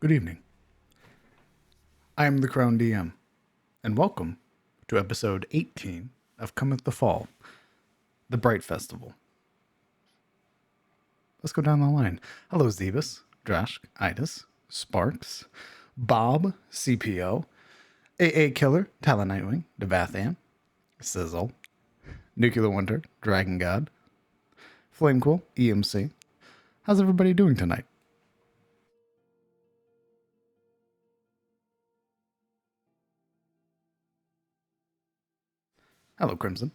Good evening. I am the Crown DM, and welcome to episode 18 of Cometh the Fall, the Bright Festival. Let's go down the line. Hello, Zebus, Drashk, Idis, Sparks, Bob, CPO, AA Killer, Talon Nightwing, Devathan, Sizzle, Nuclear Winter, Dragon God, Flamecool, EMC. How's everybody doing tonight? Hello, Crimson.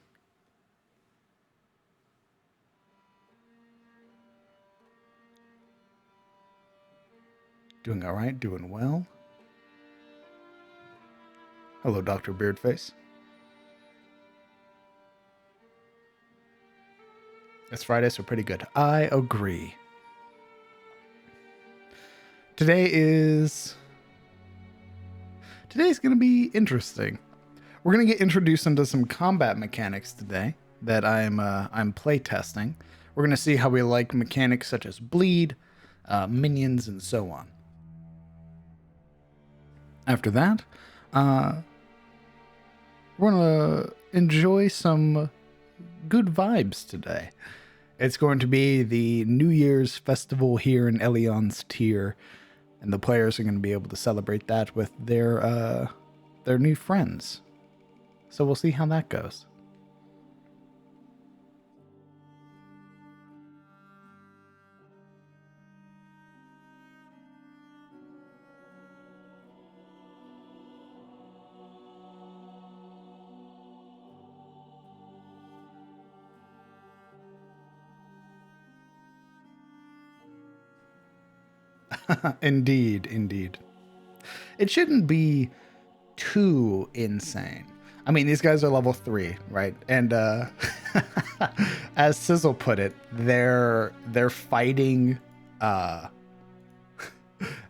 Doing all right, doing well. Hello, Dr. Beardface. It's Friday, so pretty good. I agree. Today's going to be interesting. We're going to get introduced into some combat mechanics today that I'm play testing. We're going to see how we like mechanics such as bleed, minions, and so on. After that, we're going to enjoy some good vibes today. It's going to be the New Year's festival here in Elion's tier, and the players are going to be able to celebrate that with their new friends. So we'll see how that goes. Indeed. It shouldn't be too insane. I mean, these guys are level 3, right? And as Sizzle put it, they're fighting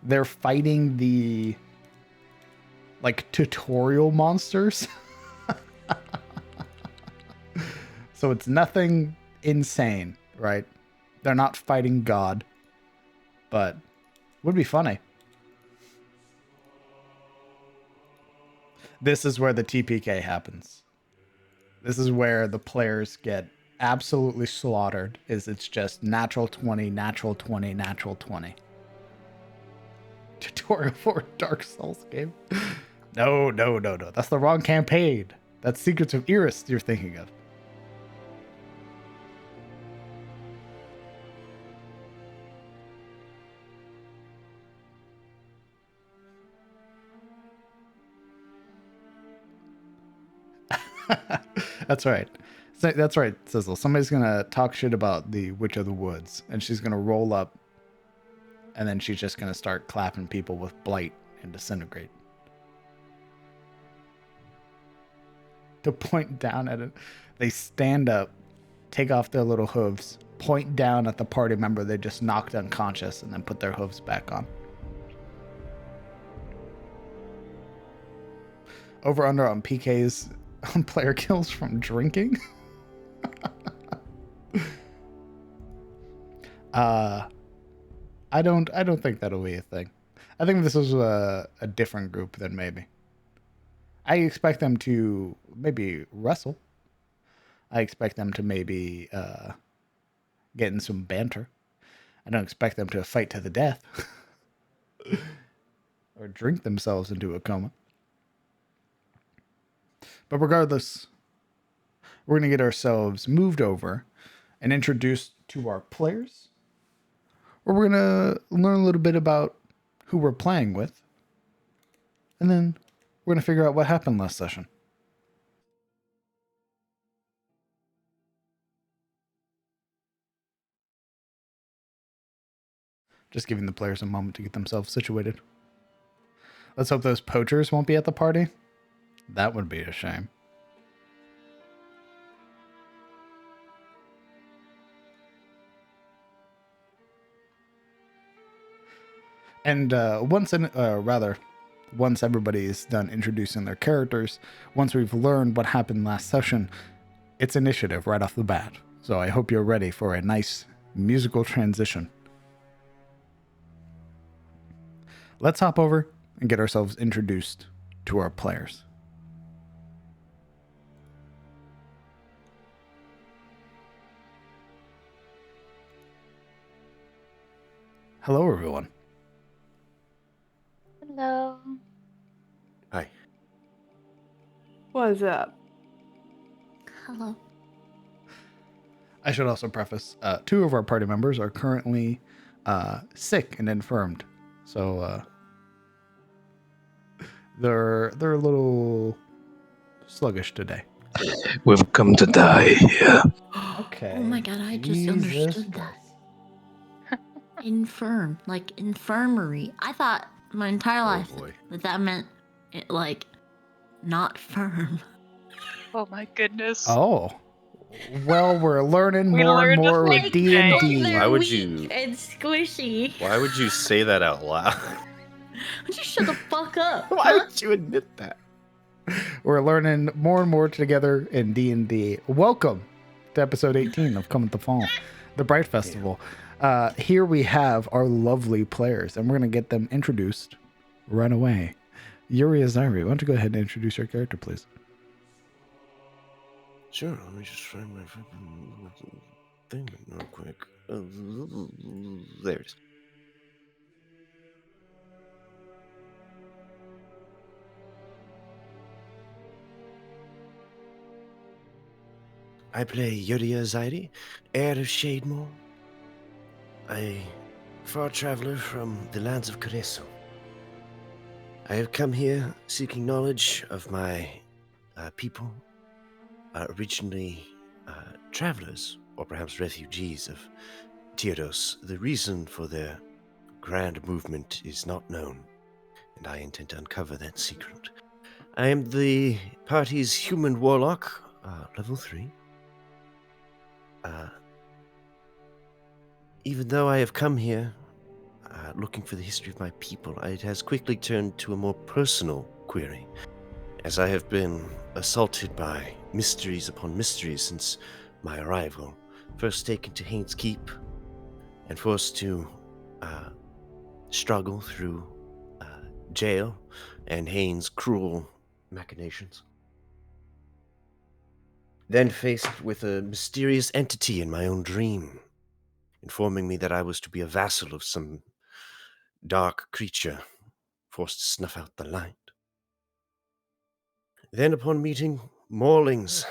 they're fighting the like tutorial monsters. So it's nothing insane, right? They're not fighting God, but would be funny. This is where the TPK happens. This is where the players get absolutely slaughtered. It's just natural 20, natural 20, natural 20. Tutorial for a Dark Souls game. No. That's the wrong campaign. That's Secrets of Iris you're thinking of. That's right. That's right, Sizzle. Somebody's going to talk shit about the Witch of the Woods, and she's going to roll up, and then she's just going to start clapping people with Blight and Disintegrate. To point down at it, they stand up, take off their little hooves, point down at the party member they just knocked unconscious, and then put their hooves back on. Over under on PK's player kills from drinking. I don't think that'll be a thing. I think this is a different group than maybe. I expect them to maybe wrestle. I expect them to maybe get in some banter. I don't expect them to fight to the death or drink themselves into a coma. But regardless, we're going to get ourselves moved over and introduced to our players, where we're going to learn a little bit about who we're playing with, and then we're going to figure out what happened last session. Just giving the players a moment to get themselves situated. Let's hope those poachers won't be at the party. That would be a shame. And once everybody's done introducing their characters, once we've learned what happened last session, it's initiative right off the bat. So I hope you're ready for a nice musical transition. let's hop over and get ourselves introduced to our players. Hello, everyone. Hello. Hi. What's up? Hello. I should also preface, 2 of our party members are currently sick and infirmed. So they're a little sluggish today. We've come to die here. Okay. Oh my god, I just understood that. Infirm, like infirmary. I thought my entire life boy. that meant it, like not firm. Oh my goodness. Oh. Well, we're learning We more and learned a more with thing D&D. today. Why would Weak you- and squishy. Why would you say that out loud? Would you shut the fuck up? Why huh? would you admit that? We're learning more and more together in D&D. Welcome to episode 18 of Cometh the Fall, the Bright Festival. Here we have our lovely players, and we're going to get them introduced right away. Yuri Azari, why don't you go ahead and introduce your character, please? Sure, let me just find my fucking thing real quick. There it is. I play Yodia Zaidi, heir of Shademore, a far traveler from the lands of Careso. I have come here seeking knowledge of my people, originally travelers, or perhaps refugees of Tyrdos. The reason for their grand movement is not known, and I intend to uncover that secret. I am the party's human warlock, level 3. Even though I have come here looking for the history of my people, it has quickly turned to a more personal query, as I have been assaulted by mysteries upon mysteries since my arrival. First taken to Haynes Keep and forced to struggle through jail and Haynes' cruel machinations. Then faced with a mysterious entity in my own dream, informing me that I was to be a vassal of some dark creature, forced to snuff out the light. Then upon meeting Maulings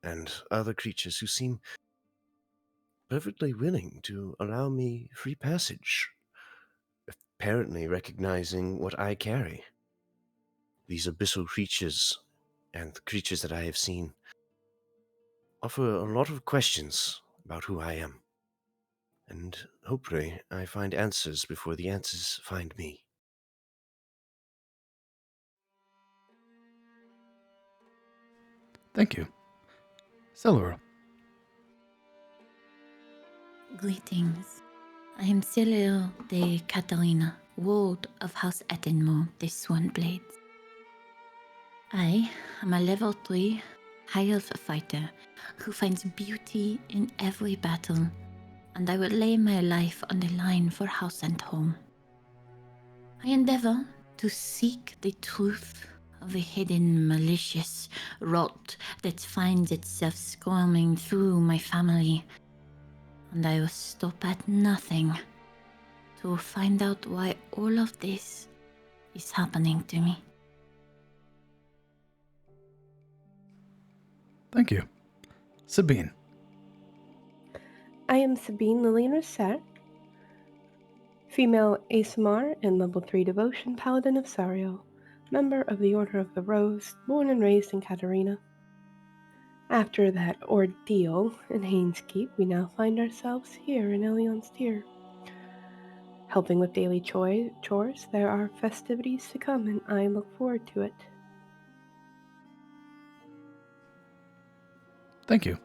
and other creatures who seem perfectly willing to allow me free passage, apparently recognizing what I carry. These abyssal creatures and the creatures that I have seen offer a lot of questions about who I am. And hopefully I find answers before the answers find me. Thank you. Silura. Greetings. I am Celio de Catalina, ward of House Ettenmo, the Swan Blades. I am a level 3 high elf fighter who finds beauty in every battle, and I would lay my life on the line for house and home. I endeavor to seek the truth of a hidden malicious rot that finds itself squirming through my family, and I will stop at nothing to find out why all of this is happening to me. Thank you. Sabine. I am Sabine Lillian Rousset, female ASMR and level 3 devotion paladin of Sario, member of the Order of the Rose, born and raised in Katarina. After that ordeal in Haynes Keep, we now find ourselves here in Elion's Tier. Helping with daily chores, there are festivities to come, and I look forward to it. Thank you.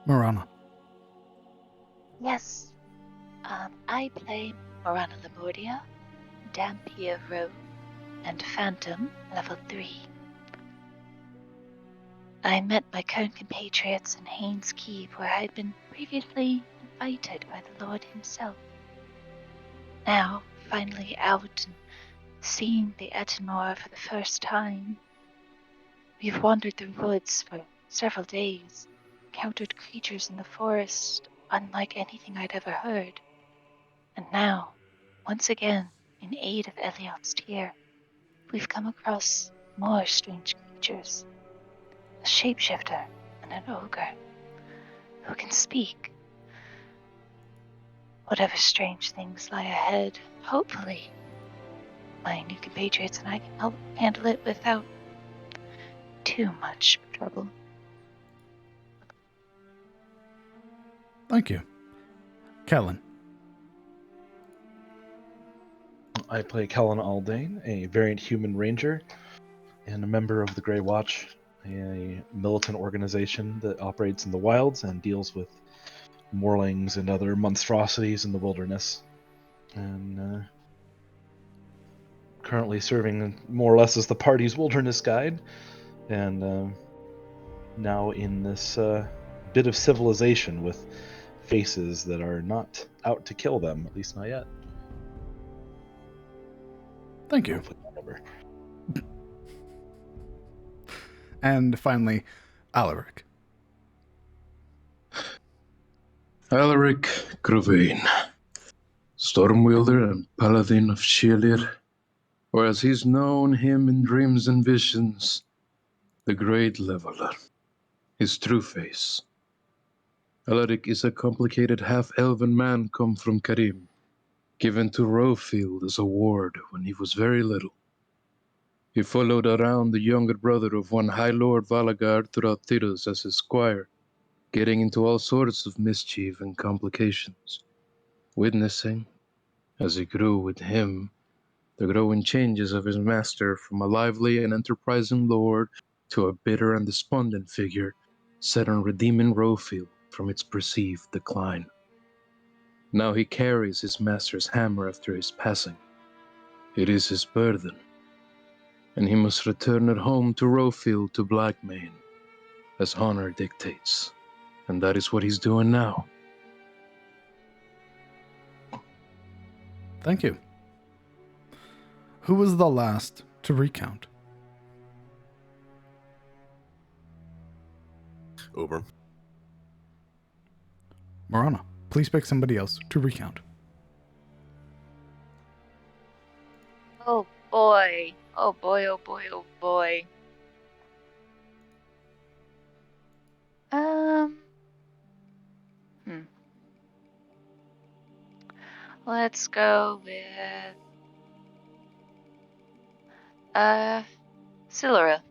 Marana. Yes. I play Morana Lamordia, Dampier Rogue, and Phantom, level 3. I met my current compatriots in Haynes Keep, where I had been previously invited by the Lord himself. Now, finally out and seeing the Etenmore for the first time. We've wandered through woods for several days, encountered creatures in the forest unlike anything I'd ever heard. And now, once again, in aid of Eliot's tear, we've come across more strange creatures. A shapeshifter and an ogre who can speak. Whatever strange things lie ahead, hopefully, my new compatriots and I can help handle it without too much trouble. Thank you. Kellen. I play Kellen Aldane, a variant human ranger, and a member of the Grey Watch, a militant organization that operates in the wilds and deals with moorlings and other monstrosities in the wilderness. And currently serving more or less as the party's wilderness guide, and now in this bit of civilization with faces that are not out to kill them, at least not yet. Thank you. Hopefully not ever. And finally, Alaric. Alaric Grovane, Stormwielder and Paladin of Shelir, or as he's known him in dreams and visions, the Great Leveler, his true face. Alaric is a complicated half-elven man come from Karim, given to Rofield as a ward when he was very little. He followed around the younger brother of one High Lord Valagard throughout Tiras as his squire, getting into all sorts of mischief and complications, witnessing, as he grew with him, the growing changes of his master from a lively and enterprising lord to a bitter and despondent figure set on redeeming Rofield from its perceived decline. Now he carries his master's hammer after his passing. It is his burden, and he must return it home to Rofield to Blackmane, as honor dictates, and that is what he's doing now. Thank you. Who was the last to recount? Uber. Morana, please pick somebody else to recount. Oh boy. Oh boy, oh boy, oh boy. Let's go with Silura.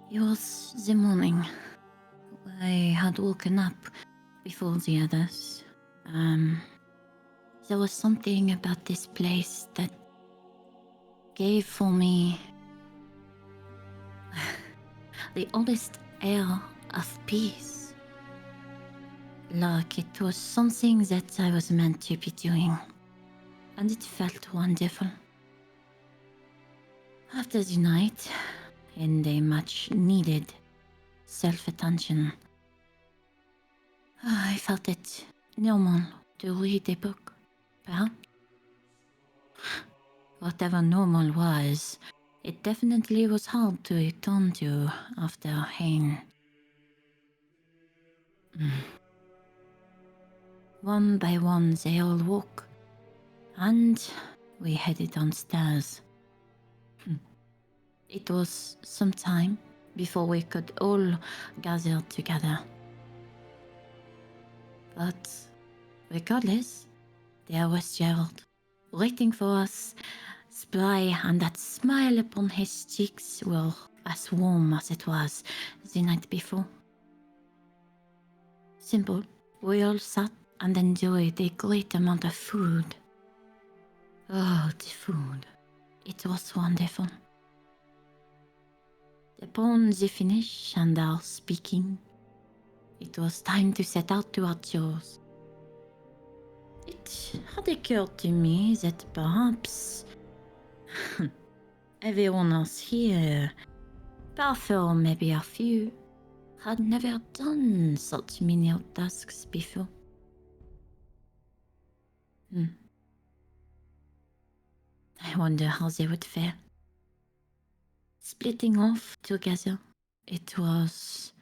It was the morning. I had woken up before the others. There was something about this place that gave for me the oddest air of peace. Like it was something that I was meant to be doing. And it felt wonderful. After the night, and a much needed self-attention, I felt it normal to read a book, perhaps. Whatever normal was, it definitely was hard to return to after Hain. One by one they all woke, and we headed downstairs. It was some time before we could all gather together. But regardless, there was Gerald, waiting for us, spry, and that smile upon his cheeks were as warm as it was the night before. Simple, we all sat and enjoyed a great amount of food. Oh, the food. It was wonderful. Upon the finish and our speaking, it was time to set out to our chores. It had occurred to me that perhaps Everyone else here, apart from maybe a few, had never done such menial tasks before. I wonder how they would fare. Splitting off together, it was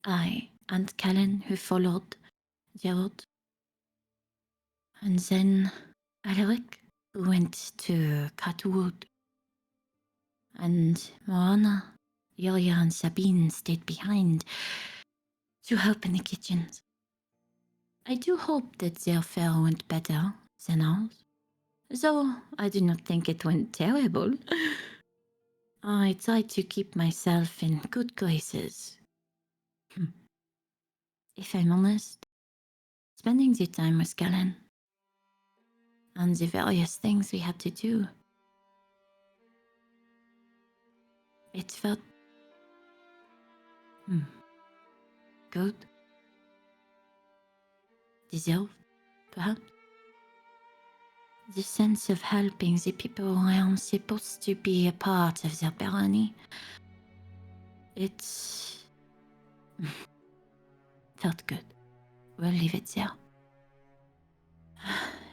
I and Callan who followed Gerald. And then Alaric, who went to cut wood. And Moana, Yoria, and Sabine stayed behind to help in the kitchens. I do hope that their fare went better than ours, though I do not think it went terrible. I tried to keep myself in good graces. If I'm honest, spending the time with Callan and the various things we had to do, it felt good. Deserved, perhaps. The sense of helping the people I am supposed to be a part of their barony. It felt good. We'll leave it there.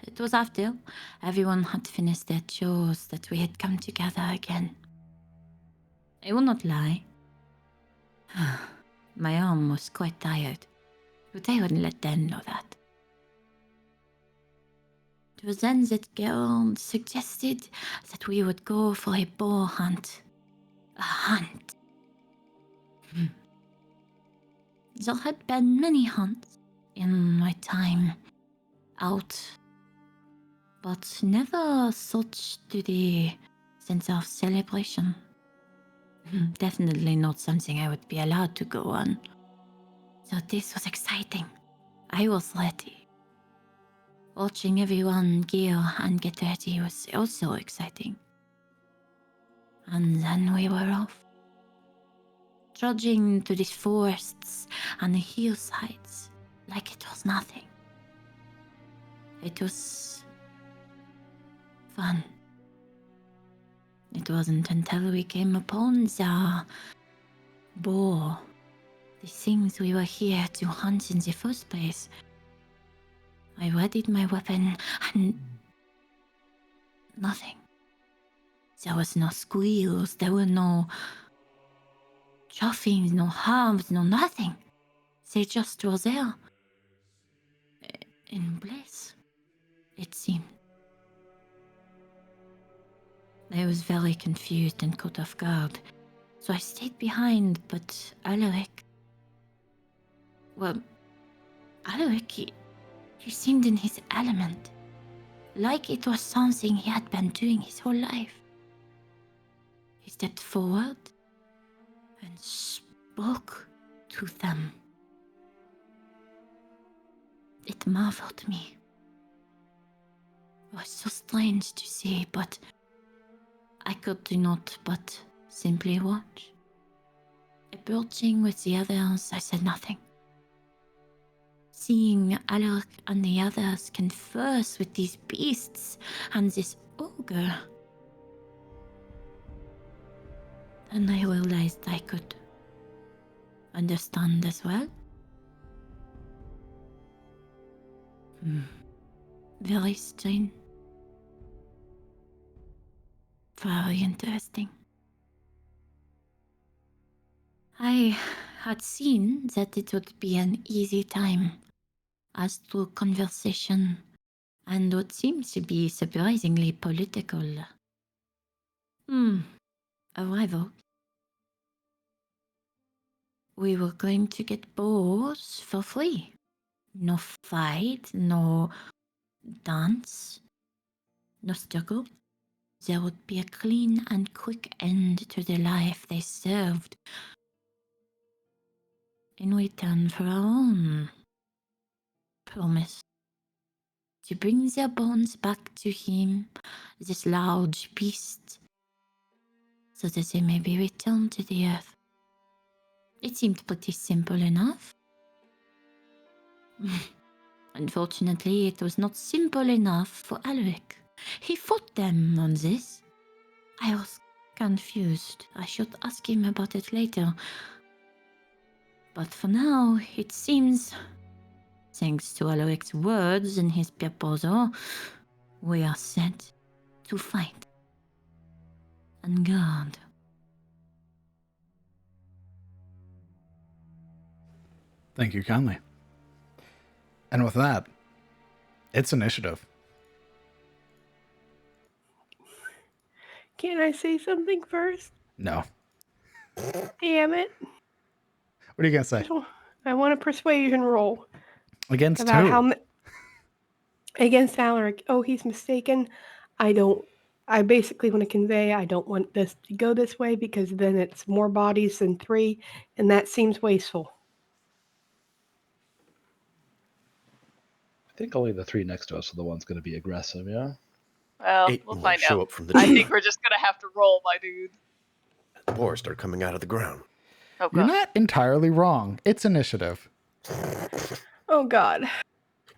It was after everyone had finished their chores that we had come together again. I will not lie. My arm was quite tired, but I wouldn't let them know that. It was then that Gerald suggested that we would go for a boar hunt. A hunt. There had been many hunts in my time out, but never such to the sense of celebration. Definitely not something I would be allowed to go on. So this was exciting. I was ready. Watching everyone gear and get ready was also exciting. And then we were off. Trudging to these forests and the hillsides like it was nothing. It was fun. It wasn't until we came upon the boar, the things we were here to hunt in the first place. I readied my weapon and nothing. There was no squeals, there were no chuffings, no harms, no nothing. They just were there. In bliss, it seemed. I was very confused and caught off guard, so I stayed behind, but Alaric... Well, Alaric, he seemed in his element, like it was something he had been doing his whole life. He stepped forward and spoke to them. It marveled me. It was so strange to see, but I could do not but simply watch. Approaching with the others, I said nothing. Seeing Alaric and the others converse with these beasts and this ogre, then I realized I could understand as well. Very strange. Very interesting. I had seen that it would be an easy time, as through conversation and what seems to be surprisingly political. Arrival. We were going to get boars for free. No fight, no dance, no struggle. There would be a clean and quick end to the life they served in return for our own promise to bring their bones back to him, this large beast, so that they may be returned to the earth. It seemed pretty simple enough. Unfortunately, it was not simple enough for Alaric. He fought them on this. I was confused. I should ask him about it later. But for now, it seems, thanks to Alaric's words and his proposal, we are sent to fight and guard. Thank you kindly. And with that, it's initiative. Can I say something first? No. Damn it. What are you going to say? I want a persuasion roll. Against About who? how against Alaric. Oh, he's mistaken. I basically want to convey I don't want this to go this way because then it's more bodies than 3, and that seems wasteful. I think only the 3 next to us are the ones going to be aggressive, yeah? Well, 8 we'll more find show out. up from the I tree. think we're just gonna have to roll, my dude. The boars start coming out of the ground. Oh You're god. not entirely wrong. It's initiative. Oh God.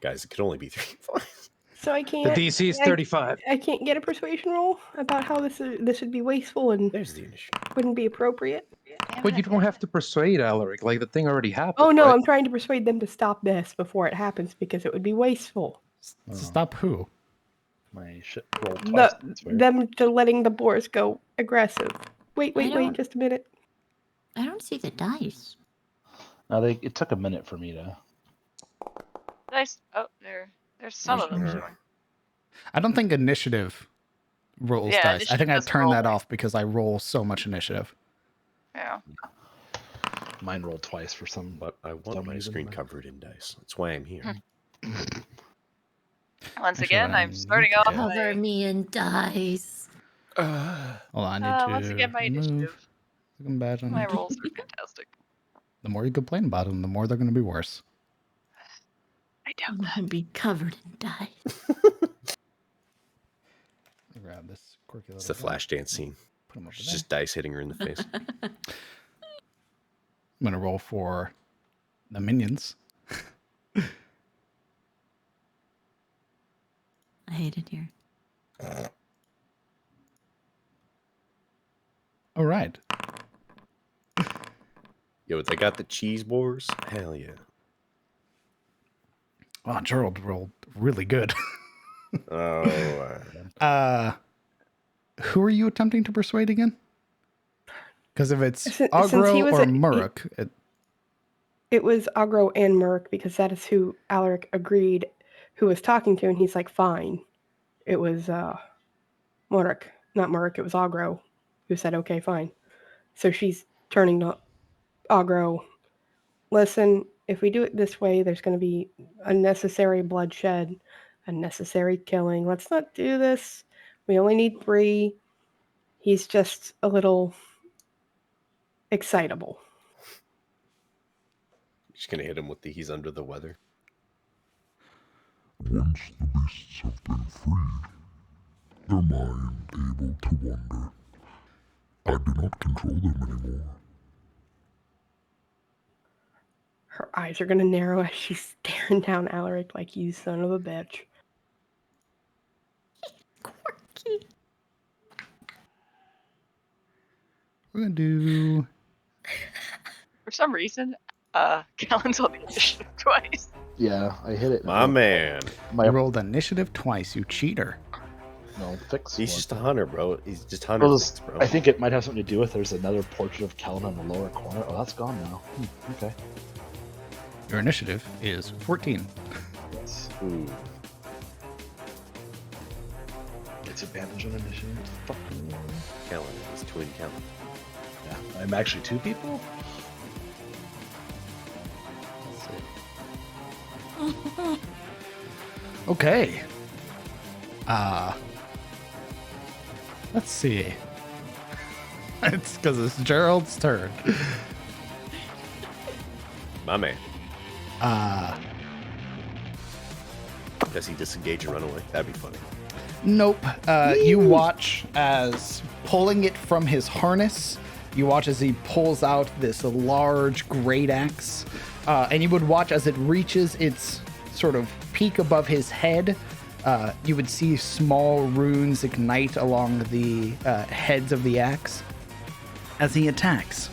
Guys, it could only be 3 points. So I The can't. DC is 35. I can't get a persuasion roll about how this would be wasteful and There's the initiative. wouldn't be appropriate. But you don't have to persuade Alaric. Like, the thing already happened. Oh no, right? I'm trying to persuade them to stop this before it happens because it would be wasteful. Stop who? My shit rolled twice. That's weird. Them to letting the boars go aggressive. Wait, don't- just a minute. I don't see the dice. No, it took a minute for me to... Nice. Oh, there's some of them There's showing. I don't think initiative rolls Yeah, dice. I initiative think I doesn't turned roll. that off because I roll so much initiative. Yeah. Mine rolled twice for some... But I want Some my reason, screen but- covered in dice. That's why I'm here. Once Actually, again, what I I'm starting need to off do- Cover my, me in dice. Hold on, I need to once again my remove initiative. the combatant. My rolls are fantastic. The more you complain about them, the more they're going to be worse. I I'm doubt that. gonna be covered in dice. Grab this quirky little It's the guy, flash dance scene. Put him over It's there. just dice hitting her in the face. I'm going to roll for the minions. I hate it here. All right. Yo, they got the cheese boars? Hell yeah. Wow, Gerald rolled really good. Oh, Who are you attempting to persuade again? Because if it's Since he Agro was or a- Muruk, It was Agro and Murk because that is who Alaric agreed, who was talking to, and he's like, fine. It was Murk, not Murk. It was Agro who said, okay, fine. So she's turning to Agro. Listen, if we do it this way, there's going to be unnecessary bloodshed, unnecessary killing. Let's not do this. We only need 3. He's just a little excitable. just gonna hit him with the he's under the weather. Once the beasts have been freed, their mind able to wander. I do not control them anymore. Her eyes are going to narrow as she's staring down Alaric like, you son of a bitch. Quirky. we're going to do... For some reason, Callan's on the initiative twice. Yeah, I hit it. My man. You My rolled initiative twice, you cheater. no, fix. He's was- just a hunter, bro. He's just hunter, Well, flicks, bro. I think it might have something to do with there's another portrait of Callan in the lower corner. Oh, that's gone now. Okay. Your initiative is 14. Yes. Ooh. It's advantage on initiative. Fuck. Kellen. He's twin Kellen. Yeah, I'm actually 2 people? Okay. Let's see. It's because it's Gerald's turn. My man. Uh, Does he disengage and run away? That'd be funny. Nope. You watch as pulling it from his harness. You watch as he pulls out this large great axe. And you would watch as it reaches its sort of peak above his head. You would see small runes ignite along the heads of the axe as he attacks.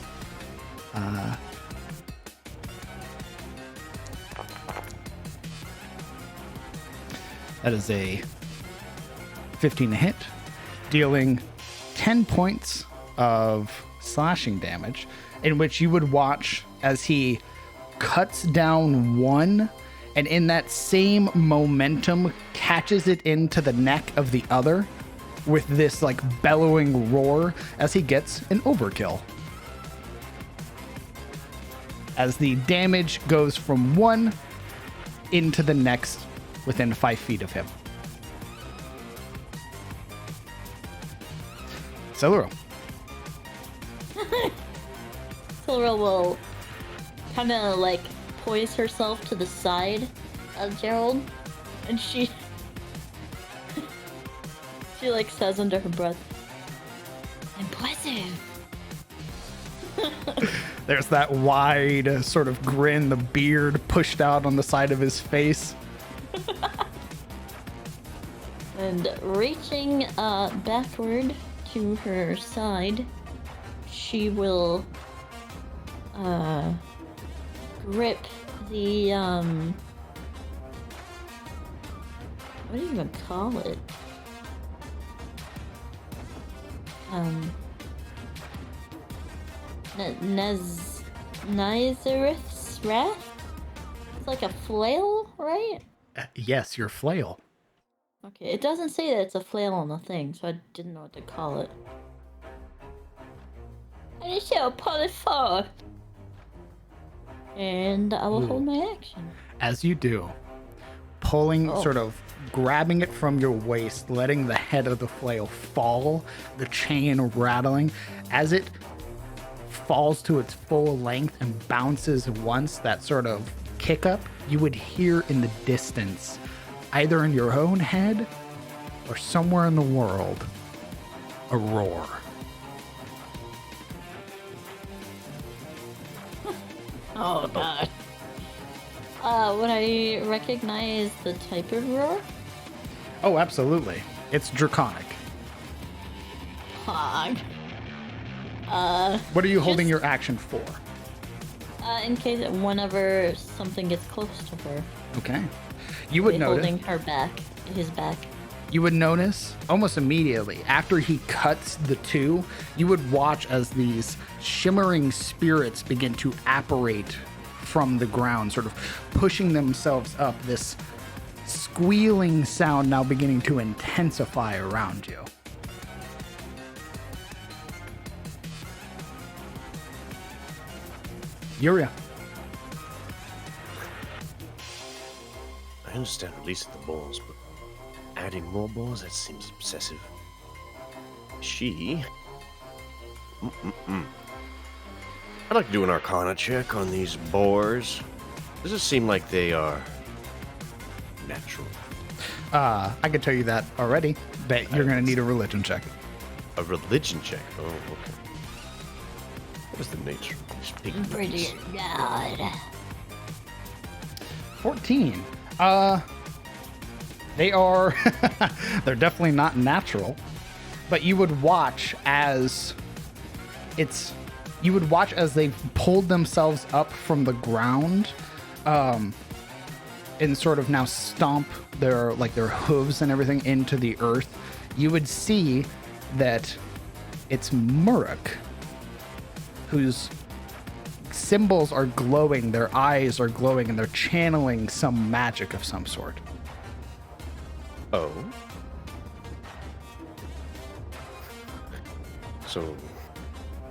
That is a 15 to hit, dealing 10 points of slashing damage, in which you would watch as he cuts down one, and in that same momentum catches it into the neck of the other with this like bellowing roar as he gets an overkill. As the damage goes from one into the next within 5 feet of him. Celero. Celero will kind of like poise herself to the side of Gerald, and she like says under her breath, "Impressive." There's that wide sort of grin, the beard pushed out on the side of his face. And reaching backward to her side, she will grip the what do you even call it? Nazareth's Wrath? It's like a flail, right? Yes, your flail. Okay, it doesn't say that it's a flail on the thing, so I didn't know what to call it. I just shall pull it forward. And I will hold my action. As you do, pulling, sort of grabbing it from your waist, letting the head of the flail fall, the chain rattling. As it falls to its full length and bounces once, that sort of kick up, you would hear in the distance, either in your own head or somewhere in the world, a roar. Oh god. Would I recognize the type of roar? Oh, absolutely. It's draconic. Hog. What are you holding your action for? In case whenever something gets close to her. Okay. You would notice. Holding her back, his back. You would notice almost immediately after he cuts the two, you would watch as these shimmering spirits begin to apparate from the ground, sort of pushing themselves up, this squealing sound now beginning to intensify around you. Yuria. I understand releasing the balls, but adding more balls, that seems obsessive. I'd like to do an Arcana check on these boars. Does it seem like they are natural? I can tell you that already, but you're going to need a religion check. A religion check? Oh, okay. What is the nature of these big Pretty god. 14. They are they're definitely not natural, but you would watch as they pulled themselves up from the ground, and sort of now stomp their hooves and everything into the earth. You would see that it's Muruk, whose symbols are glowing, their eyes are glowing, and they're channeling some magic of some sort. Oh. So,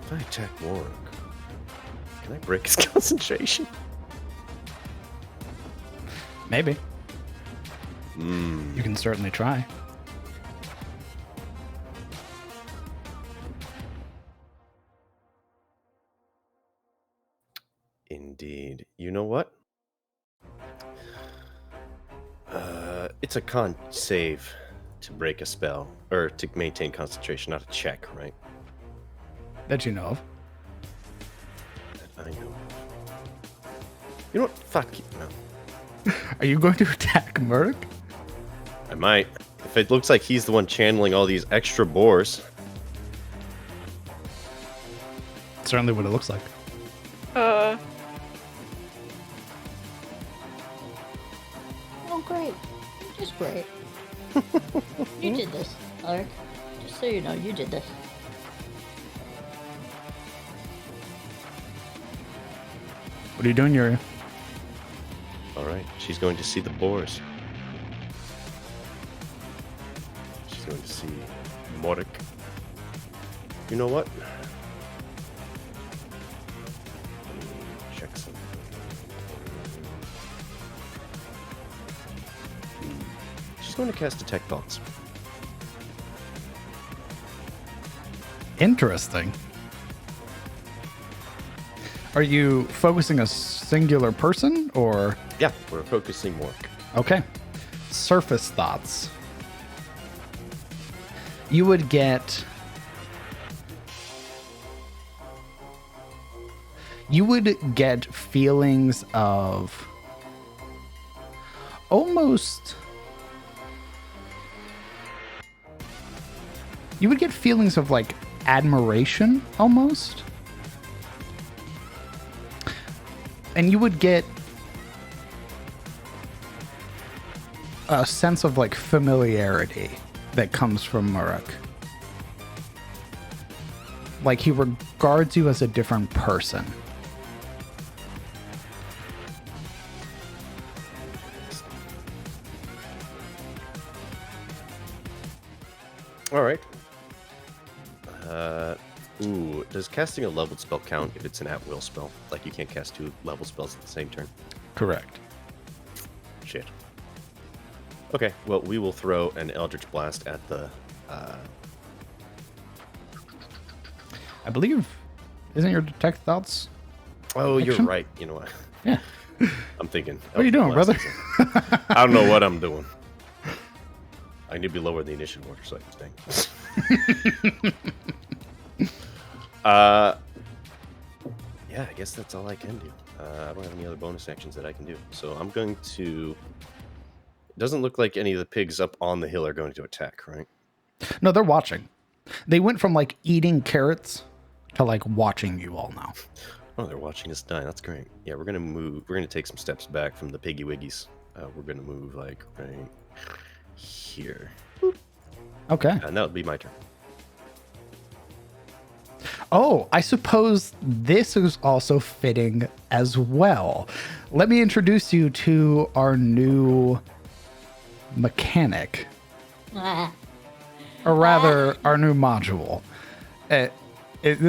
if I attack Warwick, can I break his concentration? Maybe. You can certainly try. Indeed. You know what? It's a con save to break a spell, or to maintain concentration, not a check, right? That you know of. That I know. You know what? Fuck you. No. Are you going to attack Murk? I might. If it looks like he's the one channeling all these extra boars. Certainly what it looks like. Oh, great. Just great. You did this, Alec. Just so you know, you did this. What are you doing, Yuri? Alright, she's going to see the boars. She's going to see Morik. You know what? Let me check something. She's going to cast Detect Thoughts. Interesting. Are you focusing a singular person, or? Yeah, we're focusing more. Okay. Surface thoughts. You would get... You would get feelings of... almost... You would get feelings of, like, admiration, almost. And you would get a sense of, like, familiarity that comes from Muruk. Like, he regards you as a different person. All right. Does casting a leveled spell count if it's an at-will spell? Like, you can't cast 2 level spells at the same turn? Correct. Shit. Okay, well, we will throw an Eldritch Blast at the... I believe... Isn't your Detect Thoughts? Oh, action? you're right. You know what? Yeah. I'm thinking. What are you doing, brother? I don't know what I'm doing. I need to be lower the initiative order so I can stay. Yeah, I guess that's all I can do. I don't have any other bonus actions that I can do. So I'm going to... It doesn't look like any of the pigs up on the hill are going to attack, right? No, they're watching. They went from, like, eating carrots to, like, watching you all now. Oh, they're watching us die. That's great. Yeah, we're going to move. We're going to take some steps back from the piggy wiggies. We're going to move, like, right here. Okay. And that would be my turn. Oh, I suppose this is also fitting as well. Let me introduce you to our new mechanic. Or rather, our new module.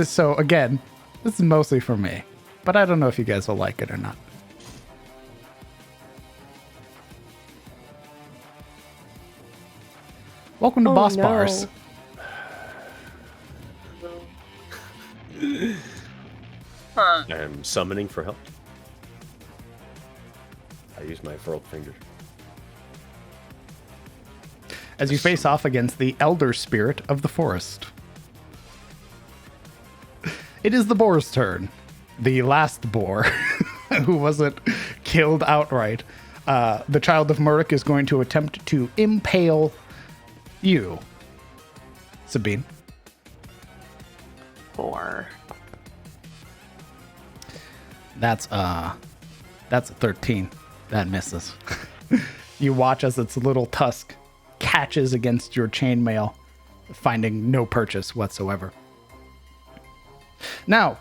So, again, this is mostly for me. But I don't know if you guys will like it or not. Welcome to Boss Bars. I'm summoning for help. I use my furled finger. As you face off against the Elder Spirit of the Forest. It is the boar's turn. The last boar, who wasn't killed outright. The Child of Muruk is going to attempt to impale you, Sabine. 4. That's a 13. That misses. You watch as its little tusk catches against your chainmail, finding no purchase whatsoever. Now,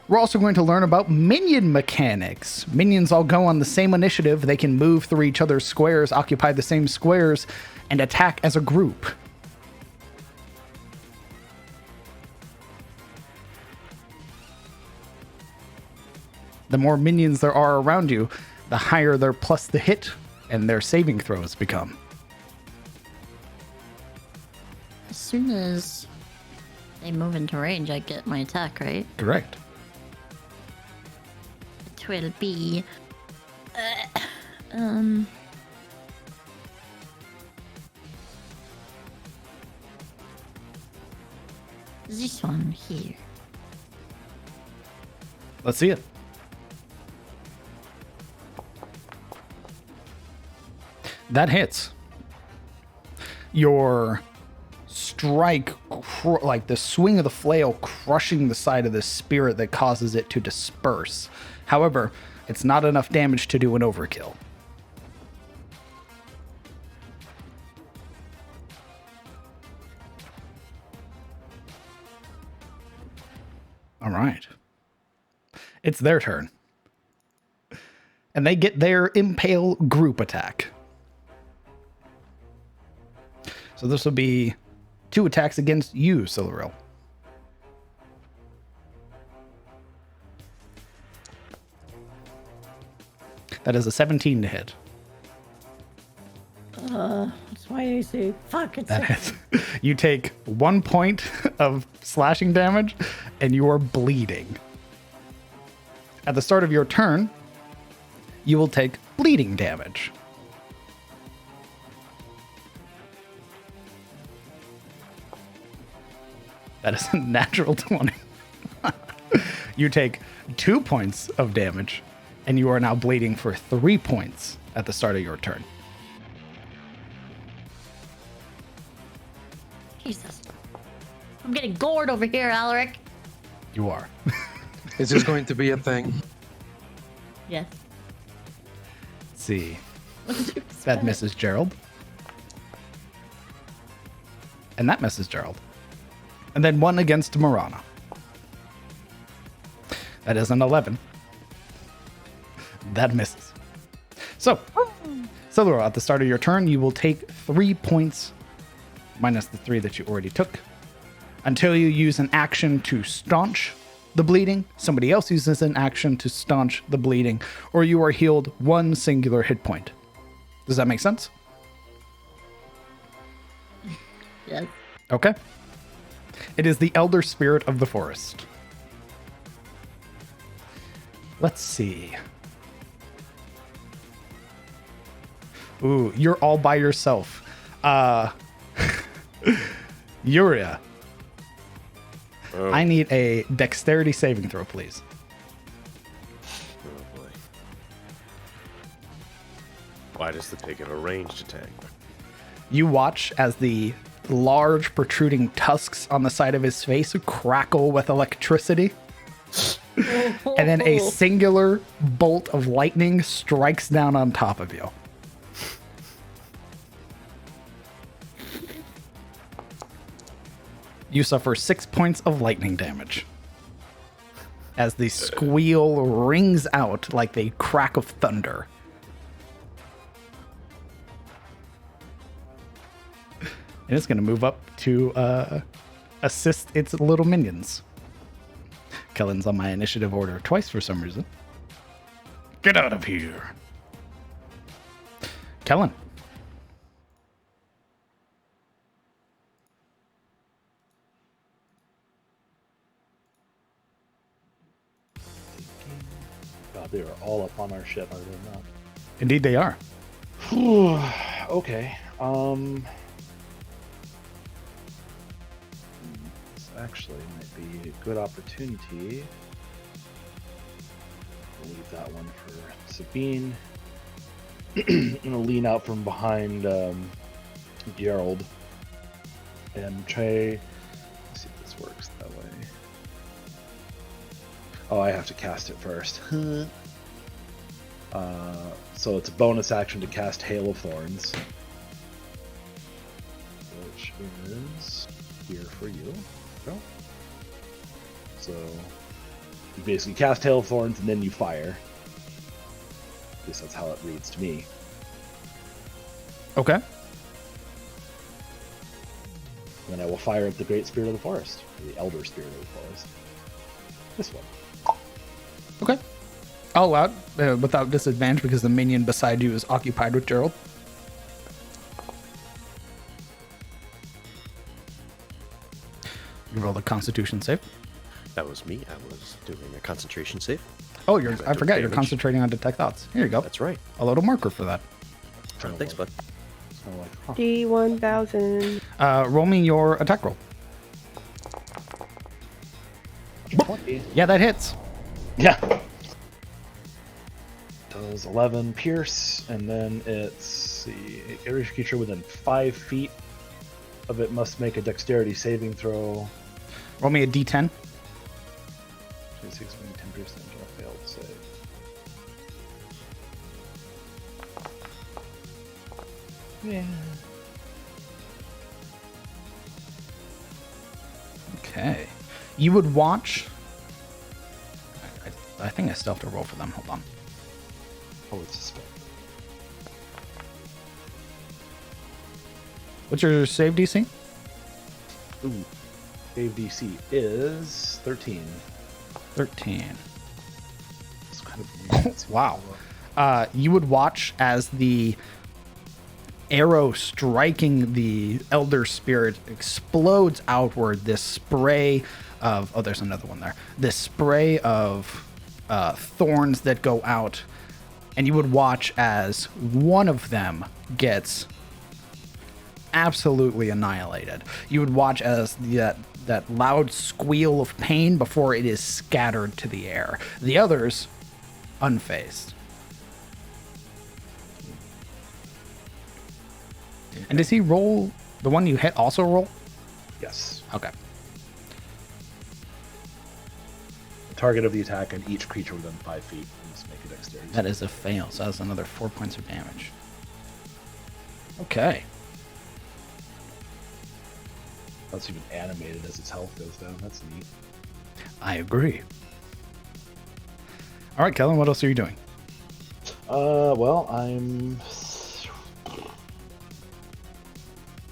we're also going to learn about minion mechanics. Minions all go on the same initiative. They can move through each other's squares, occupy the same squares, and attack as a group. The more minions there are around you, the higher their plus the hit and their saving throws become. As soon as they move into range, I get my attack, right? Correct. It will be... This one here. Let's see it. That hits. your strike, like the swing of the flail crushing the side of the spirit that causes it to disperse. However, it's not enough damage to do an overkill. All right. It's their turn. And they get their impale group attack. So this will be 2 attacks against you, Silveril. That is a 17 to hit. That's my AC. Fuck, it's That is. You take 1 point of slashing damage, and you are bleeding. At the start of your turn, you will take bleeding damage. That is a natural 20. You take 2 points of damage, and you are now bleeding for 3 points at the start of your turn. Jesus. I'm getting gored over here, Alaric. You are. Is this going to be a thing? Yes. Let's see. That misses Gerald. And that misses Gerald. And then 1 against Marana. That is an 11. That misses. So, Silveril, at the start of your turn, you will take 3 points, minus the 3 that you already took, until you use an action to staunch the bleeding, somebody else uses an action to staunch the bleeding, or you are healed 1 singular hit point. Does that make sense? Yes. Okay. It is the Elder Spirit of the Forest. Let's see. Ooh, you're all by yourself. Yuria. Oh. I need a dexterity saving throw, please. Oh boy. Why does the pig have a ranged attack? You watch as the large protruding tusks on the side of his face crackle with electricity. And then a singular bolt of lightning strikes down on top of you. You suffer 6 points of lightning damage as the squeal rings out like the crack of thunder. And it's going to move up to assist its little minions. Kellen's on my initiative order twice for some reason. Get out of here. Kellen. God, they are all up on our ship. I didn't know. Indeed they are. Okay. This actually might be a good opportunity. I'll leave that one for Sabine. I'm gonna lean out from behind Gerald and try. Let's see if this works that way. Oh, I have to cast it first. So it's a bonus action to cast Hail of Thorns, which is here for you. Go. So you basically cast Hail of Thorns and then you fire. At least that's how it reads to me. Okay. And then I will fire at the Great Spirit of the Forest, or the Elder Spirit of the Forest. This one. Okay. I'll allow it without disadvantage because the minion beside you is occupied with Gerald. You rolled a Constitution save. That was me. I was doing a concentration save. Oh, I took forgot you're damage. concentrating on detect thoughts. Here you go. That's right. A little marker for that. Thanks, bud. So like, huh. D1000. Roll me your attack roll. 20. Yeah, that hits. Yeah. Does 11 pierce, and then it's, see, every creature within 5 feet of it must make a dexterity saving throw. Roll me a d10. 26 being 10% on a failed save. Yeah. Okay. You would watch. I think I still have to roll for them. Hold on. Oh, it's a spell. What's your save DC? Ooh. Save DC is 13. 13. It's kind of weird. Wow. You would watch as the arrow striking the elder spirit explodes outward. This spray of... Oh, there's another one there. This spray of thorns that go out. And you would watch as one of them gets absolutely annihilated. You would watch as that loud squeal of pain before it is scattered to the air. The others, unfazed. And does he roll? The one you hit also roll? Yes. Okay. The target of the attack and each creature within 5 feet must make a dexterity. That is a fail, so that's another 4 points of damage. Okay. That's even animated as its health goes down. That's neat. I agree. All right, Kellen, what else are you doing? Well, I'm...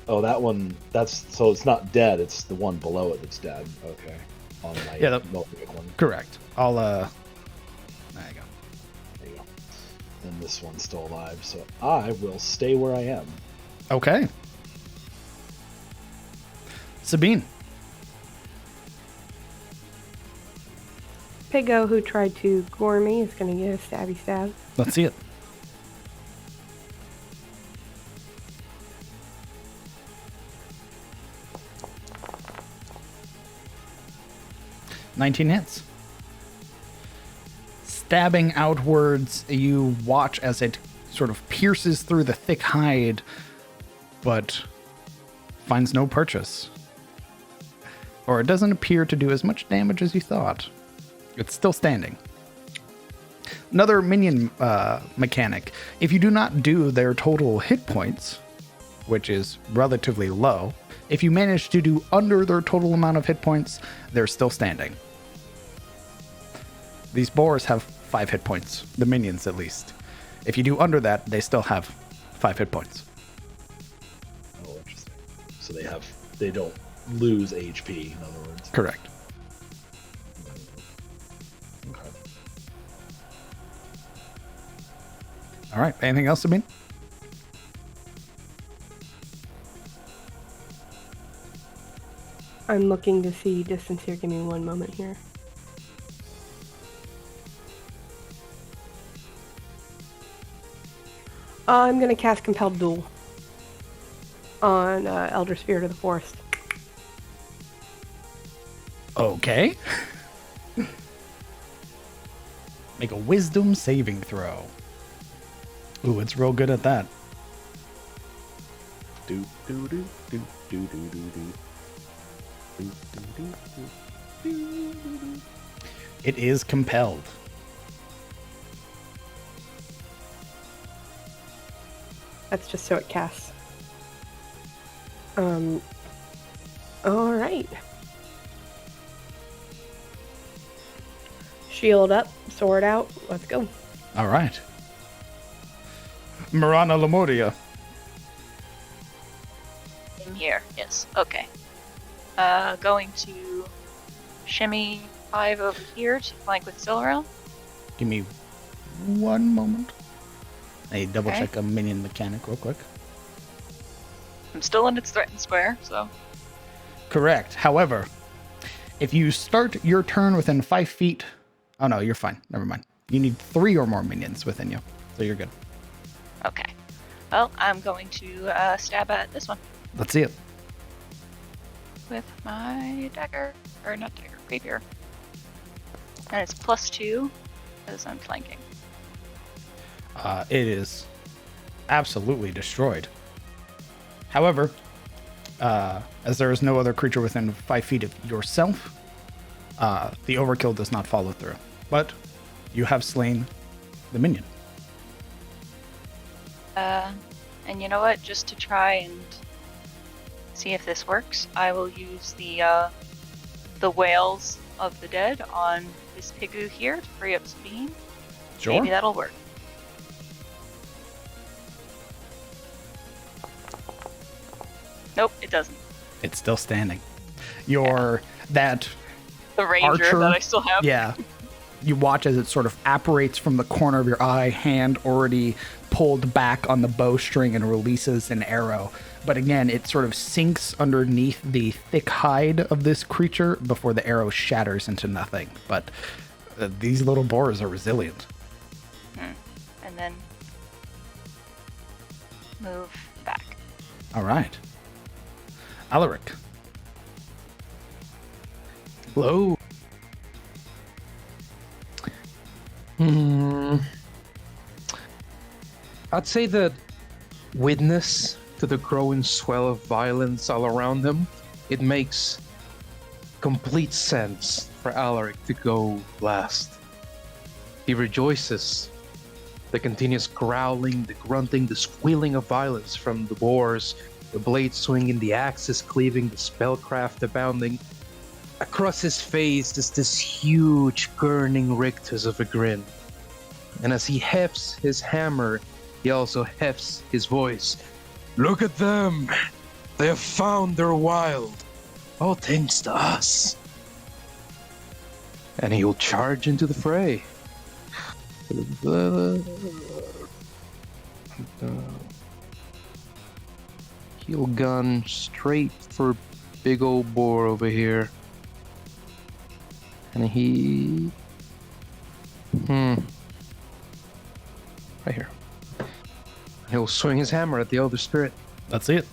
Oh, that one, so it's not dead, it's the one below it that's dead. Okay. On my Yeah, big one. Correct. There you go. There you go. And this one's still alive, so I will stay where I am. Okay. Sabine. Piggo, who tried to gore me, is going to get a stabby stab. Let's see it. $19 hits. Stabbing outwards, you watch as it sort of pierces through the thick hide, but finds no purchase. Or it doesn't appear to do as much damage as you thought. It's still standing. Another minion mechanic. If you do not do their total hit points, which is relatively low, if you manage to do under their total amount of hit points, they're still standing. These boars have 5 hit points, the minions at least. If you do under that, they still have 5 hit points. Oh, interesting. So they don't lose HP, in other words. Correct. Okay. All right. Anything else, Sabine? I'm looking to see distance here. Give me one moment here. I'm going to cast Compelled Duel on Elder Spirit of the Forest. Okay. Make a wisdom saving throw. Ooh, it's real good at that. Do do do do do do do do. Do, do, do, do, do, do, do. It is compelled. That's just so it casts. All right. Shield up, sword out. Let's go. All right. Marana Lemuria. I'm here. Yes. Okay. Going to shimmy 5 over here to flank with Silverel. Give me one moment. Hey, double Okay. check a minion mechanic real quick. I'm still in its threatened square, so Correct. However, if you start your turn within 5 feet... Oh, no, you're fine. Never mind. You need 3 or more minions within you, so you're good. okay. Well, I'm going to stab at this one Let's see it. with my dagger, or not dagger, rapier, and it's +2 as I'm flanking. It is absolutely destroyed. However, as there is no other creature within 5 feet of yourself, the overkill does not follow through. But you have slain the minion. And you know what? Just to try and see if this works, I will use the wails of the dead on this Pigu here to free up speed. Sure. Maybe that'll work. Nope, it doesn't. It's still standing. That The ranger archer, that I still have. yeah. You watch as it sort of apparates from the corner of your eye, hand already pulled back on the bowstring and releases an arrow. But again, it sort of sinks underneath the thick hide of this creature before the arrow shatters into nothing. But these little boars are resilient. And then move back. All right. Alaric. Hello. I'd say that witness to the growing swell of violence all around him, it makes complete sense for Alaric to go last. He rejoices. The continuous growling, the grunting, the squealing of violence from the boars, the blade swinging, the axes cleaving, the spellcraft abounding. Across his face is this huge, gurning rictus of a grin. And as he hefts his hammer, he also hefts his voice. Look at them! They have found their wild, all thanks to us. And he will charge into the fray. Heel gun straight for big old boar over here. And he... right here. He'll swing his hammer at the Elder Spirit. That's it.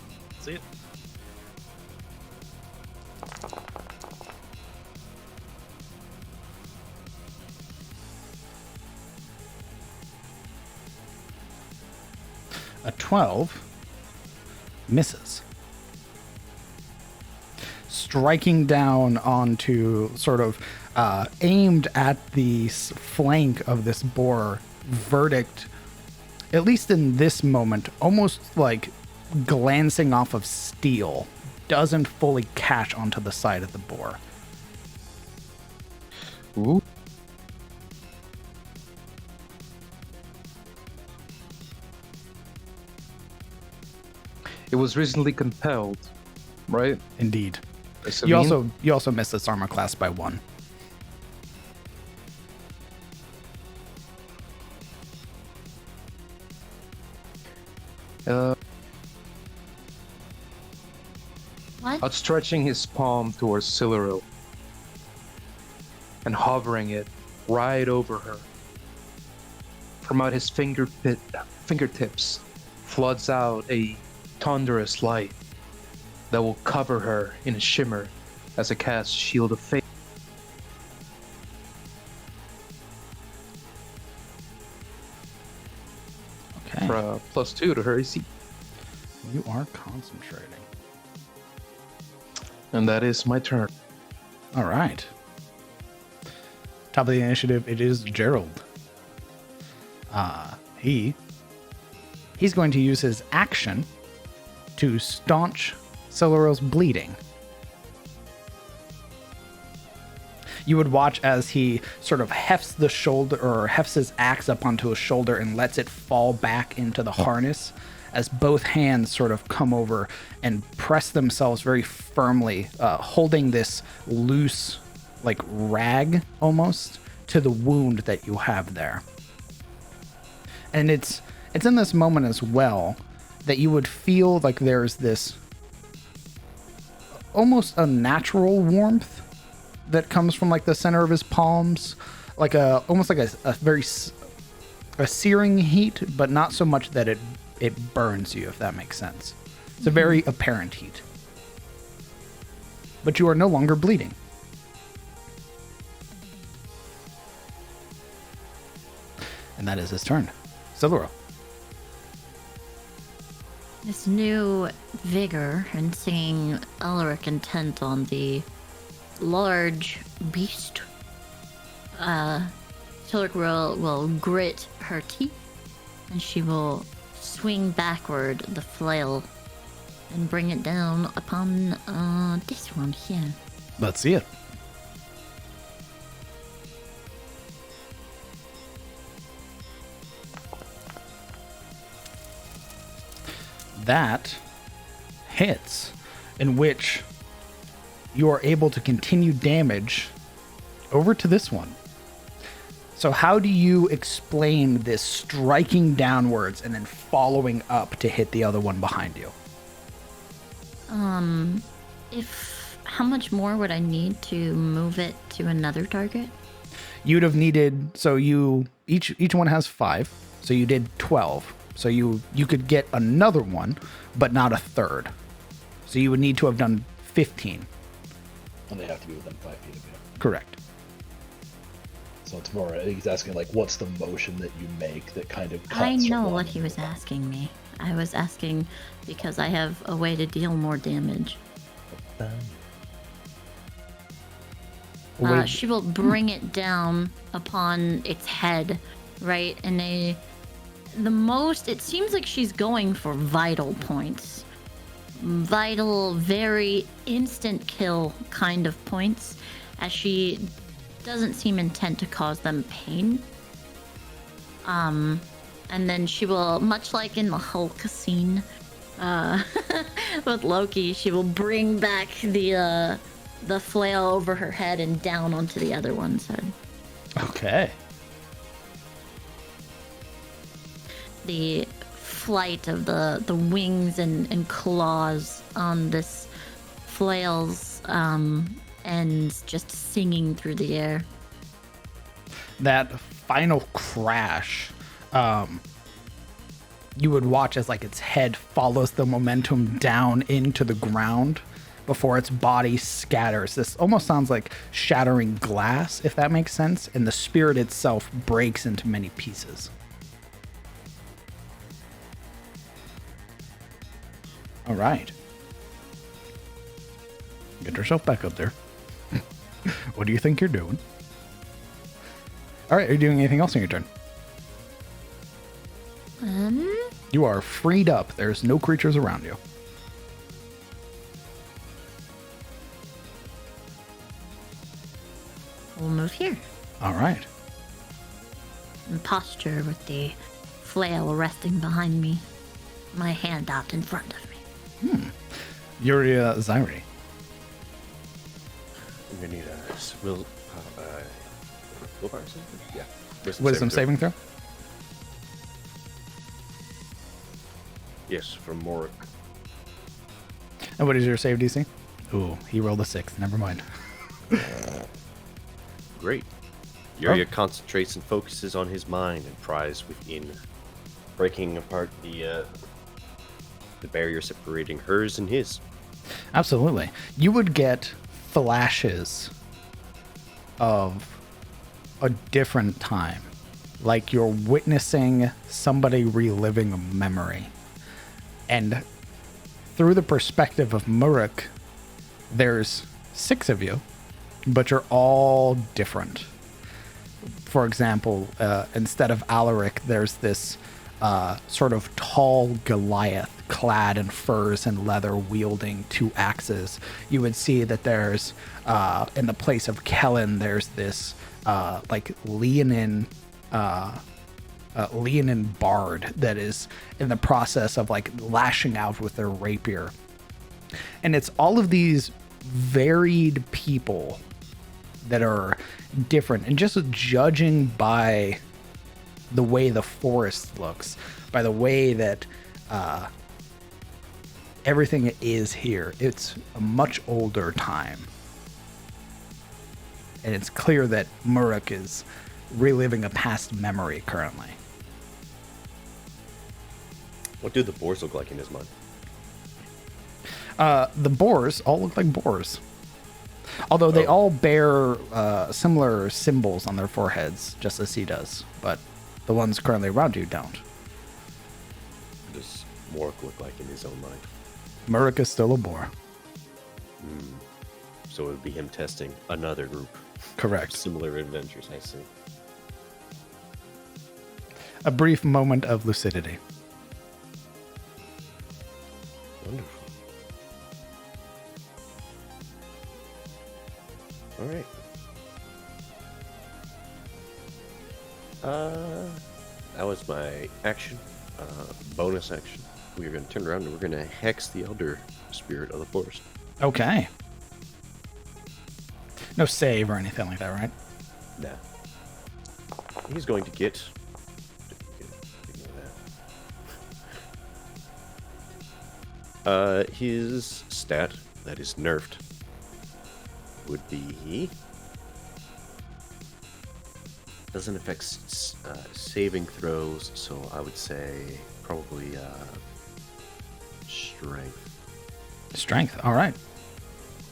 A 12 misses. Striking down onto sort of aimed at the flank of this boar, verdict, at least in this moment, almost like glancing off of steel, doesn't fully catch onto the side of the boar. Ooh. It was recently compelled, right? Indeed. Yes, I You mean- also miss this armor class by 1. What? Outstretching his palm towards Siluril and hovering it right over her. From out his fingertips floods out a thunderous light that will cover her in a shimmer as it casts Shield of Fate. Okay. For a +2 to her AC. You are concentrating. And that is my turn. All right. Top of the initiative, it is Gerald. He's going to use his action to staunch Celero's bleeding. You would watch as he sort of hefts the shoulder, or hefts his axe up onto his shoulder and lets it fall back into the harness as both hands sort of come over and press themselves very firmly, holding this loose, like rag almost, to the wound that you have there. And it's in this moment as well that you would feel like there's this almost unnatural warmth that comes from like the center of his palms, like almost like a very searing heat, but not so much that it burns you, if that makes sense. It's a very apparent heat. But you are no longer bleeding. And that is his turn. Siluro. This new vigor and seeing Elric intent on the large beast, Tilric will grit her teeth and she will swing backward the flail and bring it down upon this one here. Let's see it. That hits, in which you are able to continue damage over to this one. So how do you explain this striking downwards and then following up to hit the other one behind you? How much more would I need to move it to another target? You'd have needed, so you each one has 5, so you did 12. So you could get another one, but not a third. So you would need to have done 15. And they have to be within 5 feet of you. Correct. So it's more, he's asking, like, what's the motion that you make that kind of cuts? I know what he was asking me. I was asking because I have a way to deal more damage. She will bring it down upon its head, right? And it seems like she's going for vital points. Vital, very instant kill kind of points, as she doesn't seem intent to cause them pain. And then she will, much like in the Hulk scene with Loki, she will bring back the flail over her head and down onto the other one's head. Okay. The flight of the wings and claws on this flail's ends just singing through the air. That final crash, you would watch as like its head follows the momentum down into the ground before its body scatters. This almost sounds like shattering glass, if that makes sense, and the spirit itself breaks into many pieces. All right. Get yourself back up there. What do you think you're doing? All right, are you doing anything else on your turn? You are freed up. There's no creatures around you. We'll move here. All right. And posture with the flail resting behind me, my hand out in front of me. You're Zyri. I'm gonna need a willpower saving? Yeah. Wisdom saving throw? Yes, from Morik. And what is your save DC? Ooh, he rolled a 6. Never mind. Great. Yuria concentrates and focuses on his mind and pries within, breaking apart the barrier separating hers and his. Absolutely. You would get flashes of a different time, like you're witnessing somebody reliving a memory. And through the perspective of Murik, there's 6 of you, but you're all different. For example, instead of Alaric, there's this sort of tall Goliath clad in furs and leather wielding 2 axes. You would see that there's, in the place of Kellen, there's this like Leonin bard that is in the process of like lashing out with their rapier. And it's all of these varied people that are different, and just judging by the way the forest looks, by the way that everything is here, it's a much older time. And it's clear that Murik is reliving a past memory currently. What do the boars look like in his mind? The boars all look like boars. Although they all bear similar symbols on their foreheads, just as he does. But the ones currently around you don't. Does Mork look like in his own mind? Murk is still a boar. So it would be him testing another group. Correct. Similar adventures, I see. A brief moment of lucidity. Wonderful. All right. That was my action. Bonus action. We are going to turn around and we're going to hex the elder spirit of the forest. Okay. No save or anything like that, right? Nah. He's going to get... his stat that is nerfed would be... Doesn't affect saving throws, so I would say probably strength. Strength, all right.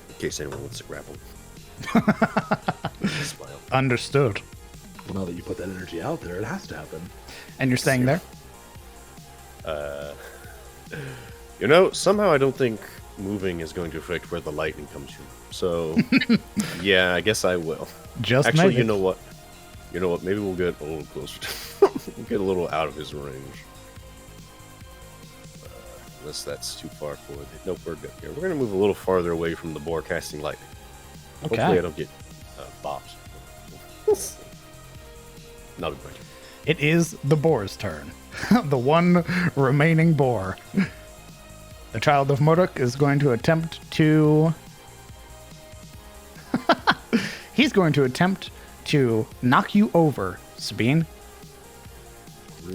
In case anyone wants to grapple. Smile. Understood. Well, now that you put that energy out there, it has to happen. And you're staying there? You know, somehow I don't think moving is going to affect where the lightning comes from. So, yeah, I guess I will. Just Actually, maybe. you know what? Maybe we'll get a little closer. We'll get a little out of his range. Unless that's too far forward. Nope, we're good here. We're going to move a little farther away from the boar casting lightning. Okay. Hopefully I don't get bopped. Not a bunch. It is the boar's turn. The one remaining boar. The child of Murk is going to attempt to... He's going to attempt to knock you over, Sabine,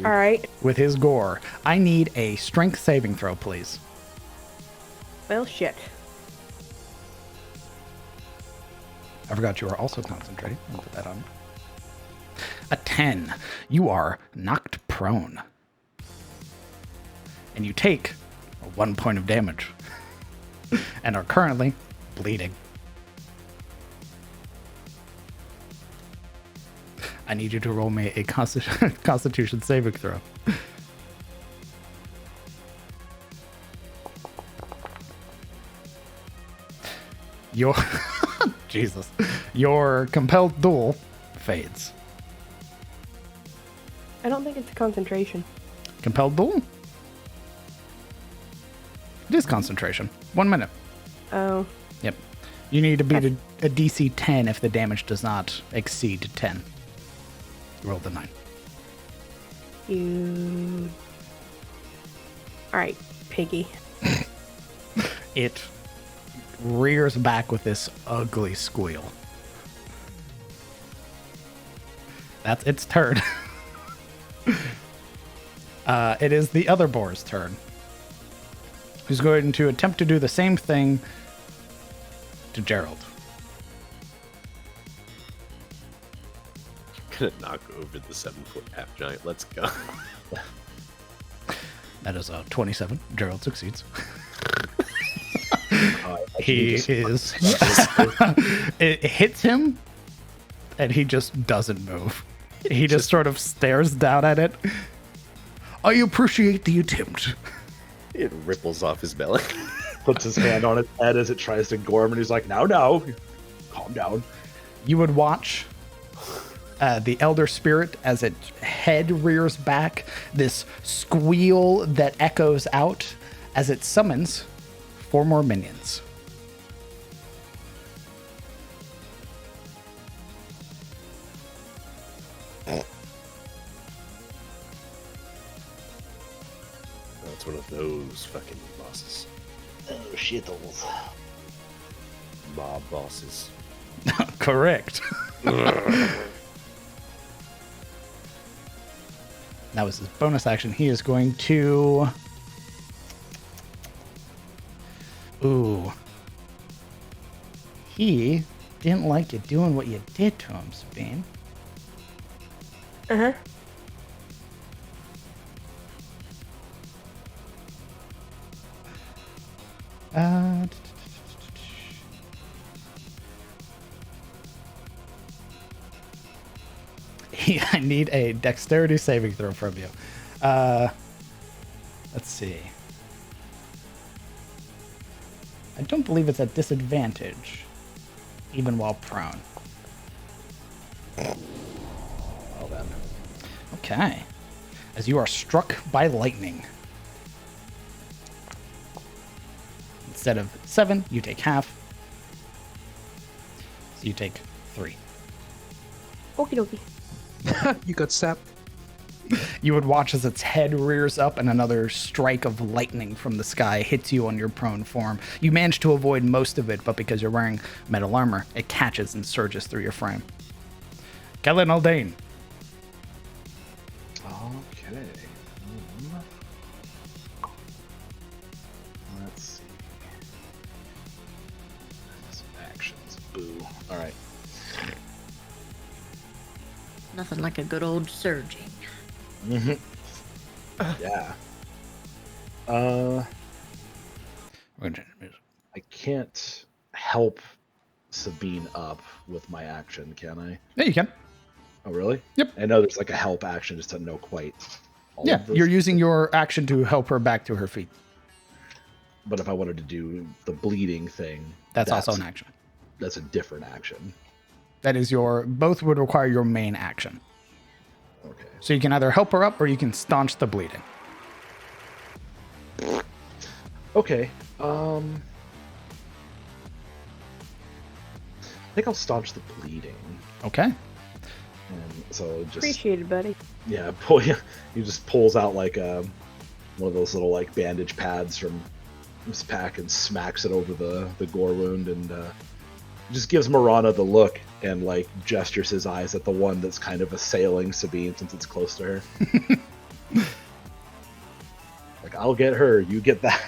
All right. with his gore. I need a strength saving throw, please. Well, shit. I forgot you are also concentrating. I'll put that on. A 10. You are knocked prone. And you take 1 point of damage. And are currently bleeding. I need you to roll me a Constitution saving throw. Your Jesus. Your compelled duel fades. I don't think it's a concentration. Compelled duel? It is concentration. 1 minute. Oh. Yep. You need to beat a DC 10 if the damage does not exceed 10. Roll the 9. You. Alright, piggy. It rears back with this ugly squeal. That's its turn. It is the other boar's turn, who's going to attempt to do the same thing to Gerald. Gonna knock over the 7-foot half giant. Let's go. That is a 27. Gerald succeeds. He Is. It hits him, and he just doesn't move. He just sort of stares down at it. I appreciate the attempt. It ripples off his belly. puts his hand on its head as it tries to gore him, and he's like, no, calm down. You would watch the elder spirit as its head rears back, this squeal that echoes out as it summons 4 more minions. It's one of those fucking bosses. Oh, shittles. Mob bosses. Correct. That was his bonus action. He is going to... Ooh. He didn't like you doing what you did to him, Sabine. Uh-huh. I need a dexterity saving throw from you. Let's see. I don't believe it's at disadvantage, even while prone. Well then. Okay. As you are struck by lightning. Instead of 7, you take half. So you take 3. Okie dokie. You got sapped. You would watch as its head rears up and another strike of lightning from the sky hits you on your prone form. You manage to avoid most of it, but because you're wearing metal armor, it catches and surges through your frame. Kellen Aldane. Okay. Let's see. Some actions. Boo. All right. Nothing like a good old surging. Yeah. I can't help Sabine up with my action, can I? Yeah, you can. Oh, really? Yep. I know there's like a help action just to know quite all Yeah, of this. you're using your action to help her back to her feet. But if I wanted to do the bleeding thing, That's also an action. That's a different action. That is both would require your main action. Okay. So you can either help her up or you can staunch the bleeding. Okay. I think I'll staunch the bleeding. Okay. And so just Appreciated, buddy. yeah, he just pulls out like one of those little like bandage pads from his pack and smacks it over the gore wound and just gives Marana the look and like gestures his eyes at the one that's kind of assailing Sabine since it's close to her. Like, I'll get her, you get that.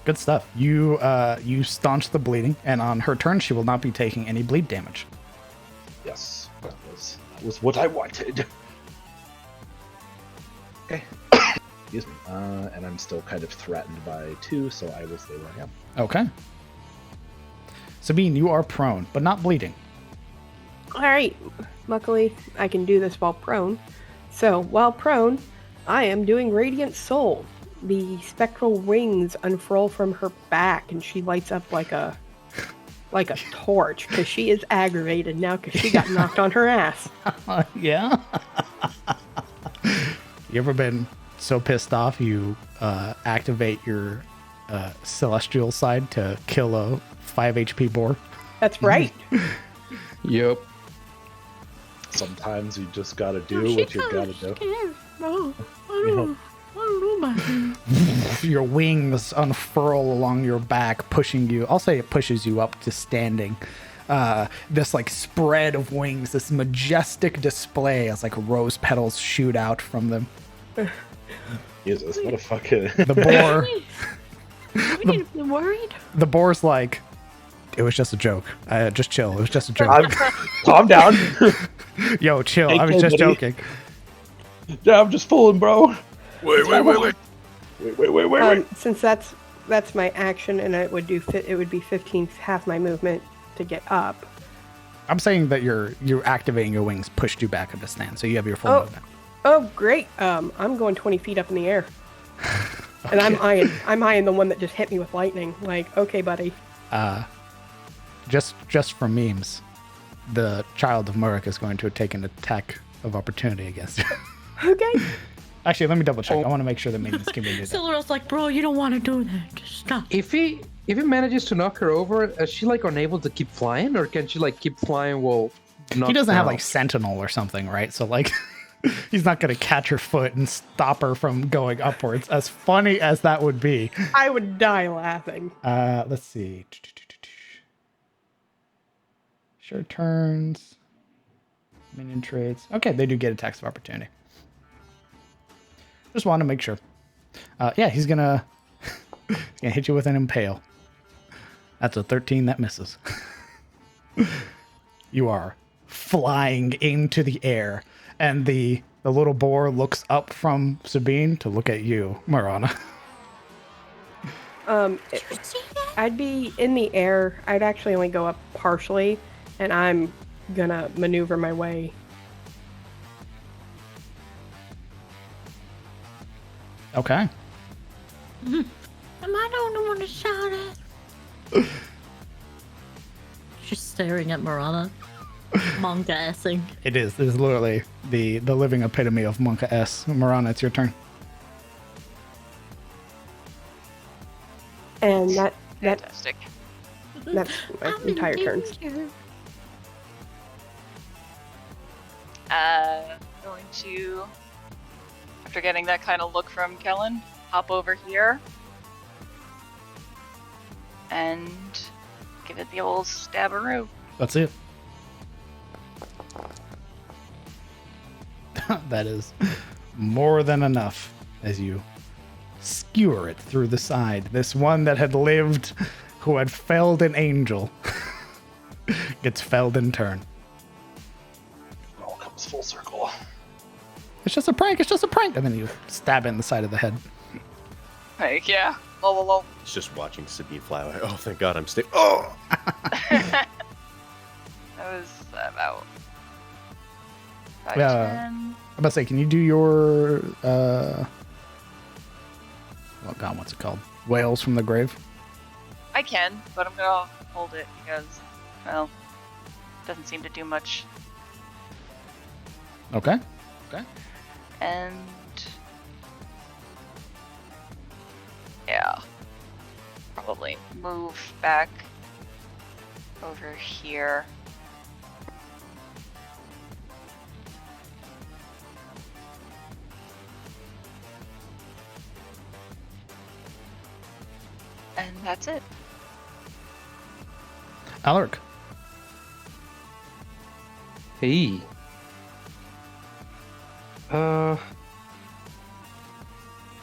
Good stuff. You staunch the bleeding, and on her turn, she will not be taking any bleed damage. Yes, that was what I wanted. Okay. Excuse me. And I'm still kind of threatened by 2, so I will stay where I am. Okay. Sabine, you are prone, but not bleeding. All right. Luckily, I can do this while prone. So, while prone, I am doing Radiant Soul. The spectral wings unfurl from her back, and she lights up like a torch because she is aggravated now because she got knocked on her ass. Yeah. You ever been so pissed off you activate your celestial side to kill a 5 HP boar? That's right. Yep. Sometimes you just gotta do what you gotta do. Your wings unfurl along your back, pushing you. I'll say it pushes you up to standing. This like spread of wings, this majestic display as like rose petals shoot out from them. Jesus, what a fucking... The boar. We need to be worried. The boar's like, it was just a joke. Just chill. It was just a joke. Calm down. Yo, chill. Hey, I was just buddy. joking. Yeah, I'm just fooling, bro. Wait. Since that's my action, and it would be 15 half my movement to get up. I'm saying that you're activating your wings pushed you back into stand, so you have your full movement. Oh, great! I'm going 20 feet up in the air, and I'm eyeing the one that just hit me with lightning. Like, okay, buddy. Just for memes, the child of Murik is going to take an attack of opportunity against you. Okay. Actually, let me double check. I want to make sure the memes can be done. Silver's like, bro, you don't want to do that. Just stop. If he manages to knock her over, is she like unable to keep flying, or can she like keep flying while? He doesn't have like Sentinel or something, right? So like, he's not going to catch her foot and stop her from going upwards. As funny as that would be, I would die laughing. let's see. Sure turns. Minion traits. Okay, they do get attacks of opportunity. Just want to make sure. Yeah, he's gonna hit you with an impale. That's a 13 that misses. You are flying into the air, and the little boar looks up from Sabine to look at you, Marana. I'd be in the air. I'd actually only go up partially, and I'm gonna maneuver my way. Okay. Am I the only one to shout at? Just staring at Marana. Manga-essing. It is. It is literally the living epitome of Monka S. Marana, it's your turn. And that's Fantastic. my entire turn. Going to, after getting that kind of look from Kellen, hop over here and give it the old stabberoo. That's it. That is more than enough as you skewer it through the side. This one that had lived, who had felled an angel, gets felled in turn. It all comes full circle. It's just a prank. It's just a prank. And then you stab it in the side of the head. Like, yeah. Lol. It's just watching Sabine fly away. Oh, thank God I'm staying. Oh! That was about 5, Yeah. 10. I'm about to say, can you do your, oh God, what's it called? Whales from the grave? I can, but I'm gonna hold it because, well, it doesn't seem to do much. Okay. And yeah, probably move back over here. And that's it. Alaric. Hey.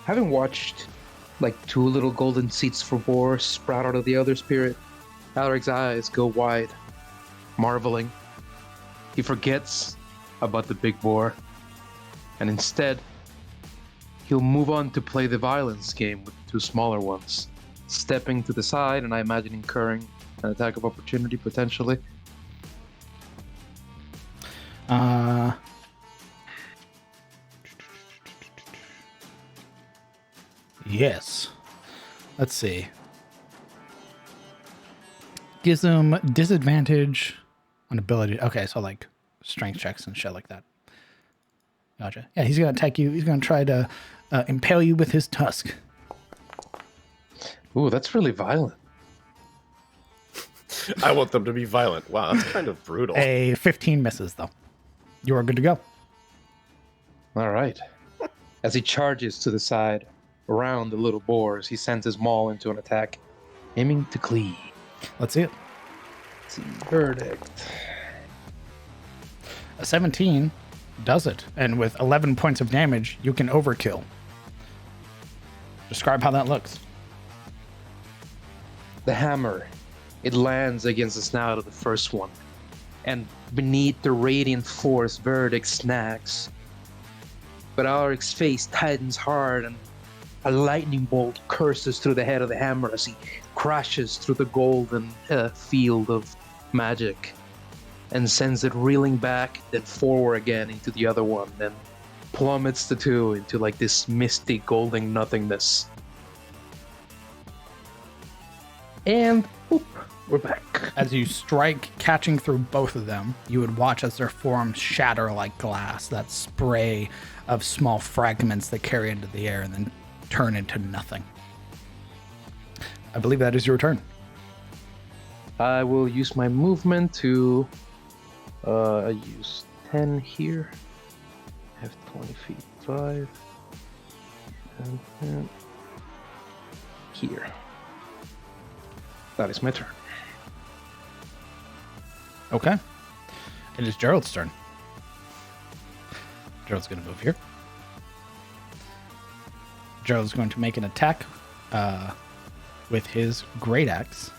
Having watched like 2 little golden seeds for boar sprout out of the other spirit, Alaric's eyes go wide, marveling. He forgets about the big boar, and instead, he'll move on to play the violence game with 2 smaller ones, stepping to the side and I imagine incurring an attack of opportunity potentially. Yes. Let's see. Gives him disadvantage on ability. Okay, so like strength checks and shit like that. Gotcha. Yeah, he's gonna attack you. He's gonna try to impale you with his tusk. Ooh, that's really violent. I want them to be violent. Wow, that's kind of brutal. A 15 misses though. You are good to go. All right. As he charges to the side, around the little boar, as he sends his maul into an attack, aiming to cleave. Let's see it. Let's see. Verdict. A 17 does it, and with 11 points of damage, you can overkill. Describe how that looks. The hammer, it lands against the snout of the first one, and beneath the radiant force, Verdict snags. But Alaric's face tightens hard, and a lightning bolt curses through the head of the hammer as he crashes through the golden field of magic and sends it reeling back, then forward again into the other one, then plummets the 2 into like this misty golden nothingness. And whoop, we're back. As you strike, catching through both of them, you would watch as their forms shatter like glass, that spray of small fragments that carry into the air and then turn into nothing. I believe that is your turn. I will use my movement to use 10 here. I have 20 feet, 5, and 10 here. That is my turn. Okay. It is Gerald's turn. Gerald's going to move here. Gerald's going to make an attack with his great axe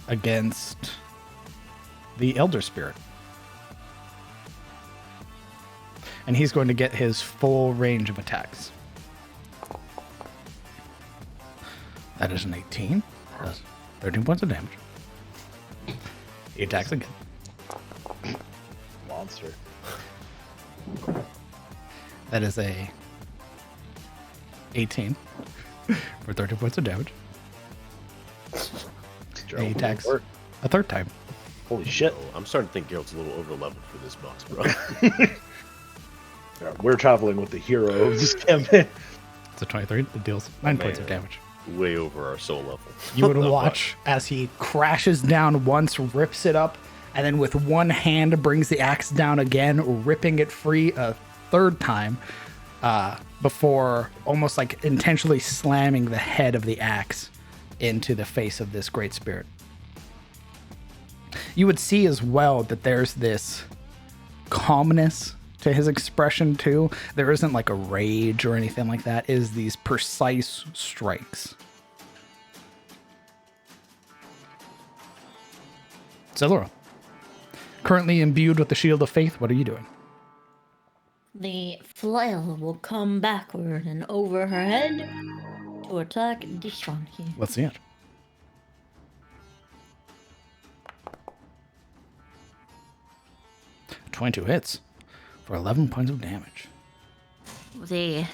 against the Elder Spirit. And he's going to get his full range of attacks. That is an 18. Does 13 points of damage. He attacks again. Monster. That is a 18 for 13 points of damage. Gerald, he attacks work. a third time. Holy shit. Oh, I'm starting to think Geralt's a little over leveled for this boss, bro. Yeah, we're traveling with the hero of this campaign. It's a 23. It deals 9 points of man. damage. Way over our soul level. You would What the watch as he crashes down once, rips it up, and then with one hand brings the axe down again, ripping it free a third time, before almost like intentionally slamming the head of the axe into the face of this great spirit. You would see as well that there's this calmness to his expression too. There isn't like a rage or anything like that. It is these precise strikes. Zilura, currently imbued with the Shield of Faith, what are you doing? The flail will come backward and over her head to attack this one here. Let's see it. .22 hits for 11 points of damage. With a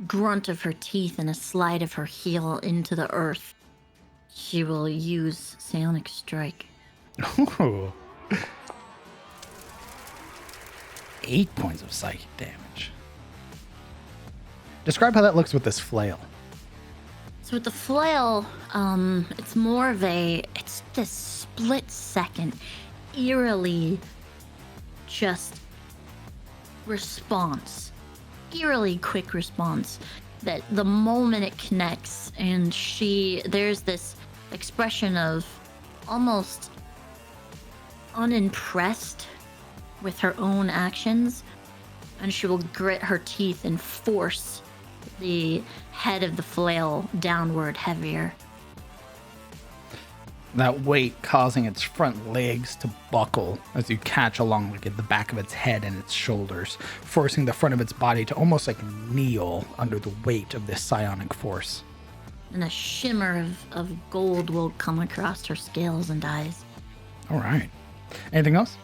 grunt of her teeth and a slide of her heel into the earth, she will use Psionic Strike. Ooh. 8 points of psychic damage. Describe how that looks with this flail. So with the flail, it's more of it's this split second, eerily just response. Eerily quick response that the moment it connects and there's this expression of almost unimpressed with her own actions, and she will grit her teeth and force the head of the flail downward heavier. That weight causing its front legs to buckle as you catch along like at the back of its head and its shoulders, forcing the front of its body to almost like kneel under the weight of this psionic force. And a shimmer of gold will come across her scales and eyes. All right. Anything else?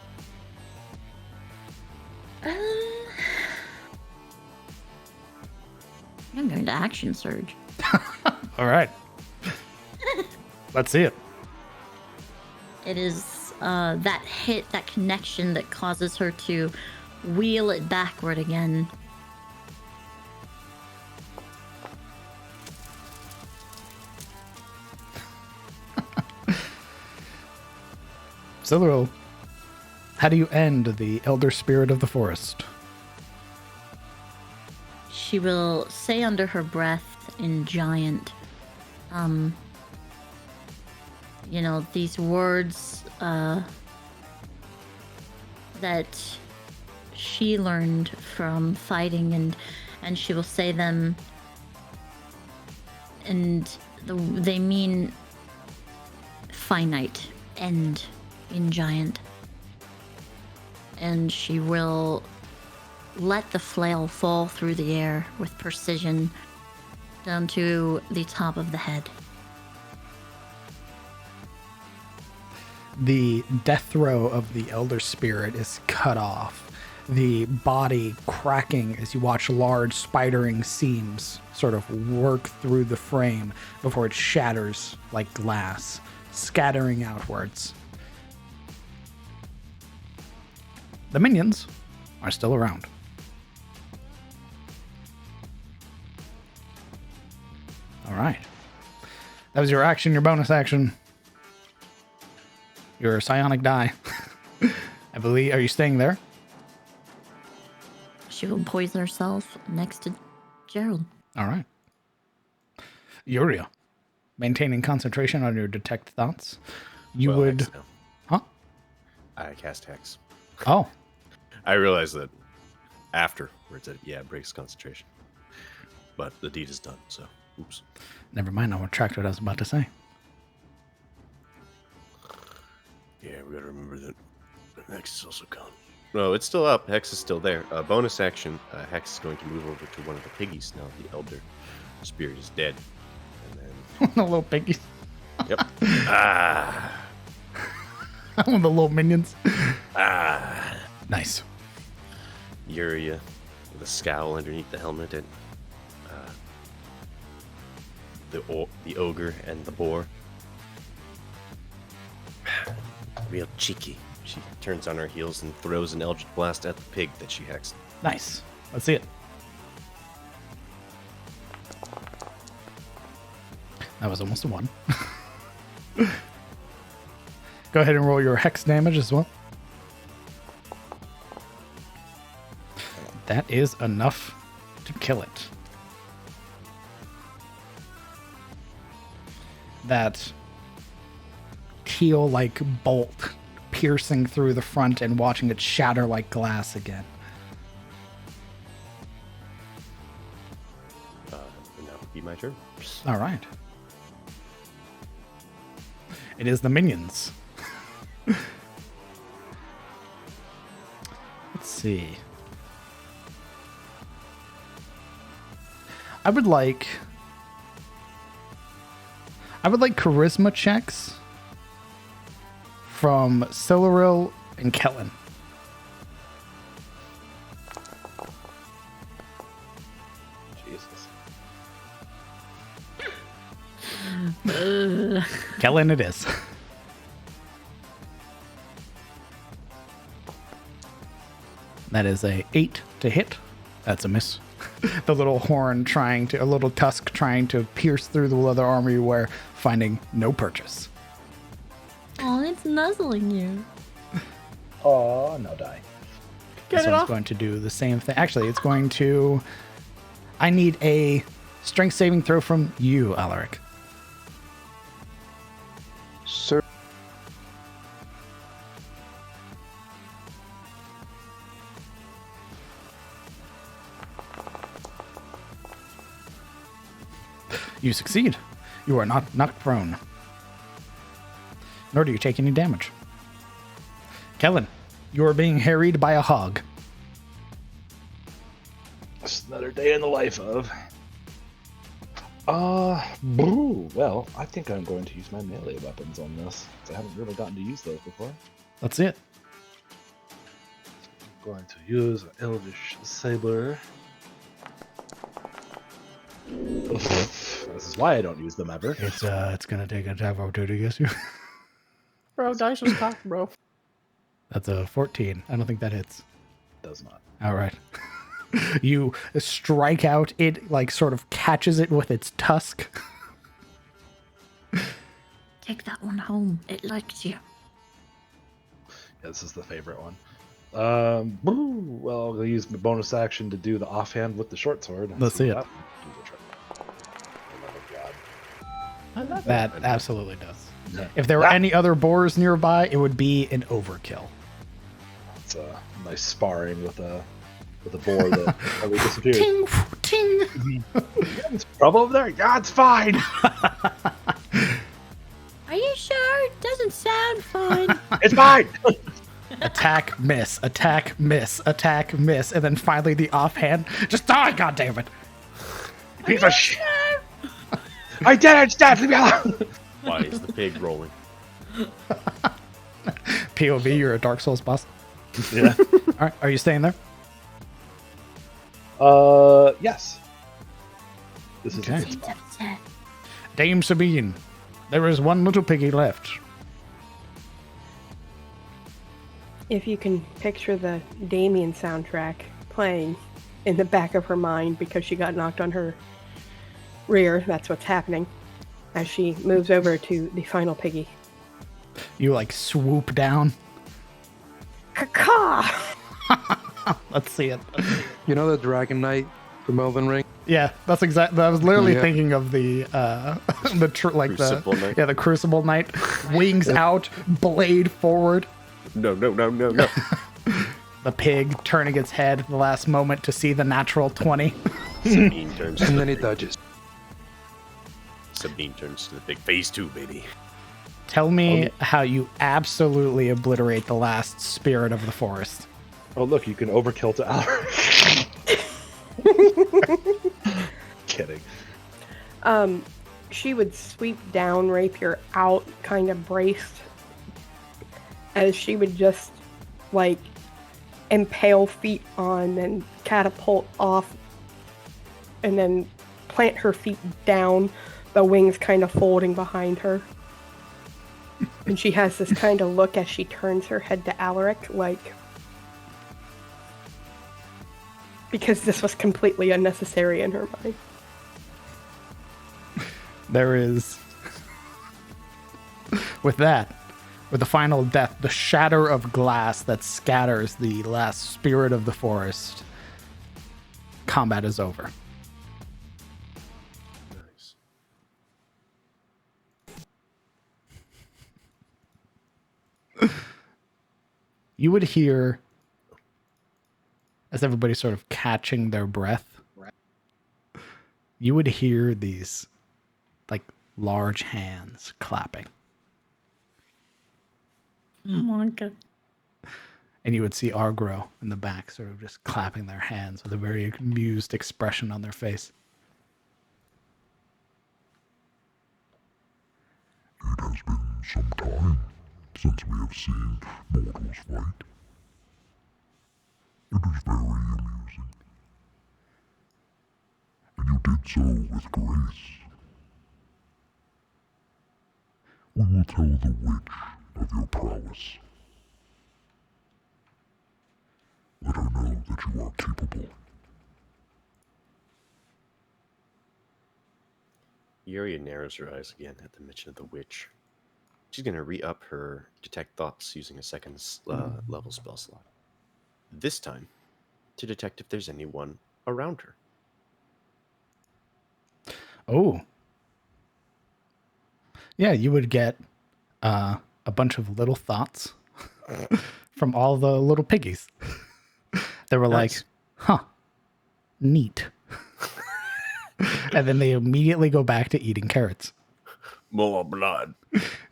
I'm going to action surge. All right. Let's see it. It is that hit, that connection that causes her to wheel it backward again. Ziluro, how do you end the Elder Spirit of the Forest? She will say under her breath in giant, these words that she learned from fighting, and she will say them, and they mean finite, end in giant. And she will let the flail fall through the air with precision down to the top of the head. The death throw of the Elder Spirit is cut off, the body cracking as you watch large spidering seams sort of work through the frame before it shatters like glass, scattering outwards. The minions are still around. All right. That was your action, your bonus action. Your psionic die. I believe. Are you staying there? She will poison herself next to Gerald. All right. Yuria, maintaining concentration on your detect thoughts. You would. Hex now. Huh? I cast Hex. Oh. I realized that afterwards that, it breaks concentration. But the deed is done, so oops. Never mind. I'll retract what I was about to say. Yeah, we gotta remember that Hex is also gone. No, it's still up. Hex is still there. Bonus action, Hex is going to move over to one of the piggies now. The Elder Spirit is dead. And then... The little piggies. Yep. Ah. One of the little minions. Ah. Nice. Yuria with a scowl underneath the helmet and the ogre and the boar. Real cheeky. She turns on her heels and throws an Eldritch Blast at the pig that she hexed. Nice. Let's see it. That was almost a 1. Go ahead and roll your hex damage as well. That is enough to kill it. That teal-like bolt piercing through the front and watching it shatter like glass again. And that would be my turn. All right. It is the minions. Let's see. I would like charisma checks from Siluril and Kellen. Jesus. Kellen it is. That is a 8 to hit. That's a miss. The little horn a little tusk trying to pierce through the leather armor you wear, finding no purchase. Oh, it's nuzzling you. Oh, no die. This one's going to do the same thing. Actually, it's going to... I need a strength saving throw from you, Alaric. Sir. You succeed. You are not knocked prone. Nor do you take any damage. Kellen, you are being harried by a hog. It's another day in the life of. Well, I think I'm going to use my melee weapons on this. I haven't really gotten to use those before. That's it. I'm going to use an Elvish Saber. This is why I don't use them ever. It's gonna take a attack opportunity against you. Bro, dice was cocked, bro. That's a 14. I don't think that hits. Does not. All right. You strike out. It like sort of catches it with its tusk. Take that one home. It likes you. Yeah, this is the favorite one. Well, I'll use my bonus action to do the offhand with the short sword. Let's see it. Do the trick. Oh my god. That absolutely does. Yeah. If there were any other boars nearby, it would be an overkill. It's a nice sparring with a boar that probably disappeared. Ting, ting. It's trouble over there? Yeah, it's fine. Are you sure? It doesn't sound fine. It's fine. Attack, miss, attack, miss, attack, miss, and then finally the offhand. Just die, goddammit. Piece of shit. I did it, Dad. Leave me alone. Why is the pig rolling? POV, you're a Dark Souls boss. Yeah. All right, are you staying there? Yes. This is Okay. a good Seems spot. upset. Dame Sabine, there is one little piggy left. If you can picture the Damien soundtrack playing in the back of her mind because she got knocked on her rear, that's what's happening as she moves over to the final piggy. You like swoop down. Caw! Let's see it. You know the Dragon Knight from Elden Ring? Yeah, that's exactly. I was literally Yeah. thinking of the Crucible Knight. the Crucible Knight, wings out, blade forward. No. The pig turning its head at the last moment to see the natural 20. Sabine turns to And the then he pig. dodges. Sabine turns to the big phase 2, baby. Tell me how you absolutely obliterate the last spirit of the forest. Oh, look, you can overkill to Alaric. Kidding. She would sweep down, rapier out, kind of braced, as she would just, like, impale feet on and catapult off, and then plant her feet down, the wings kind of folding behind her. And she has this kind of look as she turns her head to Alaric, like, because this was completely unnecessary in her mind. There is, with that, with the final death, the shatter of glass that scatters the last spirit of the forest, combat is over. Nice. You would hear, as everybody's sort of catching their breath, you would hear these, like, large hands clapping. Oh my god. And you would see Argro in the back sort of just clapping their hands with a very amused expression on their face. It has been some time since we have seen mortals fight. It is very amusing. And you did so with grace. We will tell the witch of your prowess. Let her know that you are capable. Yuria narrows her eyes again at the mention of the witch. She's going to re-up her detect thoughts using a second level spell slot. This time, to detect if there's anyone around her. Oh. Yeah, you would get a bunch of little thoughts from all the little piggies. They were Nice. like, huh, neat. And then they immediately go back to eating carrots. More blood.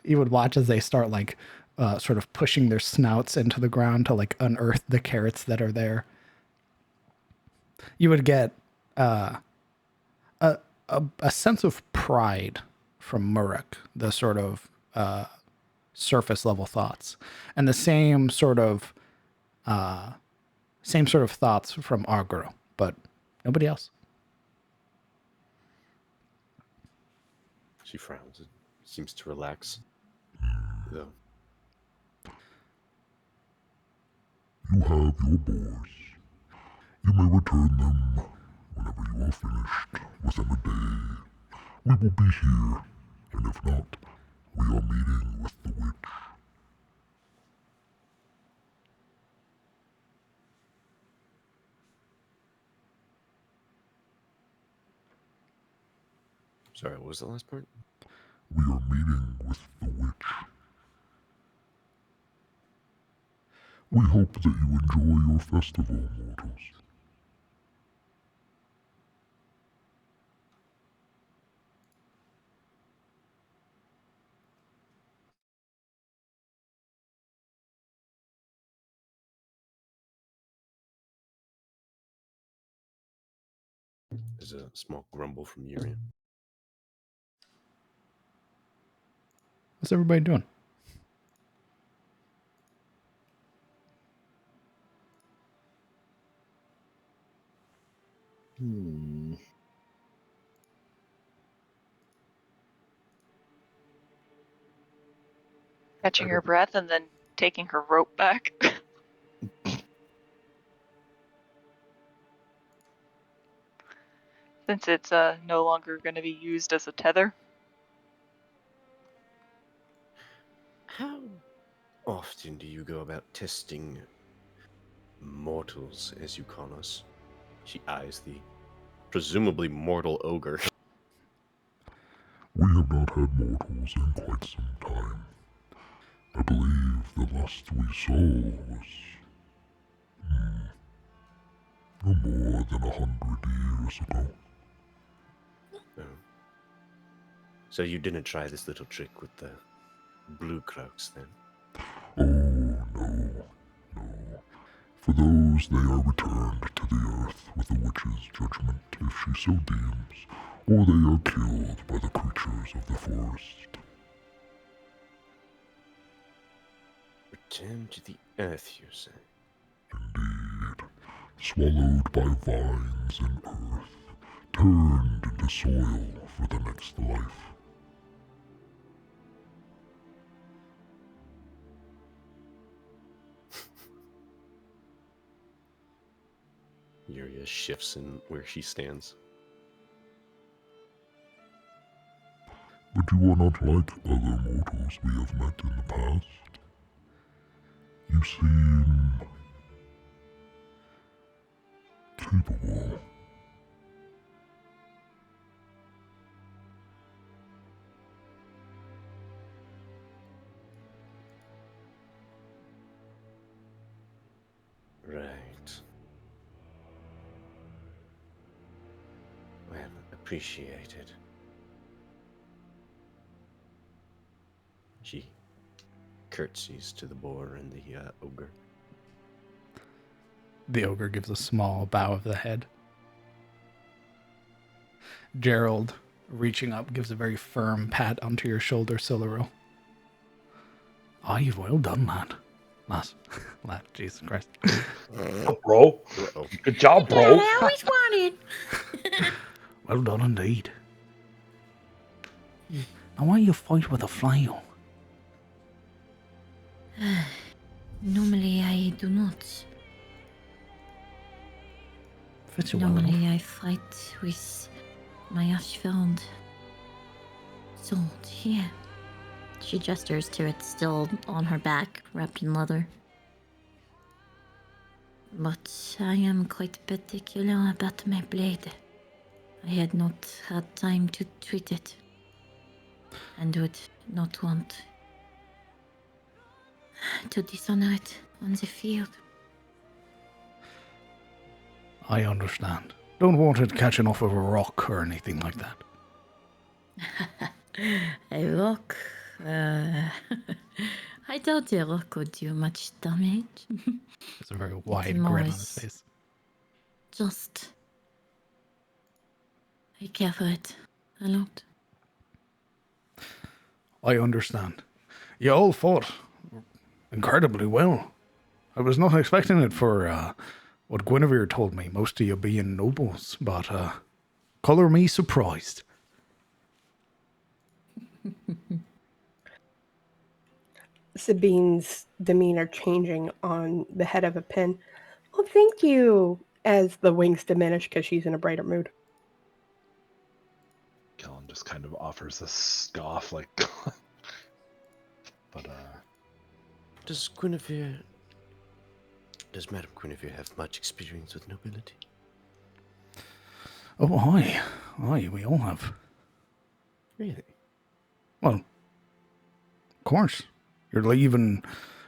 You would watch as they start like sort of pushing their snouts into the ground to like unearth the carrots that are there. You would get a sense of pride from Murek, the sort of surface level thoughts, and the same sort of thoughts from Argro, but nobody else. She frowns and seems to relax. Though. You have your boars. You may return them whenever you are finished within a day. We will be here, and if not, we are meeting with the witch. Sorry, what was the last part? We are meeting with the witch. We hope that you enjoy your festival, mortals. There's a small grumble from Yuria. What's everybody doing? Catching her breath and then taking her rope back. Since it's no longer going to be used as a tether. How often do you go about testing mortals, as you call us? She eyes the presumably mortal ogre. We have not had mortals in quite some time. I believe the last we saw was no more than 100 years ago. Oh. So you didn't try this little trick with the blue cloaks, then? Oh, no. For those, they are returned to the earth with the witch's judgment, if she so deems, or they are killed by the creatures of the forest. Return to the earth, you say? Indeed. Swallowed by vines and earth, turned into soil for the next life. of shifts in where she stands. But you are not like other mortals we have met in the past. You seem capable. Right. Well, appreciated. She curtsies to the boar and the ogre. The ogre gives a small bow of the head. Gerald, reaching up, gives a very firm pat onto your shoulder, Siluro. Aye, well done, lad. Lad, Jesus Christ. Bro. Uh-oh. Good job, What bro. I always wanted. Well done indeed. Now why you fight with a flail? Normally I do not. Fits you well Normally enough. I fight with my Ashfeld sword here. She gestures to it still on her back, wrapped in leather. But I am quite particular about my blade. I had not had time to treat it, and would not want to dishonor it on the field. I understand. Don't want it catching off of a rock or anything like that. A rock? I doubt a rock would do much damage. There's a very wide more grin on his is- face. Just... I care for it a lot. I understand. You all fought incredibly well. I was not expecting it for what Guinevere told me, most of you being nobles, but color me surprised. Sabine's demeanor changing on the head of a pin. Oh, thank you. As the wings diminish because she's in a brighter mood. Kellen just kind of offers a scoff, like, but Does Madame Guinevere have much experience with nobility? Oh, aye. Aye, we all have. Really? Well, of course. You're leaving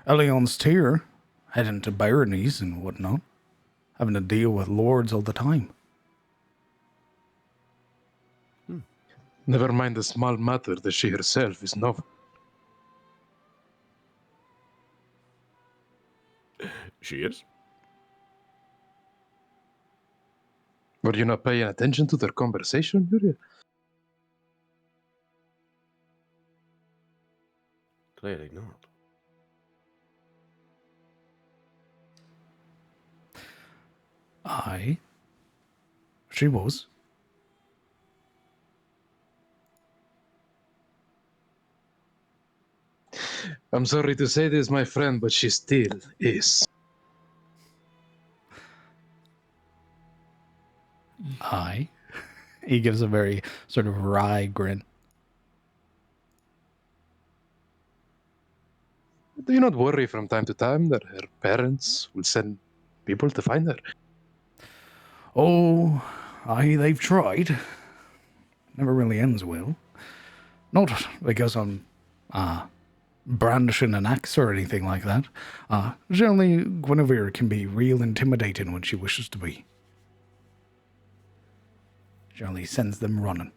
Elion's tier, heading to baronies and whatnot, having to deal with lords all the time. Never mind the small matter that she herself is noble. She is? Were you not paying attention to their conversation, Yuria? Clearly not. Aye. She was. I'm sorry to say this, my friend, but she still is. Aye. He gives a very sort of wry grin. Do you not worry from time to time that her parents will send people to find her? Oh, aye, they've tried. Never really ends well. Not because I'm brandishing an axe or anything like that. Generally, Guinevere can be real intimidating when she wishes to be. Generally sends them running.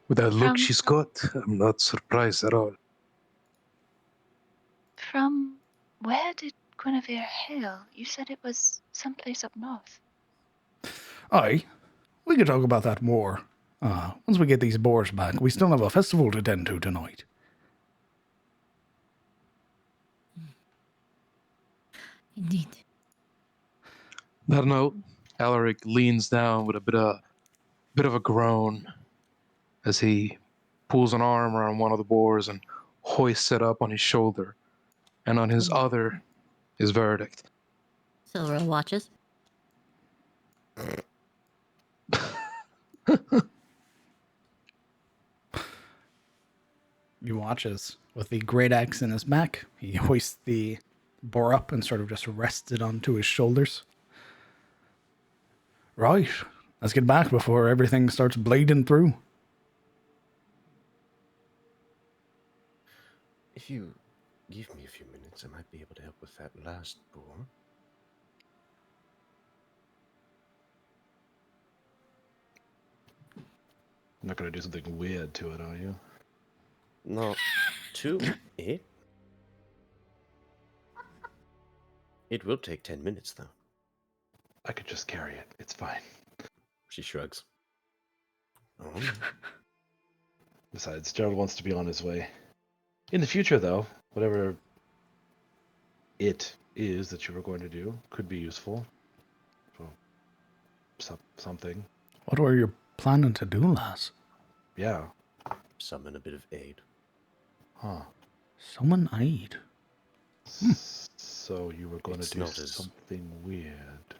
With that look From- she's got, I'm not surprised at all. From where did Guinevere hail? You said it was someplace up north. Aye, we could talk about that more. Once we get these boars back, we still have a festival to tend to tonight. Indeed. That note, Alaric leans down with a bit of a groan as he pulls an arm around one of the boars and hoists it up on his shoulder. And on his other his verdict. Silver watches. You watch as, with the great axe in his back, he hoists the boar up and sort of just rests it onto his shoulders. Right, let's get back before everything starts bleeding through. If you give me a few minutes, I might be able to help with that last boar. I'm not going to do something weird to it, are you? Not to it. It will take 10 minutes, though. I could just carry it. It's fine. She shrugs. Oh. Besides, Gerald wants to be on his way. In the future, though, whatever it is that you were going to do could be useful. So, something. What were you planning to do, lass? Yeah. Summon a bit of aid. Huh. Summon aid. So you were going to do something weird.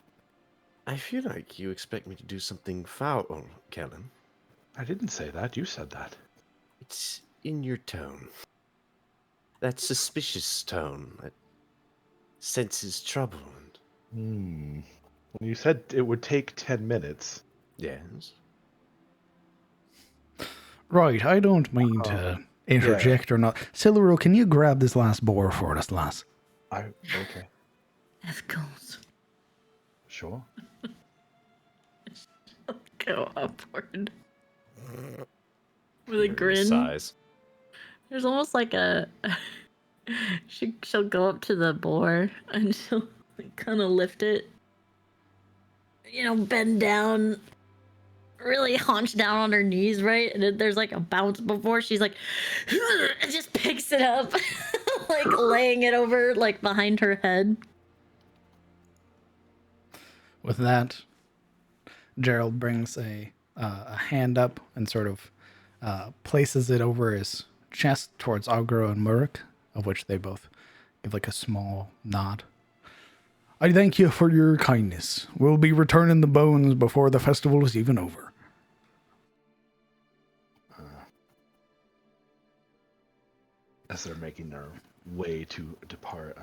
I feel like you expect me to do something foul, Kellen. I didn't say that. You said that. It's in your tone. That suspicious tone that senses trouble. When you said it would take 10 minutes. Yes. Right, I don't mean to interject or not. Siluro, can you grab this last boar for us, lass? Okay. Of course. Sure. Go upward. With a grin. Size. There's almost like a... she'll go up to the boar and she'll kind of lift it. You know, bend down, really haunch down on her knees, right? And then there's like a bounce before she's like, and just picks it up, like laying it over, like behind her head. With that, Gerald brings a hand up and sort of places it over his chest towards Agro and Murik, of which they both give like a small nod. I thank you for your kindness. We'll be returning the bones before the festival is even over. As they're making their way to depart,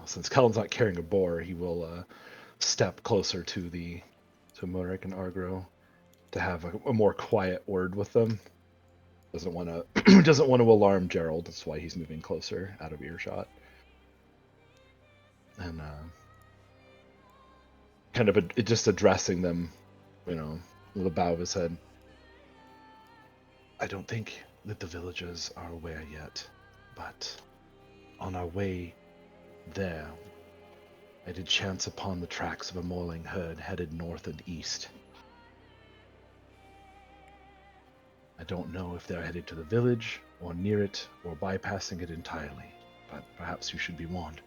since Kellen's not carrying a boar, he will step closer to Murik and Argro to have a more quiet word with them. Doesn't want to alarm Gerald. That's why he's moving closer, out of earshot. And kind of just addressing them, with a bow of his head. I don't think that the villagers are aware yet, but on our way there, I did chance upon the tracks of a mauling herd headed north and east. I don't know if they're headed to the village, or near it, or bypassing it entirely, but perhaps you should be warned.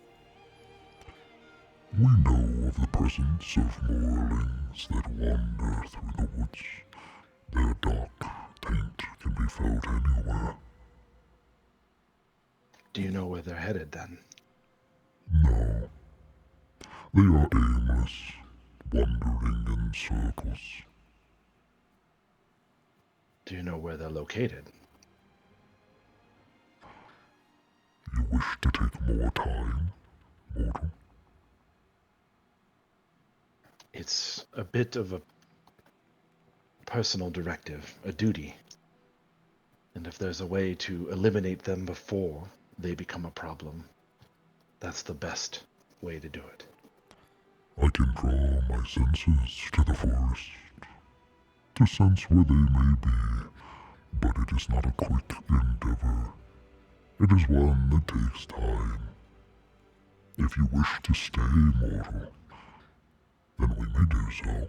We know of the presence of morlings that wander through the woods. Their dark taint can be felt anywhere. Do you know where they're headed, then? No. They are aimless, wandering in circles. Do you know where they're located? You wish to take more time, mortal? It's a bit of a personal directive, a duty. And if there's a way to eliminate them before they become a problem, that's the best way to do it. I can draw my senses to the forest, to sense where they may be, but it is not a quick endeavor. It is one that takes time. If you wish to stay mortal, then we may do so.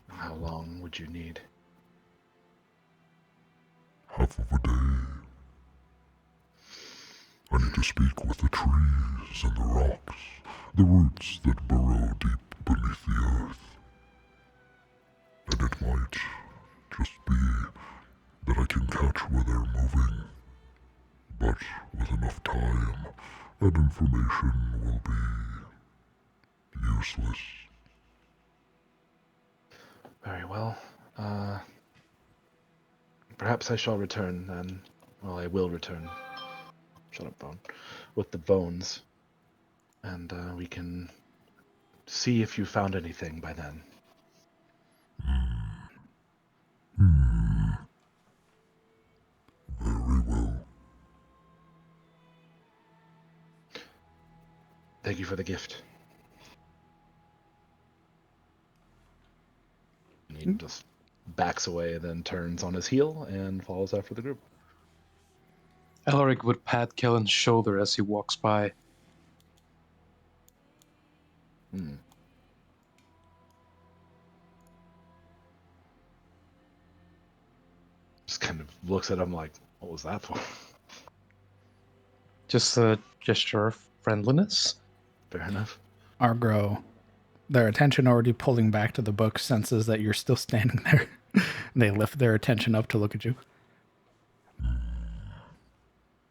How long would you need? Half of a day. I need to speak with the trees and the rocks, the roots that burrow deep beneath the earth. And it might just be that I can catch where they're moving. But with enough time, that information will be useless. Very well. Perhaps I shall return then. Well, I will return. Shut up, Bone. With the bones. And we can see if you found anything by then. Very well. Thank you for the gift. And he just backs away and then turns on his heel and follows after the group. Elric would pat Kellen's shoulder as he walks by. Just kind of looks at him like, what was that for? Just a gesture of friendliness. Fair enough. Argro, their attention already pulling back to the book, senses that you're still standing there. They lift their attention up to look at you.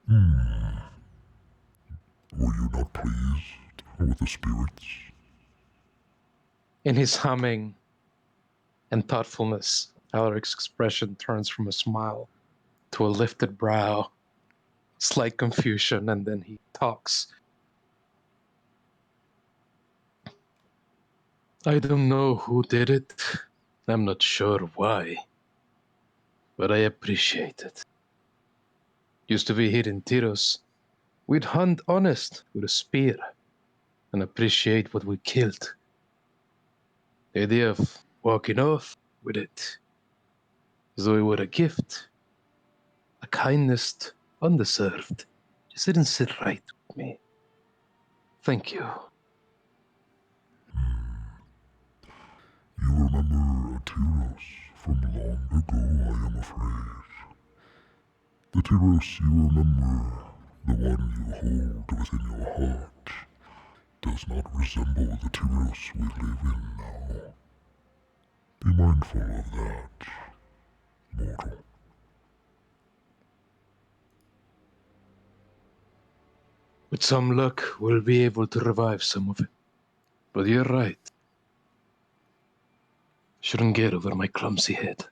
Were you not pleased with the spirits? In his humming and thoughtfulness, Alaric's expression turns from a smile to a lifted brow, slight confusion, and then he talks. I don't know who did it. I'm not sure why. But I appreciate it. Used to be here in Tyros. We'd hunt honest with a spear and appreciate what we killed. The idea of walking off with it as though it were a gift, a kindness undeserved, just didn't sit right with me. Thank you. You remember a Tyros from long ago, I am afraid. The Tyros you remember, the one you hold within your heart, does not resemble the Tyros we live in now. Be mindful of that, mortal. With some luck, we'll be able to revive some of it. But you're right. Shouldn't get over my clumsy head.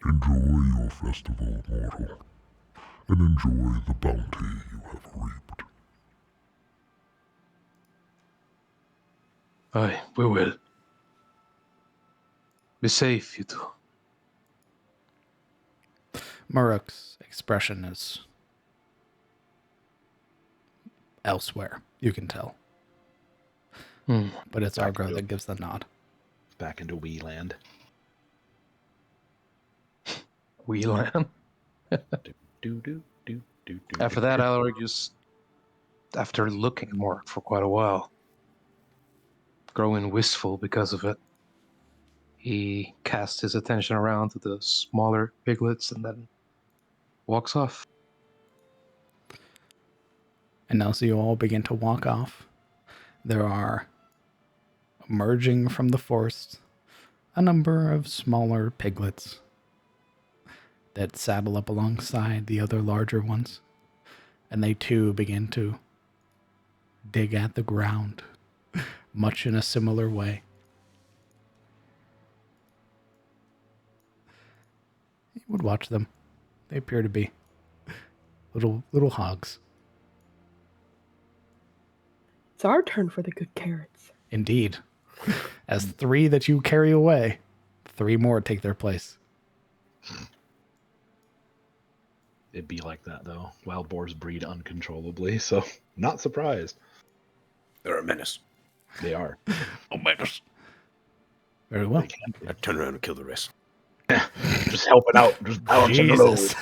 Enjoy your festival, mortal, and enjoy the bounty you have reaped. Aye, we will. Be safe, you two. Muruk's expression is elsewhere, you can tell. But it's Argro that gives the nod. Back into Wee-land. Wheelan. After that, Alaric just, after looking at Mork for quite a while, growing wistful because of it, he casts his attention around to the smaller piglets and then walks off. And now, so you all begin to walk off. There are, emerging from the forest, a number of smaller piglets that saddle up alongside the other larger ones. And they too begin to dig at the ground, much in a similar way. You would watch them. They appear to be little hogs. It's our turn for the good carrots. Indeed. As 3 that you carry away, 3 more take their place. It'd be like that, though. Wild boars breed uncontrollably, so not surprised. They're a menace. They are. Oh, menace. Very well. I turn around and kill the rest. Just helping out. Just balancing the load. Jesus.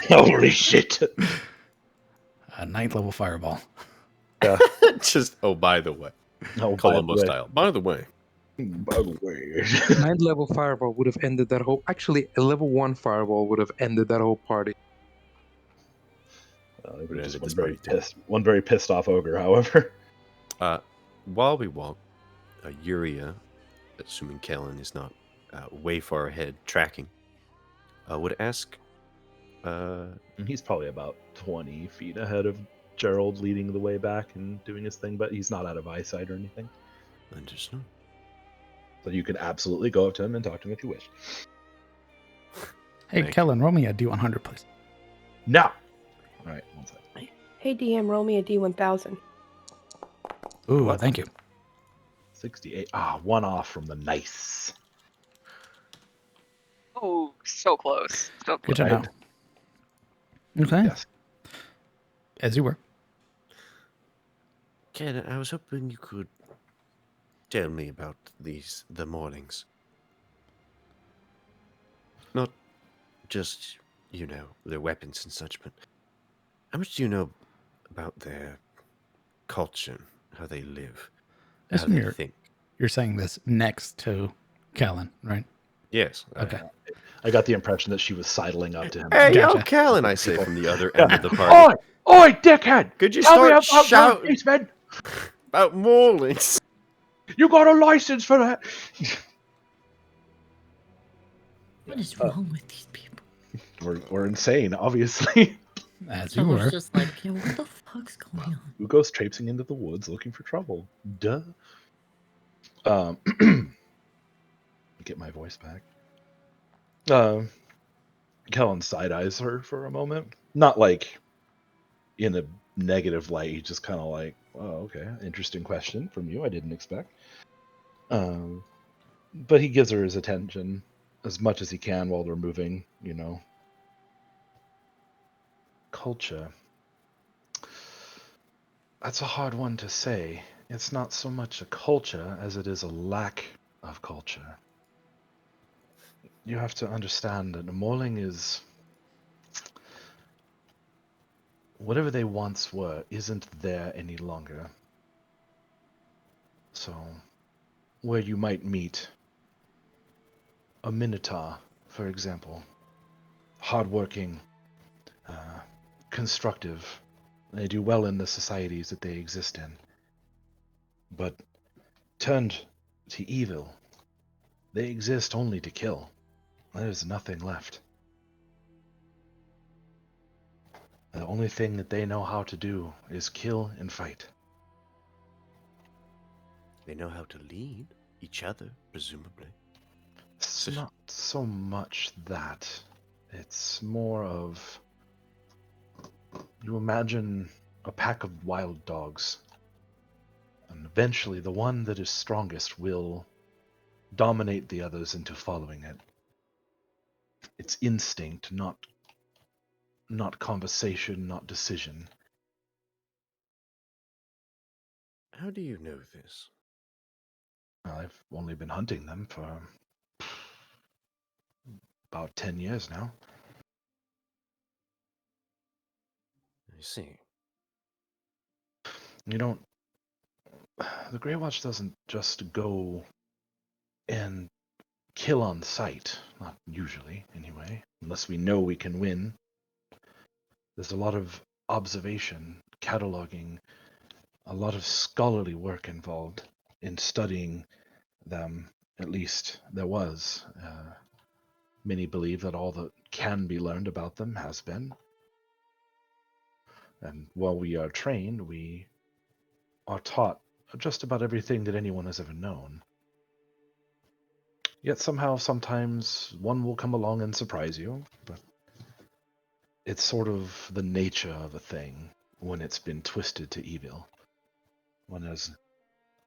Holy shit. A 9th level fireball. Yeah. Just, oh, by the way. Oh, Columbo style. By the way. By the way. 9th level fireball would have ended that whole... Actually, a level 1 fireball would have ended that whole party. One very pissed off ogre, however. While we walk, Yuria, assuming Kellen is not way far ahead tracking, would ask... He's probably about 20 feet ahead of Gerald leading the way back and doing his thing, but he's not out of eyesight or anything. Understood. So you can absolutely go up to him and talk to him if you wish. Hey, Thank Kellen, roll me a D100, please. No. All right, one second. Hey, DM, roll me a D1000. Ooh, What? thank you. 68. One off from the nice. Oh, so close. So Good close. to know. Okay, Yes. as you were. Ken, I was hoping you could tell me about the mornings. Not just, their weapons and such, but how much do you know about their culture, how they live, how Listen, they think? you're saying this next to Kellen, right? Yes. Okay. I got the impression that she was sidling up to him. Hey, Gotcha. yo, Callan, I say from the other end of the party. Oi, dickhead! Could you Tell me start about shouting policemen. about maulings? You got a license for that? What is wrong with these people? We're insane, obviously. As you Someone's were. just like, yeah, what the fuck's going on? Who goes traipsing into the woods looking for trouble? Duh. Get my voice back. Kellen side eyes her for a moment. Not like in a negative light. He's just kind of like, oh, okay, interesting question from you. I didn't expect. But he gives her his attention as much as he can while they're moving, Culture. That's a hard one to say. It's not so much a culture as it is a lack of culture. You have to understand that mauling is whatever they once were isn't there any longer. So, where you might meet a Minotaur, for example, hardworking, constructive, they do well in the societies that they exist in, but turned to evil, they exist only to kill. There's nothing left. The only thing that they know how to do is kill and fight. They know how to lead each other, presumably. It's not so much that. It's more of, you imagine a pack of wild dogs, and eventually the one that is strongest will dominate the others into following it. It's instinct, not conversation, not decision. How do you know this? Well, I've only been hunting them for about 10 years now. I see. The Grey Watch doesn't just go and kill on sight, not usually anyway, unless we know we can win. There's a lot of observation, cataloging, a lot of scholarly work involved in studying them. At least there was. Many believe that all that can be learned about them has been. And while we are trained, we are taught just about everything that anyone has ever known. Yet somehow, sometimes one will come along and surprise you, but it's sort of the nature of a thing when it's been twisted to evil, when there's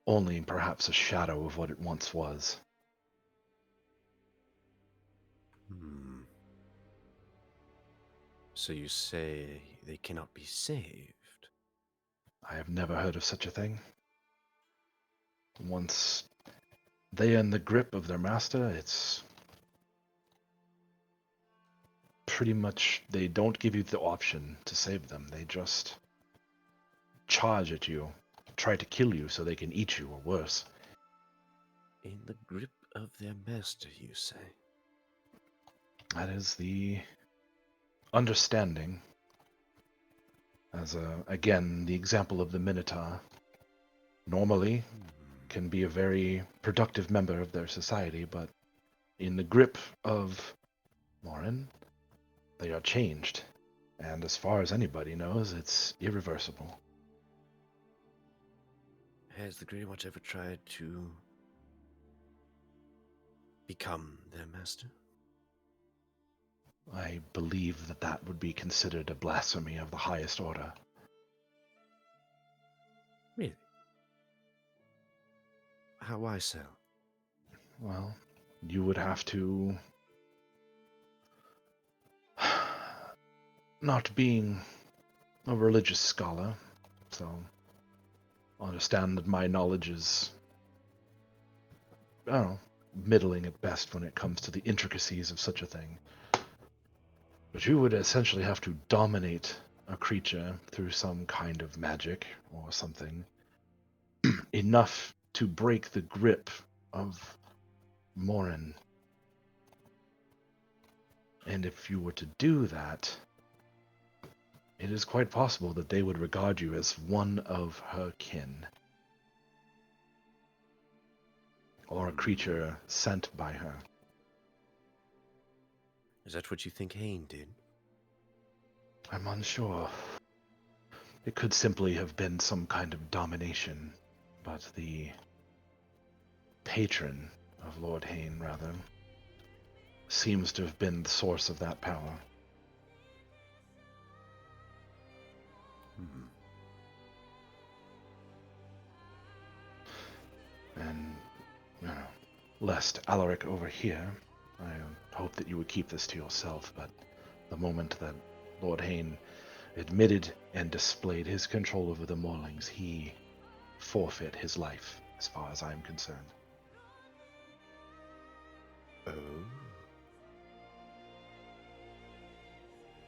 only perhaps a shadow of what it once was. So you say they cannot be saved? I have never heard of such a thing. Once they are in the grip of their master, it's pretty much, they don't give you the option to save them. They just charge at you, try to kill you so they can eat you, or worse. In the grip of their master, you say? That is the understanding. As again, the example of the Minotaur normally can be a very productive member of their society, but in the grip of Morin, they are changed. And as far as anybody knows, it's irreversible. Has the Grey Watch ever tried to become their master? I believe that that would be considered a blasphemy of the highest order. Really? Why so? Well, you would have to... Not being a religious scholar, so understand that my knowledge is, I don't know, middling at best when it comes to the intricacies of such a thing. But you would essentially have to dominate a creature through some kind of magic or something enough to break the grip of Morin. And if you were to do that, it is quite possible that they would regard you as one of her kin. Or a creature sent by her. Is that what you think Hain did? I'm unsure. It could simply have been some kind of domination, but the patron of Lord Hain, rather, seems to have been the source of that power. And, lest Alaric over here, I hope that you would keep this to yourself, but the moment that Lord Hain admitted and displayed his control over the Morlings, he forfeit his life, as far as I am concerned. Oh.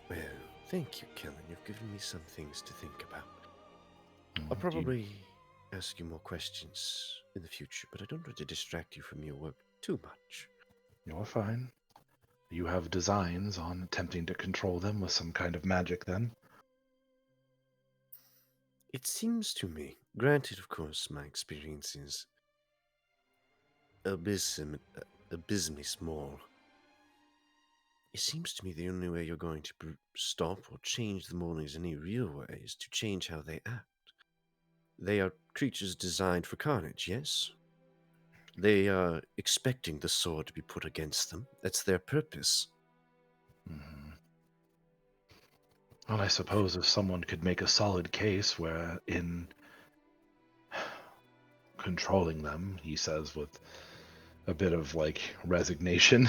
Well, thank you, Kellen. You've given me some things to think about. I'll probably ask you more questions in the future, but I don't want to distract you from your work too much. You're fine. You have designs on attempting to control them with some kind of magic, then? It seems to me, granted, of course, my experience is abysmally small. It seems to me the only way you're going to stop or change the Morlings in any real way is to change how they act. They are creatures designed for carnage, yes? They are expecting the sword to be put against them. That's their purpose. Mm-hmm. Well, I suppose if someone could make a solid case where in controlling them, he says with a bit of, resignation,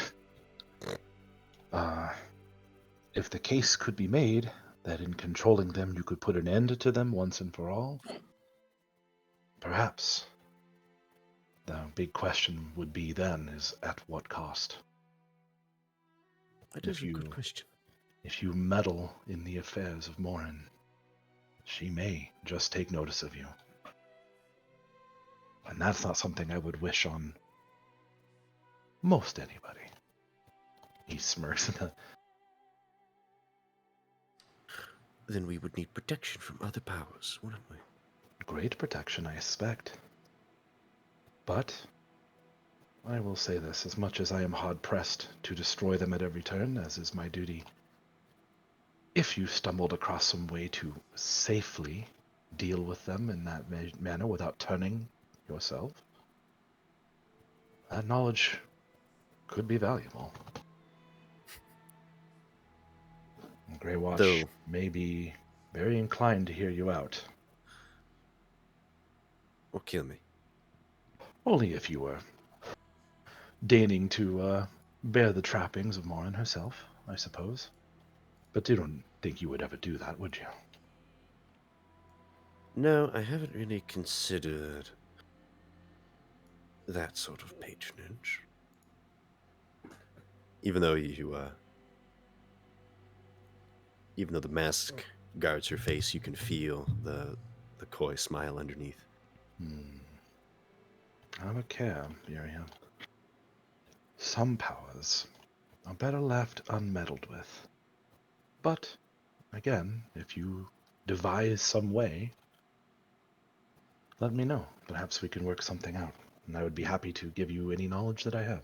if the case could be made that in controlling them you could put an end to them once and for all, perhaps. The big question would be then is at what cost? That is a good question. If you meddle in the affairs of Morin, she may just take notice of you. And that's not something I would wish on most anybody. He smirks. Then we would need protection from other powers, wouldn't we? Great protection, I expect. But I will say this, as much as I am hard-pressed to destroy them at every turn, as is my duty, if you stumbled across some way to safely deal with them in that manner without turning yourself, that knowledge could be valuable. Grey Watch may be very inclined to hear you out. Or kill me. Only if you were deigning to bear the trappings of Morin herself, I suppose. But you don't think you would ever do that, would you? No, I haven't really considered that sort of patronage. Even though even though the mask guards your face, you can feel the coy smile underneath. Have a care, Miriam. Some powers are better left unmeddled with. But, again, if you devise some way, let me know. Perhaps we can work something out, and I would be happy to give you any knowledge that I have.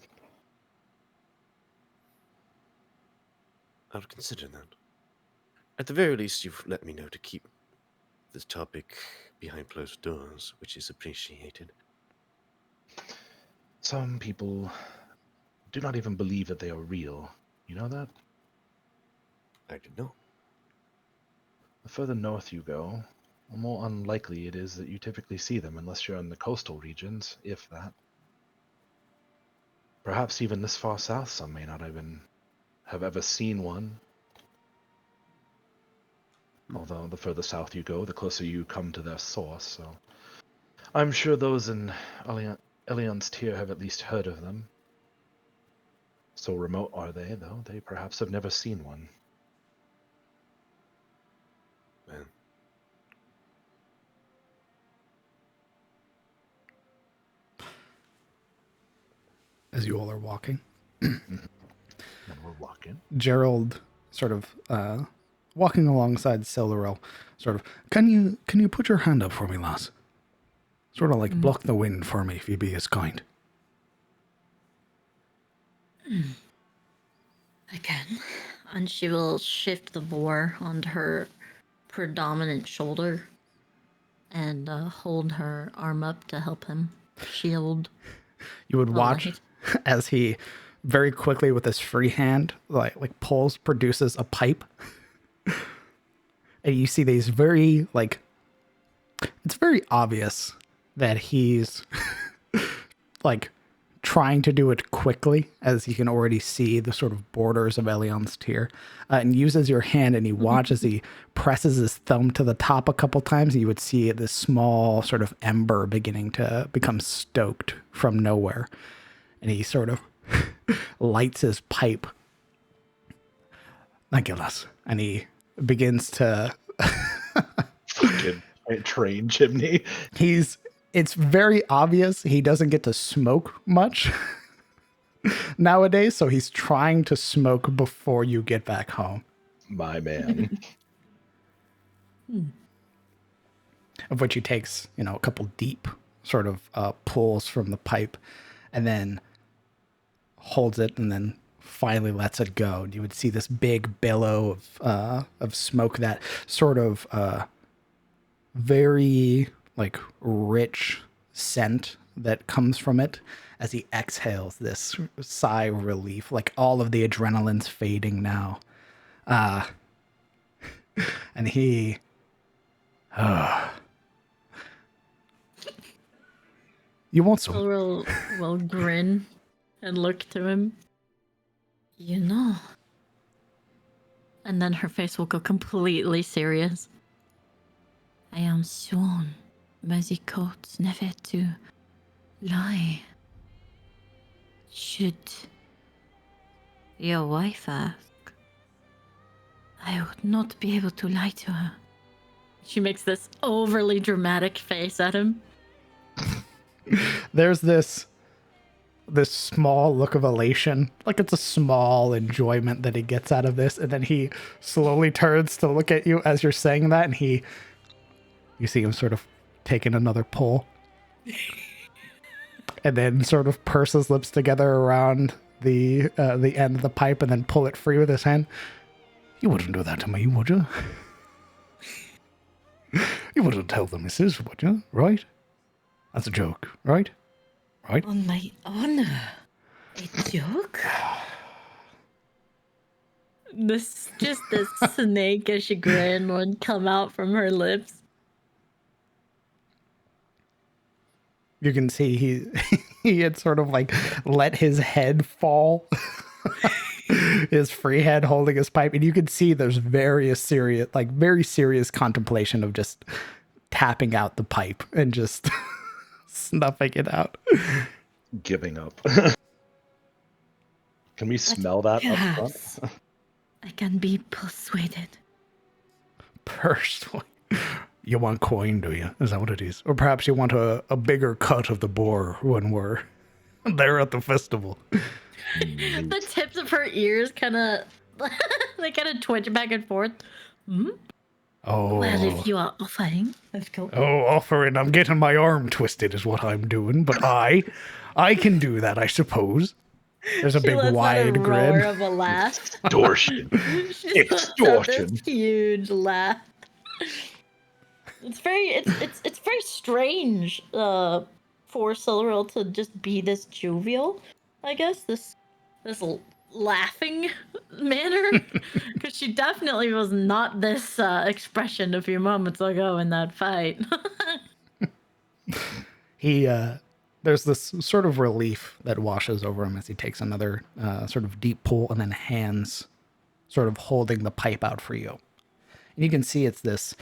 I'll consider that. At the very least, you've let me know to keep this topic behind closed doors, which is appreciated. Some people do not even believe that they are real. You know that? I did not. The further north you go, the more unlikely it is that you typically see them unless you're in the coastal regions, if that. Perhaps even this far south, some may not even have ever seen one. Although the further south you go, the closer you come to their source, so I'm sure those in Elion's tier have at least heard of them. So remote are they, though they perhaps have never seen one. Man. As you all are walking, And we're walking. Gerald sort of walking alongside Silderil, sort of, can you put your hand up for me, lass? Sort of like block the wind for me, if you be as kind. I can. And she will shift the boar onto her predominant shoulder and hold her arm up to help him shield. You would watch as he very quickly with his free hand like produces a pipe. And you see these very it's very obvious that he's like trying to do it quickly, as you can already see the sort of borders of Elion's tier, and uses your hand, and you watch as he presses his thumb to the top a couple times, and you would see this small sort of ember beginning to become stoked from nowhere. And he sort of lights his pipe. Thank you, Les. And he begins to Fucking train chimney. It's very obvious he doesn't get to smoke much nowadays, so he's trying to smoke before you get back home. My man. Of which he takes, a couple deep sort of pulls from the pipe, and then holds it, and then finally lets it go. And you would see this big billow of smoke, that sort of very rich scent that comes from it as he exhales this sigh of relief, like all of the adrenaline's fading now. And he you want some? Will grin and look to him. And then her face will go completely serious. I am sworn by the courts never to lie. Should your wife ask, I would not be able to lie to her. She makes this overly dramatic face at him. There's this small look of elation, like it's a small enjoyment that he gets out of this, and then he slowly turns to look at you as you're saying that, and you see him sort of taking another pull, and then sort of purse his lips together around the end of the pipe, and then pull it free with his hand. You wouldn't do that to me, would you? You wouldn't tell the missus, would you? Right? That's a joke, right? Right? On my honor. A joke? This snakish grin would come out from her lips. You can see he had sort of let his head fall. His free hand holding his pipe, and you can see there's very serious contemplation of just tapping out the pipe and just snuffing it out. Giving up. Can we smell that up front? I can be persuaded. Persuade. You want coin, do you? Is that what it is? Or perhaps you want a bigger cut of the boar when we're there at the festival. The tips of her ears kind of twitch back and forth. Hmm? Oh. Well, if you are offering, let's go. Oh, offering. I'm getting my arm twisted is what I'm doing, but I can do that, I suppose. There's a She big lets out a wide grin. roar of a laugh. Extortion. She lets out this huge laugh. It's very strange for Silveril to just be this jovial, I guess, this laughing manner, because she definitely was not this expression a few moments ago in that fight. There's this sort of relief that washes over him as he takes another sort of deep pull, and then hands sort of holding the pipe out for you. And you can see it's this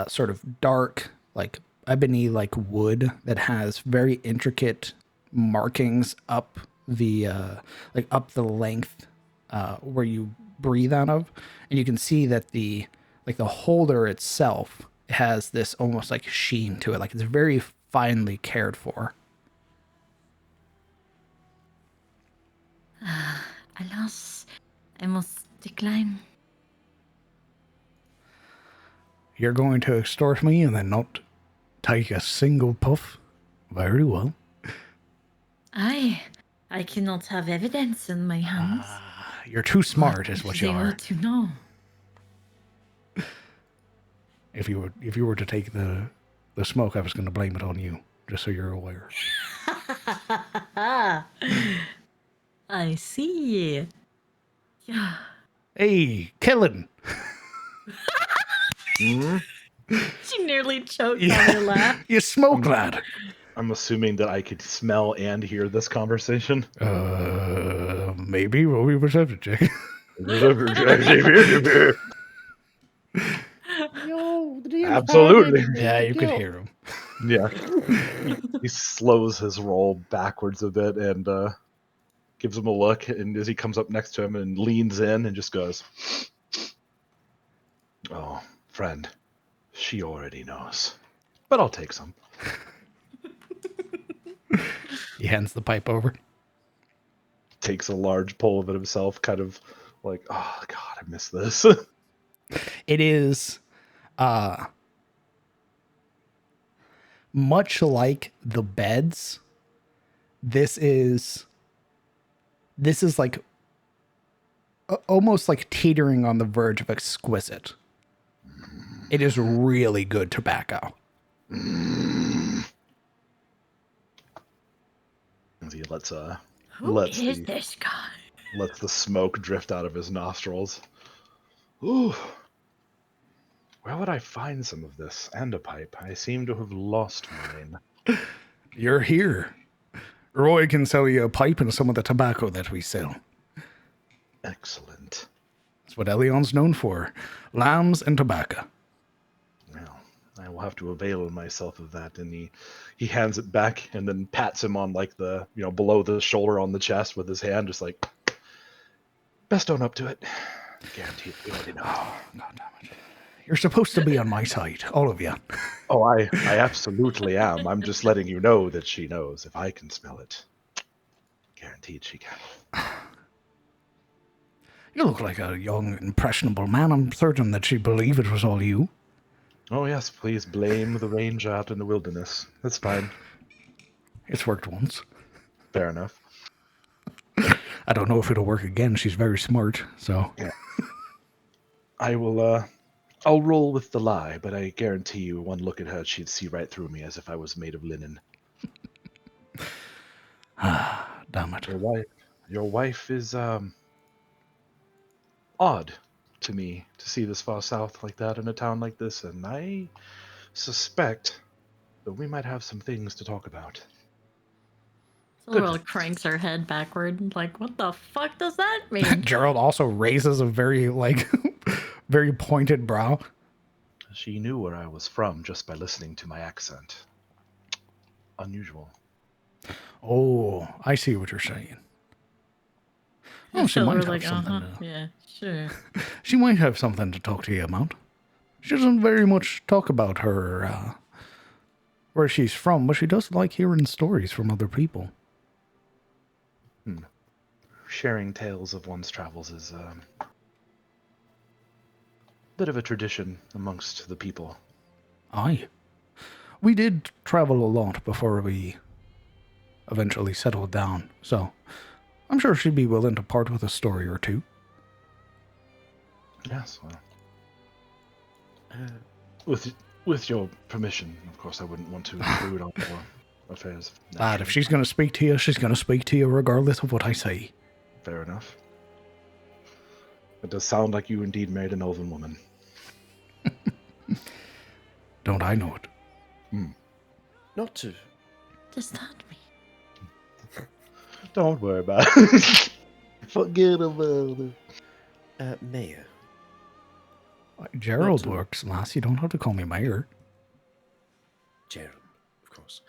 sort of dark, like ebony, like wood that has very intricate markings up the length where you breathe out of, and you can see that the holder itself has this almost like sheen to it, like it's very finely cared for. Alas, I must decline. You're going to extort me and then not take a single puff? Very well. I cannot have evidence in my hands. You're too smart, is what you They are. were to know. If you were to take the smoke, I was going to blame it on you, just so you're aware. I see. Yeah. Hey, Kellen. She nearly choked on her laugh. You smoke, lad. I'm assuming that I could smell and hear this conversation. Maybe. Roll me a perception check. Absolutely. Yeah, you could hear him. Yeah. He slows his roll backwards a bit and gives him a look. And as he comes up next to him and leans in and just goes, "Oh, friend, she already knows. But I'll take some." He hands the pipe over. Takes a large pull of it himself, kind of like, "Oh, God, I miss this." It is much like the beds. This is like almost like teetering on the verge of exquisite. It is really good tobacco. He lets Who is this guy? lets the smoke drift out of his nostrils. Ooh. Where would I find some of this and a pipe? I seem to have lost mine. You're here. Roy can sell you a pipe and some of the tobacco that we sell. Excellent. That's what Elion's known for. Lambs and tobacco. Well, I will have to avail myself of that. And he hands it back and then pats him on like the, below the shoulder on the chest with his hand, just like, best own up to it. Guaranteed we already know. Oh, God damn it. You're supposed to be on my side, all of you. Oh, I absolutely am. I'm just letting you know that she knows. If I can smell it, guaranteed she can. You look like a young, impressionable man. I'm certain that she'd believe it was all you. Oh, yes, please blame the ranger out in the wilderness. That's fine. It's worked once. Fair enough. I don't know if it'll work again. She's very smart, so. Yeah. I'll roll with the lie, but I guarantee you one look at her, she'd see right through me as if I was made of linen. Damn it. Your wife is, odd to me to see this far south like that in a town like this, and I suspect that we might have some things to talk about. Silveril cranks her head backward, like, what the fuck does that mean? Gerald also raises a very, very pointed brow. She knew where I was from just by listening to my accent. Unusual. Oh, I see what you're saying. Oh, she might have something. Yeah, sure. She might have something to talk to you about. She doesn't very much talk about her, where she's from, but she does like hearing stories from other people. Sharing tales of one's travels is a bit of a tradition amongst the people. Aye. We did travel a lot before we eventually settled down, so I'm sure she'd be willing to part with a story or two. Yes, well, Uh, with your permission, of course, I wouldn't want to intrude on your affairs. Lad, if naturally. she's going to speak to you, she's going to speak to you regardless of what I say. Fair enough. It does sound like you indeed married an elven woman. Don't I know it? not to. Does that mean? Don't worry about it. Forget about it. Mayor. Gerald to- works, lass. You don't have to call me mayor. Gerald, of course.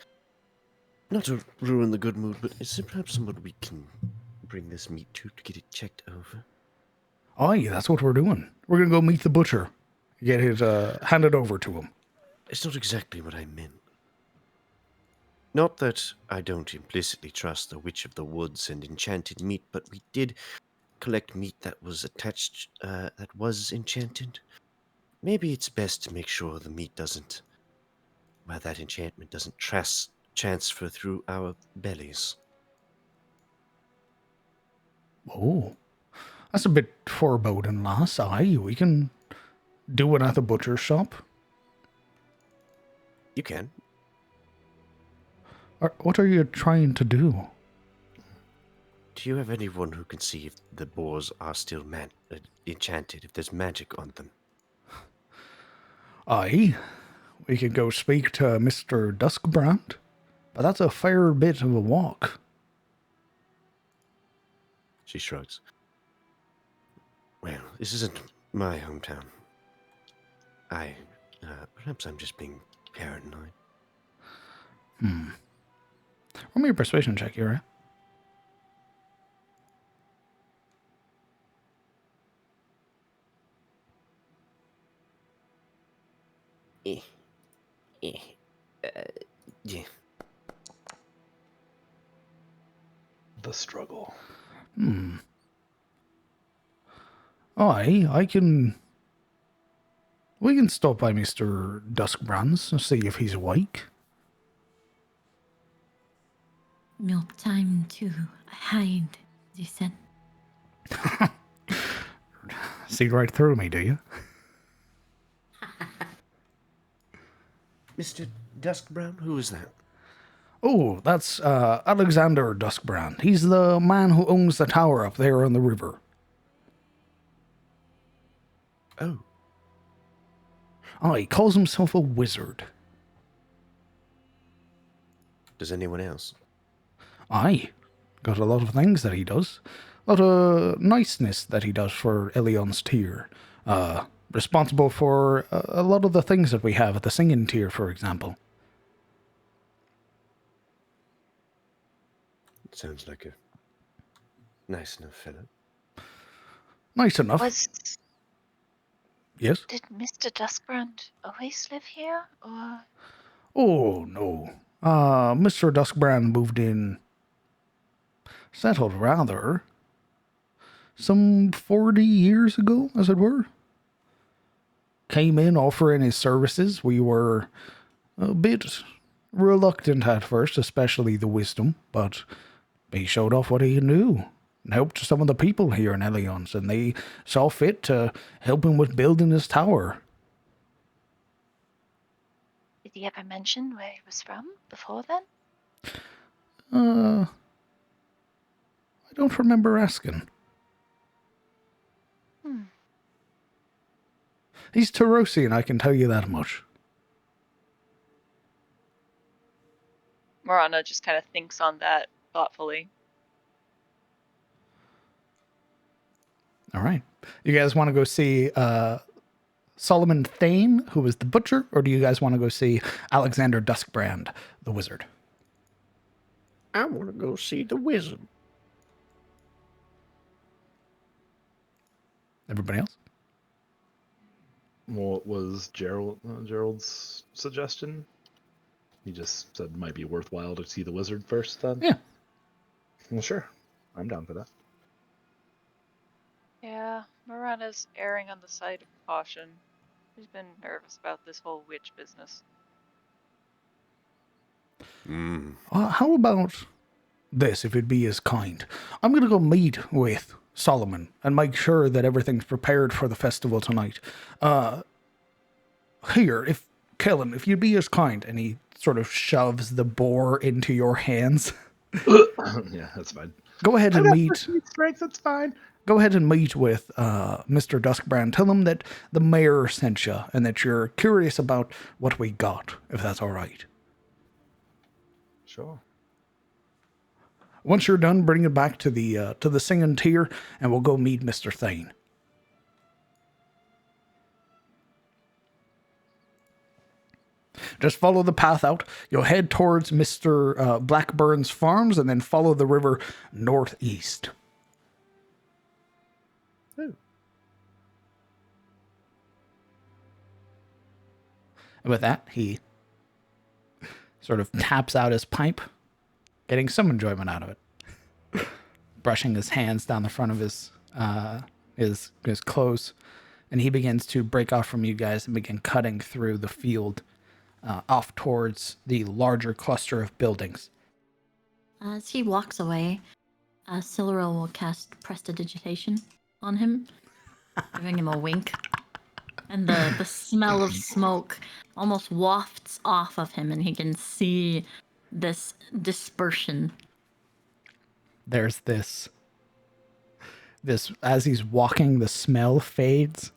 Not to ruin the good mood, but is there perhaps someone we can bring this meat to get it checked over? Aye, that's what we're doing. We're going to go meet the butcher. Get it handed over to him. It's not exactly what I meant. Not that I don't implicitly trust the Witch of the Woods and enchanted meat, but we did collect meat that was attached, that was enchanted. Maybe it's best to make sure the meat doesn't, well, that enchantment doesn't transfer through our bellies. Oh, that's a bit foreboding, lass. Aye, we can do it at the butcher's shop. You can. What are you trying to do? Do you have anyone who can see if the boars are still enchanted, if there's magic on them? Aye, we could go speak to Mr. Duskbrand, but that's a fair bit of a walk. She shrugs. Well, this isn't my hometown. Perhaps I'm just being paranoid. Roll me a persuasion check, you right? Yeah. The struggle. Aye, we can stop by Mr. Duskbrand's and see if he's awake. No time to hide, you said. See right through me, do you? Mr. Duskbrand, who is that? Oh, that's Alexander Duskbrand. He's the man who owns the tower up there on the river. Oh, Oh, he calls himself a wizard. does anyone else? Aye, got a lot of things that he does. A lot of niceness that he does for Elion's tier. Responsible for a lot of the things that we have at the singing tier, for example. Sounds like a nice enough fellow. Nice enough. Yes? Did Mr. Duskbrand always live here, or? Oh, no. Mr. Duskbrand moved in, settled rather, some 40 years ago, as it were. Came in offering his services. We were a bit reluctant at first, especially the wisdom, but he showed off what he knew and helped some of the people here in Elions, and they saw fit to help him with building his tower. Did he ever mention where he was from before then? I don't remember asking. He's Tarosian, I can tell you that much. Marana just kind of thinks on that thoughtfully. All right. You guys want to go see Solomon Thane, who was the butcher, or do you guys want to go see Alexander Duskbrand, the wizard? I want to go see the wizard. Everybody else? What was Gerald's suggestion? He just said it might be worthwhile to see the wizard first, then? Yeah. Well, sure. I'm down for that. Yeah, Marana's erring on the side of caution. She's been nervous about this whole witch business. How about this, if you'd be as kind. I'm going to go meet with Solomon and make sure that everything's prepared for the festival tonight. Here, if Kellen, if you'd be as kind, and he sort of shoves the boar into your hands. Yeah, that's fine. Go ahead and meet. Strength, that's fine. Go ahead and meet with Mr. Duskbrand. Tell him that the mayor sent you and that you're curious about what we got, if that's all right. Sure. Once you're done, bring it back to the singing tier, and we'll go meet Mr. Thane. Just follow the path out. You'll head towards Mr. Blackburn's farms and then follow the river northeast. Oh. And with that, he sort of taps out his pipe, getting some enjoyment out of it. Brushing his hands down the front of his clothes. And he begins to break off from you guys and begin cutting through the field off towards the larger cluster of buildings. As he walks away, Siluriel will cast Prestidigitation on him, giving him a wink. And the smell of smoke almost wafts off of him, and he can see this dispersion. There's this, as he's walking, the smell fades,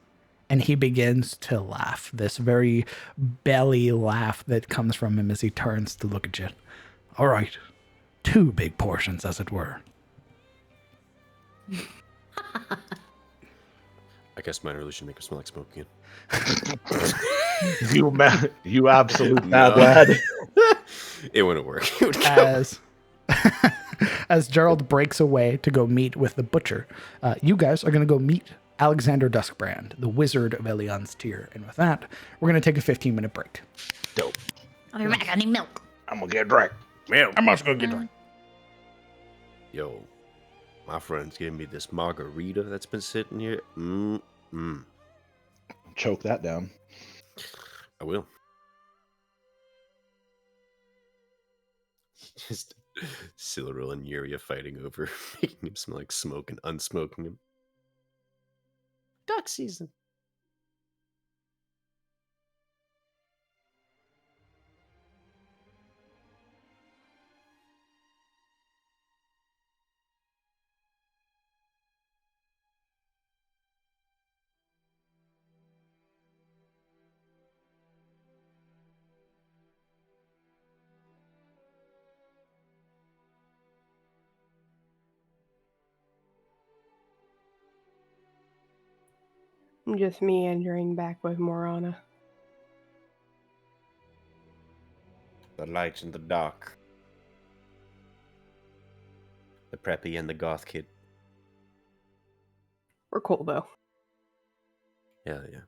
and he begins to laugh. This very belly laugh that comes from him as he turns to look at you. All right. 2 big portions, as it were. I guess mine really should make him smell like smoke again. You absolute bad lad. It wouldn't work. It would As Gerald breaks away to go meet with the butcher, you guys are going to go meet Alexander Duskbrand, the wizard of Elion's tier. And with that, we're going to take a 15-minute break. Dope. I'll be back. I need milk. I'm gonna get a drink. I'm also going to get drunk. Yo, my friend's giving me this margarita that's been sitting here. Choke that down. I will. Just Siluriel and Yuria fighting over making him smell like smoke and unsmoking him. Duck season. I'm just meandering back with Morana. The light and the dark. The preppy and the goth kid. We're cool, though. Yeah, yeah.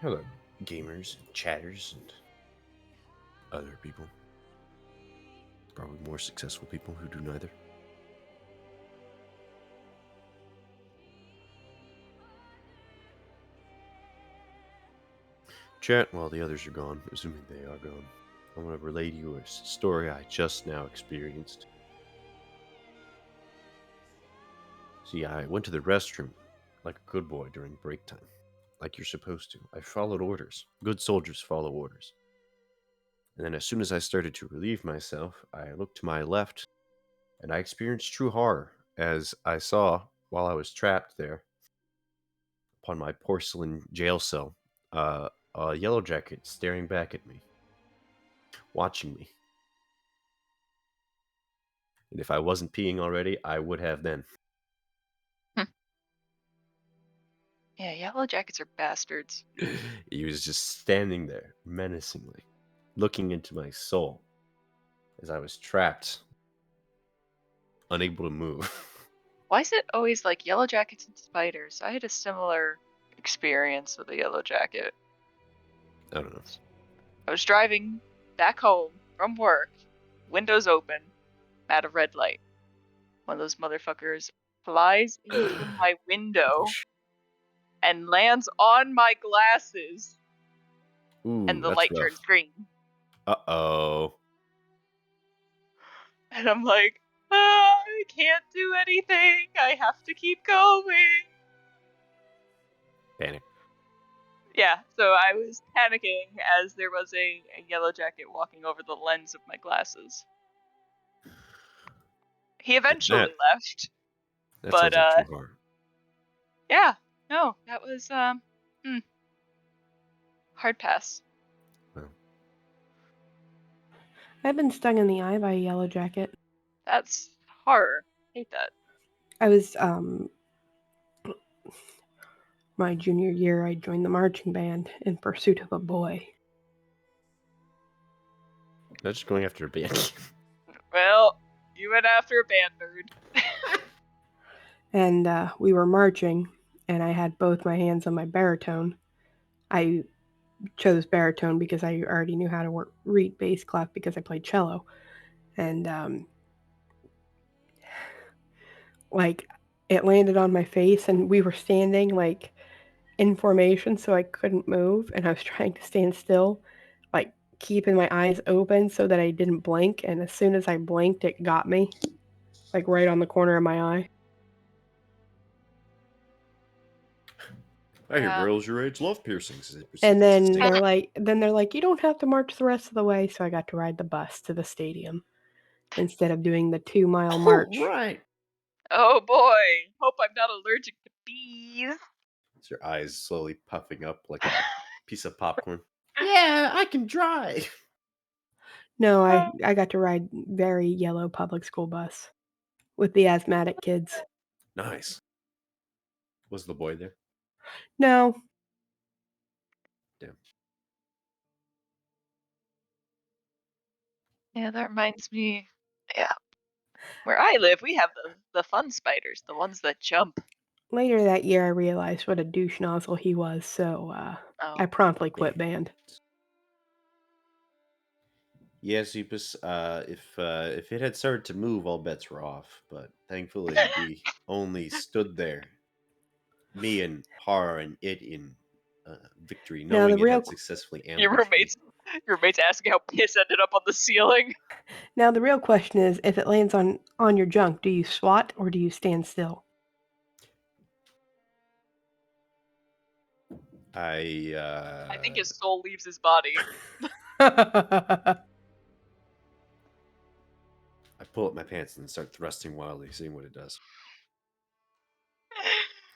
Hello, gamers, chatters, and other people. Probably more successful people who do neither. Chat, while the others are gone, assuming they are gone, I want to relay to you a story I just now experienced. See, I went to the restroom like a good boy during break time, like you're supposed to. I followed orders. Good soldiers follow orders. And then as soon as I started to relieve myself, I looked to my left, and I experienced true horror as I saw, while I was trapped there, upon my porcelain jail cell, a yellow jacket staring back at me, watching me. And if I wasn't peeing already, I would have then. Yeah, yellow jackets are bastards. He was just standing there, menacingly, looking into my soul as I was trapped, unable to move. Why is it always like yellow jackets and spiders? I had a similar experience with a yellow jacket. I don't know. I was driving back home from work, windows open, at a red light. One of those motherfuckers flies into my window and lands on my glasses, Ooh, and the that's light rough. turns green. Uh-oh. And I'm like, I can't do anything. I have to keep going. Panic. Yeah, so I was panicking as there was a yellow jacket walking over the lens of my glasses. He eventually left, That but sounds like too hard. yeah, no, that was hard pass. Well, I've been stung in the eye by a yellow jacket. That's horror. Hate that. I was my junior year. I joined the marching band in pursuit of a boy. not just going after a band. Well, you went after a band nerd. And we were marching, and I had both my hands on my baritone. I chose baritone because I already knew how to read bass clef because I played cello. And like it landed on my face, and we were standing like in formation, so I couldn't move, and I was trying to stand still, like keeping my eyes open so that I didn't blink. And as soon as I blinked, it got me, like right on the corner of my eye. I hear Yeah. girls your age love piercings. And then they're like, you don't have to march the rest of the way. So I got to ride the bus to the stadium instead of doing the 2-mile march. Right. Oh boy. Hope I'm not allergic to bees. Is your eyes slowly puffing up like a piece of popcorn? Yeah, I can drive. No, I got to ride very yellow public school bus with the asthmatic kids. Nice. Was the boy there? No, Damn. Yeah, that reminds me. Yeah. Where I live, we have the fun spiders, the ones that jump. later that year I realized what a douche nozzle he was, so I promptly quit band. Yes, Upus. If it had started to move, all bets were off. But thankfully, we only stood there, me in horror and it in victory, Now, knowing the it real had successfully Your ambushed me. roommates asking how piss ended up on the ceiling. Now the real question is, if it lands on your junk, do you swat or do you stand still? I think his soul leaves his body. I pull up my pants and start thrusting wildly, seeing what it does.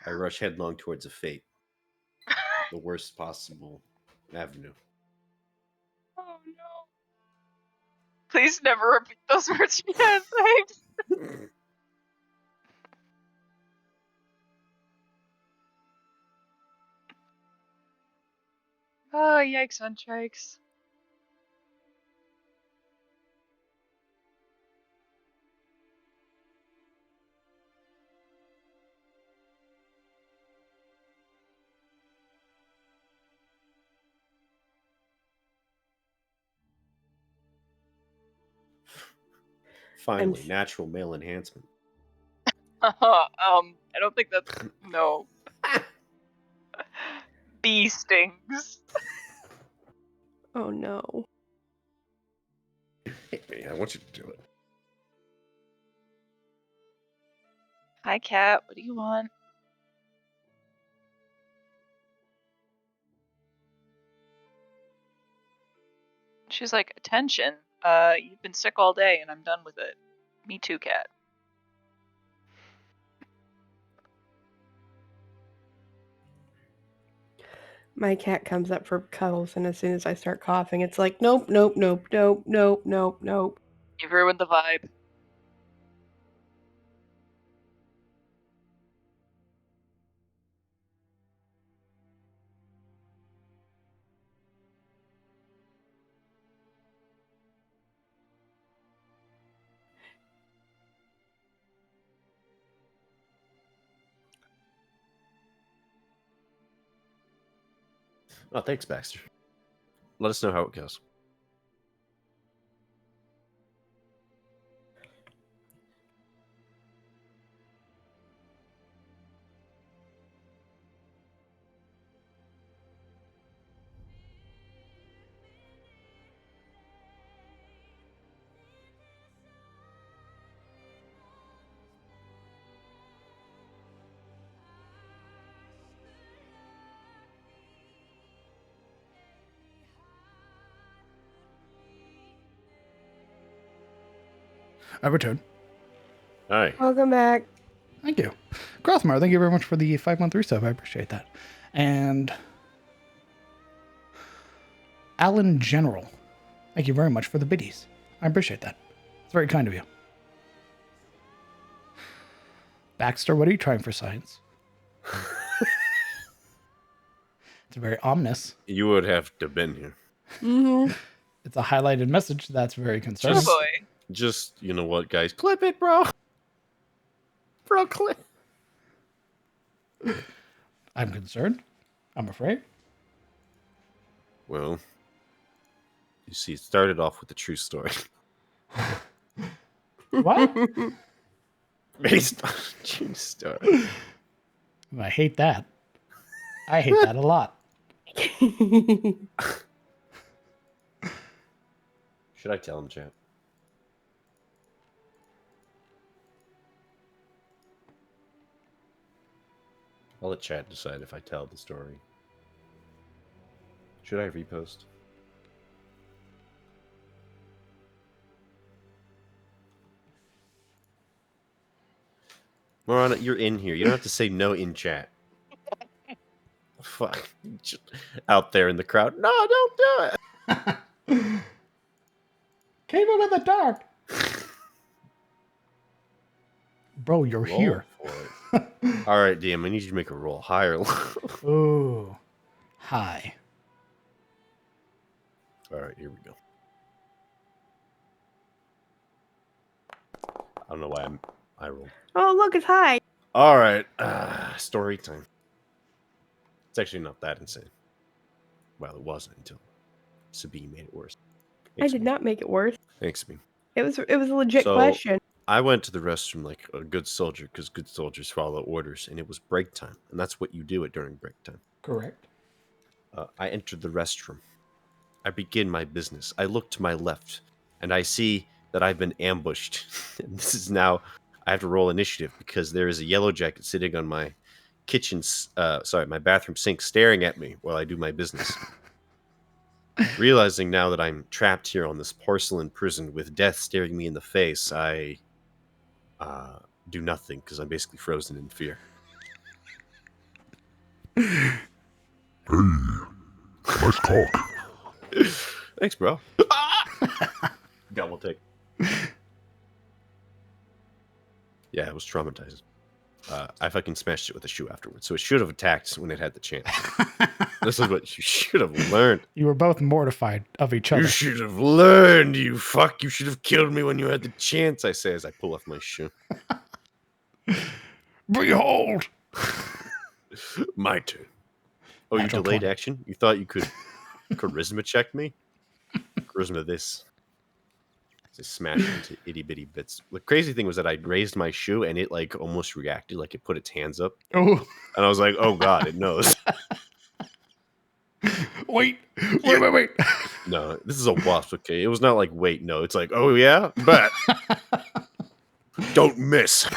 I rush headlong towards a fate, the worst possible avenue. Oh no. Please never repeat those words again, thanks. Oh, yikes on trikes. Finally, natural male enhancement. I don't think that's no. Bee stings. Oh no. Hey, I want you to do it. Hi, cat. What do you want? She's like, attention. You've been sick all day, and I'm done with it. Me too, cat. My cat comes up for cuddles, and as soon as I start coughing, it's like, nope, nope, nope, nope, nope, nope, nope. You've ruined the vibe. Oh, thanks, Baxter. Let us know how it goes. I return. Hi. Welcome back. Thank you. Crossmar, thank you very much for the 5-month resub. I appreciate that. And Alan General, thank you very much for the biddies. I appreciate that. It's very kind of you. Baxter, what are you trying for science? It's very ominous. You would have to have been here. Mm-hmm. It's a highlighted message that's very concerning. Just, just, you know what, guys? Clip it, bro. Bro, clip. I'm concerned. I'm afraid. Well, you see, it started off with a true story. What? Based on a true story. I hate that. I hate that a lot. Should I tell him, chat? I'll let chat decide if I tell the story. Should I repost? Morana, you're in here. You don't have to say no in chat. Fuck. Just out there in the crowd. No, don't do it. Came up in the dark. Bro, you're Roll here. for it. All right, DM, I need you to make a roll. High or low? Ooh. High. All right, here we go. I don't know why I rolled. Oh, look, it's high. All right, story time. It's actually not that insane. Well, it wasn't until Sabine made it worse. I did not make it worse. Thanks, Sabine. It was a legit So, question. I went to the restroom like a good soldier because good soldiers follow orders, and it was break time, and that's what you do it during break time. Correct. I entered the restroom. I begin my business. I look to my left, and I see that I've been ambushed. And this is now, I have to roll initiative because there is a yellow jacket sitting on my my bathroom sink staring at me while I do my business. Realizing now that I'm trapped here on this porcelain prison with death staring me in the face, I do nothing because I'm basically frozen in fear. Hey, nice cock. Thanks, bro. Double take. Yeah, it was traumatizing. I fucking smashed it with a shoe afterwards, so it should have attacked when it had the chance. This is what you should have learned. You were both mortified of each other. You should have learned, you fuck. You should have killed me when you had the chance, I say as I pull off my shoe. Behold! My turn. Oh, Natural you delayed 20. action? You thought you could charisma check me? Charisma this. I smashed it into itty bitty bits. The crazy thing was that I raised my shoe and it like almost reacted, like it put its hands up, Oh, and I was like, "Oh God, it knows." wait. No, this is a wasp. Okay, it was not like wait, no. It's like, oh yeah, bet. Don't miss.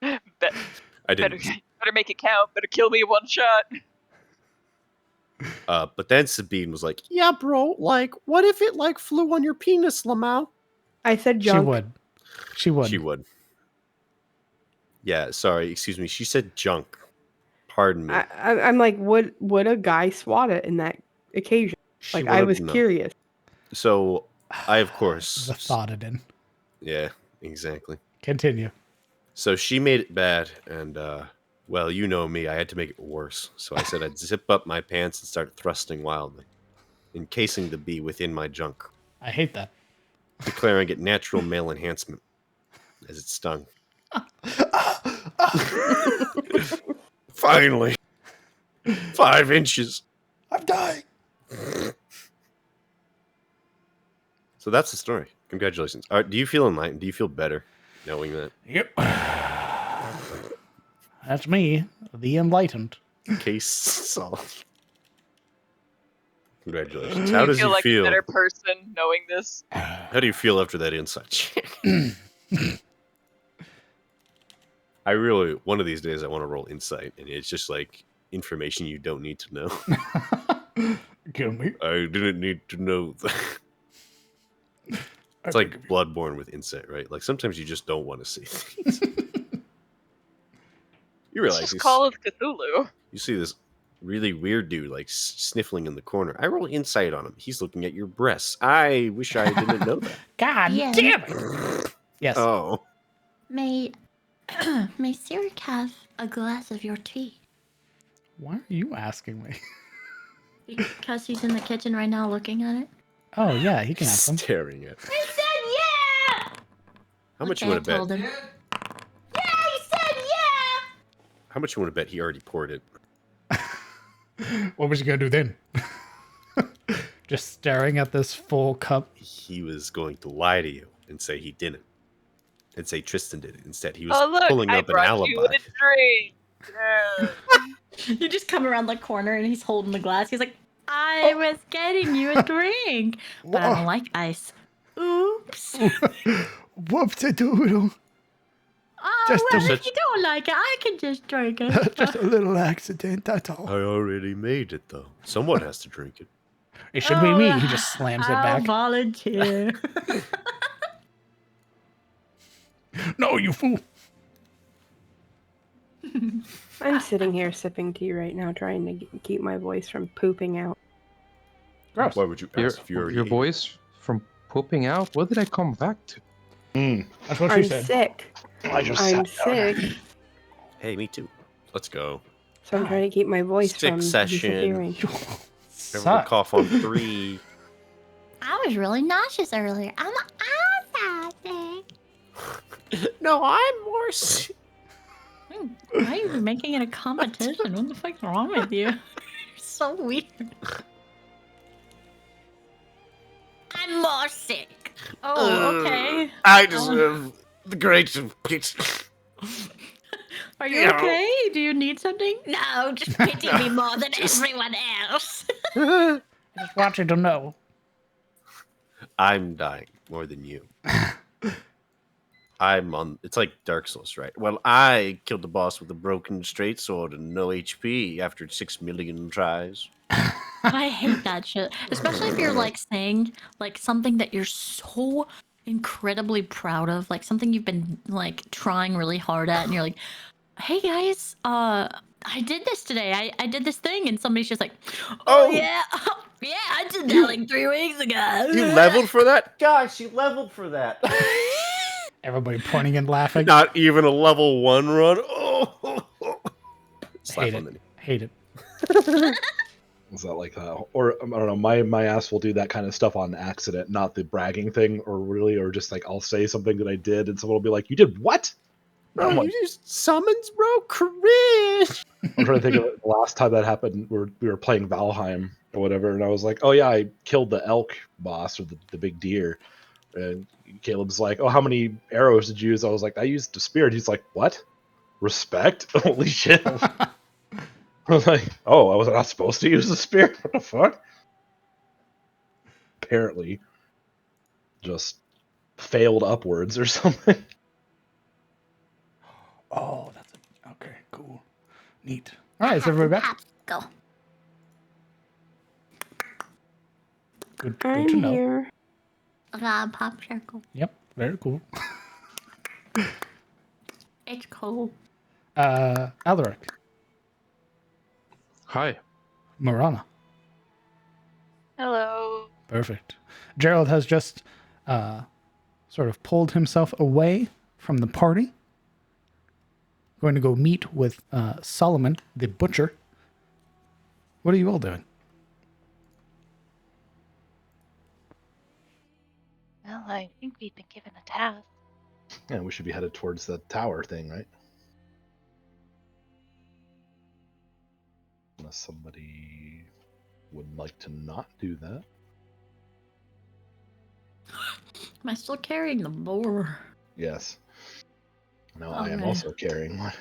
Bet, I better didn't. make it count. Better kill me in one shot. But then Sabine was like, "Yeah, bro. Like, what if it like flew on your penis, Lamau?" I said junk. She would. She would. Yeah, sorry. Excuse me. She said junk. Pardon me. I'm like, would a guy swat it in that occasion? She Like, I would've- was no. curious. So I, of course, The thought it in. Yeah, exactly. Continue. So she made it bad, and well, you know me, I had to make it worse. So I said I'd zip up my pants and start thrusting wildly, encasing the bee within my junk, I hate that. declaring it natural male enhancement as it stung. Finally, 5 inches. I'm dying. So that's the story. Congratulations. Do you feel enlightened? Do you feel better knowing that? Yep. That's me, the enlightened. Case solved. Congratulations. How does feel you like feel? a better person knowing this? How do you feel after that insight check? I really, one of these days, I want to roll insight, and it's just like information you don't need to know. Kill me. I didn't need to know that. It's like Bloodborne with insight, right? Like sometimes you just don't want to see things. You It's realize just Call of Cthulhu. you see this really weird dude like sniffling in the corner. I roll insight on him. He's looking at your breasts. I wish I didn't know that. God Yeah. damn it. Yes. Oh, May Sirik have a glass of your tea? Why are you asking me? Because he's in the kitchen right now looking at it. Oh, yeah, he can have some. staring at. He said yeah! How much Okay, you I want to bet? told him. Yeah, he said yeah! How much you want to bet he already poured it? What was he going to do then? Just staring at this full cup. He was going to lie to you and say he didn't, and say Tristan did it. Instead, he was Oh look, pulling I up an brought alibi. you a drink. Yeah. You just come around the corner and he's holding the glass. He's like, I was getting you a drink, but I don't like ice. Oops. Whoop-de-doodle. Oh, Just well, a- if you don't like it, I can just drink it. Just a little accident, that's all. I already made it though. Someone has to drink it. It should be me. He just slams it I'll back. volunteer. No, you fool. I'm sitting here sipping tea right now, trying to keep my voice from pooping out. Gross. Why would you ask if you already Your ate? voice from pooping out? What did I come back to? That's what I'm she said. sick. I'm sick, Hey, me too. Let's go. so I'm trying to keep my voice Sick from session. disappearing. Everyone Suck. cough on 3. I was really nauseous earlier. I'm sick. No, I'm more sick. Why are you making it a competition? What the fuck's wrong with you? You're so weird. I'm more sick. Oh, okay. I deserve the great pizza. Are you okay? Do you need something? No, just pity me more than everyone else. Just want you to know. I'm dying more than you. I'm on. It's like Dark Souls, right? Well, I killed the boss with a broken straight sword and no HP after 6 million tries. I hate that shit. Especially if you're like saying like something that you're so incredibly proud of, like something you've been like trying really hard at, and you're like, hey guys, I did this today. I did this thing, and somebody's just like, oh yeah, yeah, I did that like 3 weeks ago. You leveled for that? Gosh, you leveled for that. Everybody pointing and laughing. Not even a level 1 run. Oh, slap Hate on it. the knee. Hate it. Is that like that? Or I don't know, my ass will do that kind of stuff on accident, not the bragging thing, or just like I'll say something that I did and someone will be like, you did what? Bro, I'm, like, you just summons, bro. Cringe. I'm trying to think of the last time that happened. We were playing Valheim, or whatever, and I was like, oh yeah, I killed the elk boss, or the big deer. And Caleb's like, oh, how many arrows did you use? I was like, I used a spear. And he's like, what? Respect? Holy shit. I was like, oh, I was not supposed to use a spear? What the fuck? Apparently just failed upwards or something. Oh, that's okay. Cool, neat. All right, is everybody back? Go. Good I'm to know. here. Pop circle. Yep, very cool. It's cold. Alaric, Hi. Marana. Hello. Perfect. Gerald has just sort of pulled himself away from the party. Going to go meet with Solomon, the butcher. What are you all doing? Well, I think we've been given a task. Yeah, we should be headed towards the tower thing, right? Unless somebody would like to not do that. Am I still carrying the boar? Yes. No, I am Okay. also carrying one.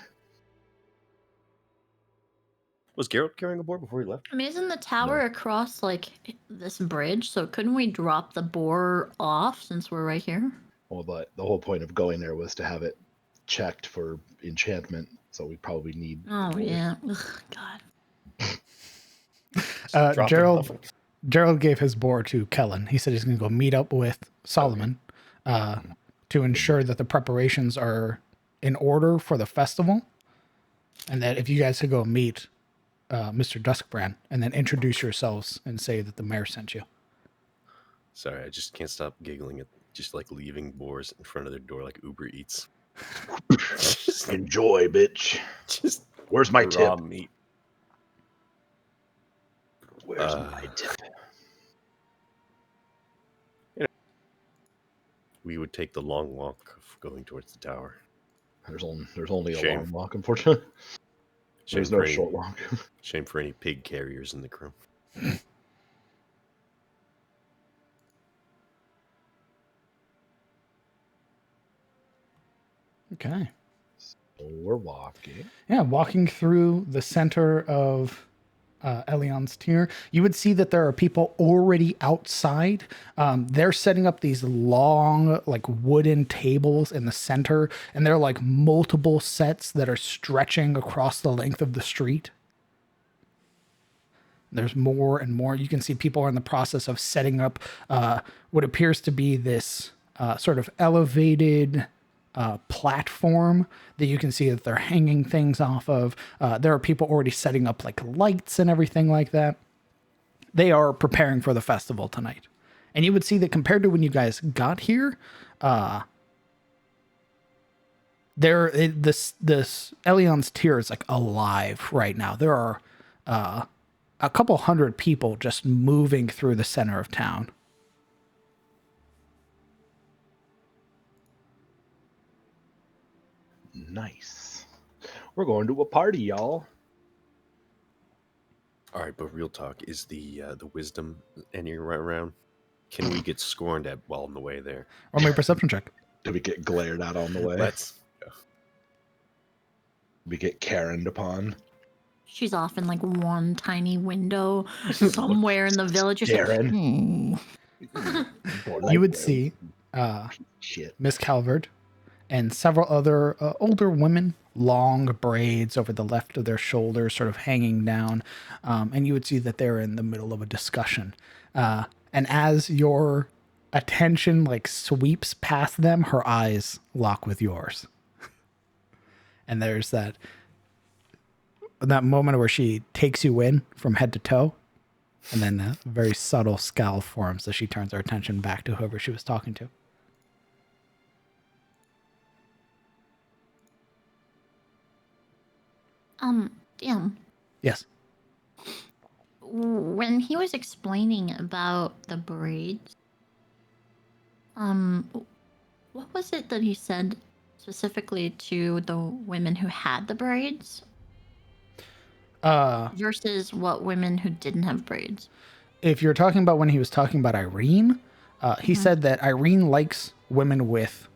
Was Geralt carrying a board before he left? I mean, isn't the tower across like this bridge? So couldn't we drop the boar off since we're right here? Well, but the whole point of going there was to have it checked for enchantment, so we probably need. Oh yeah. Ugh, God. Drop it Gerald off. Gerald gave his boar to Kellen. He said he's going to go meet up with Solomon to ensure that the preparations are in order for the festival, and that if you guys could go meet Mr. Duskbrand and then introduce yourselves and say that the mayor sent you. Sorry, I just can't stop giggling at just like leaving boars in front of their door like Uber Eats. Enjoy, bitch. Just Where's my raw tip? meat. Where's my tip? We would take the long walk of going towards the tower. There's only a Shame. long walk, unfortunately. Shame There's for no any, short walk. Shame for any pig carriers in the crew. Okay. So we're walking. Yeah, walking through the center of Elion's tier, you would see that there are people already outside. They're setting up these long, like wooden tables in the center, and they're like multiple sets that are stretching across the length of the street. There's more and more. You can see people are in the process of setting up what appears to be this sort of elevated platform that you can see that they're hanging things off of. There are people already setting up like lights and everything like that. They are preparing for the festival tonight. And you would see that compared to when you guys got here, this Elion's tier is like alive right now. There are a couple hundred people just moving through the center of town. Nice. We're going to a party, y'all. All right, but real talk, is the wisdom anywhere around? Can we get scorned at while on the way there? Roll me a perception check. Do we get glared at on the way? Let's go. We get Karen'd upon. She's off in like one tiny window somewhere in the village. Just Darren. You would see Shit. Miss Calvert and several other older women, long braids over the left of their shoulders, sort of hanging down. And you would see that they're in the middle of a discussion. And as your attention like sweeps past them, her eyes lock with yours. And there's that moment where she takes you in from head to toe. And then a very subtle scowl forms as she turns her attention back to whoever she was talking to. Dan. Yes. When he was explaining about the braids, what was it that he said specifically to the women who had the braids? Versus what women who didn't have braids. If you're talking about when he was talking about Irene, he said that Irene likes women with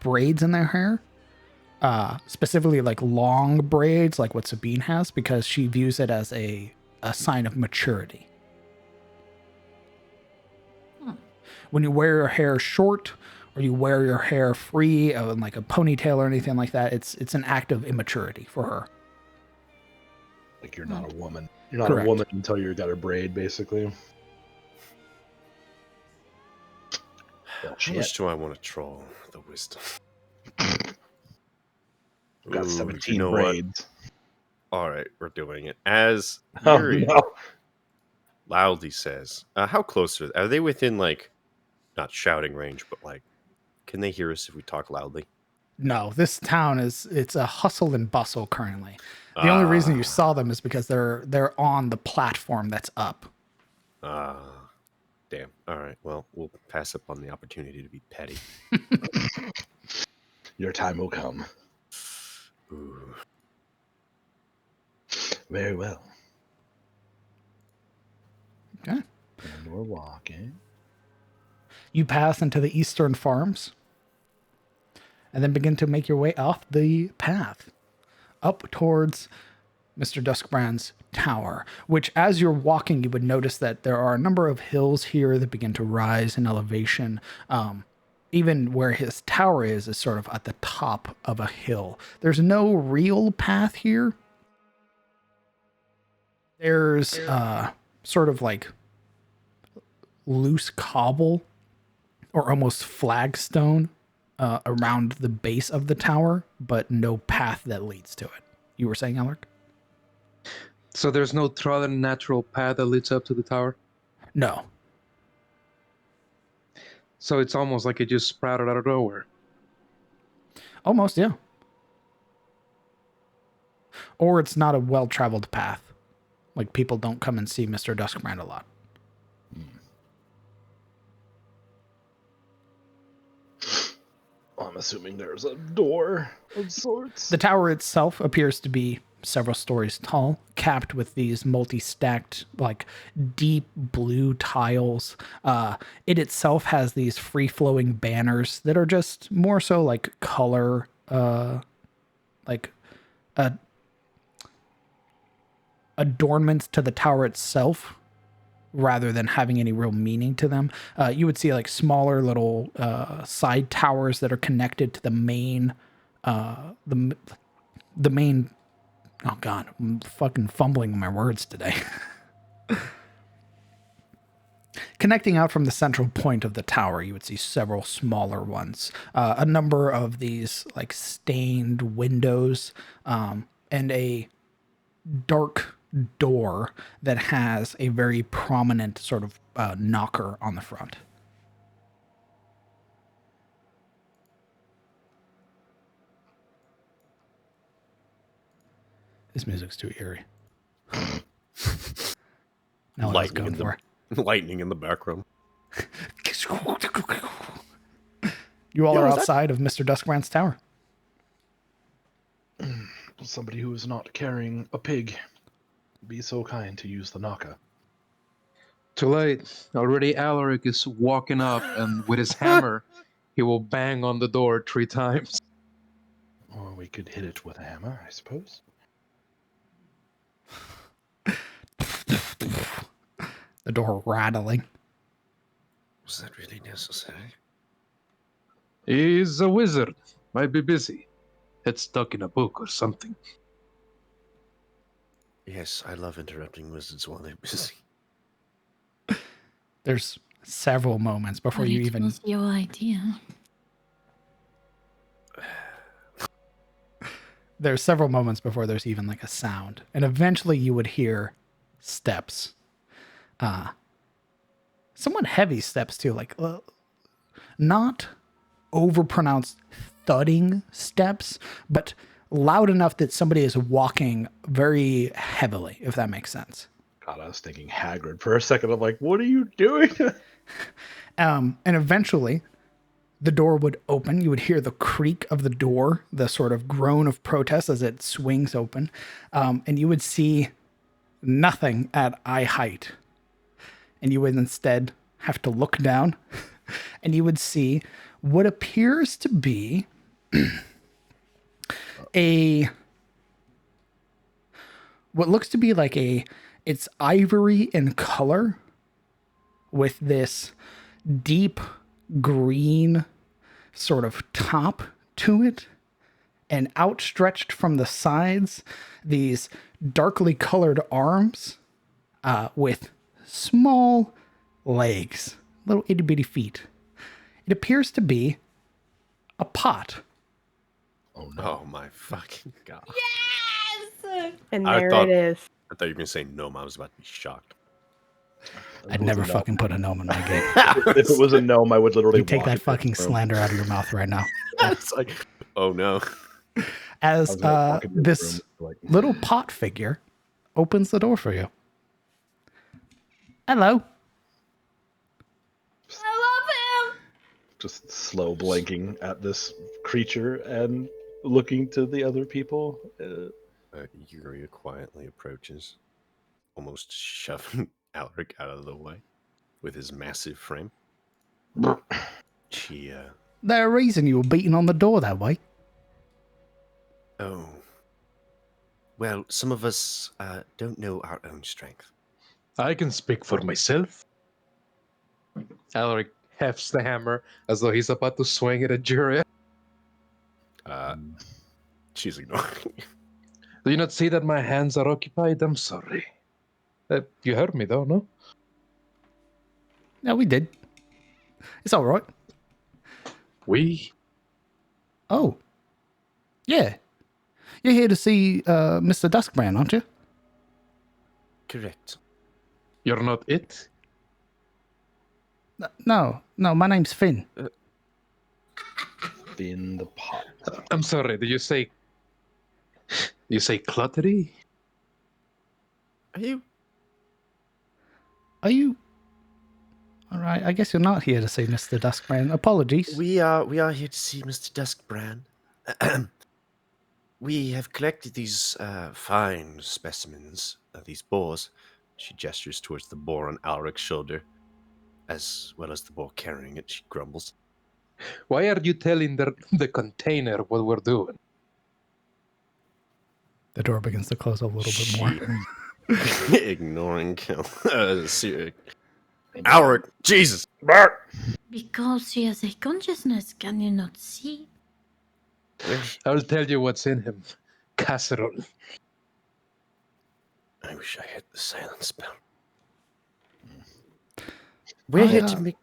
braids in their hair, specifically like long braids, like what Sabine has, because she views it as a sign of maturity. When you wear your hair short or you wear your hair free, like a ponytail or anything like that, it's an act of immaturity for her. Like you're not a woman. You're not Correct. a woman until you got a braid, basically. Well, How much do I want to troll the wisdom? Got Ooh, 17 you know braids. What? All right, we're doing it. As Oh, Yuri no. loudly says, how close are they within, like, not shouting range, but like, can they hear us if we talk loudly? No, this town it's a hustle and bustle currently. The only reason you saw them is because they're on the platform that's up. Damn. All right. Well, we'll pass up on the opportunity to be petty. Your time will come. Ooh. Very well. Okay. And we're walking. You pass into the eastern farms and then begin to make your way off the path up towards Mr. Duskbrand's tower, which as you're walking, you would notice that there are a number of hills here that begin to rise in elevation. Even where his tower is sort of at the top of a hill. There's no real path here. There's sort of like loose cobble or almost flagstone around the base of the tower, but no path that leads to it. You were saying, Alaric? So there's no trodden natural path that leads up to the tower? No. So it's almost like it just sprouted out of nowhere. Almost, yeah. Or it's not a well-traveled path. Like, people don't come and see Mr. Duskbrand a lot. I'm assuming there's a door of sorts. The tower itself appears to be several stories tall, capped with these multi-stacked, like, deep blue tiles. It itself has these free-flowing banners that are just more so like color, like adornments to the tower itself, rather than having any real meaning to them. You would see like smaller little side towers that are connected to the main, the main. Oh God, I'm fucking fumbling my words today. Connecting out from the central point of the tower, you would see several smaller ones. A number of these like stained windows, and a dark door that has a very prominent sort of knocker on the front. This music's too eerie. Now what I was going for. Lightning in the background. You all are outside of Mr. Duskbrand's tower. Somebody who is not carrying a pig, be so kind to use the knocker. Too late. Already Alaric is walking up, and with his hammer, he will bang on the door 3 times. Or we could hit it with a hammer, I suppose. The door rattling. Was that really necessary? He's a wizard. Might be busy. Head stuck in a book or something. Yes, I love interrupting wizards while they're busy. There's several moments before you even... was your idea. There's several moments before there's even like a sound. And eventually you would hear steps. Somewhat heavy steps too, like not overpronounced thudding steps, but loud enough that somebody is walking very heavily, if that makes sense. God, I was thinking Hagrid for a second. I'm like, what are you doing? And eventually the door would open. You would hear the creak of the door, the sort of groan of protest as it swings open. And you would see nothing at eye height. And you would instead have to look down and you would see what appears to be what looks to be like it's ivory in color with this deep green sort of top to it, and outstretched from the sides, these darkly colored arms with small legs, little itty bitty feet. It appears to be a pot. Oh no! Oh my fucking god! Yes! And I there thought- it is. I thought you were gonna say gnome. I was about to be shocked. I'd never fucking put a gnome in my game. If it was a gnome, I would literally You take walk that into fucking his room. slander out of your mouth right now. It's like, oh no. I As was gonna walk into his this room, like, little pot figure opens the door for you. Hello. I love him! just slow blinking at this creature and looking to the other people. Yuria quietly approaches, almost shoving Alric out of the way with his massive frame. She, There's a reason you were beating on the door that way. oh. Well, some of us don't know our own strength. I can speak for myself. Alaric hefts the hammer as though he's about to swing it at Juria. She's ignoring you. Do you not see that my hands are occupied? I'm sorry. You heard me though, no? No, we did. It's all right. We? Oh. Yeah. You're here to see Mr. Duskbrand, aren't you? Correct. You're not it? No, my name's Finn. In the pot. I'm sorry, did you say... You say cluttery? Are you? All right, I guess you're not here to see Mr. Duskbrand. Apologies. We are here to see Mr. Duskbrand. We have collected these fine specimens of these boars. She gestures towards the boar on Alric's shoulder, as well as the boar carrying it. She grumbles. Why are you telling the container what we're doing? The door begins to close a little bit more. Ignoring Kel. Alric, Jesus! Because she has a consciousness, can you not see? I'll tell you what's in him. Casserole. I wish I had the silence spell. We're here to make.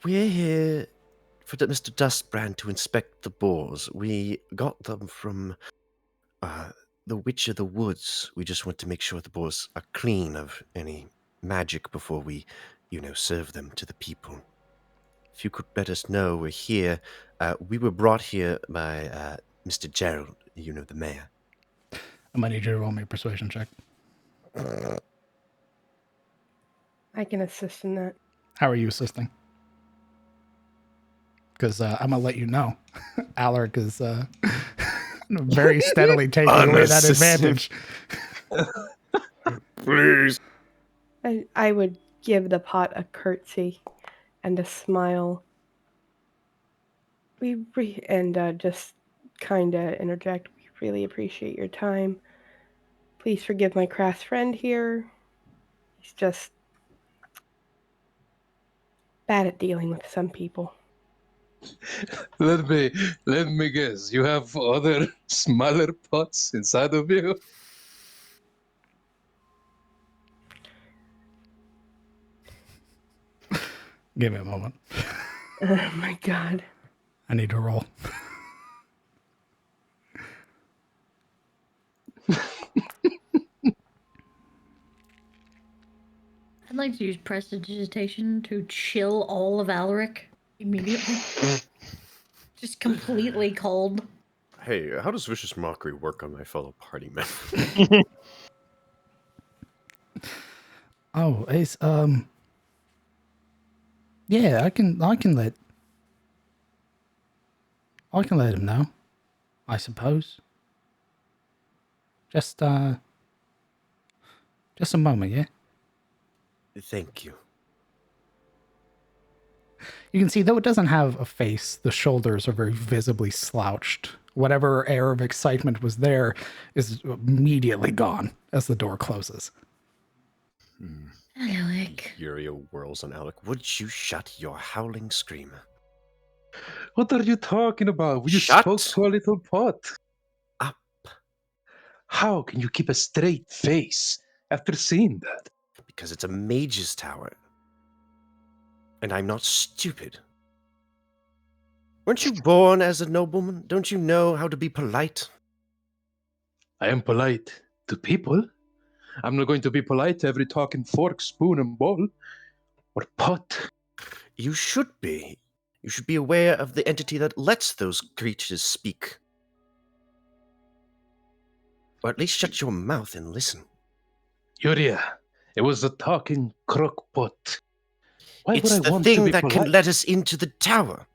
We're here for Mr. Duskbrand to inspect the boars. We got them from the Witch of the Woods. We just want to make sure the boars are clean of any magic before we, serve them to the people. If you could let us know we're here. We were brought here by Mr. Gerald, the mayor. I'm going to need you to roll me a persuasion check. I can assist in that. How are you assisting? Because I'm going to let you know. Alaric is very steadily taking away that advantage. Please. I would give the pot a curtsy and a smile. Just kind of interject. We really appreciate your time. Please forgive my crass friend here. He's just bad at dealing with some people. Let me guess. You have other smaller pots inside of you? Give me a moment. Oh my god. I need to roll. I'd like to use prestidigitation to chill all of Alaric immediately. Just completely cold. Hey, how does vicious mockery work on my fellow party member? Oh, it's yeah, I can let I can let him know, I suppose. Just a moment, yeah? Thank you. You can see, though it doesn't have a face, the shoulders are very visibly slouched. Whatever air of excitement was there is immediately gone as the door closes. Alec. Uriel whirls on Alec. Would you shut your howling scream? What are you talking about? You Shut spoke to a little pot. up. How can you keep a straight face after seeing that? Because it's a mage's tower. And I'm not stupid. Weren't you born as a nobleman? Don't you know how to be polite? I am polite to people. I'm not going to be polite to every talking fork, spoon, and bowl. Or pot. You should be. You should be aware of the entity that lets those creatures speak. Or at least shut your mouth and listen. Yuria, it was a talking crockpot. Why It's would I the want to thing be that polite? can let us into the tower.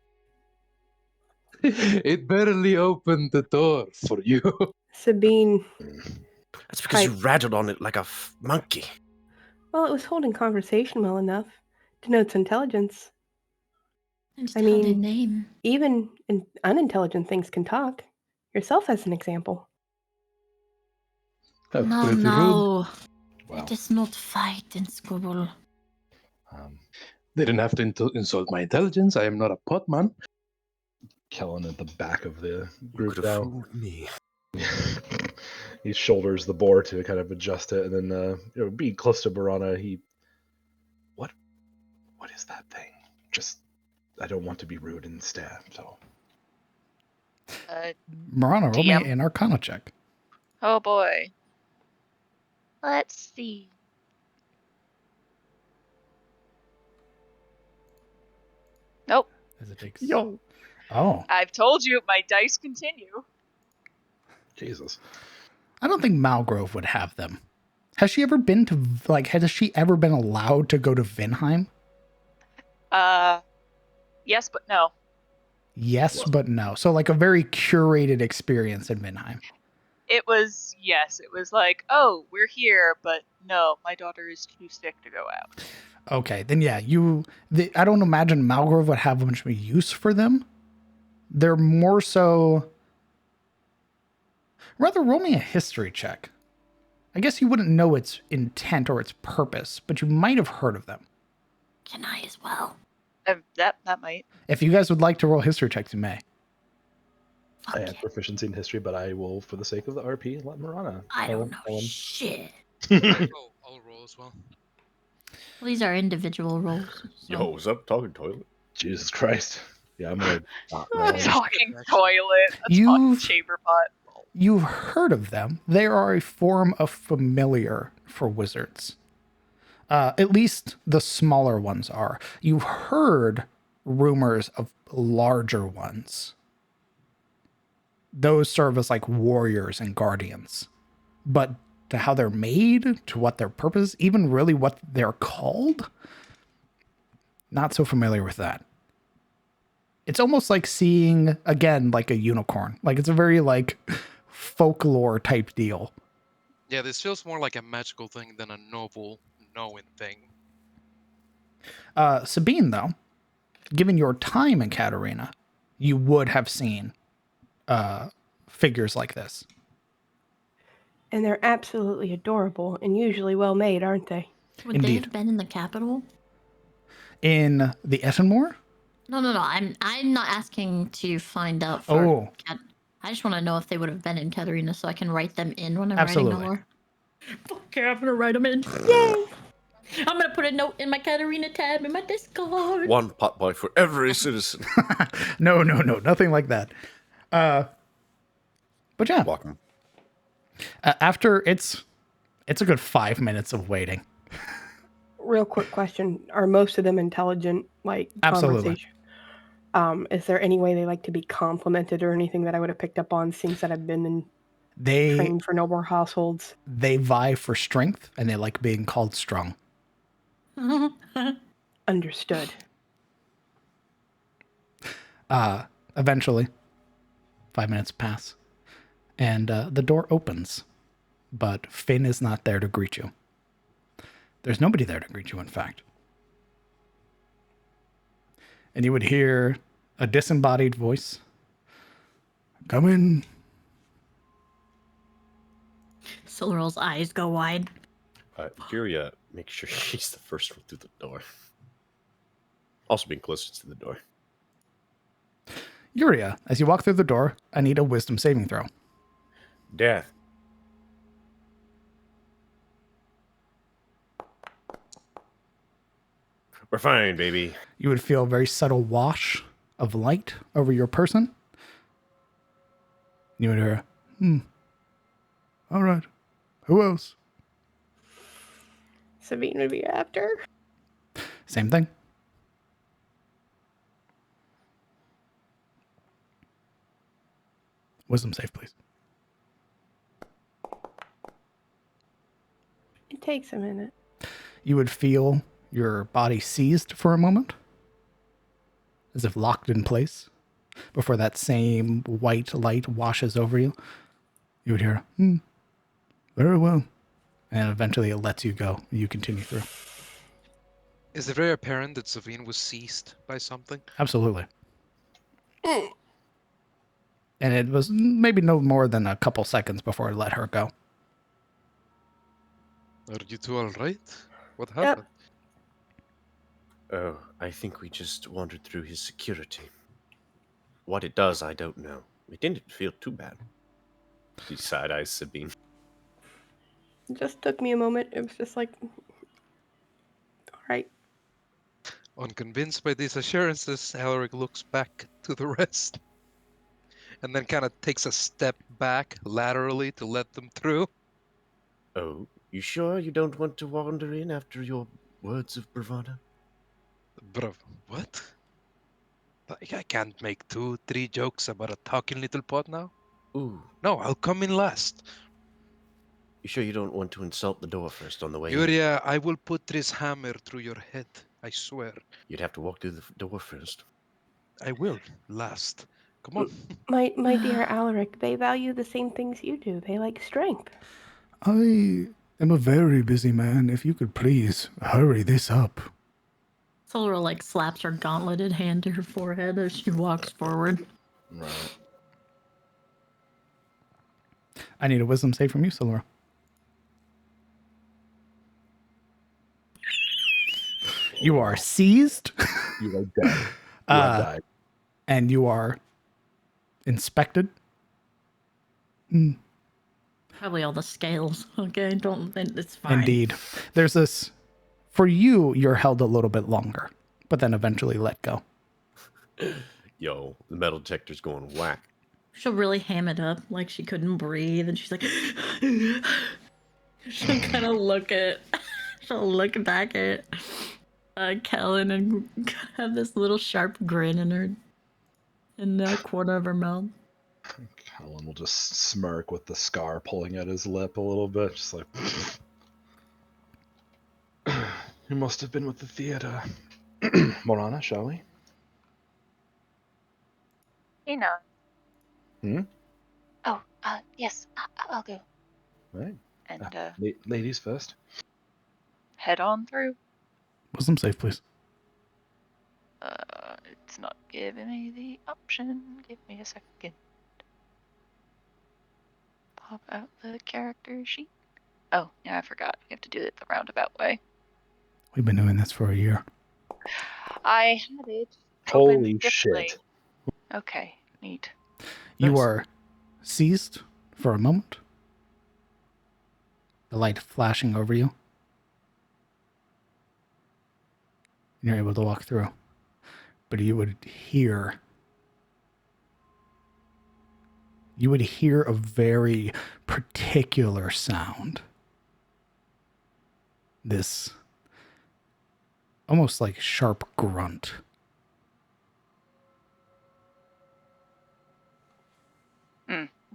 It barely opened the door for you. Sabine, That's because you Hi. rattled on it like a monkey. well, it was holding conversation well enough. Denotes intelligence. I just I held a mean, name. even unintelligent things can talk. Yourself as an example. That's No, pretty rude. no. Wow. Let us not fight and squabble. They didn't have to insult my intelligence. I am not a potman. Kellen at the back of the You group could have now. fooled me. He shoulders the boar to kind of adjust it, and then being close to Barana, he, what is that thing? Just, I don't want to be rude and stab. So Marana, roll me DM. an Arcana check. Oh boy. Let's see. Nope. As it takes. Yo. Oh, I've told you my dice continue. Jesus. I don't think Malgrove would have them. Has she ever been to, has she ever been allowed to go to Vinheim? Yes, but no. Yes, but no. So, like, a very curated experience in Vinheim. It was, yes, it was like, oh, we're here, but no, my daughter is too sick to go out. Okay, then yeah, I don't imagine Malgrove would have much of a use for them. They're more so. Rather, roll me a history check. I guess you wouldn't know its intent or its purpose, but you might have heard of them. Can I as well? That might. If you guys would like to roll history checks, you may. Fuck I have it. proficiency in history, but I will, for the sake of the RP, let Marana. I don't Kellen, know shit. I'll roll as well. Well, these are individual rolls. So. Yo, what's up, talking toilet? Jesus Christ. Yeah, I'm gonna not roll. A talking toilet, a talking You've- chamber pot. You've heard of them. They are a form of familiar for wizards. At least the smaller ones are. You've heard rumors of larger ones. Those serve as like warriors and guardians. But to how they're made, to what their purpose, even really what they're called, not so familiar with that. It's almost like seeing, again, like a unicorn. Like, it's a very, like, folklore type deal. Yeah, this feels more like a magical thing than a noble, knowing thing. Sabine, though, given your time in Katarina, you would have seen figures like this. And they're absolutely adorable and usually well made, aren't they? Would they Indeed. have been in the capital? In the Ettenmoor? No. I'm not asking to find out. For Oh. I just want to know if they would have been in Katarina, so I can write them in when I'm Absolutely. writing the lore. Okay, I'm gonna write them in. Yay! I'm gonna put a note in my Katarina tab in my Discord. One pot boy for every citizen. No, nothing like that. But yeah, Walking. after it's a good 5 minutes of waiting. Real quick question. Are most of them intelligent, like Absolutely. conversation? Is there any way they like to be complimented or anything that I would have picked up on, since that I've been in They trained for noble households? they vie for strength and they like being called strong. Understood. Eventually, 5 minutes pass, and the door opens, but Finn is not there to greet you. There's nobody there to greet you, in fact. And you would hear a disembodied voice. Come in. Silveral's eyes go wide. Yuria, make sure she's the first one through the door. Also being closest to the door. Yuria, as you walk through the door, I need a wisdom saving throw. Death. We're fine, baby. You would feel a very subtle wash of light over your person. You would hear, all right. Who else? Sabine would be after. Same thing. Wisdom save, please. It takes a minute. You would feel your body seized for a moment, as if locked in place, before that same white light washes over you. You would hear, very well. And eventually it lets you go. You continue through. Is it very apparent that Savine was seized by something? Absolutely. And it was maybe no more than a couple seconds before it let her go. Are you two all right? What happened? Oh, I think we just wandered through his security. What it does, I don't know. It didn't feel too bad. She side-eyes Sabine. It just took me a moment. It was just like, all right. Unconvinced by these assurances, Alaric looks back to the rest and then kind of takes a step back laterally to let them through. Oh, you sure you don't want to wander in after your words of bravado? What? I can't make 2-3 jokes about a talking little pot now? Ooh. No, I'll come in last. You sure you don't want to insult the door first on the way in? Yuria, I will put this hammer through your head. I swear. You'd have to walk through the door first. I will. Last. Come on. My dear Alaric, they value the same things you do. They like strength. I am a very busy man. If you could please hurry this up. Silver slaps her gauntleted hand to her forehead as she walks forward. Right. I need a wisdom save from you, Silver. You are seized. You are dead. You have died. And you are inspected. Probably all the scales. Okay, it's fine. Indeed. There's this, for you, you're held a little bit longer, but then eventually let go. Yo, the metal detector's going whack. She'll really ham it up, like she couldn't breathe, and she's like, she'll kind of she'll look back at Kellen and have this little sharp grin in the corner of her mouth. Kellen will just smirk with the scar pulling at his lip a little bit, just like, you must have been with the theater. Morana, shall we? Hey, no. Oh, Yes, I'll go. right. And Ladies first. head on through. Wisdom save, please. It's not giving me the option. Give me a second. Pop out the character sheet. Oh, yeah, I forgot. We have to do it the roundabout way. We've been doing this for a year. I had it. Holy opened differently. shit. Okay, neat. You Nice. are seized for a moment. The light flashing over you. And you're able to walk through. But you would hear a very particular sound. This almost like sharp grunt.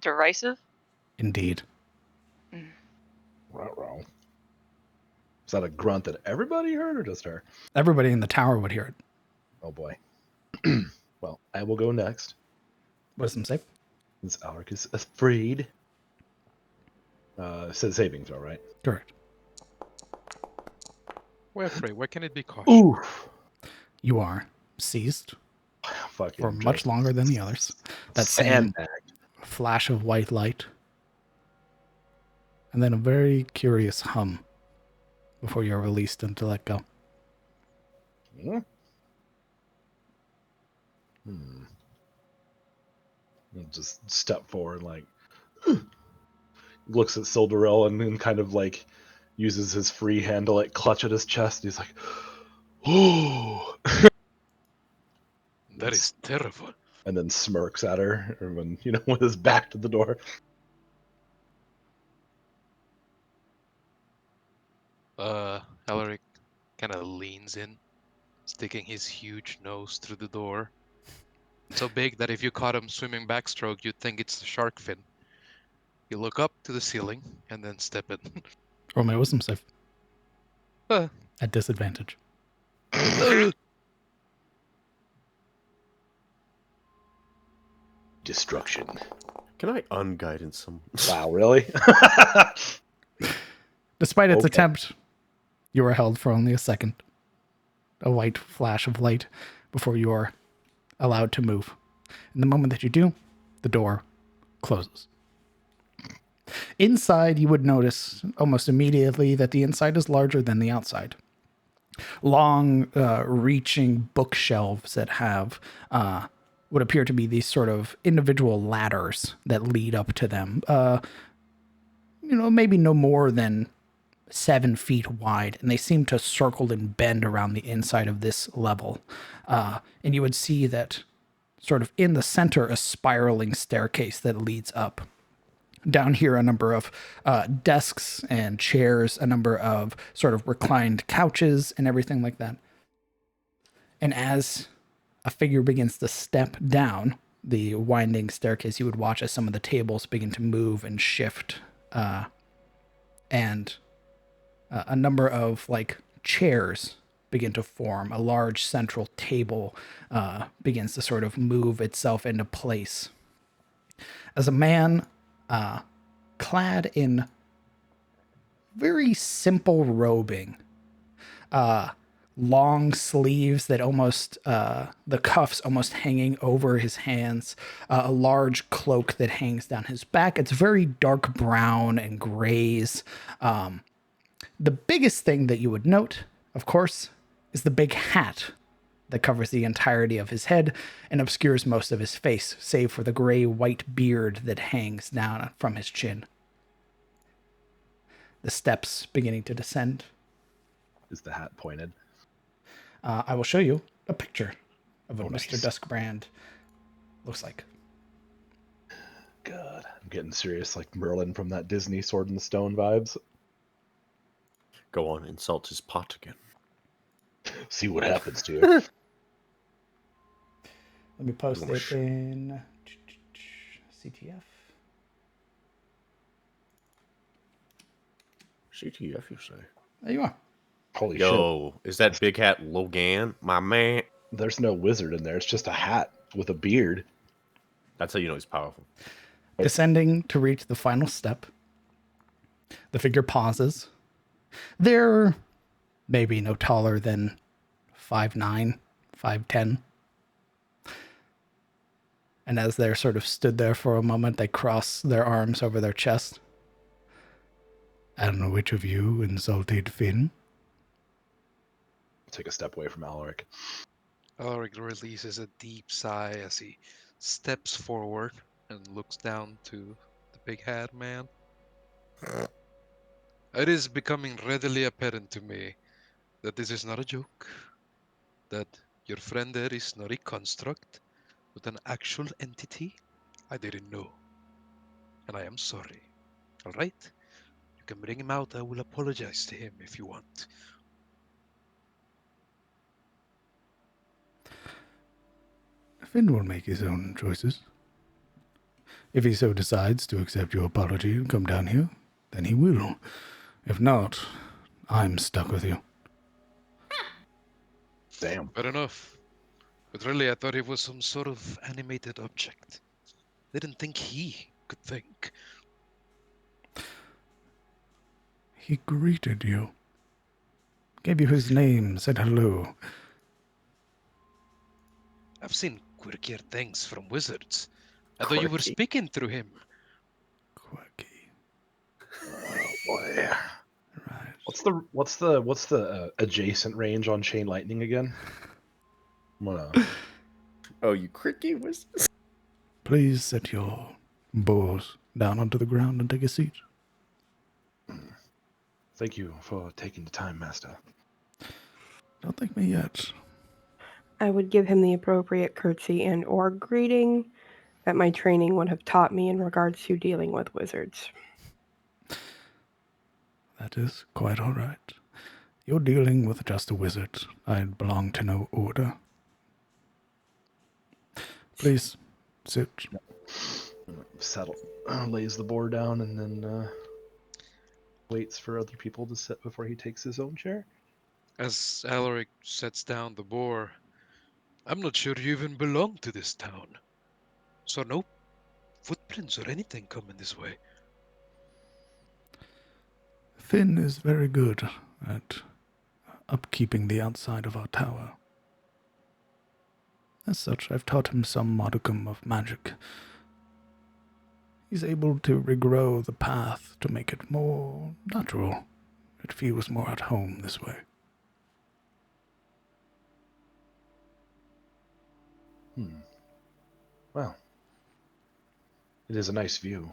Derisive? Indeed. Ruh-roh. Is that a grunt that everybody heard or just her? Everybody in the tower would hear it. Oh boy. Well, I will go next. Wisdom save. This Alaric is afraid. Says saving throw, right? Correct. We're afraid. Why can't it be caution? Oof. You are seized Fucking for much just longer than the others. That same sandbag. flash of white light, and then a very curious hum before you're released and to let go. Hmm. He'll just step forward, like looks at Sildaril and then kind of like uses his free hand to like clutch at his chest. He's like, "Oh!" That is terrible. And then smirks at her, or when with his back to the door. Alaric kind of leans in, sticking his huge nose through the door. So big that if you caught him swimming backstroke, you'd think it's the shark fin. You look up to the ceiling and then step in. Roll my wisdom save. Uh. At disadvantage. Destruction. Can I unguidance someone? Wow, really? Despite its Okay. attempt, you are held for only a second. A white flash of light before you are allowed to move. In the moment that you do, the door closes. Inside, you would notice almost immediately that the inside is larger than the outside. Long, reaching bookshelves that have what appear to be these sort of individual ladders that lead up to them. Maybe no more than 7 feet wide, and they seem to circle and bend around the inside of this level. And you would see that sort of in the center, a spiraling staircase that leads up. Down here, a number of desks and chairs, a number of sort of reclined couches and everything like that. And as a figure begins to step down the winding staircase, you would watch as some of the tables begin to move and shift. And a number of like chairs begin to form. A large central table begins to sort of move itself into place. As a man clad in very simple robing, long sleeves that almost, the cuffs almost hanging over his hands, a large cloak that hangs down his back. It's very dark brown and grays. The biggest thing that you would note, of course, is the big hat that covers the entirety of his head and obscures most of his face, save for the gray-white beard that hangs down from his chin. The steps beginning to descend. Is the hat pointed? I will show you a picture of what Nice. Mr. Duskbrand looks like. God, I'm getting serious, like Merlin from that Disney Sword in the Stone vibes. Go on, insult his pot again. See what happens to you. Let me post it in CTF. CTF, you say? There you are. Holy shit. Yo, is that big hat Logan, my man? There's no wizard in there. It's just a hat with a beard. That's how you know he's powerful. Descending to reach the final step, the figure pauses. They're maybe no taller than 5'9", 5'10". And as they're sort of stood there for a moment, they cross their arms over their chest. I don't know which of you insulted Finn. Take a step away from Alaric. Alaric releases a deep sigh as he steps forward and looks down to the big hat man. It is becoming readily apparent to me that this is not a joke, that your friend there is not a construct, but an actual entity I didn't know. And I am sorry. All right? You can bring him out. I will apologize to him if you want. Finn will make his own choices. If he so decides to accept your apology and come down here, then he will. If not, I'm stuck with you. Damn. Fair enough. But really, I thought it was some sort of animated object. Didn't think he could think. He greeted you. Gave you his name, said hello. I've seen quirkier things from wizards. I thought you were Quirky. speaking through him. Quirky. Oh boy. Right. What's the adjacent range on chain lightning again? I'm gonna. Oh, you cricky wizard. Please set your bows down onto the ground and take a seat. Thank you for taking the time, Master. Don't thank me yet. I would give him the appropriate curtsy and or greeting that my training would have taught me in regards to dealing with wizards. That is quite all right. You're dealing with just a wizard. I belong to no order. Please, sit. Settle, lays the board down, and then waits for other people to sit before he takes his own chair. As Alaric sets down the boar, I'm not sure you even belong to this town. So no footprints or anything coming this way. Finn is very good at upkeeping the outside of our tower. As such, I've taught him some modicum of magic. He's able to regrow the path to make it more natural. It feels more at home this way. Well, it is a nice view.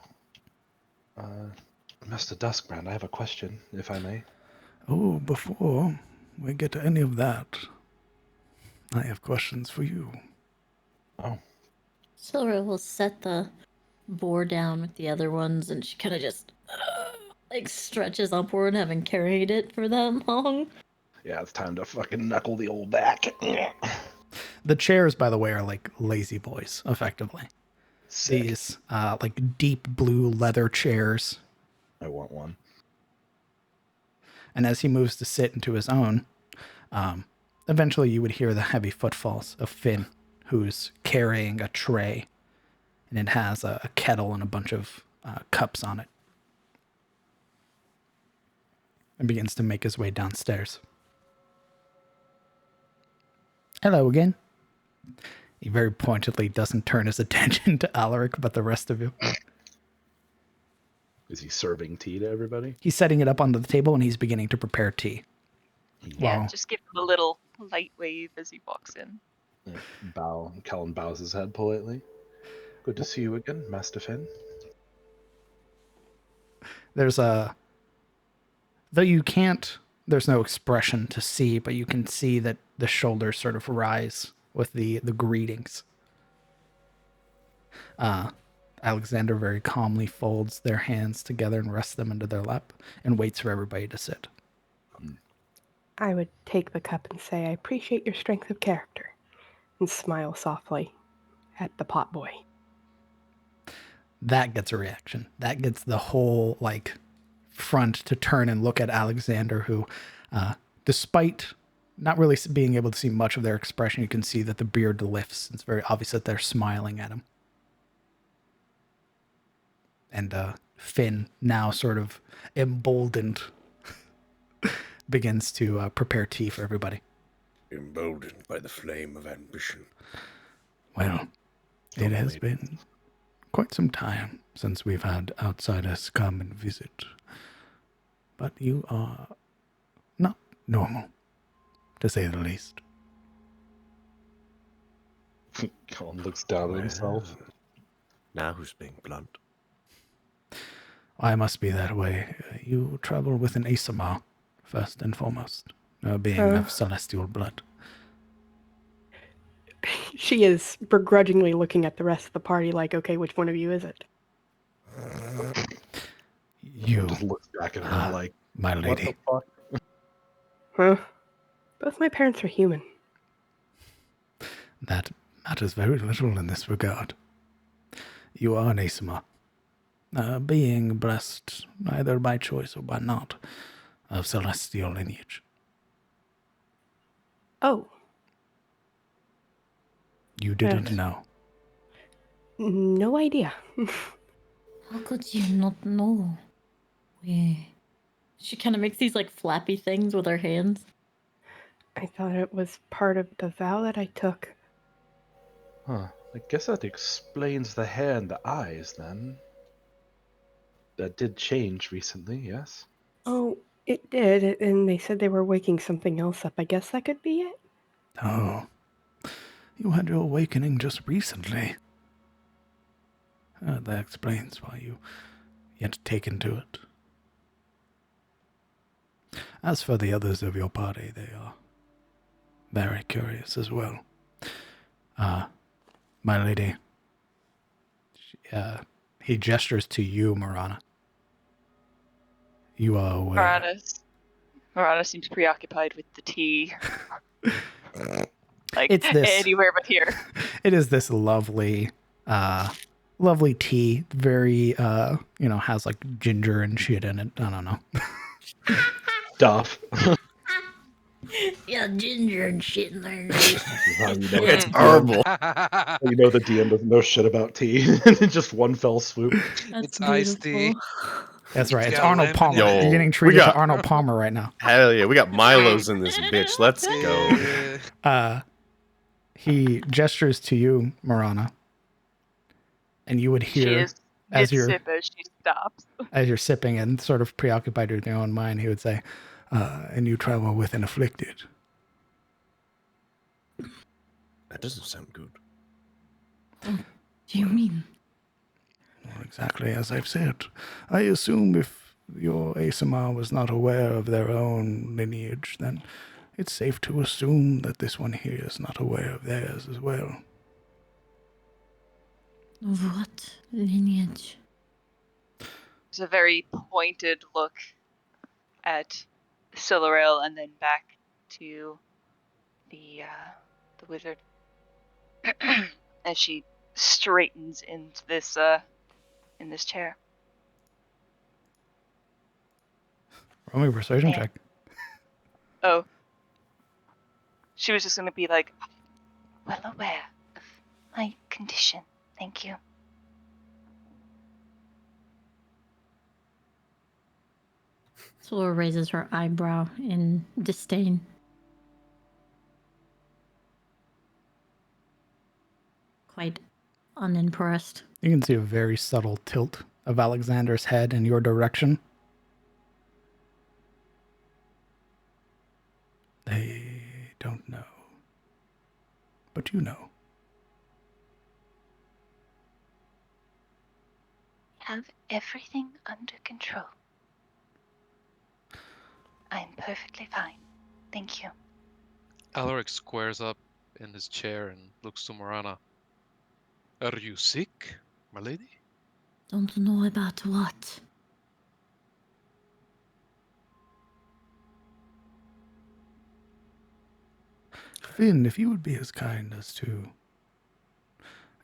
Master Duskbrand, I have a question, if I may. Oh, before we get to any of that, I have questions for you. Oh. Silver will set the boar down with the other ones, and she kind of just like stretches upward, having carried it for that long. Yeah, it's time to fucking knuckle the old back. The chairs, by the way, are like lazy boys, effectively. Sick. These like deep blue leather chairs. I want one. And as he moves to sit into his own, eventually you would hear the heavy footfalls of Finn, who's carrying a tray, and it has a kettle and a bunch of cups on it, and begins to make his way downstairs. Hello again. He very pointedly doesn't turn his attention to Alaric, but the rest of you. Is he serving tea to everybody? He's setting it up on the table, and he's beginning to prepare tea. Yeah, Wow. just give him a little light wave as he walks in. Yeah, bow. Kellen bows his head politely. Good to see you again, Master Finn. There's a... Though you can't... There's no expression to see, but you can see that the shoulders sort of rise with the greetings. Alexander very calmly folds their hands together and rests them into their lap and waits for everybody to sit. I would take the cup and say, I appreciate your strength of character, and smile softly at the pot boy. That gets a reaction. That gets the whole, like, front to turn and look at Alexander, who, despite not really being able to see much of their expression, you can see that the beard lifts. It's very obvious that they're smiling at him. And Finn, now sort of emboldened, begins to prepare tea for everybody. Emboldened by the flame of ambition. Well, it has been quite some time since we've had outsiders come and visit. But you are not normal, to say the least. Kellen looks down at himself. Now who's being blunt? I must be that way. You travel with an Asamar, first and foremost, being of celestial blood. She is begrudgingly looking at the rest of the party like, okay, which one of you is it? You just looks back at her like, my lady. What the fuck? Huh? Both my parents are human. That matters very little in this regard. You are an Asamar, being blessed either by choice or by not, of celestial lineage. Oh. You didn't Yes. know. No idea. How could you not know? She kind of makes these like flappy things with her hands. I thought it was part of the vow that I took. Huh. I guess that explains the hair and the eyes, then. That did change recently, yes? Oh, it did, and they said they were waking something else up. I guess that could be it. Oh, you had your awakening just recently. That explains why you yet taken to it. As for the others of your party, they are very curious as well. My lady, he gestures to you, Marana. You are aware. Marana seems preoccupied with the tea. Like, It's this. anywhere but here. It is this lovely, lovely tea. Very, has like ginger and shit in it. I don't know. Stuff. Yeah, ginger and shit in there. It's horrible. You know the DM doesn't know shit about tea. Just one fell swoop. That's It's iced tea. beautiful. That's right. It's got Arnold lemon Palmer. in it. You're getting Yo, treated we got- to Arnold Palmer right now. Hell yeah, we got Milos in this bitch. Let's go. Yeah. He gestures to you, Marana, and you would She hear is as mid-sip as she stops. as you're sipping and sort of preoccupied with your own mind, he would say, and you travel with an afflicted. That doesn't sound good. Do you mean? Well, exactly as I've said. I assume if your ASMR was not aware of their own lineage, then it's safe to assume that this one here is not aware of theirs as well. Of what lineage? There's a very pointed look at Siluril and then back to the wizard as she straightens into this in this chair. Roll me a persuasion check. Oh. She was just gonna be like, well aware of my condition. Thank you. Solar raises her eyebrow in disdain. Quite unimpressed. You can see a very subtle tilt of Alexander's head in your direction. They don't know. But you know. Have everything under control. I'm perfectly fine. Thank you. Alaric squares up in his chair and looks to Morana. Are you sick, my lady? Don't know about what. Finn, if you would be as kind as to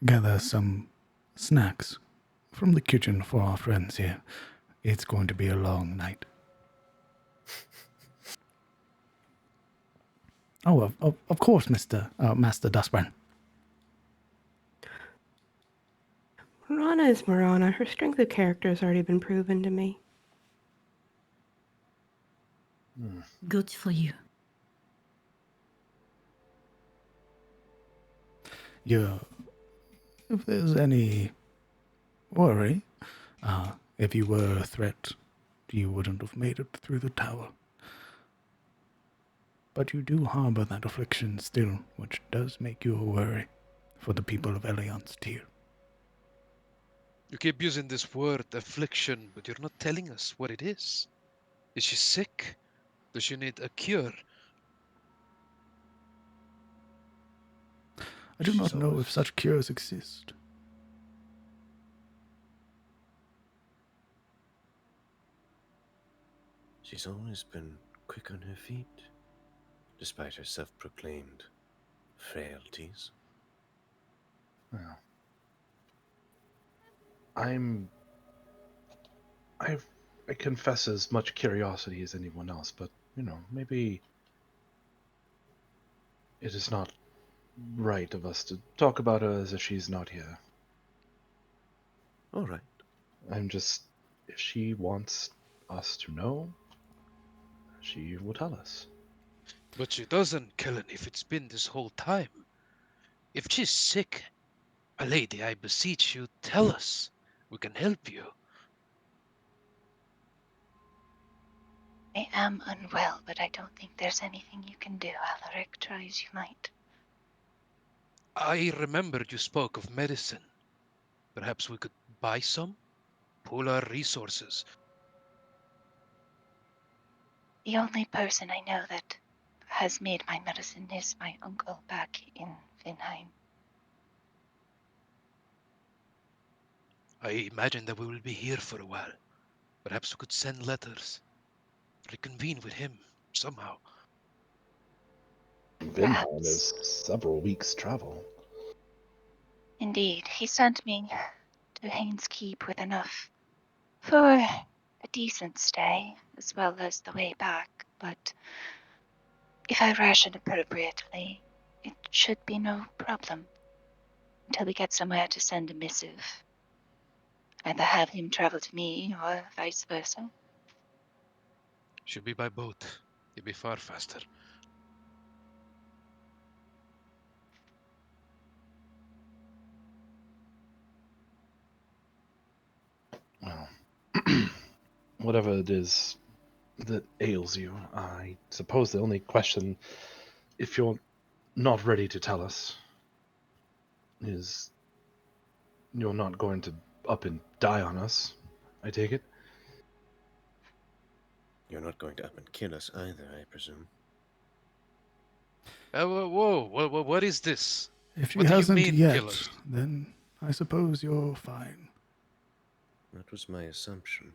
gather some snacks from the kitchen for our friends here. It's going to be a long night. Oh, of course, Master Duskbrand. Marana is Marana. Her strength of character has already been proven to me. Good for you. Yeah. If there's any worry, if you were a threat, you wouldn't have made it through the tower. But you do harbor that affliction still, which does make you a worry for the people of Elian's tier. You keep using this word, affliction, but you're not telling us what it is. Is she sick? Does she need a cure? I do not know if such cures exist. She's always been quick on her feet, despite her self-proclaimed frailties. Well, I confess as much curiosity as anyone else, but, maybe it is not right of us to talk about her as if she's not here. All right. I'm just. If she wants us to know, she will tell us. But she doesn't, Kellen, if it's been this whole time. If she's sick, my lady, I beseech you, tell us. We can help you. I am unwell, but I don't think there's anything you can do, Alaric. Try as you might. I remembered you spoke of medicine. Perhaps we could buy some? Pool our resources. The only person I know that has made my medicine is my uncle back in Vinheim. I imagine that we will be here for a while. Perhaps we could send letters. Reconvene with him, somehow. Vinheim is several weeks' travel. Indeed, he sent me to Haynes Keep with enough for a decent stay, as well as the way back, but if I ration appropriately, it should be no problem until we get somewhere to send a missive. Either have him travel to me or vice versa. Should be by boat. It'd be far faster. Well, whatever it is that ails you, I suppose the only question, if you're not ready to tell us, is you're not going to up and die on us, I take it? You're not going to up and kill us either, I presume. Whoa, what is this? If she What do you hasn't mean, yet, killers? then I suppose you're fine. That was my assumption.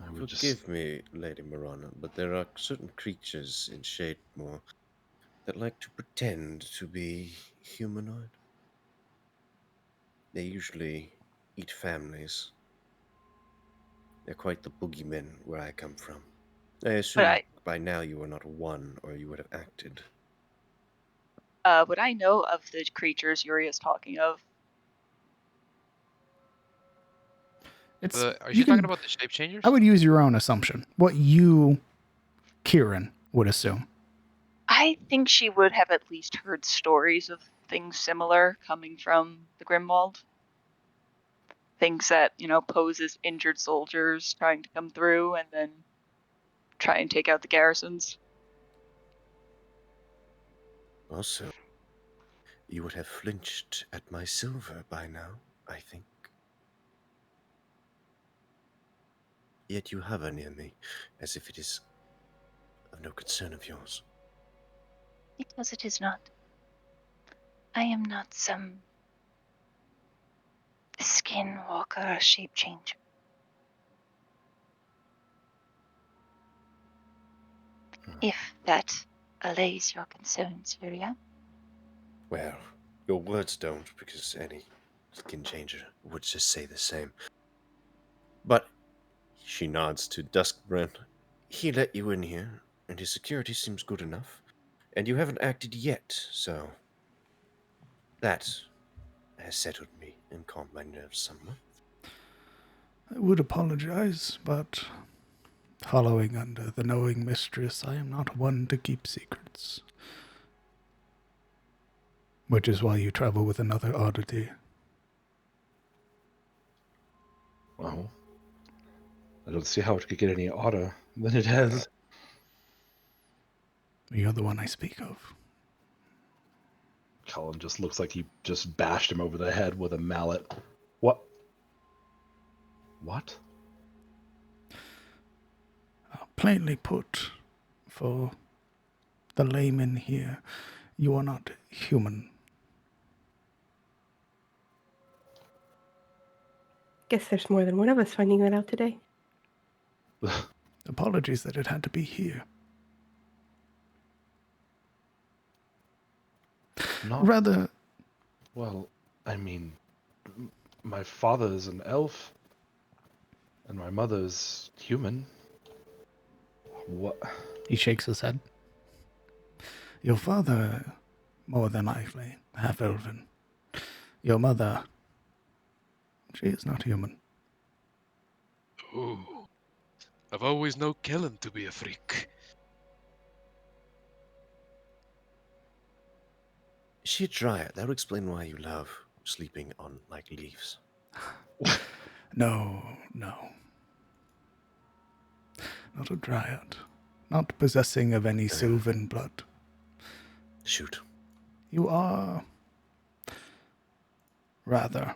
I would Forgive me, Lady Marana, but there are certain creatures in Shademore that like to pretend to be humanoid. They usually eat families. They're quite the boogeymen where I come from. I assume by now you are not one, or you would have acted. Would I know of the creatures Yuri is talking of? Are you talking about the shape changers? I would use your own assumption. What you, Kieran, would assume. I think she would have at least heard stories of things similar coming from the Grimwald. Things that, pose as injured soldiers trying to come through and then try and take out the garrisons. Also, you would have flinched at my silver by now, I think. Yet you hover near me, as if it is of no concern of yours. Because it is not. I am not some skinwalker or shape changer. If that allays your concerns, Yuria. Well, your words don't, because any skin changer would just say the same. But she nods to Duskbrand. He let you in here, and his security seems good enough. And you haven't acted yet, so that has settled me and calmed my nerves somewhat. I would apologize, but following under the knowing mistress, I am not one to keep secrets. Which is why you travel with another oddity. Well, I don't see how it could get any odder than it has. You're the one I speak of. Cullen just looks like he just bashed him over the head with a mallet. What? What? Plainly put, for the layman here, you are not human. Guess there's more than one of us finding that out today. Apologies that it had to be here. Not Rather... Well, I mean, my father's an elf, and my mother's human. What? He shakes his head. Your father, more than likely, half-elven. Your mother, She is not human. Ooh. I've always known Kellen to be a freak. Is she a dryad? That would explain why you love sleeping on like leaves. No, no. Not a dryad. Not possessing of any sylvan blood. Shoot. You are... Rather,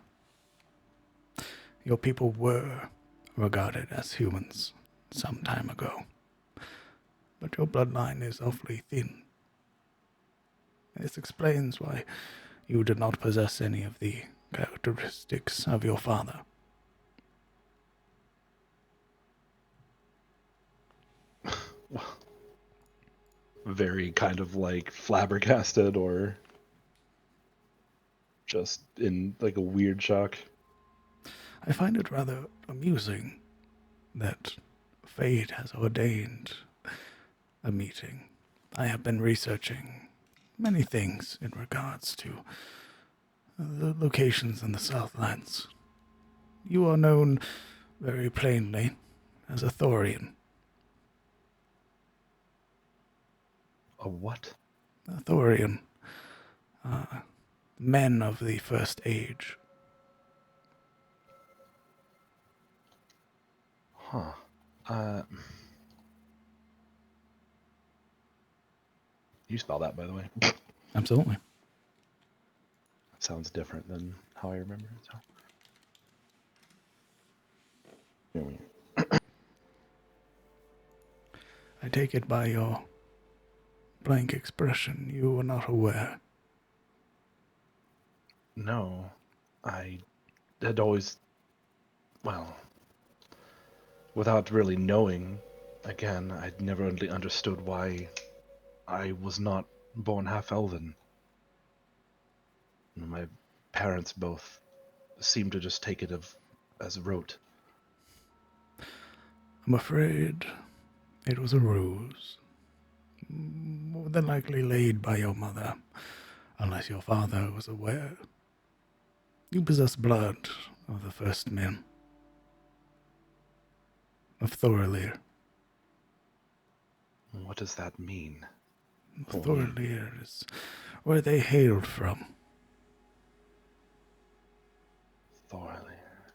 your people were regarded as humans some time ago. But your bloodline is awfully thin. This explains why you did not possess any of the characteristics of your father. Very kind of like flabbergasted or just in like a weird shock. I find it rather amusing that fate has ordained a meeting. I have been researching many things in regards to the locations in the Southlands. You are known very plainly as a Thorian. A what? A Thorian. Men of the First Age. Huh. You spell that, by the way. Absolutely. Sounds different than how I remember it. So. I take it by your blank expression you were not aware. No, I had always, well, without really knowing, again, I'd never really understood why I was not born half-elven. My parents both seemed to just take it as rote. I'm afraid it was a ruse. More than likely laid by your mother, unless your father was aware. You possess blood of the first men, of Thorleir. What does that mean? Thorleir is where they hailed from. Thorleir.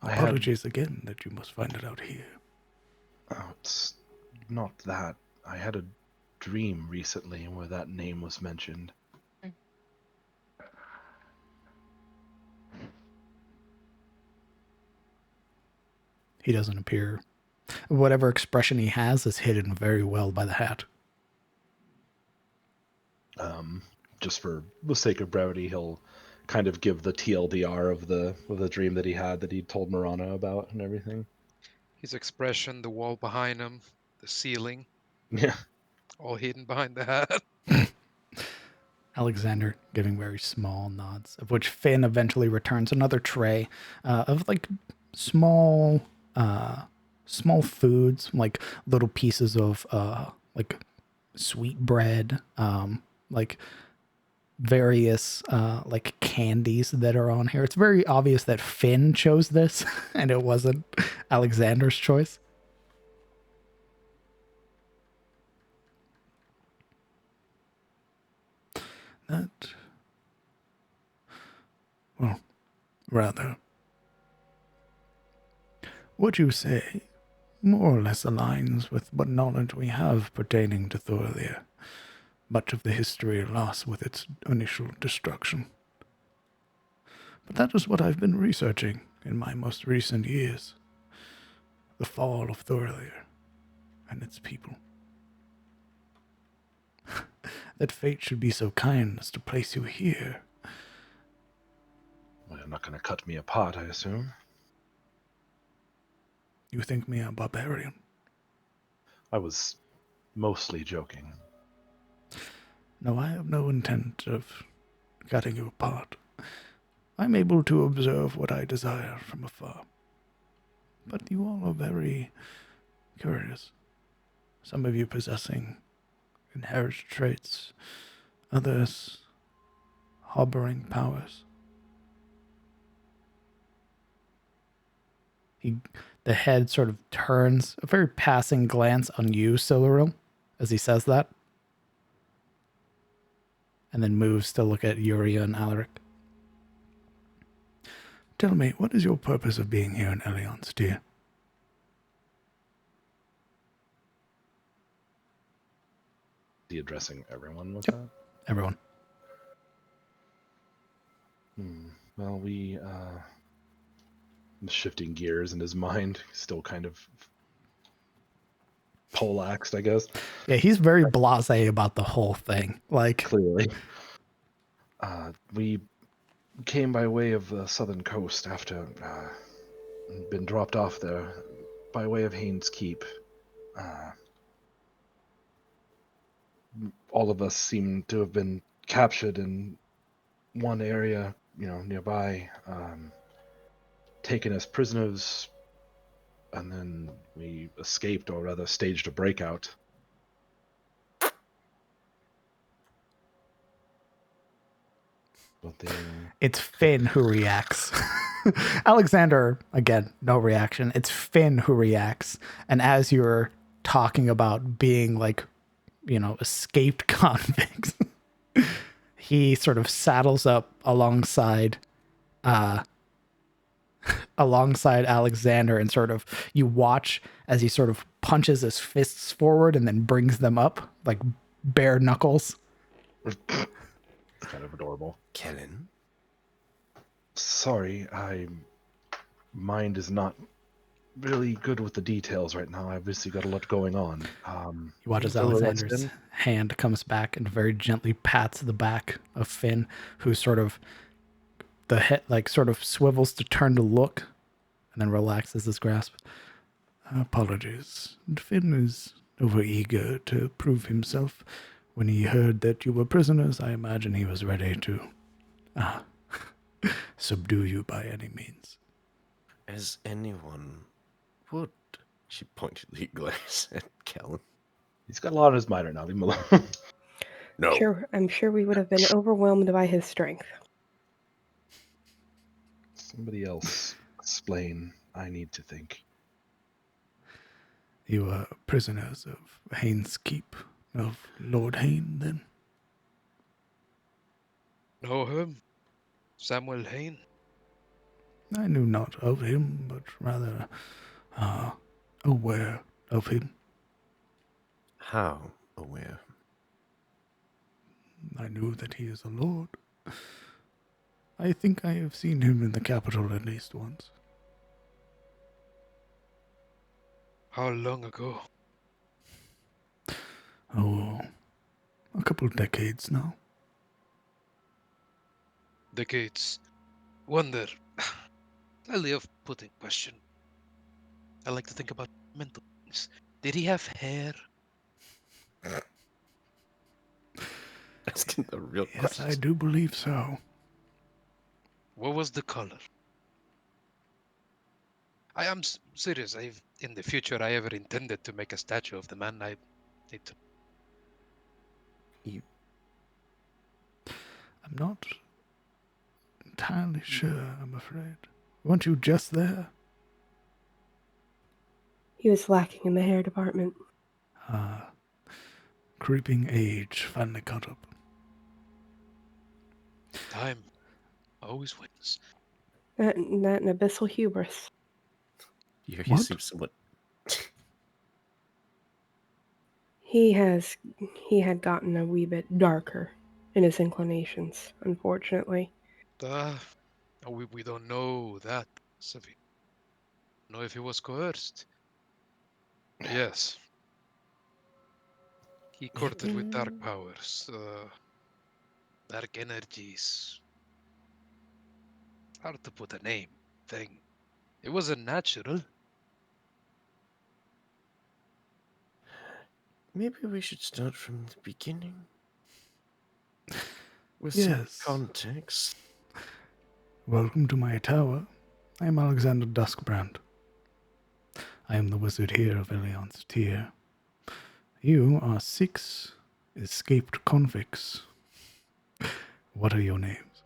Apologies again that you must find it out here. Oh, it's not that. I had a dream recently where that name was mentioned. He doesn't appear. Whatever expression he has is hidden very well by the hat. Just for the sake of brevity, he'll kind of give the TLDR of the dream that he had that he told Marana about and everything. His expression, the wall behind him, the ceiling. Yeah. All hidden behind the hat. Alexander giving very small nods, of which Finn eventually returns another tray of like small foods, like little pieces of like sweet bread, like various like candies that are on here. It's very obvious that Finn chose this and it wasn't Alexander's choice. That, well, rather, what you say more or less aligns with what knowledge we have pertaining to Thorleir. Much of the history lost with its initial destruction. But that is what I've been researching in my most recent years. The fall of Thorleir and its people. That fate should be so kind as to place you here. Well, you're not going to cut me apart, I assume. You think me a barbarian? I was mostly joking. No, I have no intent of cutting you apart. I'm able to observe what I desire from afar. But you all are very curious. Some of you possessing inherited traits, others harboring powers. The head sort of turns a very passing glance on you, Siluriel, as he says that. And then moves to look at Yuria and Alaric. Tell me, what is your purpose of being here in Eliance, dear? Is he addressing everyone with that? Everyone. Well, shifting gears in his mind, still kind of poleaxed, I guess. Yeah, he's very blasé about the whole thing. Like, Clearly. We came by way of the southern coast after been dropped off there by way of Haynes Keep. All of us seem to have been captured in one area, nearby, taken as prisoners, and then we escaped, or rather staged a breakout. But it's Finn who reacts. Alexander, again, no reaction. It's Finn who reacts. And as you're talking about being like, escaped convicts, he sort of saddles up alongside Alexander, and sort of you watch as he sort of punches his fists forward and then brings them up like bare knuckles. kind of adorable. Kellen? Sorry, mind is not really good with the details right now. I've obviously got a lot going on. You watch as Alexander's hand comes back and very gently pats the back of Finn, who sort of the head sort of swivels to turn to look and then relaxes his grasp. Apologies. Finn is overeager to prove himself. When he heard that you were prisoners, I imagine he was ready to subdue you by any means. As anyone would. She pointedly glares at Kellen. He's got a lot on his mind right now. Leave him alone. No. Sure, I'm sure we would have been overwhelmed by his strength. Somebody else explain. I need to think. You are prisoners of Haynes Keep, of Lord Hayne, then? Know him? Samuel Hayne? I knew not of him, but rather aware of him. How aware? I knew that he is a lord. I think I have seen him in the capital at least once. How long ago? Oh, a couple of decades now. Decades. Wonder. Slightly off-putting question. I like to think about mental things. Did he have hair? Asking the real Yes, questions. I do believe so. What was the color? I am serious. In the future, I ever intended to make a statue of the man. I need to. I'm not entirely sure, I'm afraid. Weren't you just there? He was lacking in the hair department. Creeping age finally caught up. Time always wins. That and abyssal hubris. You seem somewhat. He had gotten a wee bit darker in his inclinations, unfortunately. We don't know that, Savi. Know if he was coerced. Yes. He courted with dark powers, dark energies. Hard to put a name thing. It wasn't natural. Maybe we should start from the beginning. With Yes. some context. Welcome to my tower. I am Alexander Duskbrand. I am the wizard here of Eliance Tier. You are 6 escaped convicts. What are your names?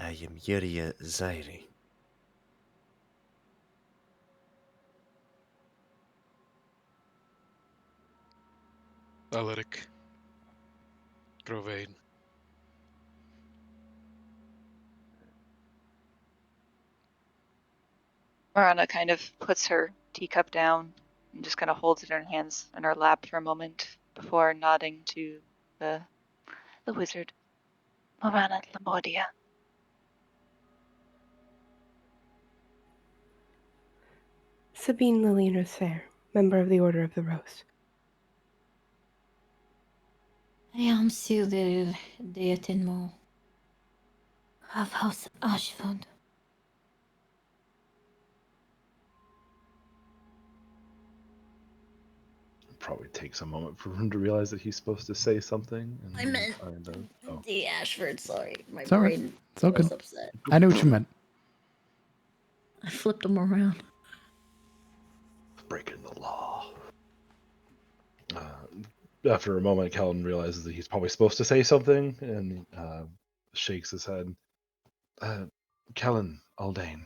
I am Yuria Zairi. Alaric. Rovain. Marana kind of puts her teacup down and just kind of holds it in her hands in her lap for a moment before nodding to the wizard. Marana Lamodia. Sabine Lillian Rosser, member of the Order of the Rose. I am Sildir de Attenmore of House Ashford. It probably takes a moment for him to realize that he's supposed to say something. And I meant kind of, oh. D. Ashford. Sorry, my It's all right. brain It's all was good. upset. I know what you meant. I flipped him around. Breaking the law. After a moment, Callan realizes that he's probably supposed to say something and shakes his head. Callan Aldane.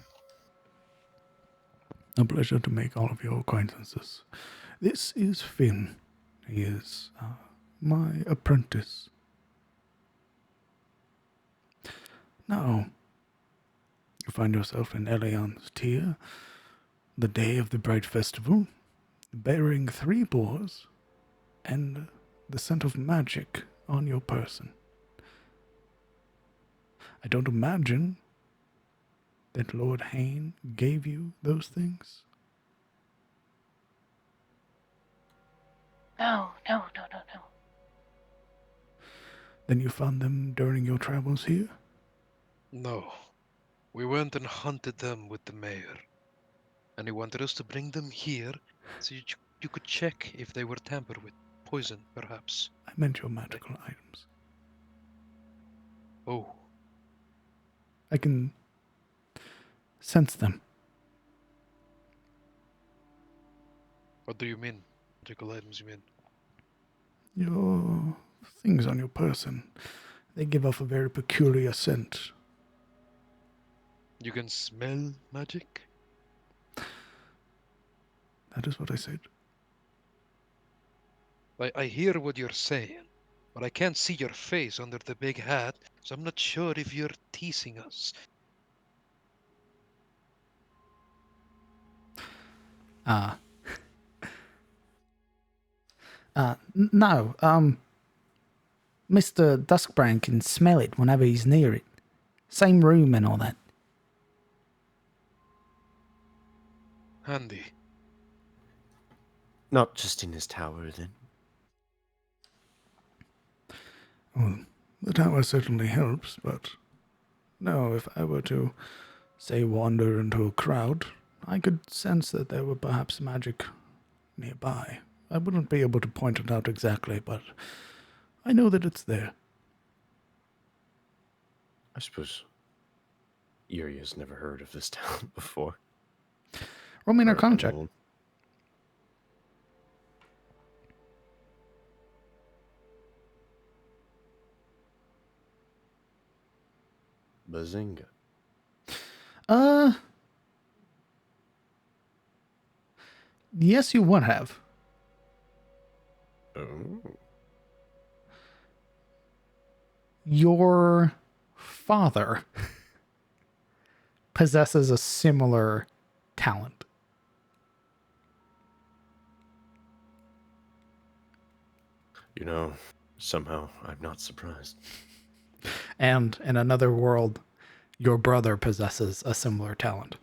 A pleasure to make all of your acquaintances. This is Finn. He is my apprentice. Now, you find yourself in Elian's tier, the day of the Bright Festival, bearing 3 boars and the scent of magic on your person. I don't imagine that Lord Hain gave you those things. No. Then you found them during your travels here? No. We went and hunted them with the mayor. And he wanted us to bring them here so you could check if they were tampered with. Poison, perhaps. I meant your magical items. Oh. I can sense them. What do you mean? Magical items, you mean? Your things on your person, they give off a very peculiar scent. You can smell magic? That is what I said. I hear what you're saying, but I can't see your face under the big hat, so I'm not sure if you're teasing us. No, Mr. Duskbrand can smell it whenever he's near it. Same room and all that. Handy. Not just in his tower, then. Well, the tower certainly helps, but no, if I were to, say, wander into a crowd, I could sense that there were perhaps magic nearby. I wouldn't be able to point it out exactly, but I know that it's there. I suppose Yuria's never heard of this town before. Roll me an Or Arcana check. unknown. Bazinga. Yes, you would have. Oh. Your father possesses a similar talent. You know, somehow I'm not surprised. And in another world, your brother possesses a similar talent.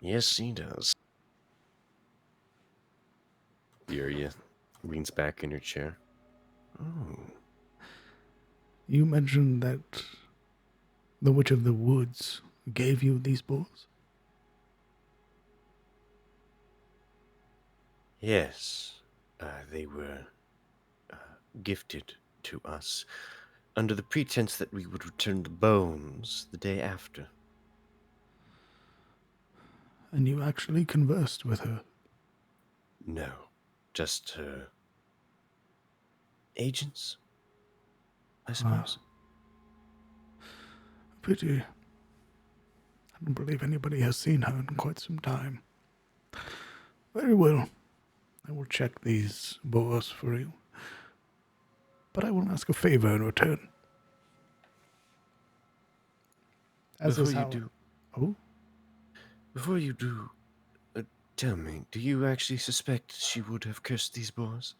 Yes, he does. Yuria leans back in her chair. Oh. You mentioned that the Witch of the Woods gave you these boars? Yes. They were gifted to us under the pretense that we would return the bones the day after. And you actually conversed with her? No, just her agents, I suppose. Pity. I don't believe anybody has seen her in quite some time. Very well. I will check these boars for you. But I will ask a favor in return. Before you do... Oh? Before you do, tell me, do you actually suspect she would have cursed these boars?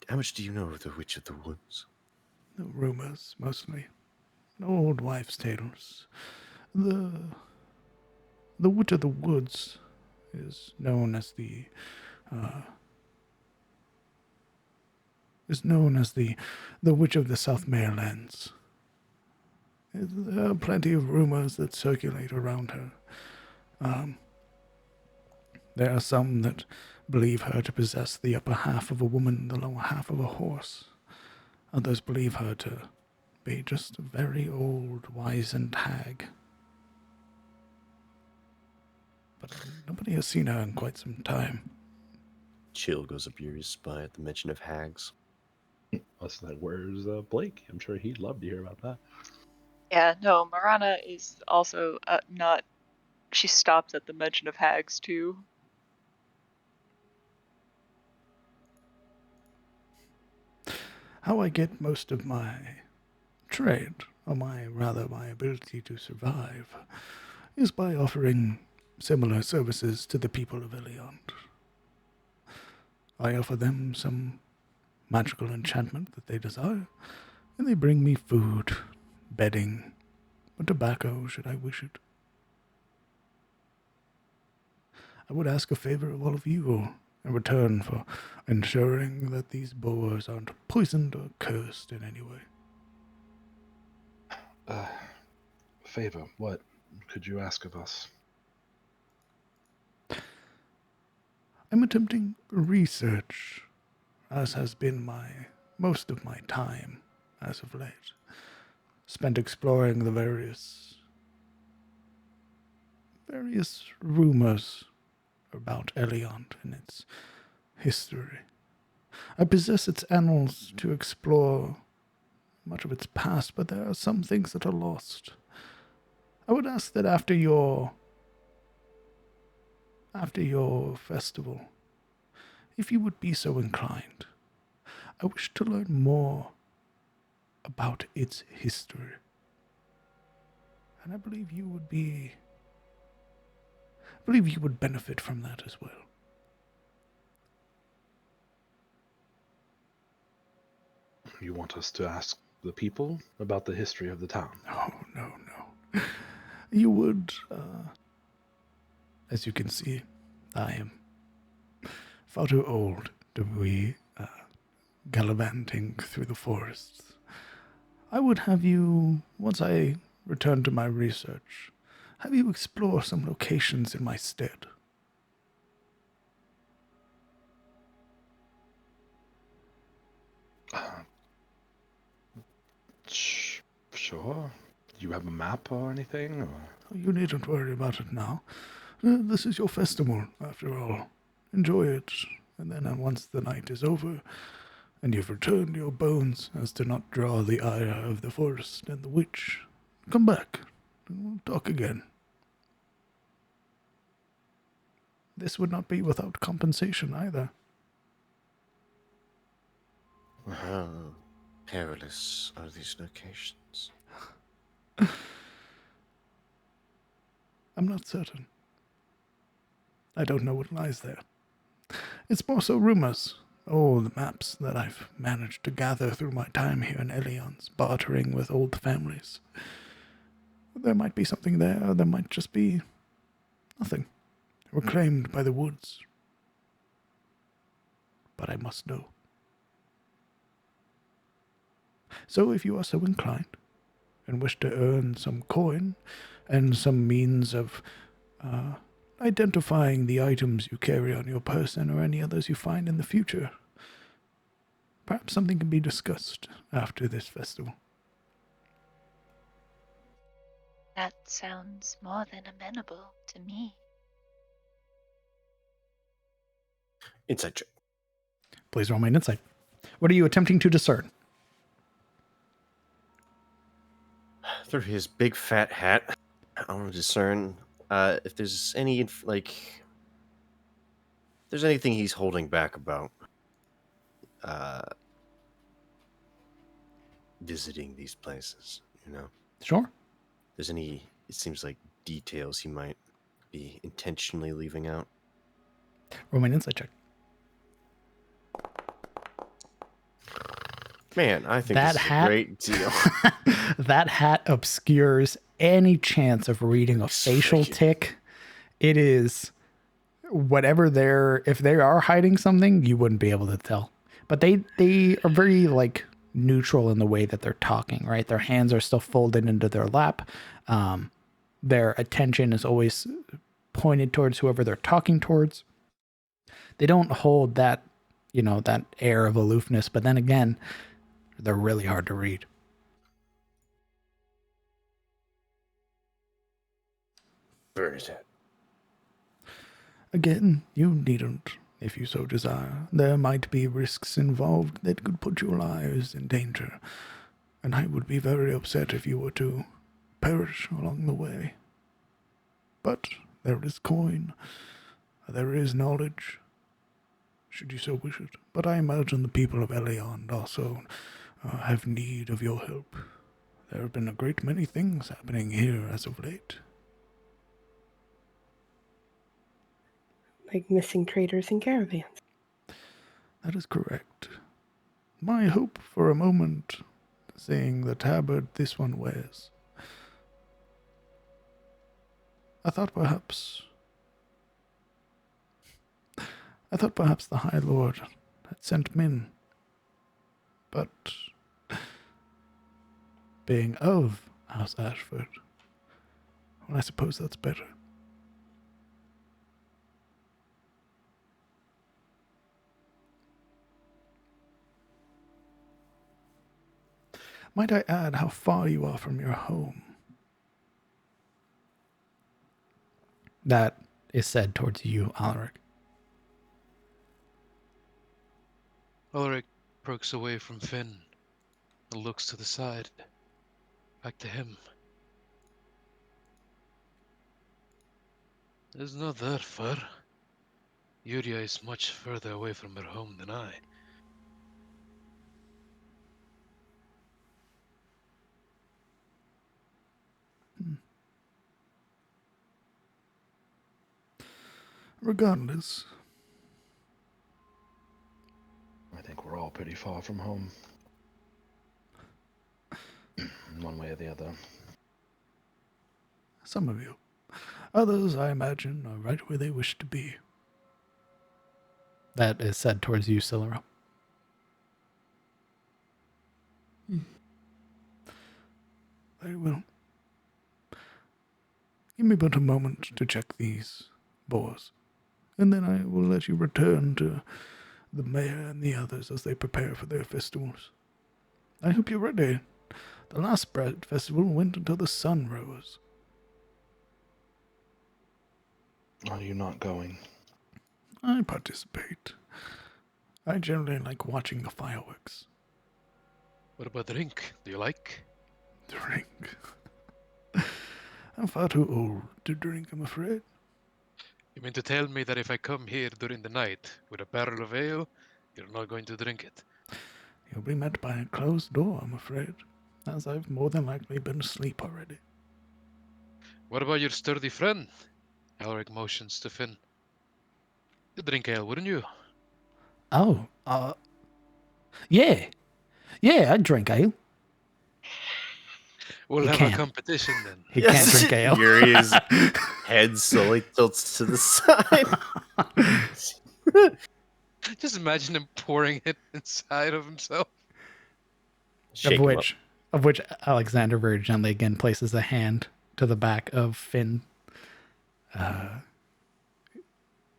How much do you know of the Witch of the Woods? The rumors, mostly. Old wives' tales. The Witch of the Woods is known as the Witch of the South Marelands. There are plenty of rumors that circulate around her. There are some that believe her to possess the upper half of a woman, the lower half of a horse. Others believe her to be just a very old, wizened hag. But nobody has seen her in quite some time. Chill goes up your spine at the mention of hags. That's like, where's Blake? I'm sure he'd love to hear about that. Yeah, no, Marana is also not. She stops at the mention of hags too. How I get most of my trade, or my ability to survive, is by offering similar services to the people of Elion. I offer them some magical enchantment that they desire, and they bring me food, bedding, or tobacco should I wish it. I would ask a favor of all of you in return for ensuring that these boars aren't poisoned or cursed in any way. Favor, what could you ask of us? I'm attempting research, as has been most of my time as of late. Spent exploring the various rumors about Eliant and its history. I possess its annals to explore much of its past, but there are some things that are lost. I would ask that after your festival, if you would be so inclined, I wish to learn more about its history. And I believe you would benefit from that as well. You want us to ask the people about the history of the town? Oh, no. You would, as you can see, I am far too old to be gallivanting through the forests. I would have you, once I return to my research, have you explore some locations in my stead. Sure. Do you have a map or anything? Or? You needn't worry about it now. This is your festival, after all. Enjoy it, and then once the night is over, and you've returned your bones as to not draw the ire of the forest and the witch, come back, and we'll talk again. This would not be without compensation either. How perilous are these locations? I'm not certain. I don't know what lies there. It's more so rumors. Oh, the maps that I've managed to gather through my time here in Elion's, bartering with old families. There might be something there, or there might just be nothing. Reclaimed by the woods. But I must know. So if you are so inclined, and wish to earn some coin, and some means of identifying the items you carry on your person or any others you find in the future, perhaps something can be discussed after this festival. That sounds more than amenable to me. Insight check. Please roll me an insight. What are you attempting to discern? through his big fat hat, I want to discern if there's any there's anything he's holding back about visiting these places. You know, Sure. there's any? It seems like details he might be intentionally leaving out. Roll me an insight check. Man, I think That this is hat- a great deal. That hat obscures any chance of reading a facial tick. It is whatever if they are hiding something, you wouldn't be able to tell. But they are very like neutral in the way that they're talking, right? Their hands are still folded into their lap. Their attention is always pointed towards whoever they're talking towards. They don't hold that, that air of aloofness, but then again, they're really hard to read. Burn his head. Again, you needn't, if you so desire. There might be risks involved that could put your lives in danger, and I would be very upset if you were to perish along the way. But there is coin, there is knowledge, should you so wish it. But I imagine the people of Eliond also have need of your help. There have been a great many things happening here as of late. Like missing traders and caravans. That is correct. My hope for a moment, seeing the tabard this one wears, I thought perhaps the High Lord had sent men, but being of House Ashford, well, I suppose that's better. Might I add how far you are from your home? That is said towards you, Alaric. Ulrich perks away from Finn and looks to the side. Back to him. It's not that far. Yuria is much further away from her home than I. Regardless, I think we're all pretty far from home. One way or the other. some of you. Others, I imagine, are right where they wish to be. That is said towards you, Silero. Very well. Give me but a moment to check these boars, and then I will let you return to the mayor and the others as they prepare for their festivals. I hope you're ready. The last bread festival went until the sun rose. Are you not going? I participate. I generally like watching the fireworks. What about drink? Do you like? Drink. I'm far too old to drink, I'm afraid. You mean to tell me that if I come here during the night with a barrel of ale, you're not going to drink it? You'll be met by a closed door, I'm afraid, as I've more than likely been asleep already. What about your sturdy friend? Elric motions to Finn. You'd drink ale, wouldn't you? Oh, yeah. Yeah, I'd drink ale. We'll He have can't. a competition then. He can't drink ale. Yuri's head slowly tilts to the side. Just imagine him pouring it inside of himself. Shake him up. Of which Alexander very gently again places a hand to the back of Finn.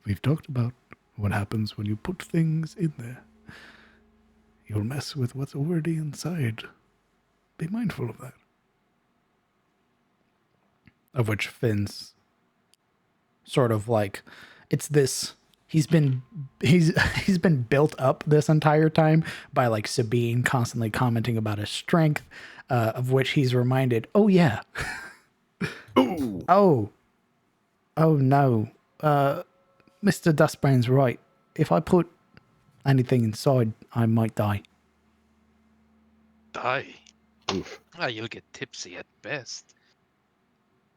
We've talked about what happens when you put things in there. You'll mess with what's already inside. Be mindful of that. Of which Finn's sort of like, it's this, he's been built up this entire time by like Sabine constantly commenting about his strength, of which he's reminded, oh yeah, Ooh. oh no, Mr. Duskbrand's right. If I put anything inside, I might die. Die. Oof. Ah, you'll get tipsy at best.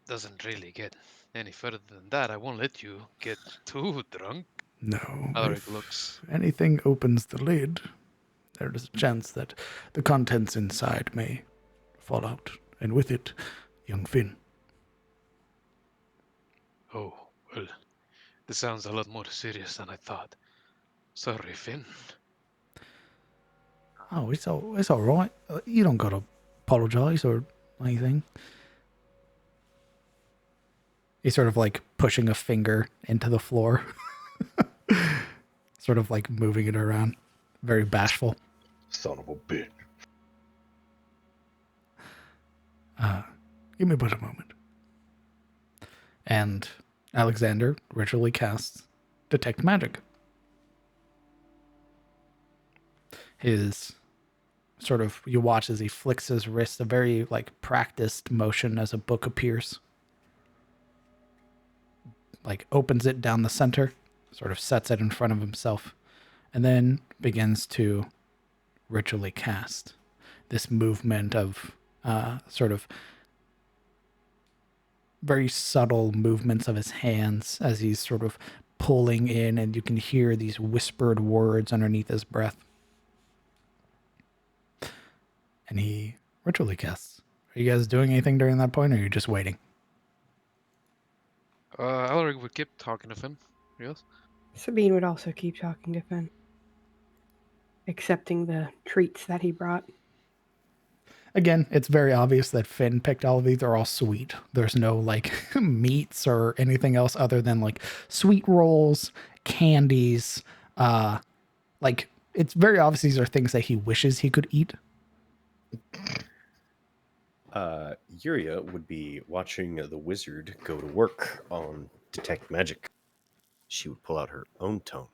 Doesn't really get any further than that. I won't let you get too drunk. No, Alaric if looks. anything opens the lid, there is a chance that the contents inside may fall out, and with it, young Finn. Oh, well, this sounds a lot more serious than I thought. Sorry, Finn. Oh, it's all right. You don't gotta apologize or anything. He's sort of like pushing a finger into the floor, sort of like moving it around, very bashful. Son of a bitch. Give me but a moment. And Alexander ritually casts Detect Magic. His sort of, you watch as he flicks his wrist, a very like practiced motion as a book appears. Like opens it down the center, sort of sets it in front of himself, and then begins to ritually cast this movement of sort of very subtle movements of his hands as he's sort of pulling in, and you can hear these whispered words underneath his breath. And he ritually casts. Are you guys doing anything during that point, or are you just waiting? Alaric would keep talking to Finn. Yes. Sabine would also keep talking to Finn, accepting the treats that he brought. Again, it's very obvious that Finn picked all of these. They're all sweet. There's no like meats or anything else other than like sweet rolls, candies. Like it's very obvious these are things that he wishes he could eat. Yuria would be watching the wizard go to work on Detect Magic. She would pull out her own tome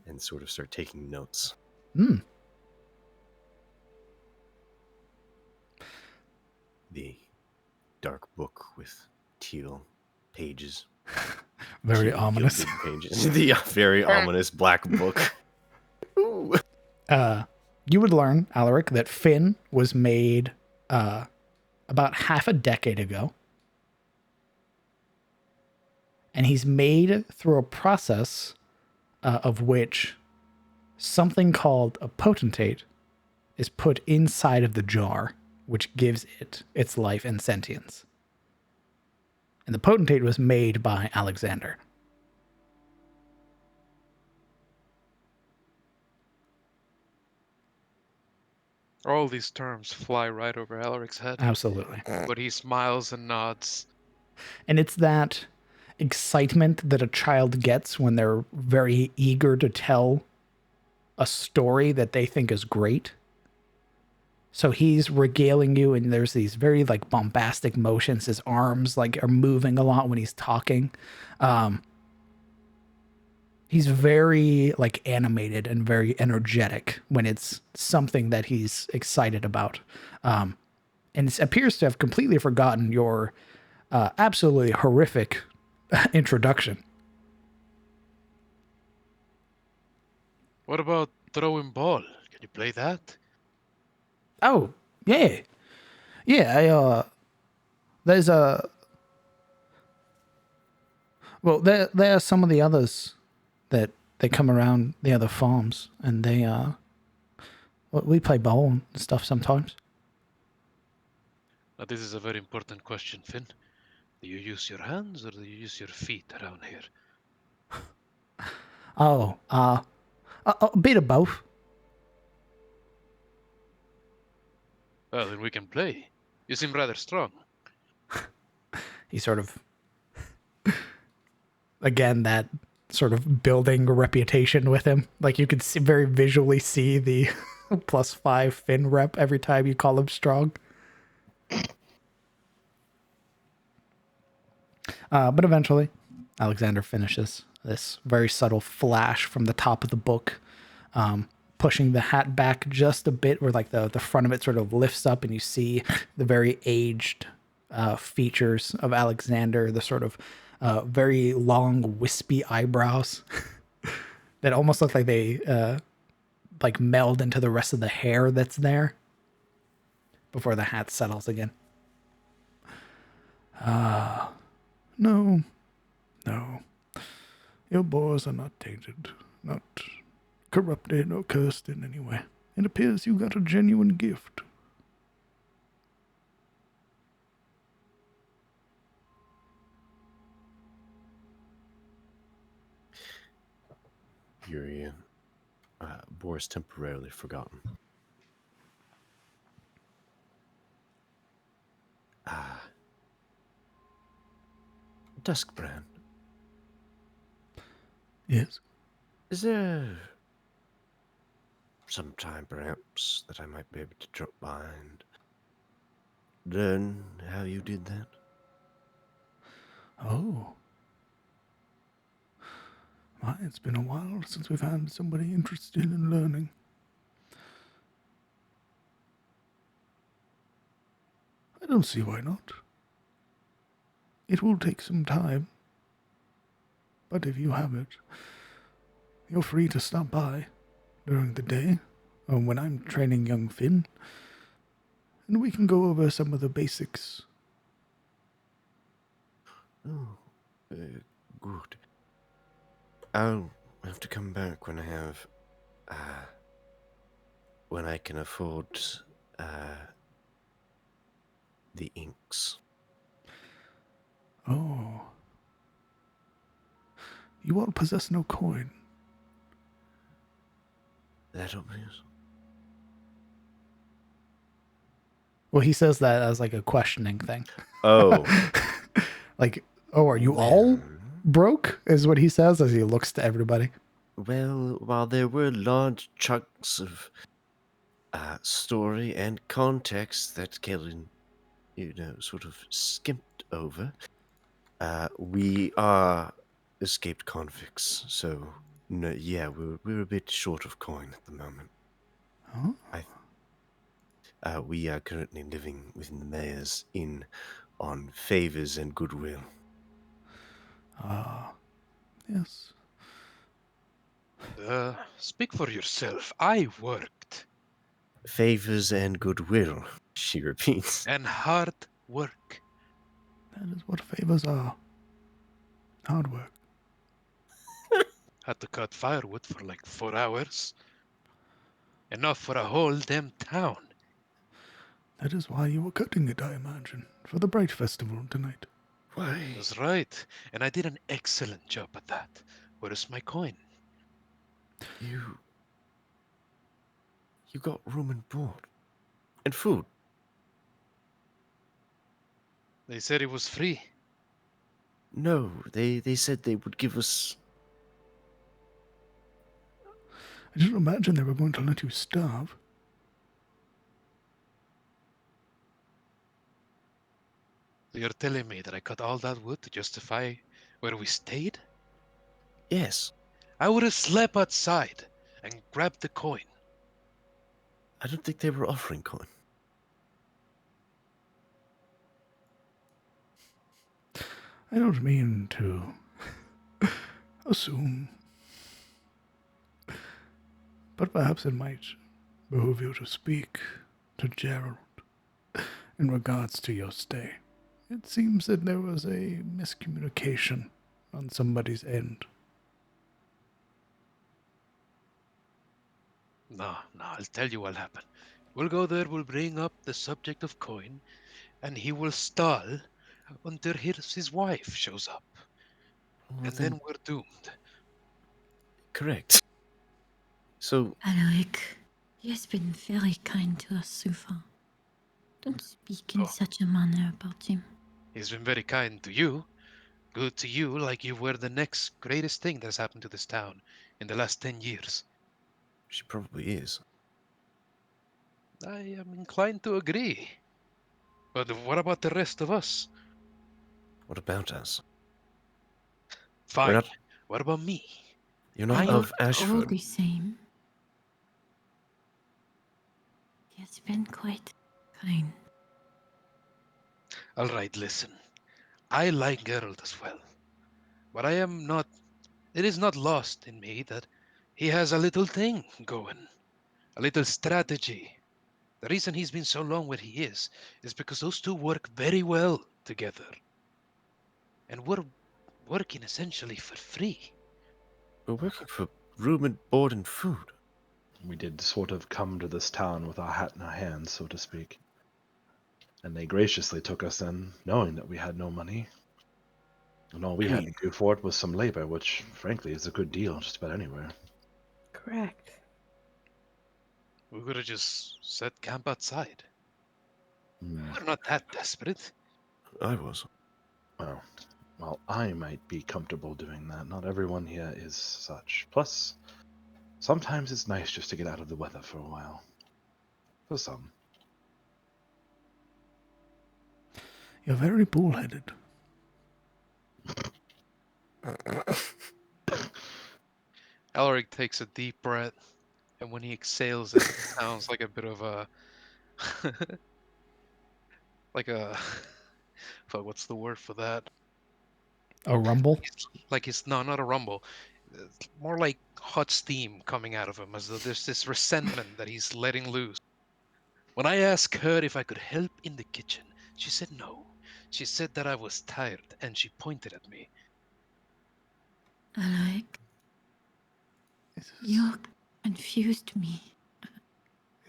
and sort of start taking notes. The dark book with teal pages. Very teal ominous. Pages. The very ominous black book. Ooh. You would learn, Alaric, that Finn was made about half a decade ago. And he's made through a process of which something called a potentate is put inside of the jar, which gives it its life and sentience. And the potentate was made by Alexander. All these terms fly right over Alaric's head, Absolutely. but he smiles and nods. And it's that excitement that a child gets when they're very eager to tell a story that they think is great. So he's regaling you, and there's these very like bombastic motions. His arms like are moving a lot when he's talking. He's very like animated and very energetic when it's something that he's excited about. And it appears to have completely forgotten your absolutely horrific introduction. What about throwing ball? Can you play that? Oh, yeah. Yeah, there's a... Well, there are some of the others that they come around the other farms, and they, well, we play ball and stuff sometimes. Now, this is a very important question, Finn. Do you use your hands or do you use your feet around here? Oh, a bit of both. Well, then we can play. You seem rather strong. He sort of... Again, that sort of building a reputation with him. Like you could see, very visually see the +5 Finn rep every time you call him strong. But eventually, Alexander finishes this very subtle flash from the top of the book, pushing the hat back just a bit, where like the front of it sort of lifts up, and you see the very aged features of Alexander, the sort of very long, wispy eyebrows that almost look like they like meld into the rest of the hair that's there before the hat settles again. No, no. Your boars are not tainted, not corrupted or cursed in any way. It appears you got a genuine gift. Your boar is temporarily forgotten. Duskbrand, Yes. is there some time perhaps that I might be able to drop by and learn how you did that? Oh. Why, it's been a while since we've had somebody interested in learning. I don't see why not. It will take some time. But if you have it, you're free to stop by during the day or when I'm training young Finn, and we can go over some of the basics. Oh, good. I'll have to come back when I have, when I can afford, the inks. Oh. You all possess no coin. That obvious? Well, he says that as like a questioning thing. Oh. Like, oh, are you all broke? Is what he says as he looks to everybody. Well, while there were large chunks of story and context that Kellen, sort of skimped over, we are escaped convicts, so no, yeah, we're a bit short of coin at the moment. Oh. We are currently living within the mayor's inn on favors and goodwill. Ah, yes. Speak for yourself. I worked. Favors and goodwill, she repeats. And hard work. That is what favors are. Hard work. Had to cut firewood for like 4 hours. Enough for a whole damn town. That is why you were cutting it, I imagine, for the Bright Festival tonight. Why? That's right. And I did an excellent job at that. Where is my coin? You got room and board. And food. They said it was free. No, they said they would give us... I didn't imagine they were going to let you starve. You're telling me that I cut all that wood to justify where we stayed? Yes. I would have slept outside and grabbed the coin. I don't think they were offering coin. I don't mean to assume, but perhaps it might behoove you to speak to Gerald in regards to your stay. It seems that there was a miscommunication on somebody's end. No, I'll tell you what happened. We'll go there, we'll bring up the subject of coin, and he will stall until his wife shows up. Well, and then we're doomed. Correct. So... Alaric, he has been very kind to us so far. Don't speak in such a manner about him. He's been very kind to you. Good to you, like you were the next greatest thing that's happened to this town in the last 10 years. She probably is. I am inclined to agree. But what about the rest of us? What about us? Fine. What about me? You're not of Ashford. All the same. been quite kind. All right, listen. I like Geralt as well. But I am not. It is not lost in me that he has a little thing going, a little strategy. The reason he's been so long where he is because those two work very well together. And we're working essentially for free. We're working for room and board and food. We did sort of come to this town with our hat in our hands, so to speak. And they graciously took us in, knowing that we had no money. And all we had to do for it was some labor, which, frankly, is a good deal just about anywhere. Correct. We could have just set camp outside. Hmm. We're not that desperate. I was. Well, I might be comfortable doing that. Not everyone here is such. Plus, sometimes it's nice just to get out of the weather for a while. For some. You're very bullheaded. Elric takes a deep breath, and when he exhales, it sounds like a bit of a. like a. Fuck, what's the word for that? A rumble? Like it's no, not a rumble. More like hot steam coming out of him, as though there's this resentment that he's letting loose. When I asked her if I could help in the kitchen, she said no. She said that I was tired, and she pointed at me. Alec, you confused me.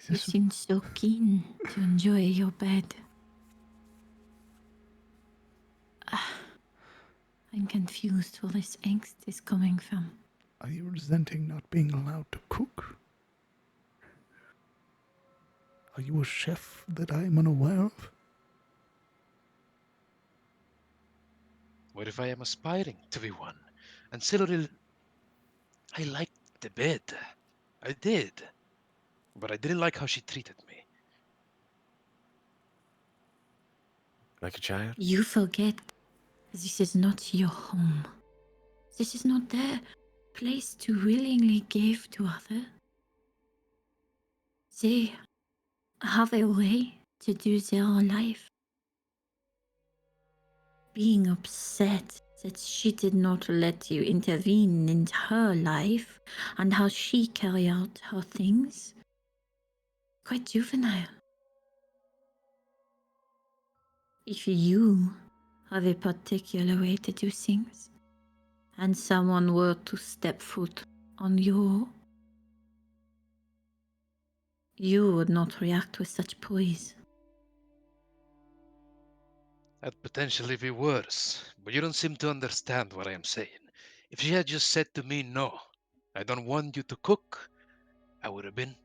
You seemed so keen to enjoy your bed. I'm confused where this angst is coming from. Are you resenting not being allowed to cook? Are you a chef that I am unaware of? What if I am aspiring to be one? And Cyril, I liked the bed. I did. But I didn't like how she treated me. Like a child? You forget this is not your home. This is not their place to willingly give to others. They have a way to do their life. Being upset that she did not let you intervene in her life and how she carried out her things. Quite juvenile. If you have a particular way to do things, and someone were to step foot on you would not react with such poise. That'd potentially be worse, but you don't seem to understand what I am saying. If she had just said to me, no, I don't want you to cook, I would have been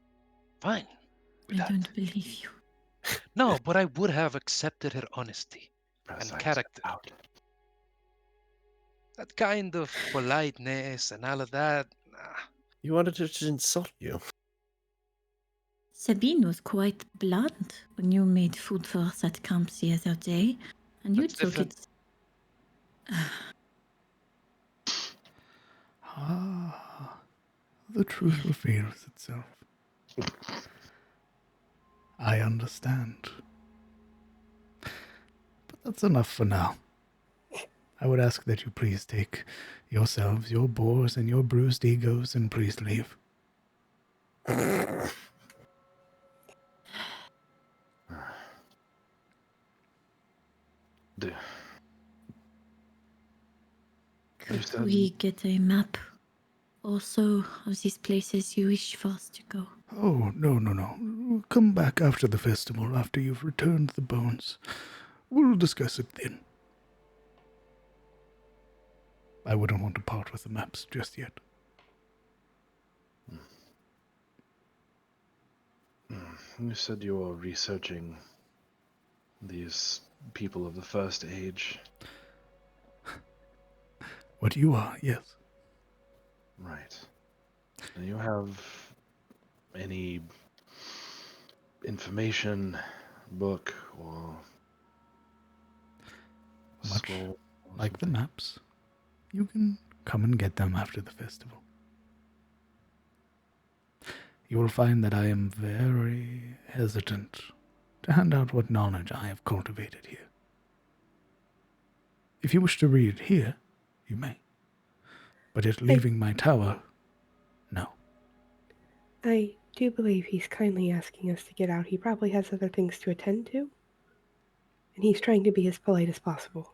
fine with that. Don't believe you. No, but I would have accepted her honesty and character. That kind of politeness and all of that, nah. You wanted her to insult you. Sabine was quite blunt when you made food for us at camp the other day, and you took different. it. The truth reveals itself. I understand. But that's enough for now. I would ask that you please take yourselves, your boars, and your bruised egos, and please leave. Could we get a map also of these places you wish for us to go? Oh, no. Come back after the festival, after you've returned the bones. We'll discuss it then. I wouldn't want to part with the maps just yet. You said you were researching these people of the First Age. What you are, yes. Right. Do you have any information, book, or Much scroll? like the maps. You can come and get them after the festival. you will find that I am very hesitant to hand out what knowledge I have cultivated here. If you wish to read it here, you may. But at leaving my tower, no. I do believe he's kindly asking us to get out. He probably has other things to attend to. And he's trying to be as polite as possible.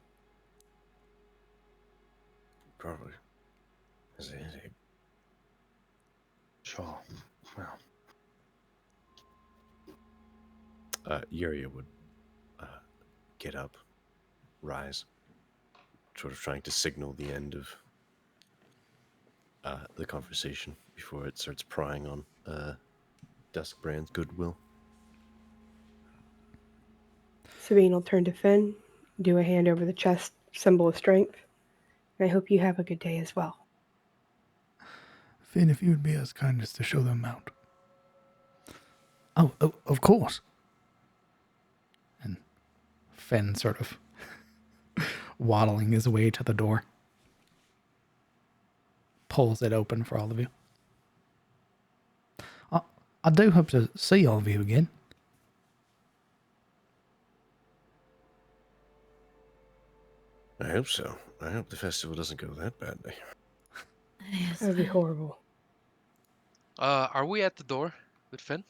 Probably. Has a headache. Sure. Well, Yuria would get up, rise, sort of trying to signal the end of the conversation before it starts prying on Duskbrand's goodwill. Sabine will turn to Finn, do a hand over the chest, symbol of strength. And I hope you have a good day as well. Finn, if you would be as kind as to show them out. Oh, of course. And Finn sort of waddling his way to the door. Pulls it open for all of you. I do hope to see all of you again. I hope so. I hope the festival doesn't go that badly. Yes, That would be well, horrible. Are we at the door with Finn?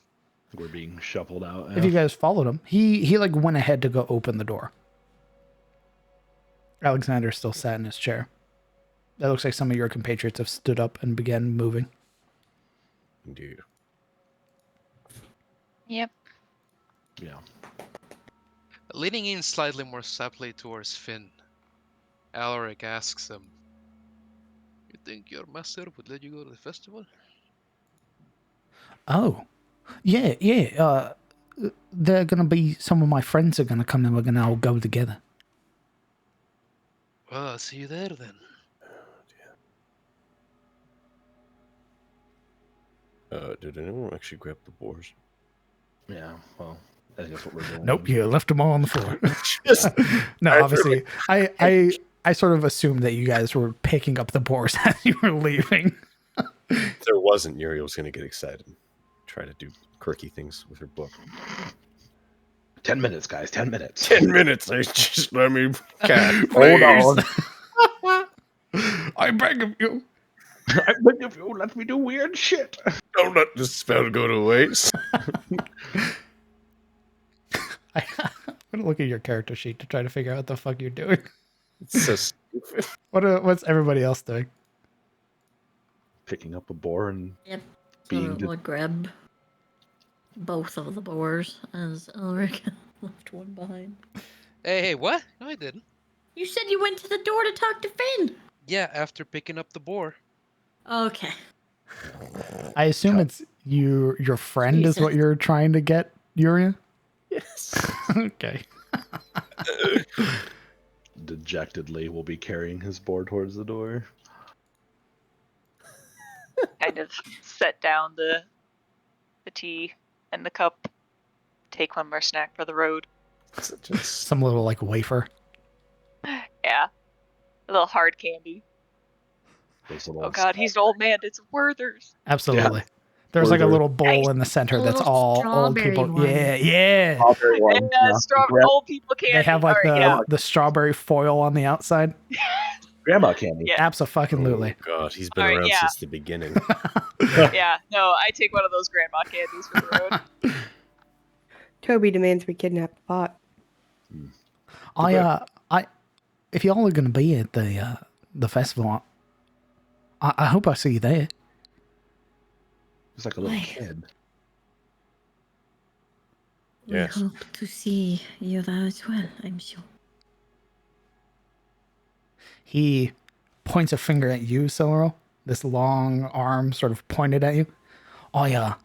we're being shuffled out. If you guys followed him, he like went ahead to go open the door. Alexander still sat in his chair. That looks like some of your compatriots have stood up and began moving. Indeed. Yep. Yeah. Leaning in slightly more subtly towards Finn, Alaric asks him, "You think your master would let you go to the festival?" Oh, yeah. They're gonna be, some of my friends are gonna come and we're gonna all go together. Well, I'll see you there then. Did anyone actually grab the boars? Yeah, well, I think that's what we're doing. Nope, you left them all on the floor. No, obviously, I sort of assumed that you guys were picking up the boars as you were leaving. If there wasn't, Yuria was going to get excited and try to do quirky things with her book. 10 minutes, guys. 10 minutes. 10 minutes. Just let me cast. Hold on. I beg of you. I beg of you, let me do weird shit. Don't let this spell go to waste. I'm gonna look at your character sheet to try to figure out what the fuck you're doing. It's so stupid. What's everybody else doing? Picking up a boar and Yep. being So we'll grab both of the boars as Elric left one behind. Hey, what? No, I didn't. You said you went to the door to talk to Finn. Yeah, after picking up the boar. Okay. I assume it's your friend is what Jesus. you're trying to get, Yuria? Yes. Okay. dejectedly will be carrying his boar towards the door. Kind of set down the tea and the cup. Take one more snack for the road. Some little like wafer. Yeah. A little hard candy. Oh god, he's an old man. It's Werther's. Absolutely. Yeah. There's like a Werther. little bowl in the center A that's little all old strawberry people. one. Yeah. Strawberry one. And Yeah. old people candy. They have like Alright, the strawberry foil on the outside. Grandma candy. Yeah. Abso-fucking-lutely. Oh, God, he's been Alright, around yeah. since the beginning. Yeah, no, I take one of those grandma candies for the road. Toby demands we kidnap the bot. If y'all are gonna be at the festival, I hope I see you there. He's like a little Why? kid. Yes. We hope to see you there as well, I'm sure. He points a finger at you, Silro. This long arm sort of pointed at you. I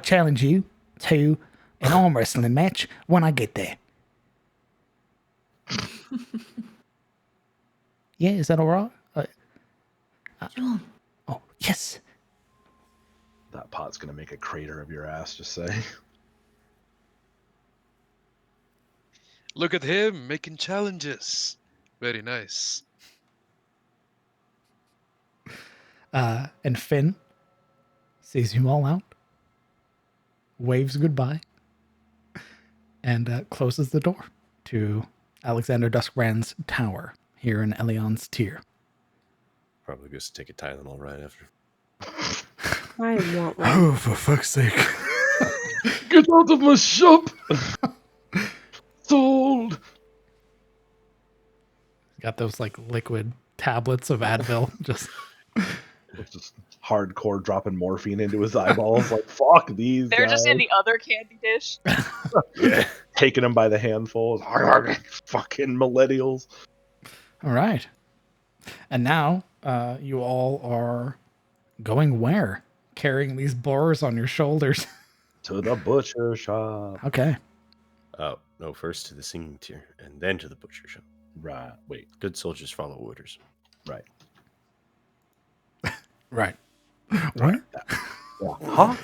challenge you to an arm wrestling match when I get there. Yeah, is that all right? Sure. Oh, yes. That pot's gonna make a crater of your ass, just say. Look at him making challenges. Very nice. And Finn sees you all out. waves goodbye, and closes the door to Alexander Duskbrand's tower here in Elion's tier. Probably just take a Tylenol right after. I want one. Oh, for fuck's sake. Get out of my shop! Sold! Got those like liquid tablets of Advil. Just hardcore dropping morphine into his eyeballs. Like, fuck these They're guys. just in the other candy dish. Yeah. Taking them by the handful. Fucking millennials. all right. And now you all are going where? Carrying these boars on your shoulders. To the butcher shop. Okay. Oh, no, first to the singing tier, and then to the butcher shop. Right. Wait. Good soldiers follow orders. Right. Right. What? Yeah. Huh?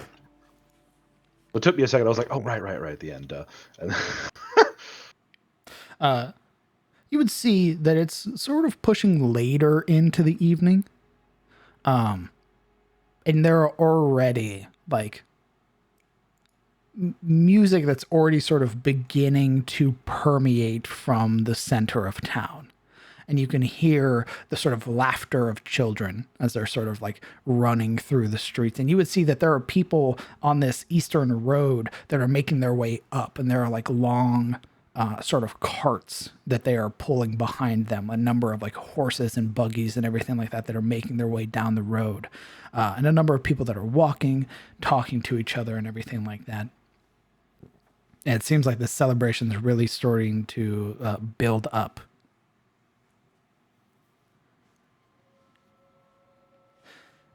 It took me a second. I was like, oh, right at the end. And You would see that it's sort of pushing later into the evening. And there are already like music that's already sort of beginning to permeate from the center of town. And you can hear the sort of laughter of children as they're sort of like running through the streets. And you would see that there are people on this eastern road that are making their way up, and there are like long sort of carts that they are pulling behind them, a number of like horses and buggies and everything like that that are making their way down the road, and a number of people that are walking, talking to each other and everything like that. And it seems like this celebration is really starting to build up.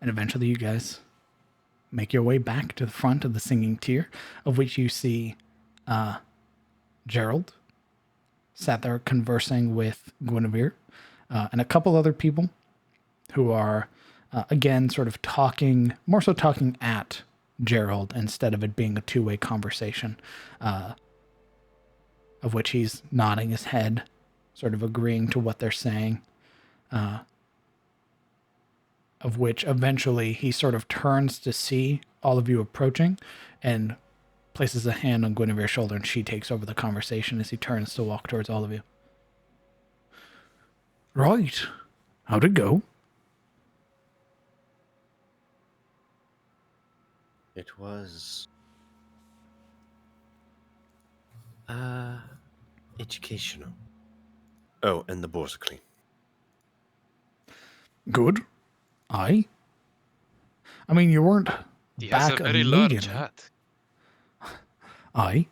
And eventually you guys make your way back to the front of the singing tier, of which you see Gerald sat there conversing with Guinevere and a couple other people who are, again, sort of talking, more so talking at Gerald instead of it being a two-way conversation, of which he's nodding his head, sort of agreeing to what they're saying. Of which eventually he sort of turns to see all of you approaching and places a hand on Guinevere's shoulder, and she takes over the conversation as he turns to walk towards all of you. Right. How'd it go? It was educational. Oh, and the boars are clean. Good. Aye. I mean, you weren't He has back a very large immediately. hat. Aye.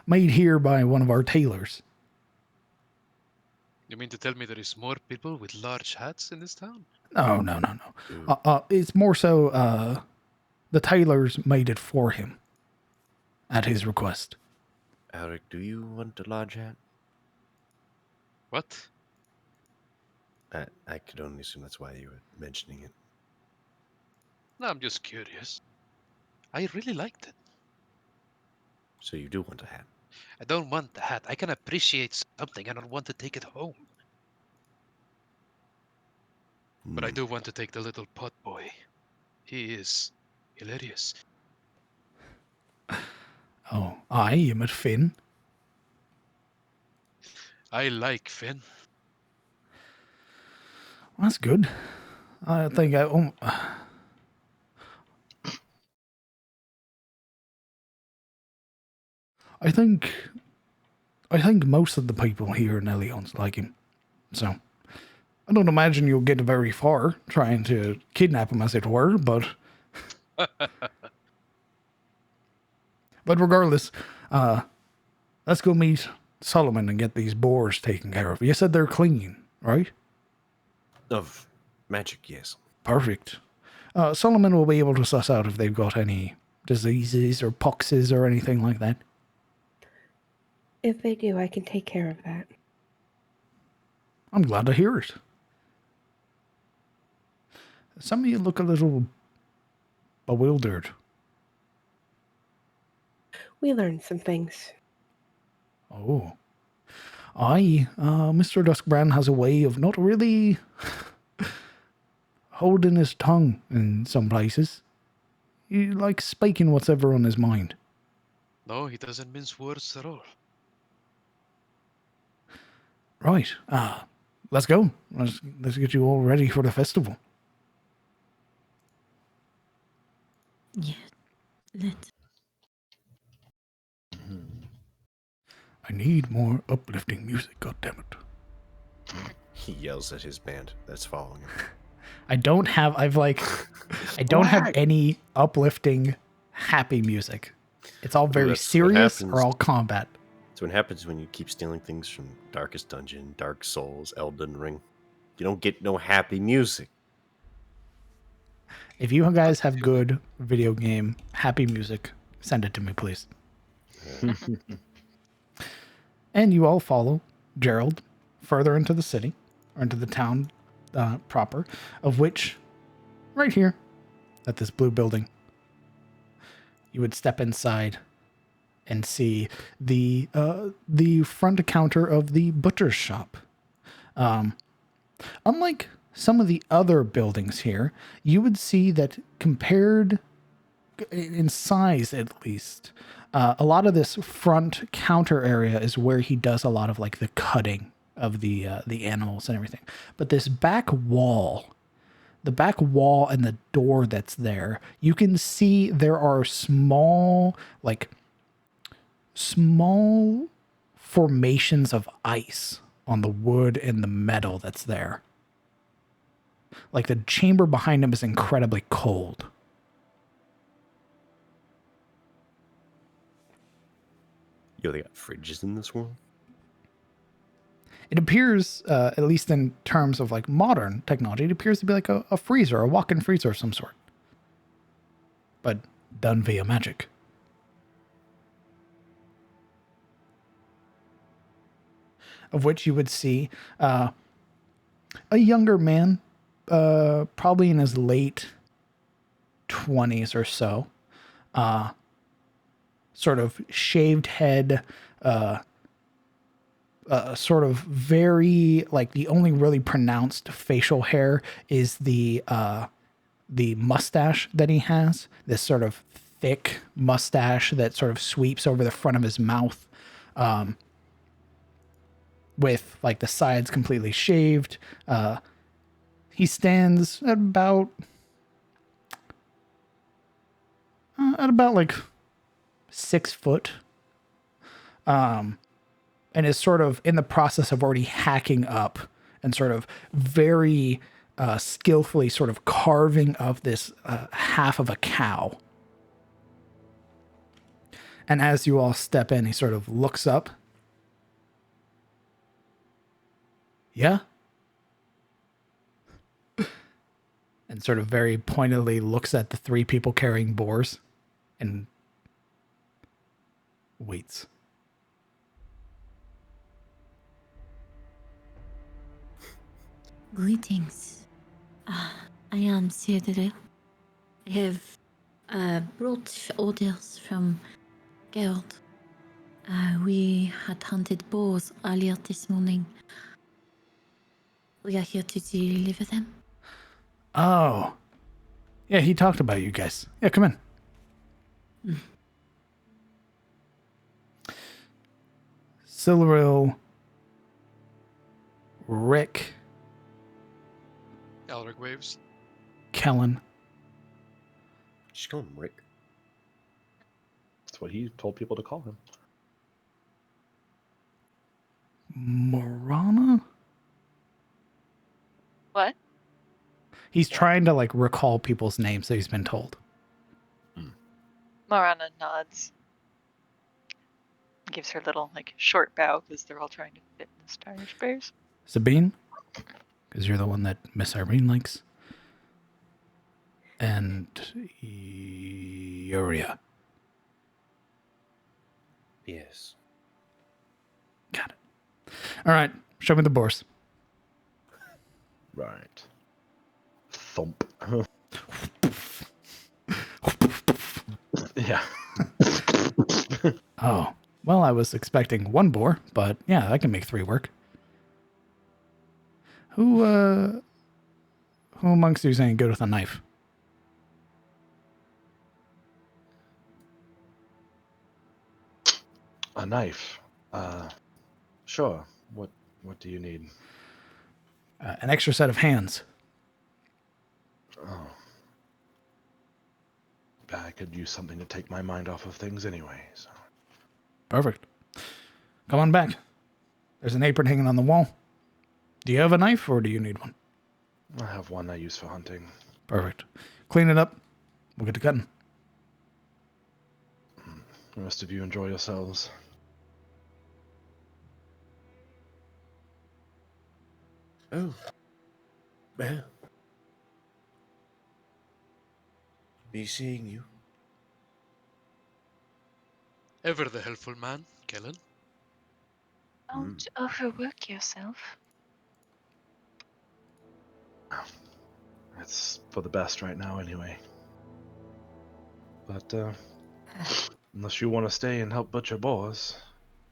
Made here by one of our tailors. You mean to tell me there is more people with large hats in this town? No. It's more so the tailors made it for him at his request. Alec, do you want a large hat? What? I could only assume that's why you were mentioning it. No, I'm just curious. I really liked it. So you do want a hat? I don't want the hat. I can appreciate something. I don't want to take it home. But I do want to take the little pot boy. He is hilarious. Oh, aye, you met Finn. I like Finn. That's good. I think I think most of the people here in Elion's like him. So I don't imagine you'll get very far trying to kidnap him, as it were, but regardless, let's go meet Solomon and get these boars taken care of. You said they're clean, right? Of magic, yes. Perfect. Solomon will be able to suss out if they've got any diseases or poxes or anything like that. If they do, I can take care of that. I'm glad to hear it. Some of you look a little bewildered. We learned some things. Oh. Aye, Mr. Duskbrand has a way of not really holding his tongue in some places. He likes spiking whatever on his mind. No, he doesn't mince words at all. Right. Let's go. Let's get you all ready for the festival. Yes. Let's. I need more uplifting music, goddammit. He yells at his band that's following him. I don't have any uplifting, happy music. It's all very that's what serious happens. or all combat. That's what happens when you keep stealing things from Darkest Dungeon, Dark Souls, Elden Ring. You don't get no happy music. If you guys have good video game happy music, send it to me, please. And you all follow Gerald further into the city, or into the town proper, of which, right here, at this blue building, you would step inside and see the front counter of the butcher's shop. Unlike some of the other buildings here, you would see that compared in size, at least, a lot of this front counter area is where he does a lot of like the cutting of the animals and everything. But this back wall, the back wall and the door that's there, you can see there are small formations of ice on the wood and the metal that's there. Like the chamber behind him is incredibly cold. Yo, they got fridges in this world? It appears, at least in terms of like modern technology, it appears to be like a freezer, a walk-in freezer of some sort. But done via magic. Of which you would see a younger man, probably in his late 20s or so, sort of shaved head, sort of very, like, the only really pronounced facial hair is the mustache that he has, this sort of thick mustache that sort of sweeps over the front of his mouth, with like the sides completely shaved. He stands at about like 6 foot, and is sort of in the process of already hacking up and sort of very skillfully sort of carving of this half of a cow. And as you all step in, he sort of looks up. Yeah? And sort of very pointedly looks at the 3 people carrying boars and waits. Greetings. I am Cedric. I have brought orders from Gerald. We had hunted boars earlier this morning. We are here to deliver them. Oh. Yeah, he talked about you guys. Yeah, come in. Silveril, Rick, Elric waves. Kellen. Just call him Rick. That's what he told people to call him. Morana? What? He's trying to like recall people's names that he's been told. Marana nods. Gives her a little like short bow because they're all trying to fit in the stylish bears. Sabine, because you're the one that Miss Irene likes. And Yuria. Yes. Got it. All right, show me the boars. Right. Thump. Yeah. Oh, well, I was expecting 1 boar, but yeah, I can make 3 work. Who amongst you is any good with a knife? A knife. Sure. What do you need? An extra set of hands. Oh. I could use something to take my mind off of things anyway, so. Perfect. Come on back. There's an apron hanging on the wall. Do you have a knife or do you need one? I have one I use for hunting. Perfect. Clean it up. We'll get to cutting. The rest of you enjoy yourselves. Oh. Well. Be seeing you. Ever the helpful man, Kellen. Don't overwork yourself. It's for the best right now anyway. But, unless you want to stay and help butcher boars,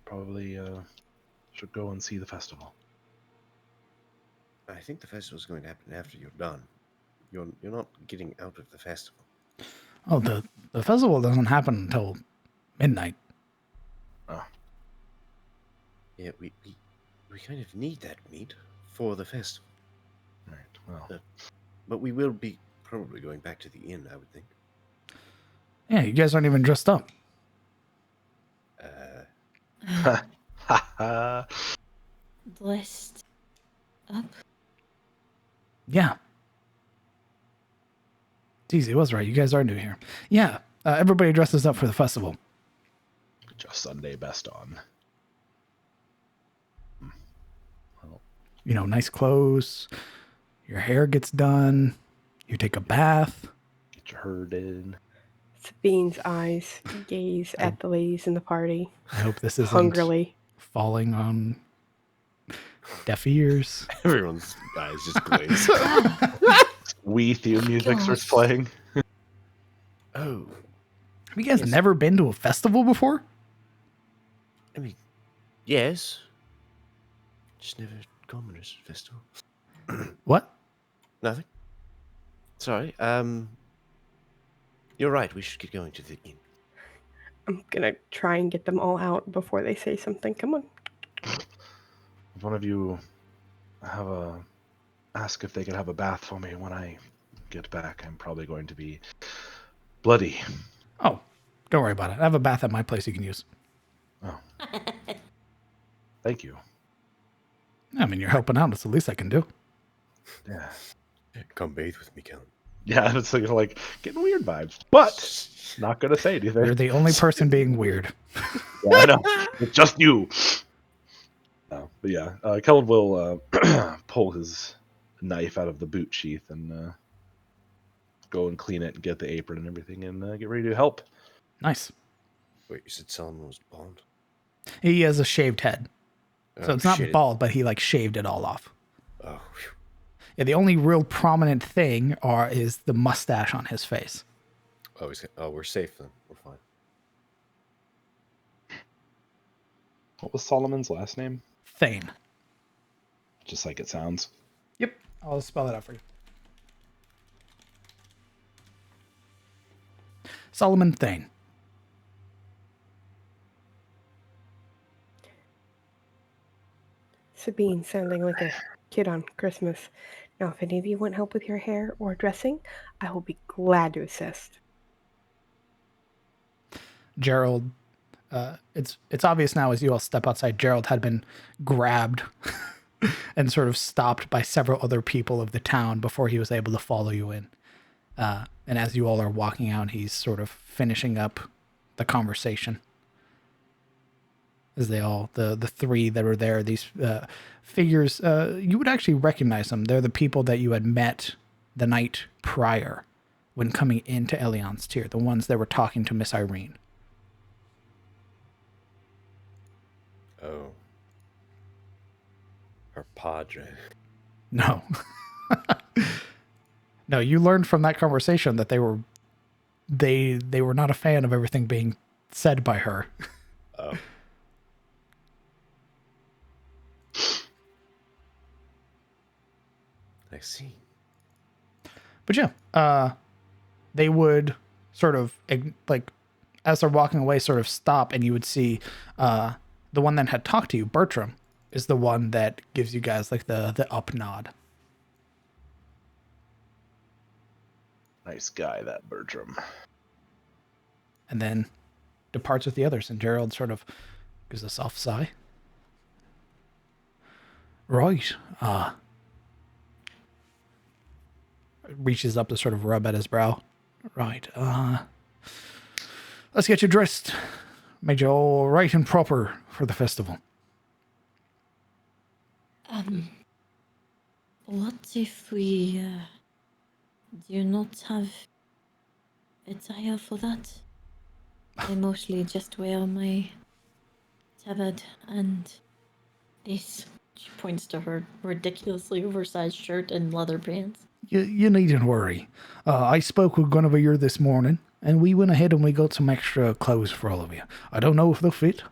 probably, should go and see the festival. I think the festival's going to happen after you're done. You're not getting out of the festival. Oh, the festival doesn't happen until midnight. Oh. Yeah, we kind of need that meat for the festival. Right, well. But we will be probably going back to the inn, I would think. Yeah, you guys aren't even dressed up. Dressed up? Yeah. Easy was right. You guys are new here. Yeah, everybody dresses up for the festival. Just Sunday best on. Well. You know, nice clothes. Your hair gets done. You take a bath. Get your herd in. Sabine's eyes gaze at the ladies in the party. I hope this isn't hungrily falling on deaf ears. Everyone's eyes just glaze. Wii theme music starts playing. Oh. Have you guys never been to a festival before? I mean, yes. Just never Commoners Festival. What? Nothing. Sorry. You're right. We should get going to the inn. I'm gonna try and get them all out before they say something. Come on. If one of you ask if they could have a bath for me when I get back. I'm probably going to be bloody. Oh, don't worry about it. I have a bath at my place you can use. Oh. Thank you. I mean, you're helping out. That's the least I can do. Yeah. Come bathe with me, Kellen. Yeah, it's like getting weird vibes, but not gonna say anything. You're the only person being weird. Yeah, I know. It's just you. No, but yeah, Kellen will pull his knife out of the boot sheath and go and clean it and get the apron and everything and get ready to help. Nice. Wait, you said Solomon was bald? He has a shaved head. So it's not shit. bald, but he like shaved it all off. Oh, whew. Yeah, the only real prominent thing is the mustache on his face. Oh, we're safe then. We're fine. What was Solomon's last name? Thane. Just like it sounds. Yep. I'll spell it out for you. Solomon Thane. Sabine sounding like a kid on Christmas. Now, if any of you want help with your hair or dressing, I will be glad to assist. Gerald, it's obvious now as you all step outside, Gerald had been grabbed and sort of stopped by several other people of the town before he was able to follow you in. And as you all are walking out, he's sort of finishing up the conversation. As they all, the three that were there, these figures, you would actually recognize them. They're the people that you had met the night prior when coming into Elion's tier, the ones that were talking to Miss Irene. Oh. Her padre. No. No, you learned from that conversation that they were not a fan of everything being said by her. Oh. I see. But yeah, they would sort of like as they're walking away, sort of stop, and you would see the one that had talked to you, Bertram, is the one that gives you guys like the up nod. Nice guy, that Bertram. And then departs with the others, and Gerald sort of gives a soft sigh. Right. Reaches up to sort of rub at his brow. Right. Let's get you dressed. Made you all right and proper for the festival. What if we do not have attire for that? I mostly just wear my tabard and this. She points to her ridiculously oversized shirt and leather pants. You needn't worry. I spoke with Guinevere this morning, and we went ahead and we got some extra clothes for all of you. I don't know if they'll fit,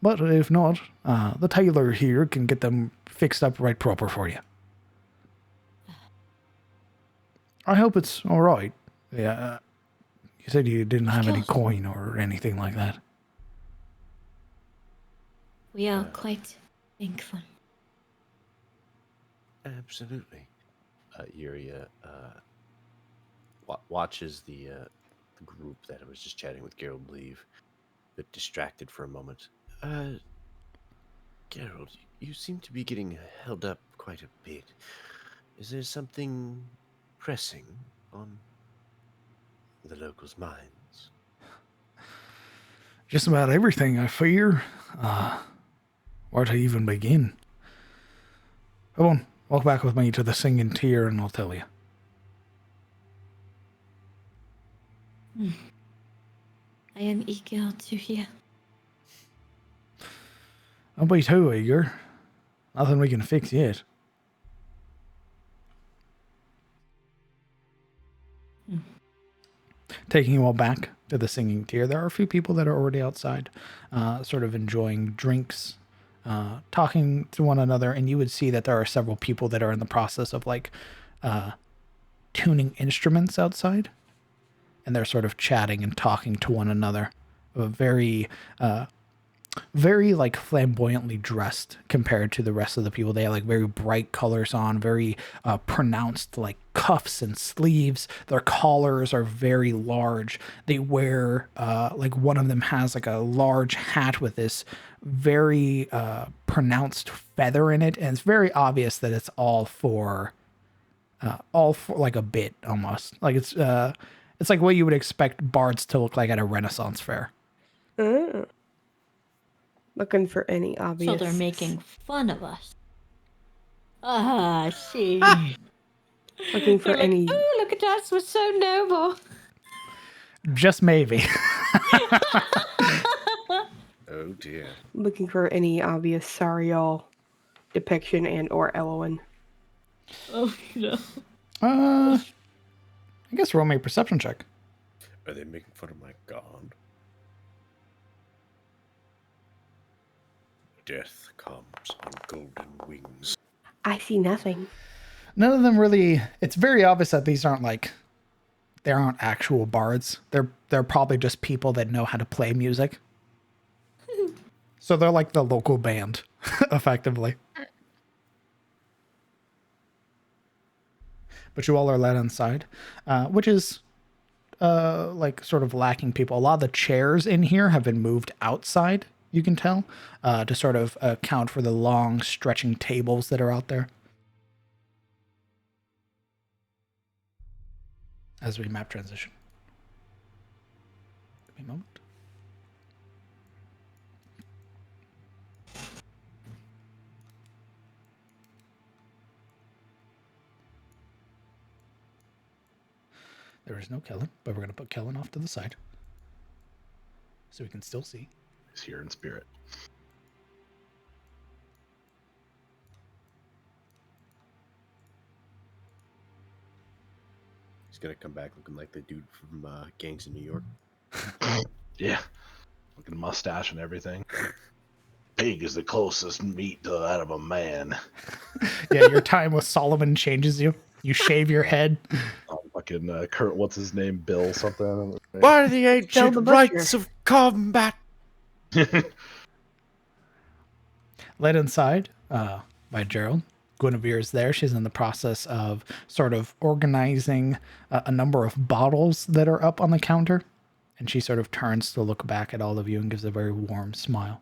but if not, the tailor here can get them fixed up right proper for you. I hope it's all right. Yeah, you said you didn't have any coin or anything like that. We are quite thankful. Absolutely. Yuria watches the group that I was just chatting with Gerald leave, but distracted for a moment. Gerald, you seem to be getting held up quite a bit. Is there something pressing on the locals' minds? Just about everything, I fear. Where to even begin? Come on, walk back with me to the singing tier and I'll tell you. I am eager to hear. Don't be too eager. Nothing we can fix yet. Taking you all back to the singing tier, there are a few people that are already outside, sort of enjoying drinks, talking to one another, and you would see that there are several people that are in the process of like tuning instruments outside, and they're sort of chatting and talking to one another. Very like flamboyantly dressed compared to the rest of the people. They have like very bright colors on, very pronounced like cuffs and sleeves. Their collars are very large. They wear like one of them has like a large hat with this very pronounced feather in it, and it's very obvious that it's all for like a bit almost. Like it's like what you would expect bards to look like at a Renaissance fair. Looking for any obvious. So they're making fun of us. See. Looking for They're like, any. oh, look at us, we're so noble. Just maybe. Oh dear. Looking for any obvious Sariel depiction and or Elowen. Oh no. I guess roll me a perception check. Are they making fun of my god? Death comes on golden wings. I see nothing. None of them really. It's very obvious that these aren't like. They aren't actual bards. They're probably just people that know how to play music. So they're like the local band, effectively. But you all are led inside, which is like sort of lacking people. A lot of the chairs in here have been moved outside, you can tell, to sort of account for the long stretching tables that are out there. As we map transition. Give me a moment. There is no Kellen, but we're going to put Kellen off to the side so we can still see. He's here in spirit. He's gonna come back looking like the dude from Gangs in New York. Yeah. Looking mustache and everything. Pig is the closest meat to that of a man. Yeah, your time with Solomon changes you. You shave your head. I'm a fucking Kurt, what's his name, Bill something. By the ancient the rites butcher. of combat. Led inside by Gerald. Guinevere is there. She's in the process of sort of organizing a number of bottles that are up on the counter. And she sort of turns to look back at all of you and gives a very warm smile.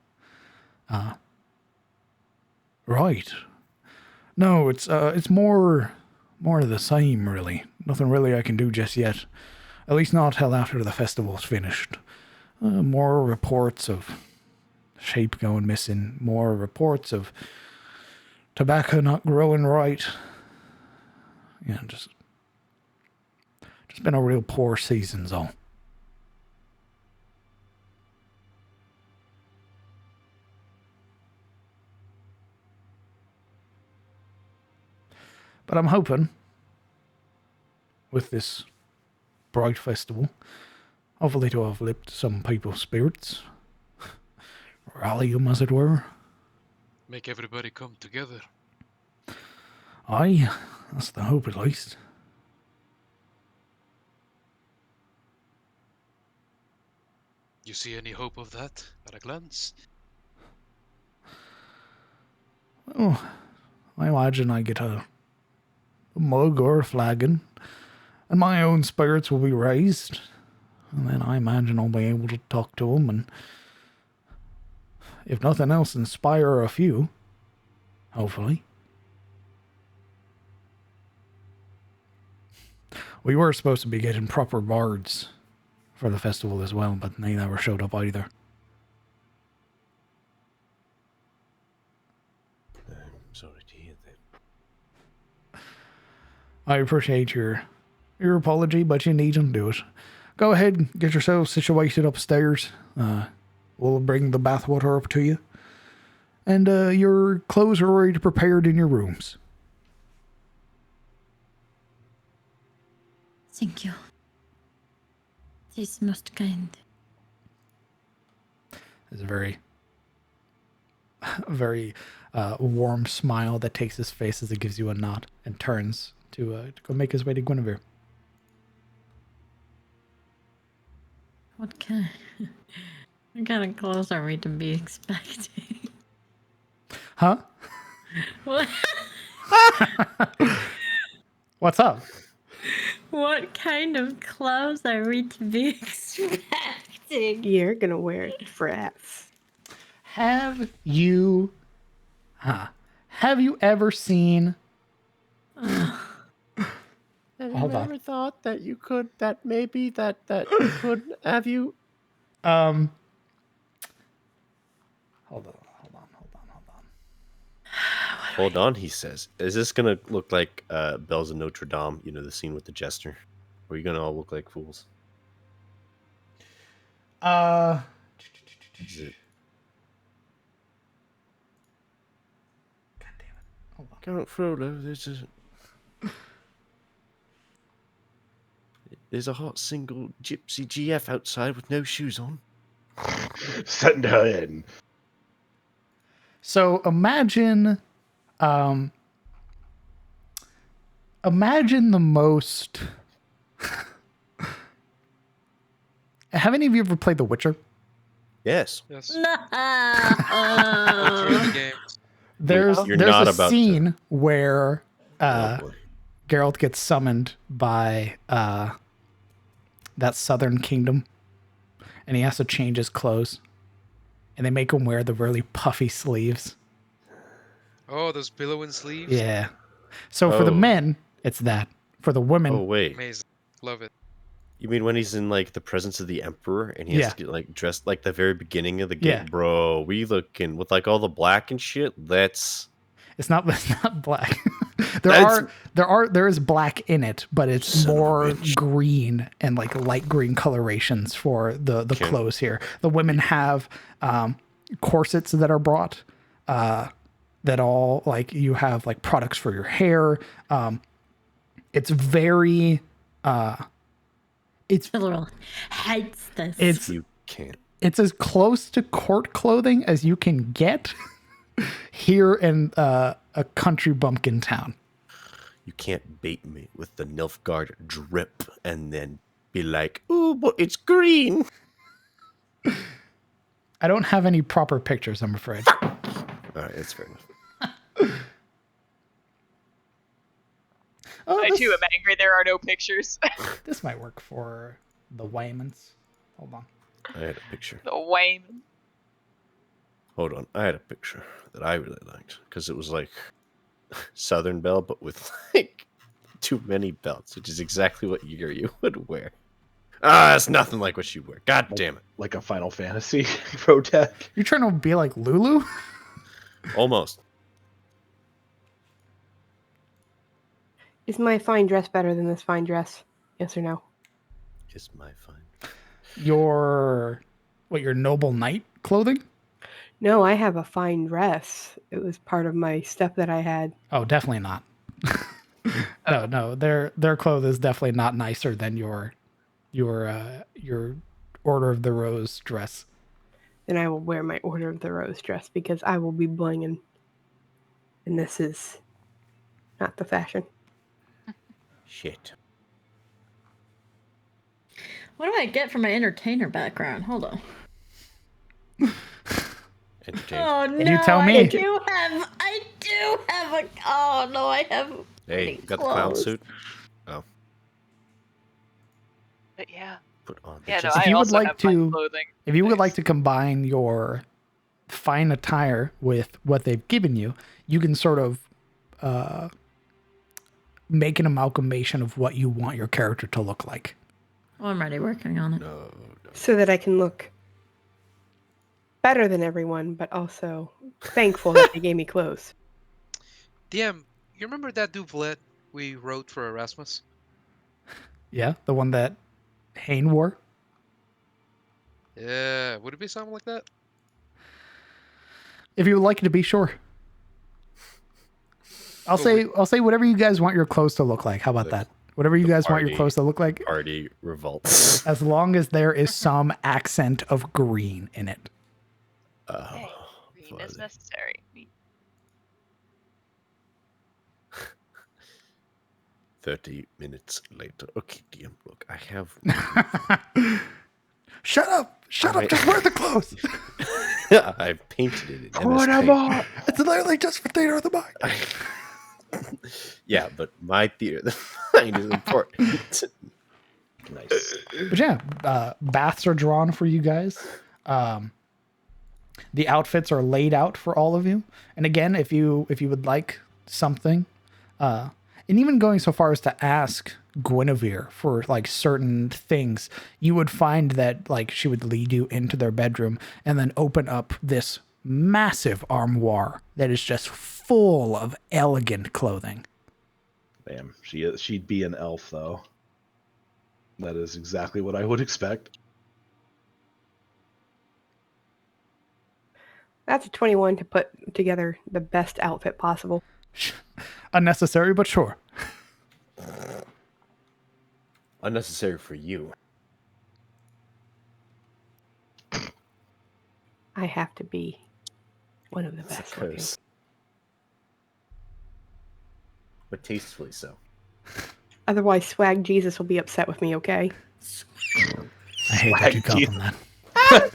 Right. No, it's more of the same, really. Nothing really I can do just yet. At least not till after the festival's finished. More reports of sheep going missing. More reports of tobacco not growing right. Yeah, just been a real poor season's all. But I'm hoping, with this bright festival, hopefully to uplift some people's spirits. Rally them, as it were. Make everybody come together. Aye, that's the hope at least. You see any hope of that at a glance? Well, I imagine I get a mug or a flagon, and my own spirits will be raised. And then I imagine I'll be able to talk to them and, if nothing else, inspire a few. Hopefully. We were supposed to be getting proper bards for the festival as well, but they never showed up either. I'm sorry to hear that. I appreciate your apology, but you needn't do it. Go ahead, get yourselves situated upstairs. We'll bring the bathwater up to you. And your clothes are already prepared in your rooms. Thank you. It is most kind. There's a very warm smile that takes his face as it gives you a nod and turns to go make his way to Guinevere. What kind of clothes are we to be expecting? Huh? What? What's up? What kind of clothes are we to be expecting? You're gonna wear dress. Have you ever seen? Have Hold you on. ever thought that you could, that maybe that you could, have you? Hold on. Hold on, he says. Is this gonna look like Bells of Notre Dame? You know, the scene with the jester? Or are you gonna all look like fools? Is it? God damn it. Hold on. Count Frollo, there's a hot single gypsy GF outside with no shoes on. Send her in. So imagine the most. Have any of you ever played The Witcher? Yes. Yes. No. Through the games. There's You're not a about scene where Oh, boy. Geralt gets summoned by that southern kingdom, and he has to change his clothes, and they make him wear the really puffy sleeves. Oh, those billowing sleeves. Yeah. So for the Oh. men, it's that. For the women, Oh, wait. Amazing. Love it. You mean when he's in like the presence of the emperor and he has Yeah. to get like dressed like the very beginning of the game? Yeah. Bro, we looking with like all the black and shit. That's it's not black. That's- there is black in it, but it's Son of a more bitch. green and like light green colorations for the Okay. clothes here. The women have corsets that are brought that all like you have like products for your hair. It's very it's Literal hates this. it's you can't. it's as close to court clothing as you can get here in a country bumpkin town. You can't bait me with the Nilfgaard drip and then be like, "Ooh, but it's green." I don't have any proper pictures, I'm afraid. All right, it's fair enough. Oh, I too am angry there are no pictures. this might work for the Waymans. Hold on. I had a picture. The Wayman. Hold on. I had a picture that I really liked because it was like Southern Belle, but with like too many belts, which is exactly what you would wear. Ah, it's nothing like what you wear. God damn it. Like a Final Fantasy pro tech. You're trying to be like Lulu? Almost. Is my fine dress better than this fine dress? Yes or no? Is my fine. Your noble knight clothing? No, I have a fine dress. It was part of my stuff that I had. Oh, definitely not. No, their clothes is definitely not nicer than your Order of the Rose dress. Then I will wear my Order of the Rose dress because I will be blinging. And this is not the fashion. Shit. What do I get for my entertainer background? Hold on. Entertain. Oh no! You tell me. I do have a. Oh no! I have. Hey, any got the clown clothes. suit? Oh. But yeah. Put on. Yeah, no, bitches. I also have fine clothing. If you would Nice. like to combine your fine attire with what they've given you, you can sort of make an amalgamation of what you want your character to look like. Oh, I'm already working on it. No. So that I can look better than everyone, but also thankful that they gave me clothes. DM, you remember that doublet we wrote for Erasmus? Yeah, the one that Hane wore. Yeah, would it be something like that? If you would like it to be, sure. I'll say whatever you guys want your clothes to look like. How about that? Whatever you guys want your clothes to look like. Party revolts. As long as there is some accent of green in it. Hey, green is necessary. 30 minutes later. Okay, DM, look, I have... Shut up! Shut up! Just wear the clothes! I've painted it in MS Paint. It's literally just for theater of the mind. Yeah, but my theater of the mind is important. Nice. But yeah, baths are drawn for you guys. The outfits are laid out for all of you. And again, if you would like something, and even going so far as to ask Guinevere for like certain things, you would find that like she would lead you into their bedroom and then open up this massive armoire that is just full of elegant clothing. Damn, she'd be an elf though. That is exactly what I would expect. That's a 21 to put together the best outfit possible. Unnecessary, but sure. Unnecessary for you. I have to be one of the best looking. But tastefully so. Otherwise, Swag Jesus will be upset with me, okay? I hate that you call them that.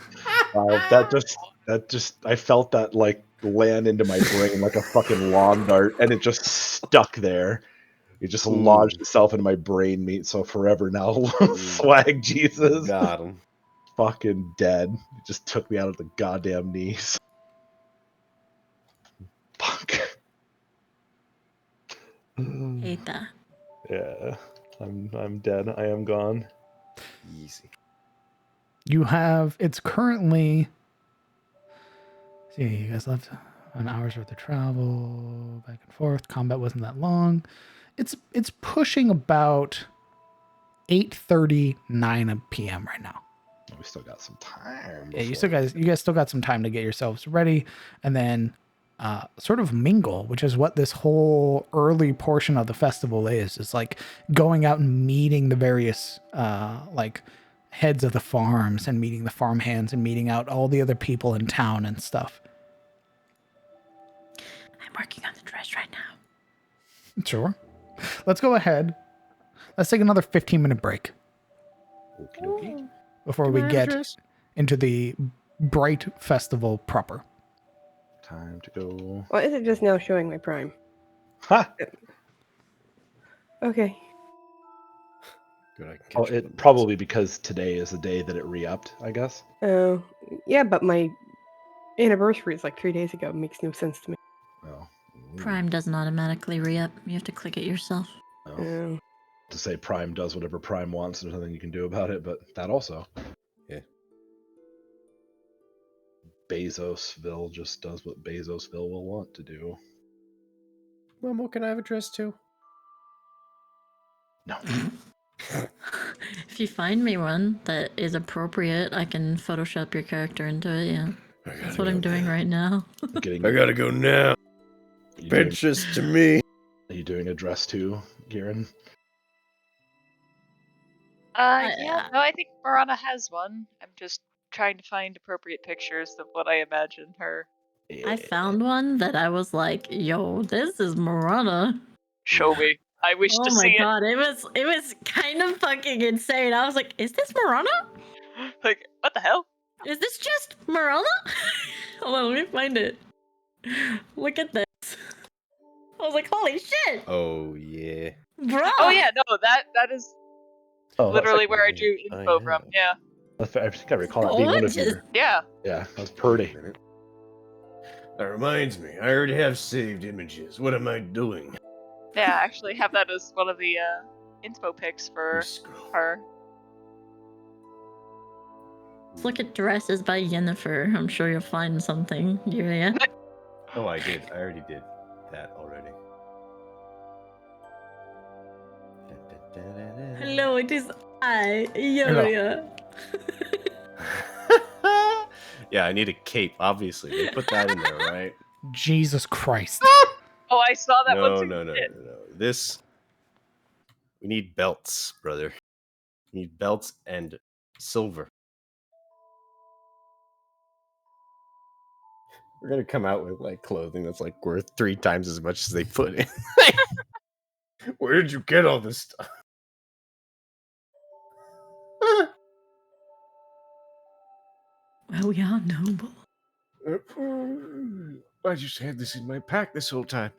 That just I felt that like land into my brain like a fucking lawn dart, and it just stuck there. It just lodged itself into my brain meat, so forever now. Swag Jesus. Got him. Fucking dead. It just took me out of the goddamn knees. Fuck. Hate that. Yeah. I'm dead. I am gone. Easy. You have, it's currently, see, you guys left an hour's worth of travel, back and forth. Combat wasn't that long. It's pushing about 8:30, 9 p.m. right now. We still got some time. Yeah, you guys still got some time to get yourselves ready, and then sort of mingle, which is what this whole early portion of the festival is. It's like going out and meeting the various like heads of the farms and meeting the farm hands and meeting out all the other people in town and stuff. I'm working on the dress right now. Sure. let's go ahead. Let's take another 15-minute break Okie dokie. before Can we I have get address? into the Bright Festival proper. Time to go. Why is it just now showing my prime? Ha! Okay. Good, I can catch Oh, up with it this. probably because today is the day that it re-upped, I guess. Oh, yeah, but my anniversary is like 3 days ago. It makes no sense to me. Oh. Prime doesn't automatically re-up. You have to click it yourself. Oh. Oh. To say Prime does whatever Prime wants, there's nothing you can do about it, but that also. Yeah. Bezosville just does what Bezosville will want to do. Momo, can I have address too? No. If you find me one that is appropriate, I can Photoshop your character into it, yeah. That's what I'm doing right now. Getting, I gotta go now. are you doing, Adventures to me. are you doing a dress too, Kieran? Yeah, no, I think Marana has one. I'm just trying to find appropriate pictures of what I imagine her. I found one that I was like, yo, this is Marana. Show me. I wish Oh to my see god, it was kind of fucking insane. I was like, is this Marana? it. Like, what the hell? Is this just Marana? Hold on, let me find it. Look at this. I was like, holy shit, Oh yeah. bro. Oh yeah, no, that is Oh, literally that's where I drew info from. Yeah. I think I recall that being one of your. Yeah. Yeah, that was pretty. That reminds me, I already have saved images. What am I doing? Yeah, I actually have that as one of the inspo pics for her. Let's look at dresses by Yennefer. I'm sure you'll find something, Yuria. Oh, I did. I already did that already. Hello, it is I, Yuria. Yeah, I need a cape, obviously. They put that in there, right? Jesus Christ. Oh, I saw that one No, too. no, no, no, no. This... We need belts, brother. We need belts and silver. We're gonna come out with, like, clothing that's, like, worth 3 times as much as they put in. Where did you get all this stuff? Well, we are noble. I just had this in my pack this whole time.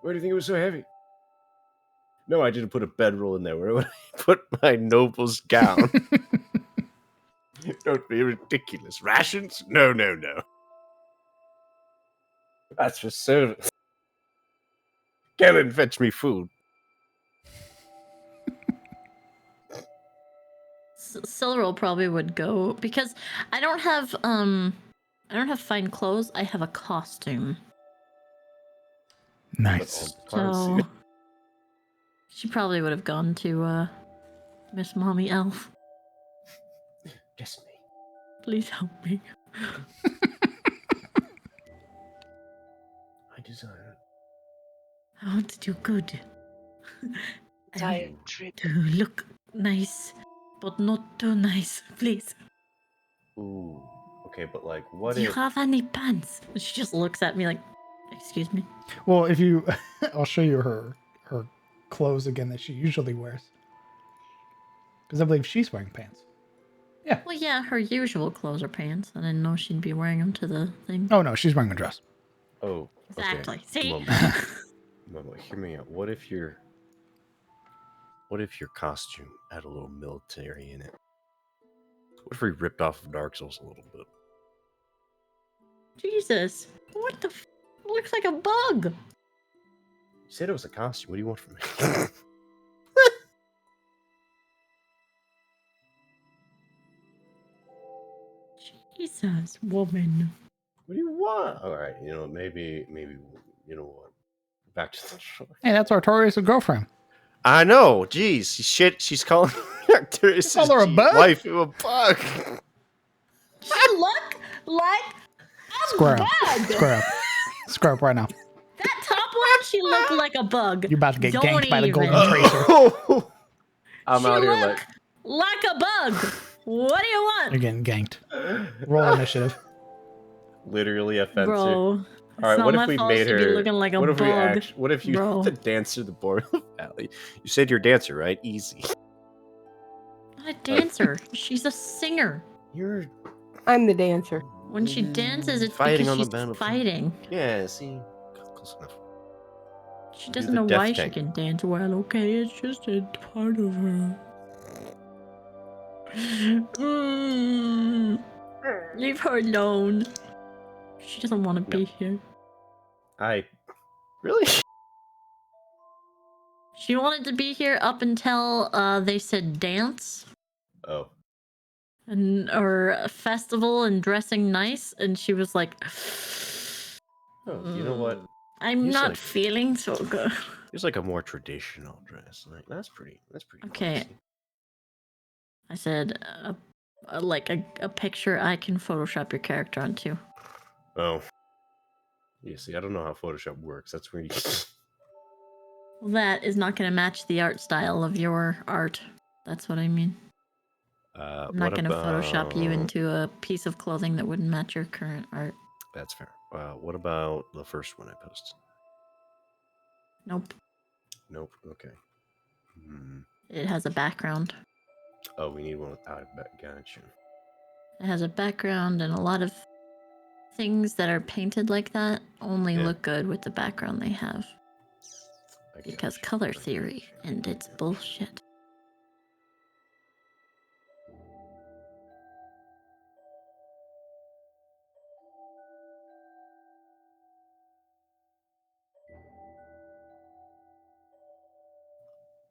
Why do you think it was so heavy? No, I didn't put a bedroll in there. Where would I put my noble's gown? Don't be ridiculous. Rations? No, no, no. That's for service. Kellen, fetch me food. Silverl probably would go because I don't have fine clothes. I have a costume. Nice. So she probably would have gone to Miss Mommy Elf. Kiss me. Please help me. I desire. I want to do good. I Diet want trip. to look nice, but not too nice, please. Ooh. Okay, but like, what Do you if... have any pants? She just looks at me like, excuse me. Well, if you... I'll show you her clothes again that she usually wears. Because I believe she's wearing pants. Yeah. Well, yeah, her usual clothes are pants. I didn't know she'd be wearing them to the thing. Oh, no, she's wearing a dress. Oh, Exactly. okay. See? Momo, hear me out. What if your costume had a little military in it? What if we ripped off of Dark Souls a little bit? Jesus. What the it looks like a bug. You said it was a costume. What do you want from me? Jesus, woman. What do you want? All right, maybe, you know what? Back to the show. Hey, that's Artorias' girlfriend. I know. Jeez, she's calling Artorias' call her a bug? wife a bug. She look like a Square up. bug. Square up. Square up right now. That top one, she looked like a bug. You're about to get Don't ganked by the even. golden tracer. I'm She out here look like a bug. What do you want? You're getting ganked. Roll initiative. literally a fencer. Bro, All right, not what my if we fault made to be her? looking like a What if we bug, act? What if you bro. the dancer, the Boreal Valley? You said you're a dancer, right? Easy. Not a dancer. She's a singer. You're I'm the dancer. When she dances, it's fighting because on the she's battlefield. fighting. Yeah, see, close enough. She Do doesn't the know death why she tank. can dance well. Okay, it's just a part of her. Leave her alone. She doesn't want to be here. I really. She wanted to be here up until they said dance Oh, or a festival and dressing nice, and she was like, oh, you know what? I'm Here's not like- feeling so good. Here's like a more traditional dress. Like that's pretty. Okay. classy. I said, like a picture I can Photoshop your character onto. Oh. Yeah, see, I don't know how Photoshop works. That's where you. Well, that is not going to match the art style of your art. That's what I mean. I'm not going to Photoshop you into a piece of clothing that wouldn't match your current art. That's fair. What about the first one I posted? Nope. Nope. Okay. It has a background. Oh, we need one without a back. Gotcha. It has a background, and a lot of things that are painted like that only look good with the background they have. Because color theory, and it's bullshit.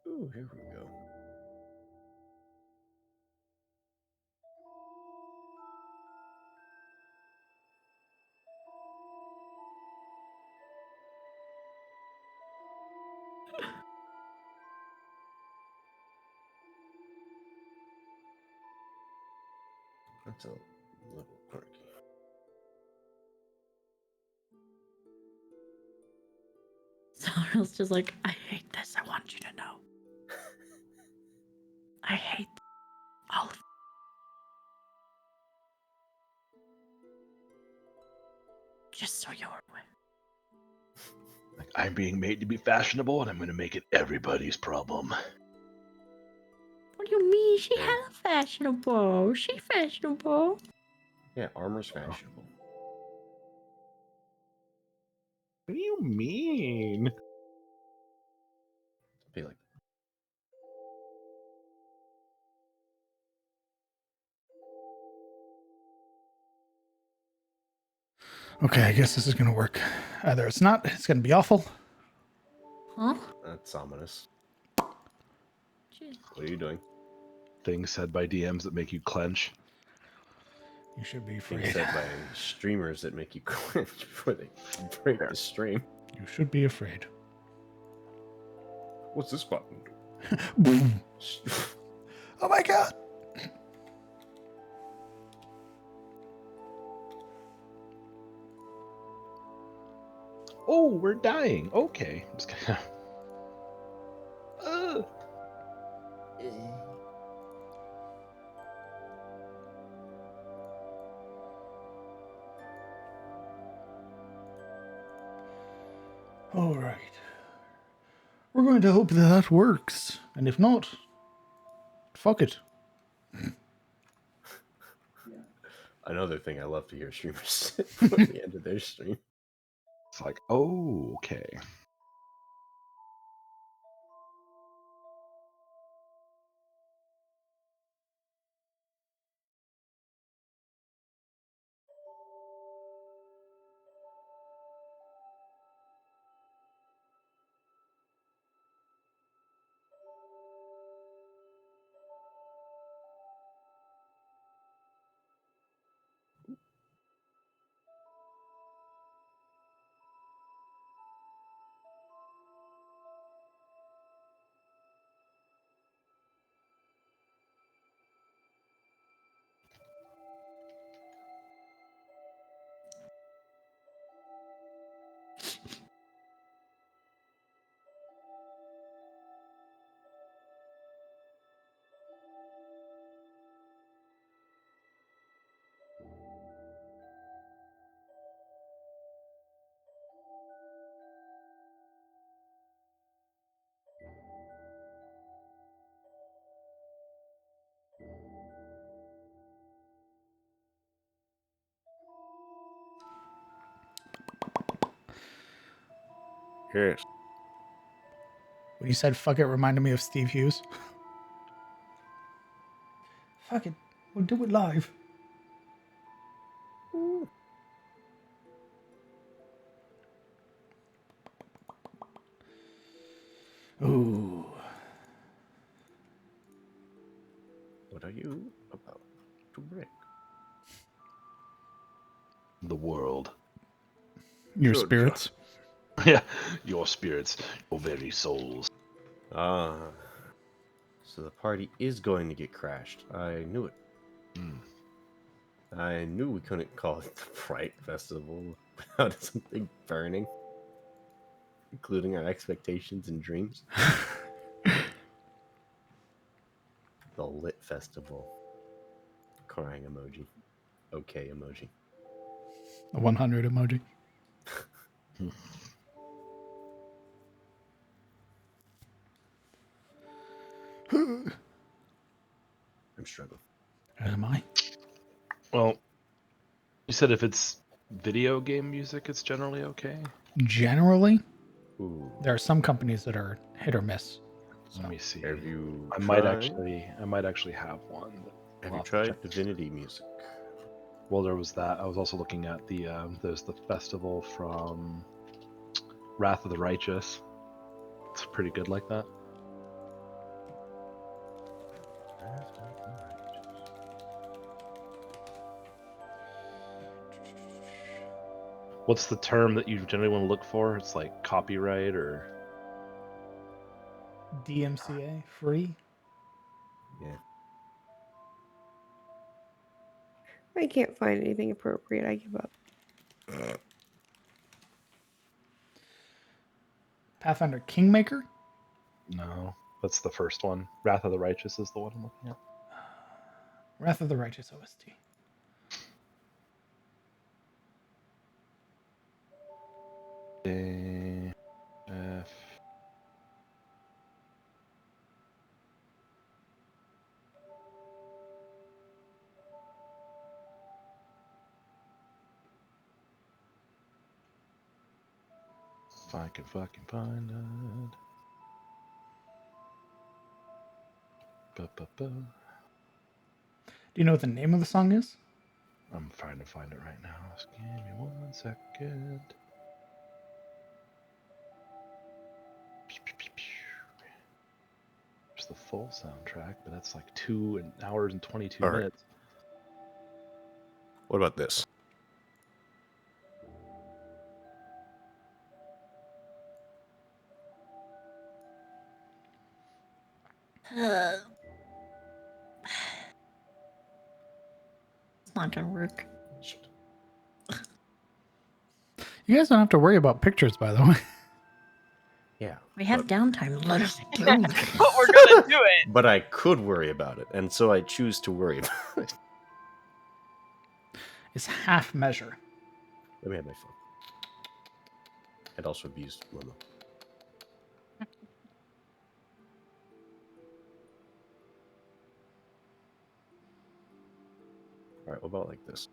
Ooh, here we go. That's a little quirky. Sorrel's just like, I hate this. I want you to know. I hate all of it. Just so you're aware. Like, I'm being made to be fashionable, and I'm going to make it everybody's problem. What do you mean? She hella fashionable. She fashionable. Yeah, armor's fashionable. What do you mean? Be like. Okay, I guess this is gonna work. Either it's not, it's gonna be awful. Huh? That's ominous. Jeez. What are you doing? Things said by DMs that make you clench. You should be Things afraid. said by streamers that make you cringe before they break the stream. You should be afraid. What's this button Boom. Oh my god! Oh, we're dying. Okay. Just kidding. All right. We're going to hope that works. And if not, fuck it. Another thing I love to hear streamers say before the end of their stream. It's like, oh, okay. Yes. When you said fuck it, reminded me of Steve Hughes. Fuck it, we'll do it live. Ooh. What are you about to break? The world. Your Sure, spirits. Yeah, your spirits, your very souls. Ah. So the party is going to get crashed. I knew it. I knew we couldn't call it the Fright Festival without something burning, including our expectations and dreams. The Lit Festival. Crying emoji. Okay emoji. The 100 emoji. I'm struggling. Am I? Well, you said if it's video game music, it's generally okay. Generally, Ooh. there are some companies that are hit or miss. Let me see. Have you I tried? might actually have one. Have I'll you to tried check. Divinity music? Well, there was that. I was also looking at there's the festival from Wrath of the Righteous. It's pretty good like that. What's the term that you generally want to look for? It's like copyright or DMCA free. Yeah. I can't find anything appropriate. I give up. Pathfinder Kingmaker. no. That's the first one. Wrath of the Righteous is the one I'm looking at. Wrath of the Righteous OST. F. If I can fucking find it. Ba-ba-ba. Do you know what the name of the song is? I'm trying to find it right now. Just give me 1 second. There's the full soundtrack, but that's like 2 hours and 22 All right. minutes. What about this? It's not gonna work. Shit. You guys don't have to worry about pictures, by the way. Yeah. We have but, downtime. Let us do But this. we're gonna do it. but I could worry about it, and so I choose to worry about it. It's half measure. Let me have my phone. I'd also abused Momo. All right, what about like this?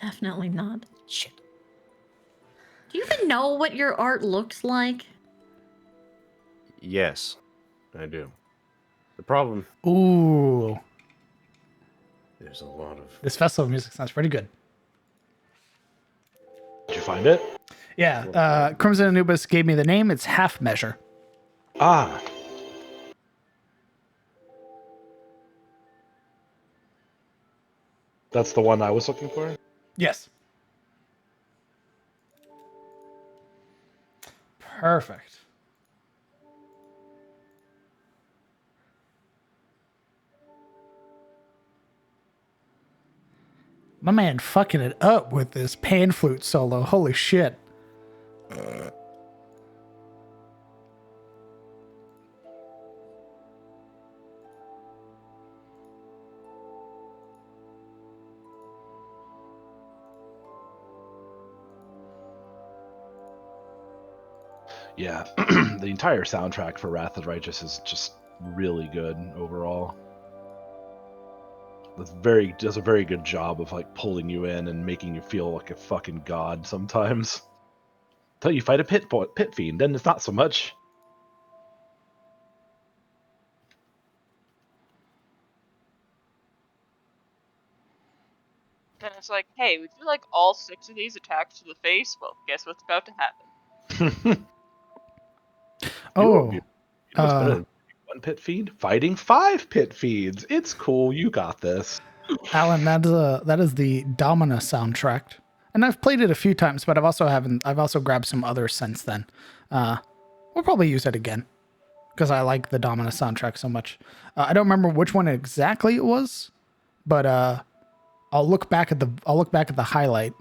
Definitely not. Shit. Do you even know what your art looks like? Yes, I do. The problem, Ooh, there's a lot of... this festival music sounds pretty good. Did you find it? Yeah, Crimson Anubis gave me the name. It's half measure. Ah. That's the one I was looking for? Yes. Perfect. My man fucking it up with this pan flute solo. Holy shit. Yeah. The entire soundtrack for Wrath of the Righteous is just really good overall. does a very good job of like pulling you in and making you feel like a fucking god sometimes. Until you fight a pit fiend, then it's not so much. Then it's like, hey, would you like all 6 of these attacks to the face? Well, guess what's about to happen. Oh, You know what's better than one pit fiend? Fighting 5 pit fiends. It's cool. You got this. Alan, that is the Domina soundtrack, and I've played it a few times, but I've also grabbed some others since then. We'll probably use it again because I like the Domina soundtrack so much. I don't remember which one exactly it was, but I'll look back at the highlight,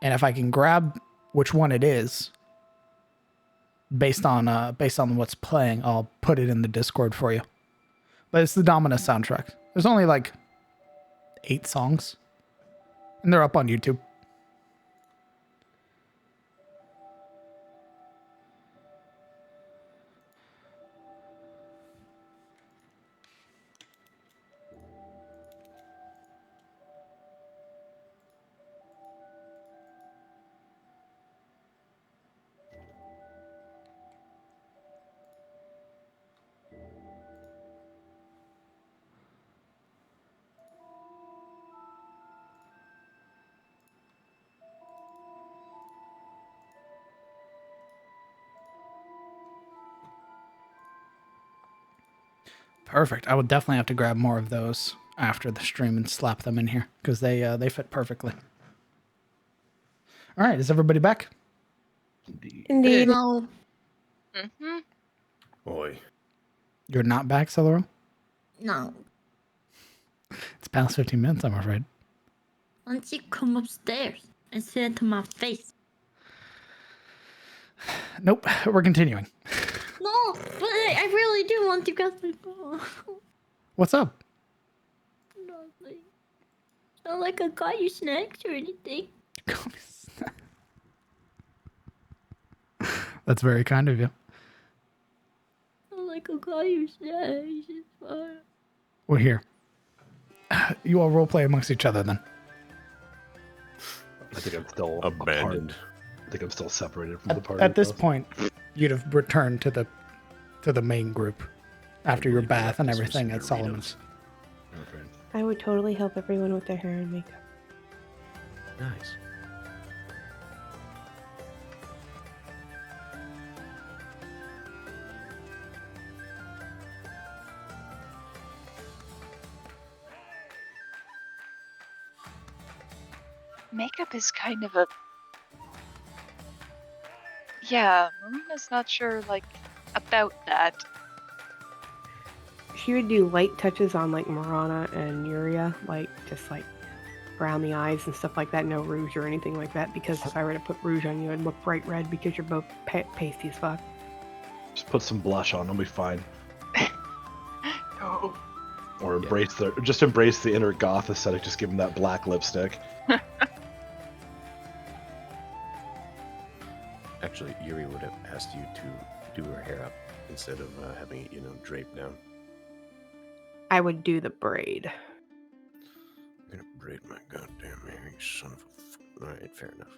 and if I can grab which one it is, based on what's playing, I'll put it in the Discord for you. But it's the Domina soundtrack. There's only like 8 songs, and they're up on YouTube. Perfect. I would definitely have to grab more of those after the stream and slap them in here because they fit perfectly. All right, is everybody back? Indeed. No. Mm-hmm. Boy. You're not back, Celeron? No. It's past 15 minutes, I'm afraid. Why don't you come upstairs and say it to my face? Nope, we're continuing. No, but I really do want you guys to go. What's up? Nothing. Not like I got you snacks or anything. That's very kind of you. Not like I got you snacks. It's fine. We're here. You all roleplay amongst each other then. I think I'm still abandoned. I think I'm still separated from the party. At this point, you'd have returned to the main group after your bath and everything at Solomon's. Okay. I would totally help everyone with their hair and makeup. Nice. Makeup is kind of a... Yeah, Marina's not sure, like, about that. She would do light touches on like Marana and Yuria, like just like around the eyes and stuff like that. No rouge or anything like that, because if I were to put rouge on you, it'd look bright red because you're both pasty as fuck. Just put some blush on, I'll be fine. No. Or embrace the inner goth aesthetic, just give him that black lipstick. Actually, Yuri would have asked you to do her hair up instead of having it, draped down. I would do the braid. I'm gonna braid my goddamn hair, you son of a... Alright, fair enough.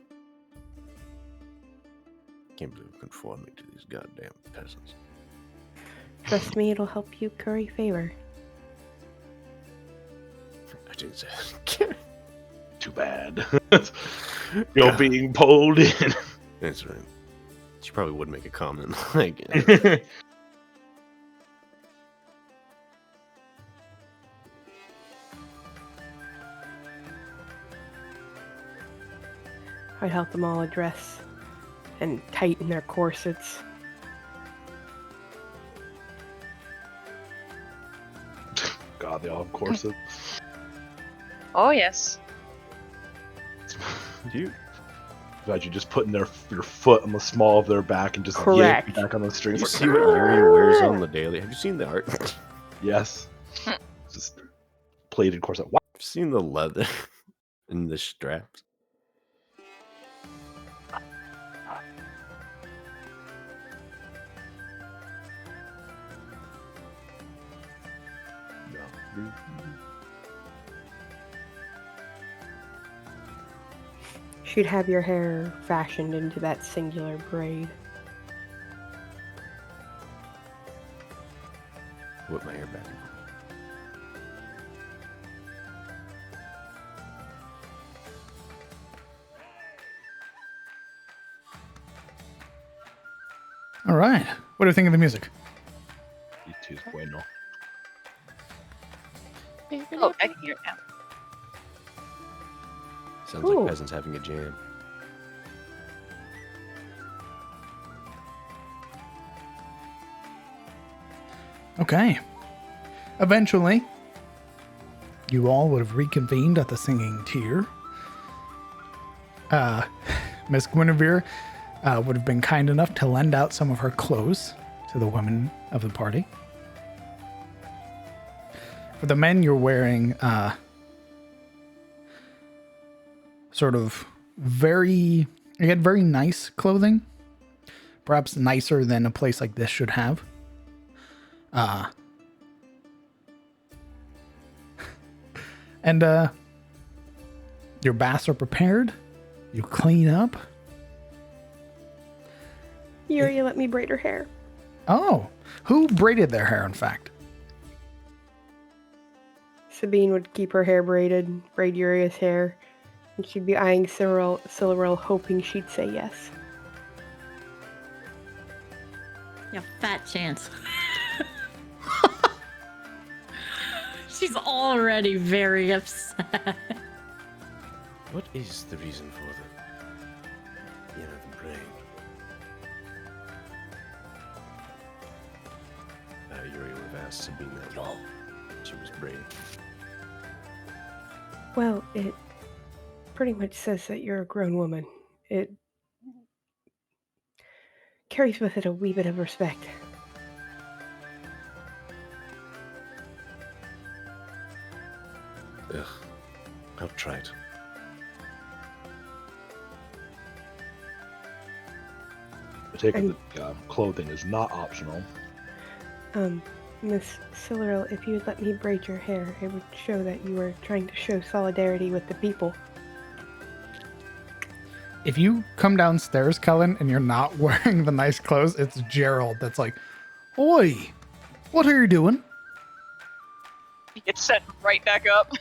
Can't believe I'm conforming to these goddamn peasants. Trust me, it'll help you curry favor. I didn't say that. Too bad. You're being pulled in. That's right. She probably would make a comment like... I'd help them all address and tighten their corsets. God, they all have corsets. Oh, yes. You... Imagine just putting your foot on the small of their back and just yanking back on the strings. You see what Yuri wears on the daily? Have you seen the art? Yes. Just plated corset. What? Have you seen the leather and the straps? She'd have your hair fashioned into that singular braid. Whip my hair back. All right. What do you think of the music? It is bueno. Oh, I can hear it now. Sounds Cool. like peasants having a jam. Okay. Eventually, you all would have reconvened at the singing tier. Miss Guinevere would have been kind enough to lend out some of her clothes to the women of the party. For the men, you're wearing sort of very nice clothing. Perhaps nicer than a place like this should have. And your baths are prepared. You clean up. Yuri let me braid her hair. Oh, who braided their hair, in fact? Sabine would keep her hair braided, braid Yuri's hair, and she'd be eyeing Silveril, hoping she'd say yes. Yeah, fat chance. She's already very upset. What is the reason for the brain? Yuri would have asked Sabine that while she was braiding. Well, it pretty much says that you're a grown woman. It carries with it a wee bit of respect. Ugh. I'll try it. I take it that clothing is not optional. Miss Silveril, if you would let me braid your hair, it would show that you were trying to show solidarity with the people. If you come downstairs, Cullen, and you're not wearing the nice clothes, it's Gerald that's like, "Oi, what are you doing?" He gets set right back up.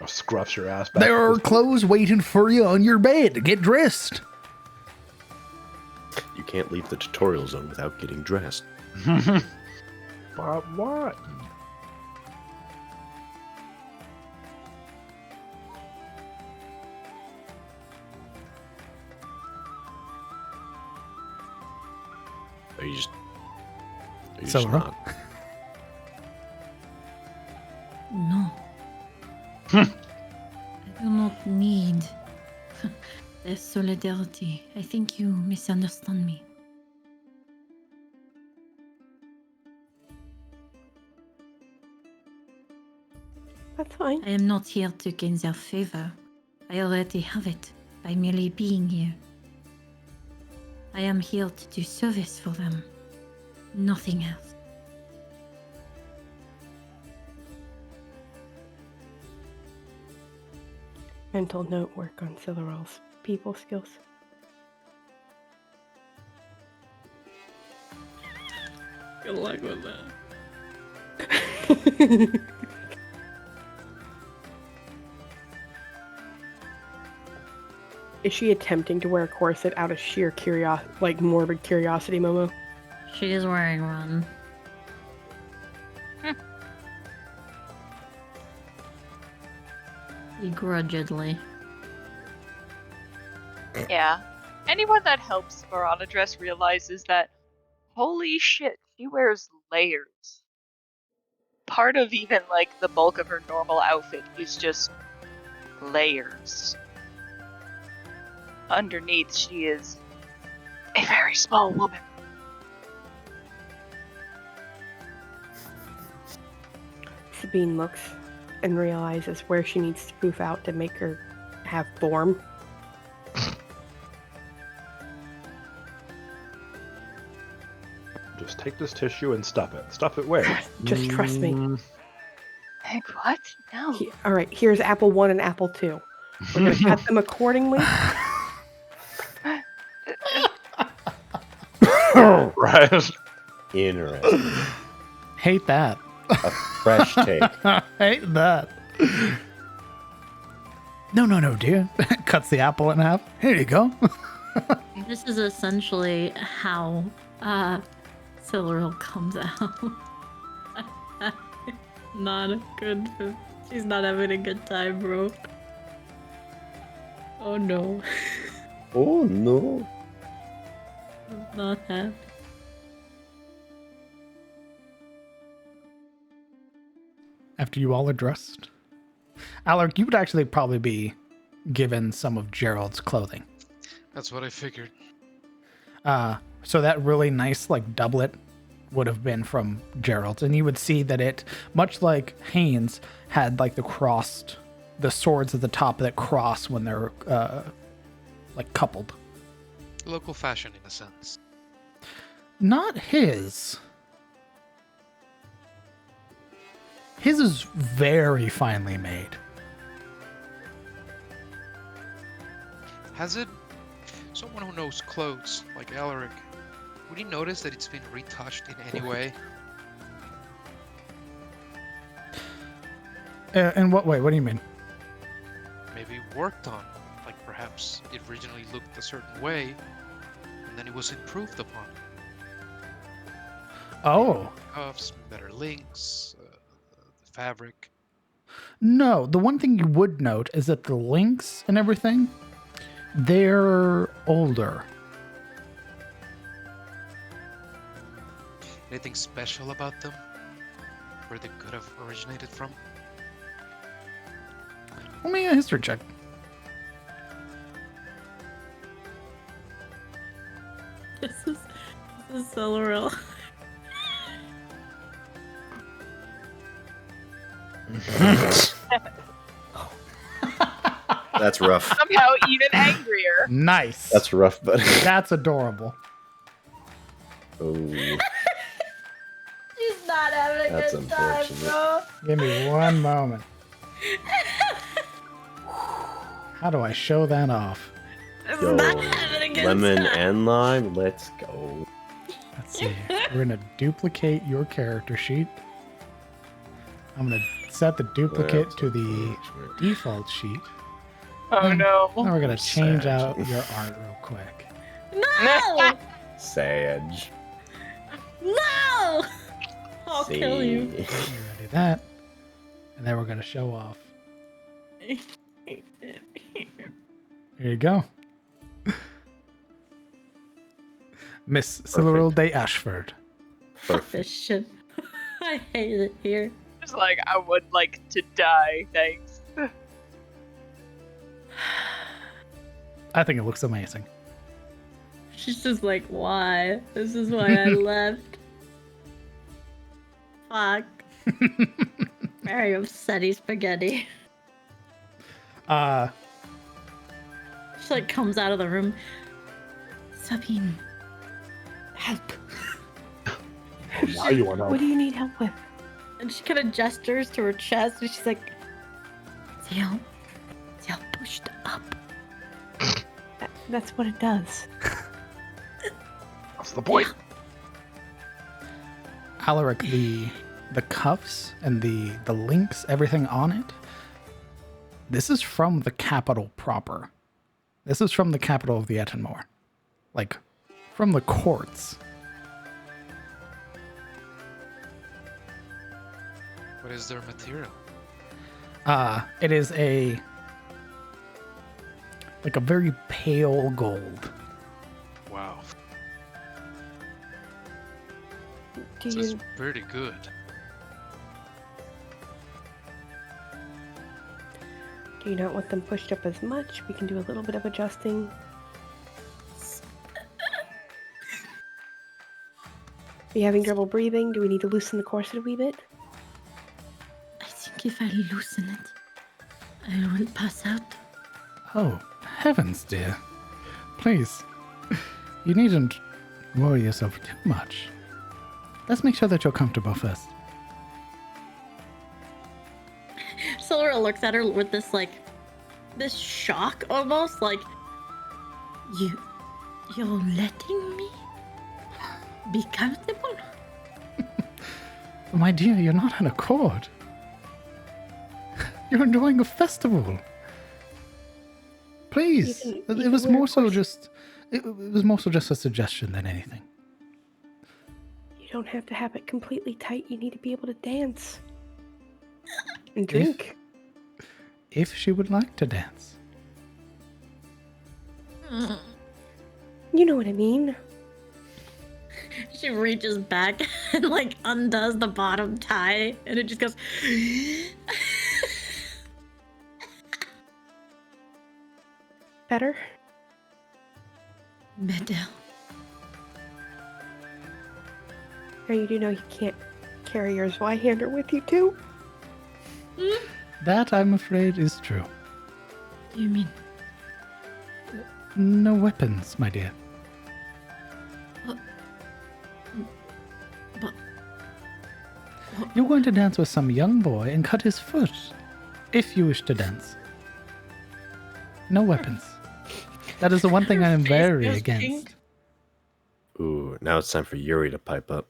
Or scruffs your ass back. There are clothes waiting for you on your bed. Get dressed. You can't leave the tutorial zone without getting dressed. But what? Are you just Silver? not? No. I do not need their solidarity. I think you misunderstand me. That's fine. I am not here to gain their favor. I already have it by merely being here. I am here to do service for them. Nothing else. Mental note work on Silveril's people skills. Good luck with that. Is she attempting to wear a corset out of sheer morbid curiosity, Momo? She is wearing one. Begrudgingly. Yeah. Anyone that helps Verona dress realizes that, holy shit, she wears layers. Part of even, like, the bulk of her normal outfit is just layers. Underneath, she is a very small woman. Sabine looks and realizes where she needs to poof out to make her have form. Just take this tissue and stuff it. Stuff it where? Just trust me. Like, what? No. All right, here's apple 1 and apple 2. We're going to cut them accordingly. Right. Interesting. Hate that. A fresh take. Hate that. No, dear. Cuts the apple in half. Here you go. This is essentially how Silveril comes out. Not good. She's not having a good time, bro. Oh no. Oh no. Not happy. After you all are dressed, Alaric, you would actually probably be given some of Gerald's clothing. That's what I figured. So that really nice like doublet would have been from Gerald's, and you would see that it, much like Haynes, had like the swords at the top that cross when they're like coupled. Local fashion, in a sense. Not his. His is very finely made. Has it? Someone who knows clothes, like Alaric, would he notice that it's been retouched in any way? In what way? What do you mean? Maybe worked on. Like perhaps it originally looked a certain way, and then it was improved upon. Oh. Cuffs, better links, the fabric. No, the one thing you would note is that the links and everything, they're older. Anything special about them? Where they could have originated from? Let me a history check. This is Silveril. That's rough. Somehow even angrier. Nice. That's rough, buddy. That's adorable. Oh, She's not having a That's good time, unfortunate. bro. Give me one moment. How do I show that off? This yo, is not having a good lemon time. and lime. Let's go. Let's see. We're going to duplicate your character sheet. I'm going to set the duplicate to the default sheet. Oh no. Now we're going to change Sad. out your art real quick. No! Sage. No! I'll kill you. We're going to do that. And then we're going to show off. Here you go. Miss Silveril de Ashford. This shit. I hate it here. Just like, I would like to die, thanks. I think it looks amazing. She's just like, why? This is why I left. Fuck. Very upsetty spaghetti. She like comes out of the room. Sabine, help. Now you want What do you need help with? And she kind of gestures to her chest and she's like, they'll pushed up. That's what it does. That's the point. Alaric, the cuffs and the links, everything on it, this is from the capital proper. This is from the capital of the Ettenmoor. Like, from the courts. What is their material? It is a very pale gold. Wow. Do This is you pretty good. do you not want them pushed up as much? We can do a little bit of adjusting. Are you having trouble breathing? Do we need to loosen the corset a wee bit? I think if I loosen it, I will pass out. Oh, heavens, dear. Please, you needn't worry yourself too much. Let's make sure that you're comfortable first. Silveril looks at her with this this shock almost, like, You're letting me? be comfortable? My dear, you're not in a court. You're enjoying a festival. Please. You It can was wear more so corsets. just it was more so just a suggestion than anything. You don't have to have it completely tight. You need to be able to dance and drink. If she would like to dance. You know what I mean. She reaches back and like undoes the bottom tie, and it just goes. Better? Better. Now you do know you can't carry your Zweihander with you too? That, I'm afraid, is true. What do you mean? No weapons, my dear. But You're going to dance with some young boy and cut his foot. If you wish to dance. No weapons. That is the one thing I am very against. Ooh, now it's time for Yuri to pipe up.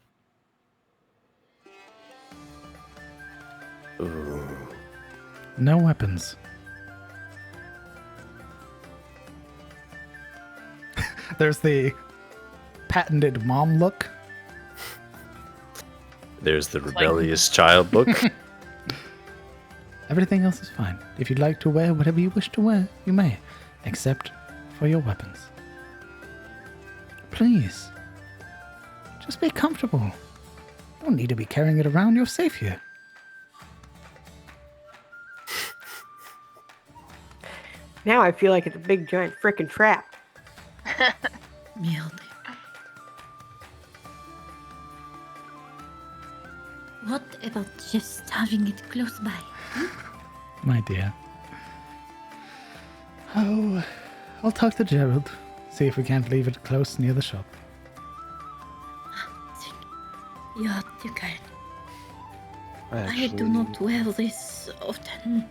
Ooh. No weapons. There's the patented mom look. There's the rebellious child look. Everything else is fine. If you'd like to wear whatever you wish to wear, you may. Except for your weapons. Please. Just be comfortable. You don't need to be carrying it around. You're safe here. Now I feel like it's a big giant frickin' trap. Merde. What about just having it close by? My dear. Oh, I'll talk to Gerald. See if we can't leave it close near the shop. You're too kind. I do not wear this often.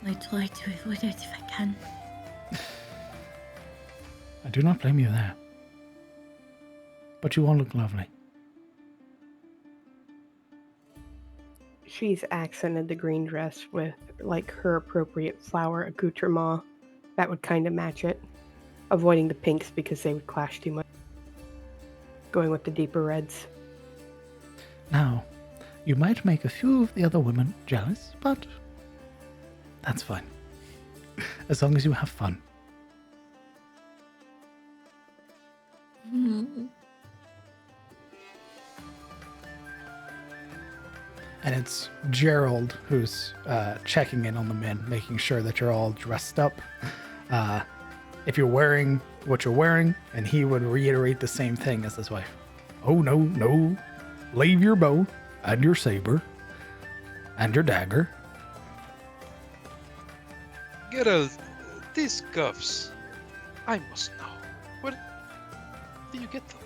I try to avoid it if I can. I do not blame you there. But you all look lovely. She's accented the green dress with like her appropriate flower accoutrement that would kind of match it, avoiding the pinks because they would clash too much. Going with the deeper reds. Now, you might make a few of the other women jealous, but that's fine. As long as you have fun. And it's Gerald who's checking in on the men, making sure that you're all dressed up. If you're wearing what you're wearing, and he would reiterate the same thing as his wife. Oh, no, no. Leave your bow, and your saber, and your dagger. Geralt, these cuffs. I must know. Where do you get them?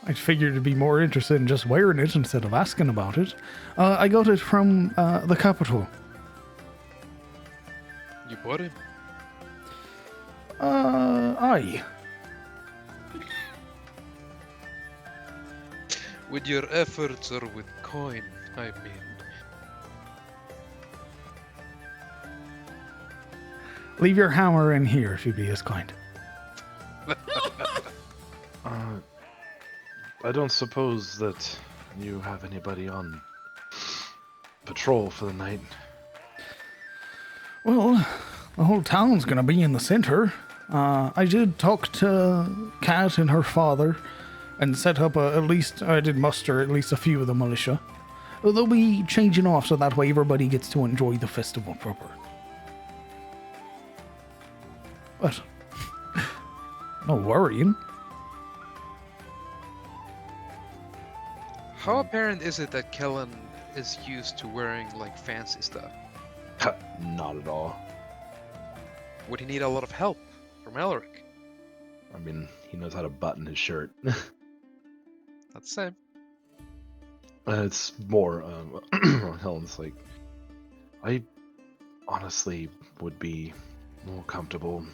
I figured to be more interested in just wearing it instead of asking about it. I got it from the capital. You bought him? Aye. With your efforts or with coin, I mean. Leave your hammer in here if you'd be as kind. I don't suppose that you have anybody on patrol for the night. Well, the whole town's gonna be in the center. I did talk to Kat and her father and set up I did muster at least a few of the militia. They'll be changing off so that way everybody gets to enjoy the festival proper. But, no worrying. How apparent is it that Kellen is used to wearing like fancy stuff? Not at all. Would he need a lot of help from Elric? I mean, he knows how to button his shirt. That's the same. It's more, Helen's like, I honestly would be more comfortable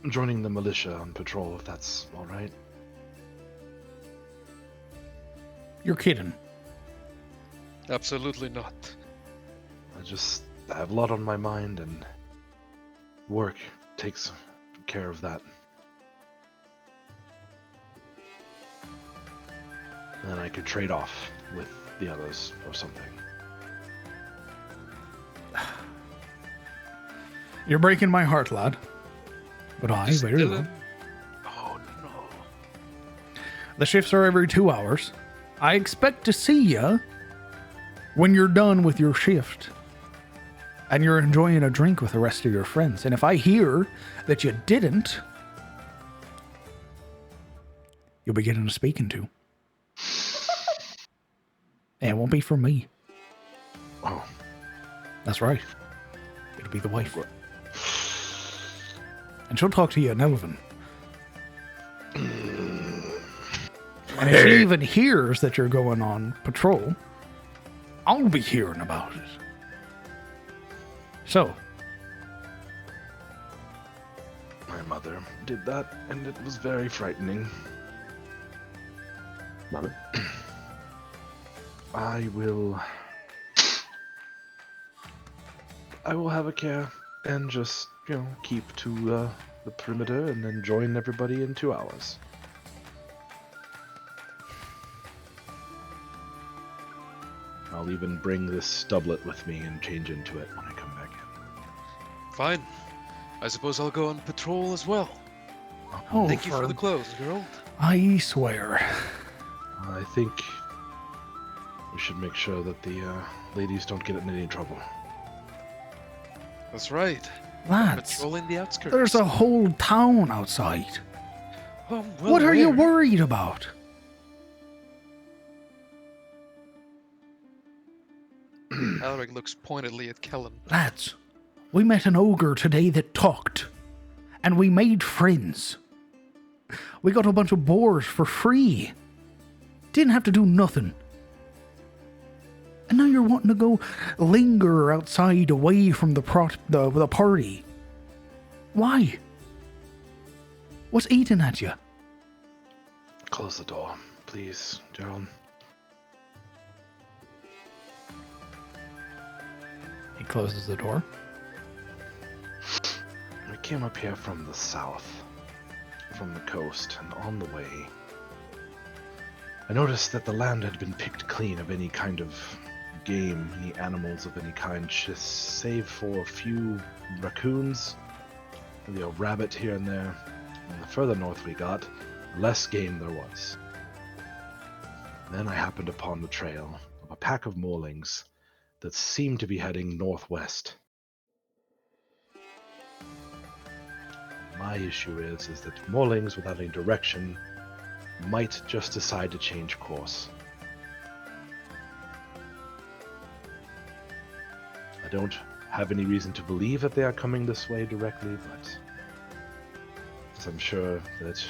joining the militia on patrol, if that's all right. You're kidding. Absolutely not. I have a lot on my mind, and work takes care of that. And I could trade off with the others or something. You're breaking my heart, lad. But very well. Oh no. The shifts are every 2 hours. I expect to see you when you're done with your shift and you're enjoying a drink with the rest of your friends. And if I hear that you didn't, you'll be getting a speaking to. And it won't be from me. Oh. That's right. It'll be the wife. And she'll talk to you in Elven. And if she even hears that you're going on patrol, I'll be hearing about it. So. My mother did that, and it was very frightening. Mother? I will have a care and just, keep to the perimeter and then join everybody in 2 hours. I'll even bring this doublet with me and change into it when I come back in. Fine. I suppose I'll go on patrol as well. Oh, Thank you for the clothes, girl. I swear. I think we should make sure that the ladies don't get in any trouble. That's right. Lads, Patrolling the outskirts. there's a whole town outside. Oh, well, What are you where? worried about? Alaric looks pointedly at Kellen. Lads, we met an ogre today that talked, and we made friends. We got a bunch of boars for free. Didn't have to do nothing. And now you're wanting to go linger outside away from the party. Why? What's eating at you? Close the door, please, Gerald. He closes the door. We came up here from the south, from the coast, and on the way, I noticed that the land had been picked clean of any kind of game, any animals of any kind, just save for a few raccoons, maybe a rabbit here and there. And the further north we got, the less game there was. Then I happened upon the trail of a pack of moorlings that seemed to be heading northwest. My issue is that moorlings without any direction might just decide to change course. I don't have any reason to believe that they are coming this way directly, but as I'm sure that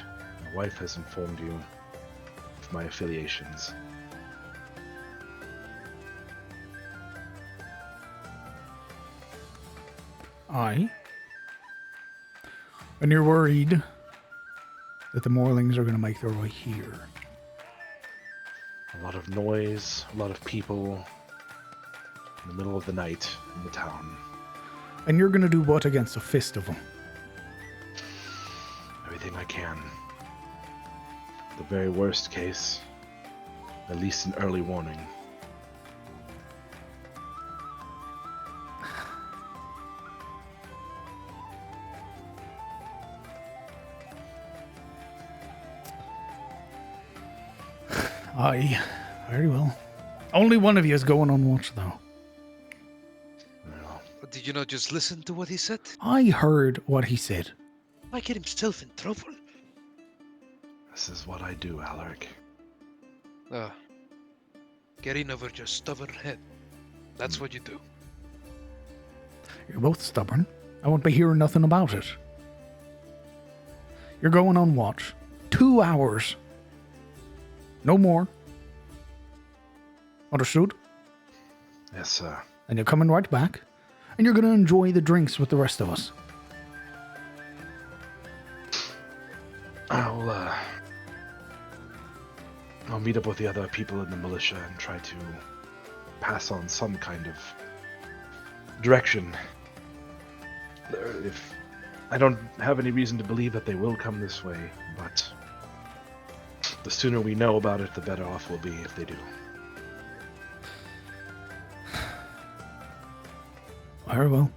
my wife has informed you of my affiliations. Aye. And you're worried that the Moorlings are going to make their way here. A lot of noise, a lot of people in the middle of the night in the town. And you're going to do what against a fist of them? Everything I can. The very worst case, at least an early warning. Aye, very well. Only one of you is going on watch, though. Well, Did you not just listen to what he said? I heard what he said. Might get himself in trouble. this is what I do, Alaric. Getting over your stubborn head. That's what you do. You're both stubborn. I won't be hearing nothing about it. You're going on watch. 2 hours. No more. Understood? Yes, sir. And you're coming right back. and you're going to enjoy the drinks with the rest of us. I'll meet up with the other people in the militia and try to pass on some kind of direction. If I don't have any reason to believe that they will come this way, but the sooner we know about it, the better off we'll be if they do. Very well.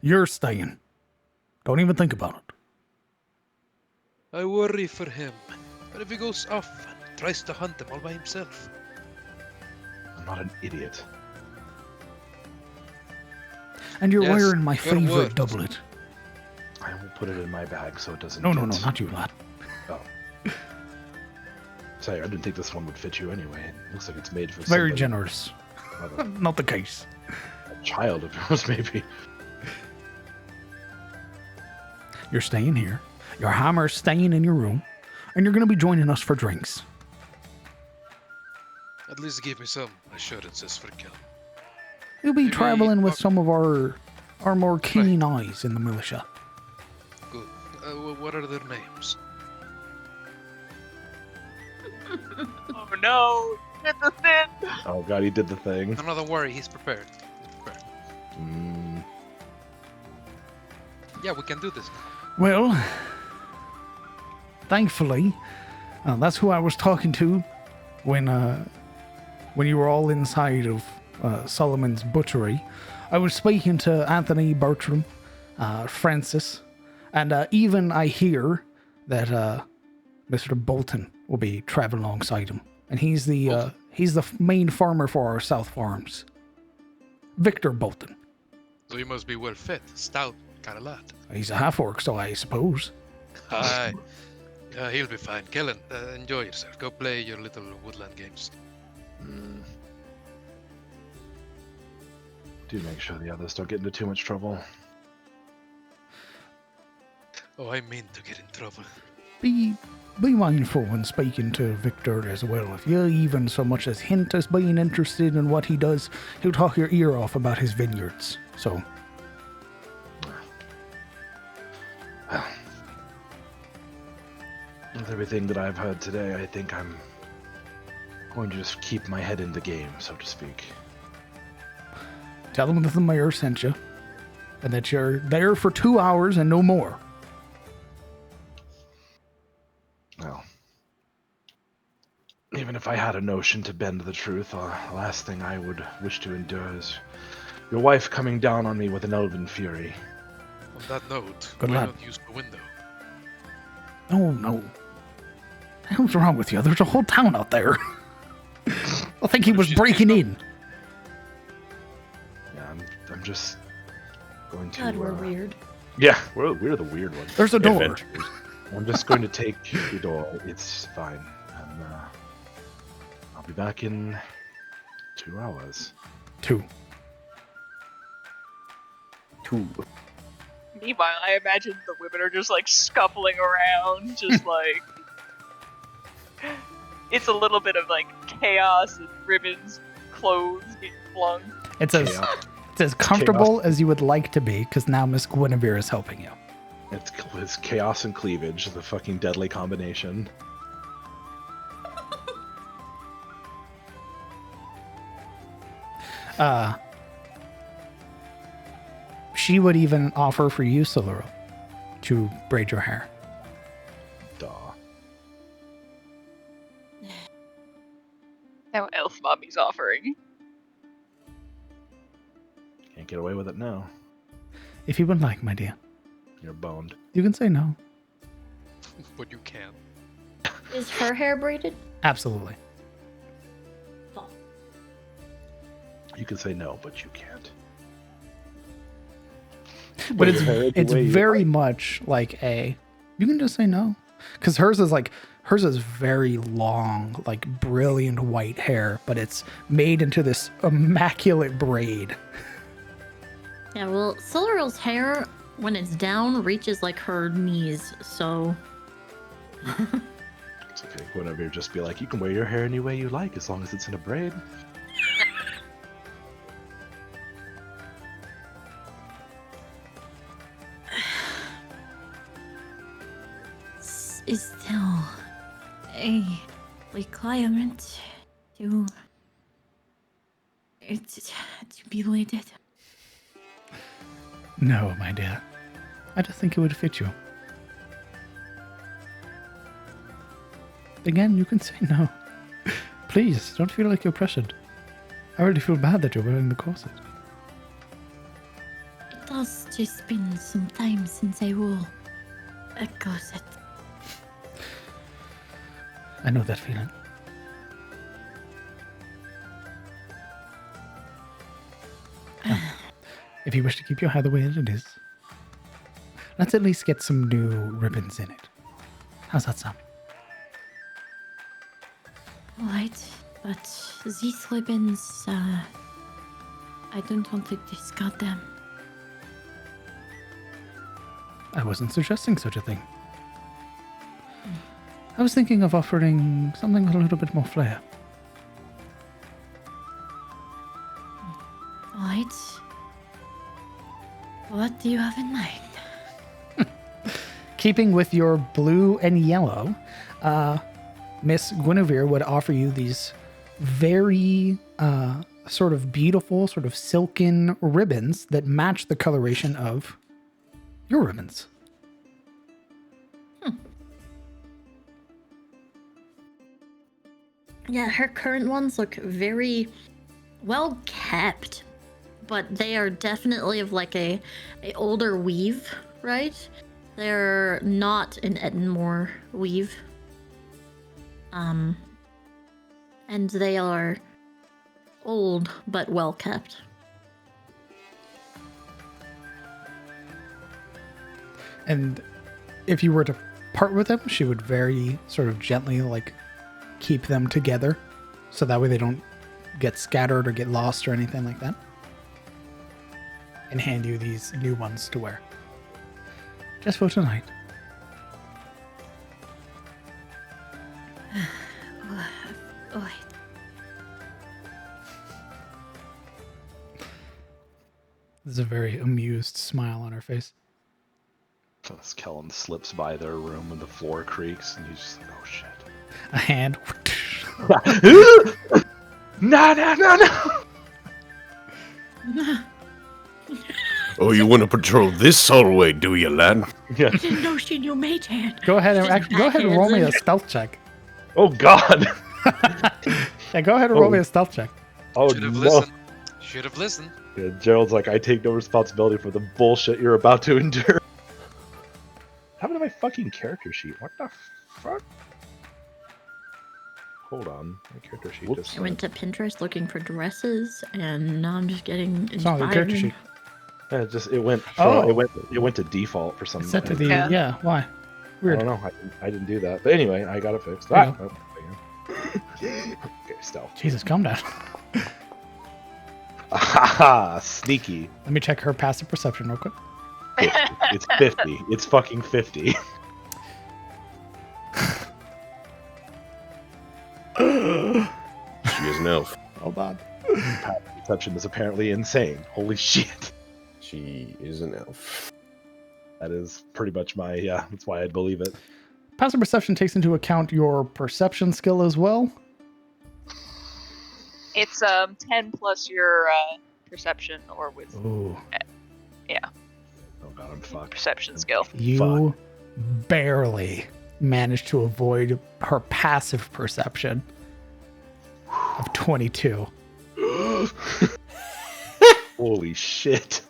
You're staying. Don't even think about it. I worry for him. What if he goes off and tries to hunt them all by himself? I'm not an idiot. And you're Yes, wearing my your favorite words. doublet. I will put it in my bag so it doesn't No, get... not you, lad. Oh. Sorry, I didn't think this one would fit you anyway. It looks like it's made for Very somebody- generous. Not the case. a child of yours, maybe. You're staying here. Your hammer's staying in your room. And you're going to be joining us for drinks. At least give me some assurances for Kel. You'll be Maybe traveling with fuck- some of our more keen eyes in the militia. Good. What are their names? Oh no! Did the thing! Oh god, he did the thing. No, don't worry, he's prepared. Yeah, we can do this. Well, thankfully, that's who I was talking to when you were all inside of Solomon's butchery. I was speaking to Anthony, Bertram, Francis, and even I hear that Mr. Bolton will be traveling alongside him, and he's the main farmer for our South Farms. Victor Bolton. So you must be well fed, stout kind of lad. He's a half-orc, so I suppose. Aye. Yeah, he'll be fine. Kellen, enjoy yourself. Go play your little woodland games. Do make sure the others don't get into too much trouble. Oh, I mean to get in trouble. Be mindful when speaking to Victor as well. If you even so much as hint as being interested in what he does, he'll talk your ear off about his vineyards. So, Well, with everything that I've heard today, I think I'm going to just keep my head in the game, so to speak. tell them that the mayor sent you, and that you're there for 2 hours and no more. Well, even if I had a notion to bend the truth, the last thing I would wish to endure is your wife coming down on me with an elven fury. On that note, Good why lad. not use the window? Oh, no. What the hell's wrong with you? There's a whole town out there. I think he was breaking in. Yeah, I'm just going to... God, we're weird. Yeah, we're the weird ones. There's a door. Adventurers. I'm just going to take the door. It's fine. And I'll be back in 2 hours. 2. Meanwhile, I imagine the women are just like scuffling around, just like it's a little bit of like chaos and ribbons, clothes being flung. It's as comfortable as you would like to be, because now Miss Guinevere is helping you. It's chaos and cleavage, the fucking deadly combination. She would even offer for you, Solero, to braid your hair. Duh. Now Elf Mommy's offering. Can't get away with it now. If you would like, my dear. You're boned. You can say no. But you can. Is her hair braided? Absolutely. You can say no, but you can't. But it's your hair the way you very like. much like you can just say no. Because hers is very long, like brilliant white hair, but it's made into this immaculate braid. Yeah, well, Solarel's hair, when it's down, reaches like her knees, so... It's okay. Whenever you just be like, you can wear your hair any way you like as long as it's in a braid. is still a requirement to be wedded. No, my dear. I just think it would fit you. Again, you can say no. Please, don't feel like you're pressured. I already feel bad that you're wearing the corset. It has just been some time since I wore a corset. I know that feeling. If you wish to keep your hair the way it is, let's at least get some new ribbons in it. How's that sound? Alright, but these ribbons, I don't want to discard them. I wasn't suggesting such a thing. I was thinking of offering something with a little bit more flair. Alright. What do you have in mind? Keeping with your blue and yellow, Miss Guinevere would offer you these very sort of beautiful, sort of silken ribbons that match the coloration of your ribbons. Yeah, her current ones look very well kept, but they are definitely of like a older weave, right? They're not an Edinmore weave. And they are old but well kept. And if you were to part with them, she would very sort of gently like keep them together so that way they don't get scattered or get lost or anything like that. And hand you these new ones to wear. Just for tonight. Alright. There's a very amused smile on her face. As Kellen slips by their room and the floor creaks, and he's just like, oh shit. A hand. No. Oh, you want to patrol this hallway, do you, lad? Yeah. I didn't know she knew Mage Hand. Go ahead and roll me a stealth check. Oh god. Yeah, go ahead and roll me a stealth check. Oh Should have no. listened. Should have listened. Yeah, Gerald's like, I take no responsibility for the bullshit you're about to endure. What happened to my fucking character sheet? What the fuck? Hold on, my character sheet just. I went to Pinterest looking for dresses, and now I'm just getting It's not on your character sheet. Yeah, it went. Oh. It went to default for some. It's set to the Yeah. why? I Weird. don't know. I didn't do that. But anyway, I got it fixed. Yeah. Okay, stealth. Jesus, calm down. Haha, sneaky. Let me check her passive perception real quick. It's 50. It's fucking 50. She is an elf. Hold on. Perception is apparently insane. Holy shit. She is an elf. That is pretty much my, that's why I'd believe it. Passive perception takes into account your perception skill as well. It's 10 plus your perception or with Ooh. Oh god, I'm fucked. perception skill. You barely managed to avoid her passive perception of 22. Holy shit.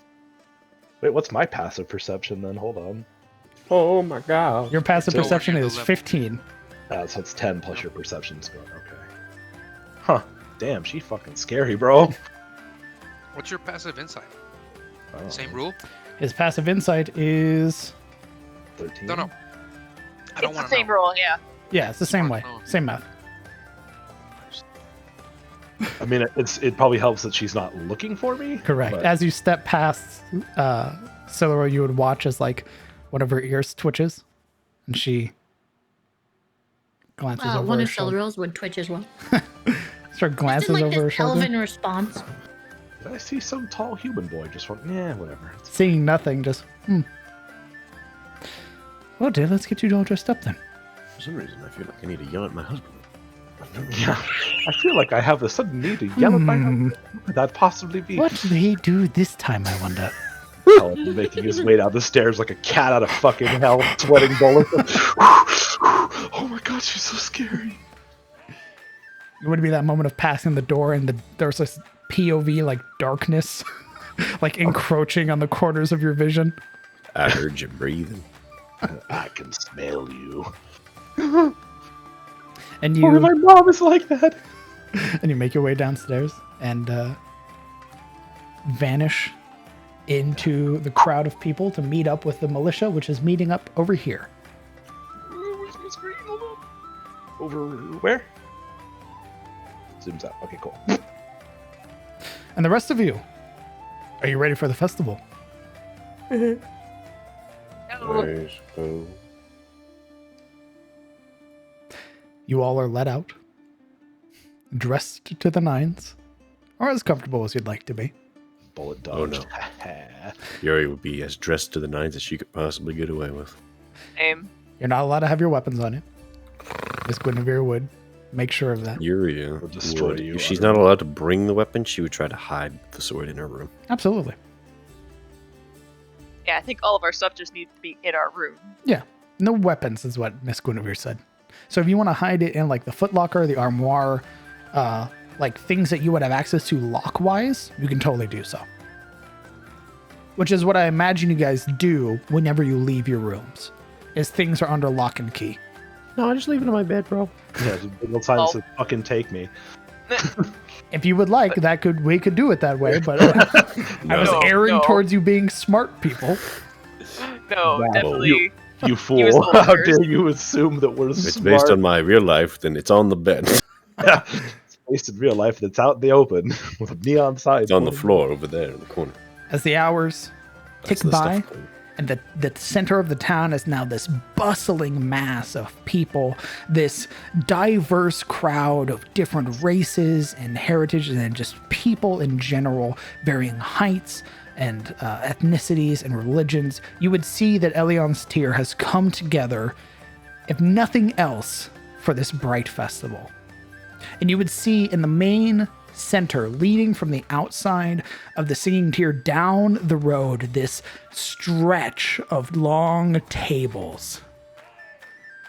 Wait, what's my passive perception then? Hold on. Oh my god. Your passive So perception you're is the 15. So it's 10 plus your perception score. Okay. Huh. Damn, she fucking scary, bro. What's your passive insight? Oh, Same rule? His passive insight is 13. No. I don't It's the want to same know. rule, yeah. yeah, it's the same way, Oh. same math. I mean, it probably helps that she's not looking for me. Correct. but- As you step past Siluro, you would watch as like one of her ears twitches, and she glances over One her of shoulder. Celeril's would twitch as well. Sort of glances Like over her this shoulder, elven response. Did I see some tall human boy just went, whatever. It's seeing nothing. Just Well, dear, let's get you all dressed up then. For some reason, I feel like I need to yell at my husband. Yeah, I feel like I have a sudden need to yell at my husband. Who could that possibly be? What did he do this time, I wonder? Cullen making his way down the stairs like a cat out of fucking hell, sweating bullets. Oh my god, she's so scary. It would be that moment of passing the door and there's this POV like darkness, like encroaching on the corners of your vision. I heard you breathing. I can smell you. And Oh, my mom is like that. And you make your way downstairs and vanish into the crowd of people to meet up with the militia, which is meeting up over here. Where's my screen? Hold on. Over where? Zooms out. Okay, cool. And the rest of you, are you ready for the festival? No. Nice. Oh. You all are let out, dressed to the nines, or as comfortable as you'd like to be. Bullet Oh dodged. no. Yuri would be as dressed to the nines as she could possibly get away with. Aim. You're not allowed to have your weapons on you. Miss Guinevere would make sure of that. Yuri Will destroy would. you If she's utterly. not allowed to bring the weapon, she would try to hide the sword in her room. Absolutely. Yeah, I think all of our stuff just needs to be in our room. Yeah. No weapons is what Miss Guinevere said. So if you want to hide it in like the footlocker, the armoire, like things that you would have access to lock-wise, you can totally do so. Which is what I imagine you guys do whenever you leave your rooms, is things are under lock and key. No, I just leave it in my bed, bro. Yeah, there's a big old sign that says fucking take me. If you would like, we could do it that way, but I was No, erring no. towards you being smart people. No, Wow. definitely. You was fool. the How worst. dare you assume that we're If it's smart? based on my real life, then it's on the bed. Yeah, it's based in real life and it's out in the open with a neon sign. It's on the pointing floor over there in the corner. As the hours tick That's the by, stuff. and the center of the town is now this bustling mass of people, this diverse crowd of different races and heritages and just people in general, varying heights and ethnicities and religions. You would see that Elion's Tier has come together, if nothing else, for this bright festival. And you would see in the main center, leading from the outside of the Singing Tier down the road, this stretch of long tables.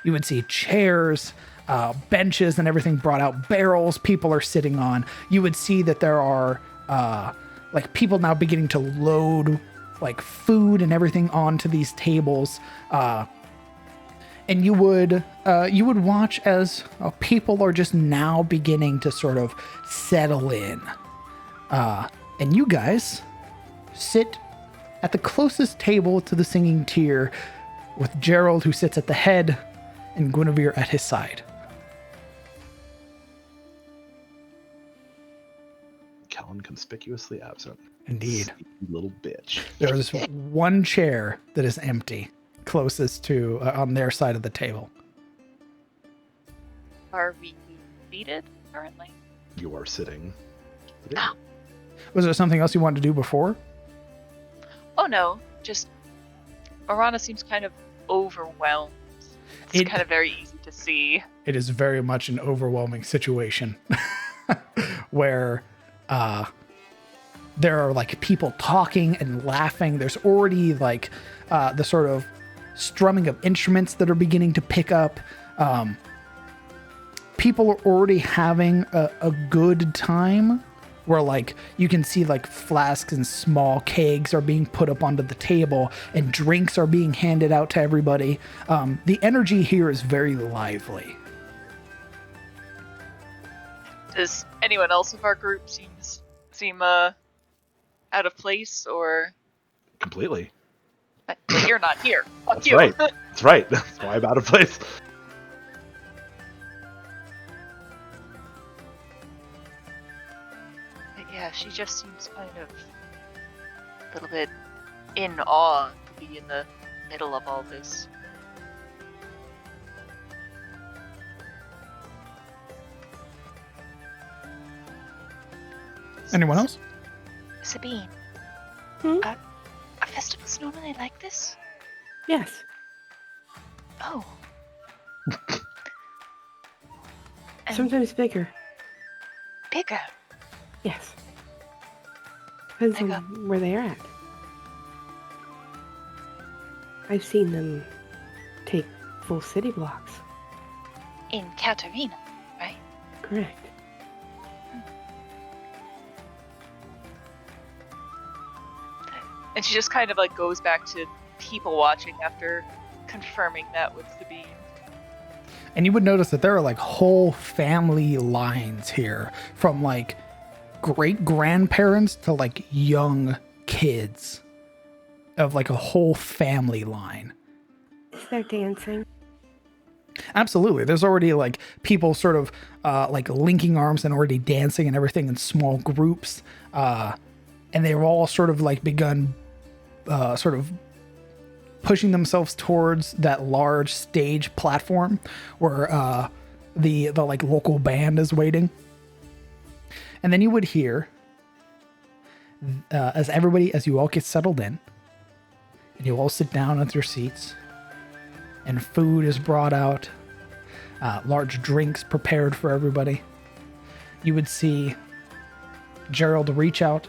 You would see chairs, benches and everything brought out, barrels people are sitting on. You would see that there are like people now beginning to load like food and everything onto these tables. And you would watch as people are just now beginning to sort of settle in. And you guys sit at the closest table to the Singing Tier with Gerald, who sits at the head, and Guinevere at his side. Kellen conspicuously absent. Indeed. Sneaky little bitch. There is one chair that is empty, closest to on their side of the table. Are we seated currently? You are sitting. Was there something else you wanted to do before? Oh no, just Marana seems kind of overwhelmed. It's kind of very easy to see. It is very much an overwhelming situation where there are like people talking and laughing. There's already like the sort of strumming of instruments that are beginning to pick up. People are already having a good time, where like you can see like flasks and small kegs are being put up onto the table and drinks are being handed out to everybody. The energy here is very lively. Does anyone else of our group seem out of place, or Completely. But you're not here? Fuck That's you. right. That's right. That's why I'm out of place. But yeah, she just seems kind of a little bit in awe to be in the middle of all this. Anyone else? Sabine, Hmm? are festivals normally like this? Yes. Oh, And Sometimes bigger. bigger. Yes. Depends Bigger. on where they are at. I've seen them take full city blocks. In Katarina, right? Correct. And she just kind of like goes back to people watching after confirming that with Sabine. And you would notice that there are like whole family lines here, from like great grandparents to like young kids, of like a whole family line. Is there dancing? Absolutely. There's already like people sort of like linking arms and already dancing and everything in small groups. And they've all sort of like begun sort of pushing themselves towards that large stage platform where the like local band is waiting. And then you would hear as you all get settled in and you all sit down at your seats and food is brought out, large drinks prepared for everybody, you would see Gerald reach out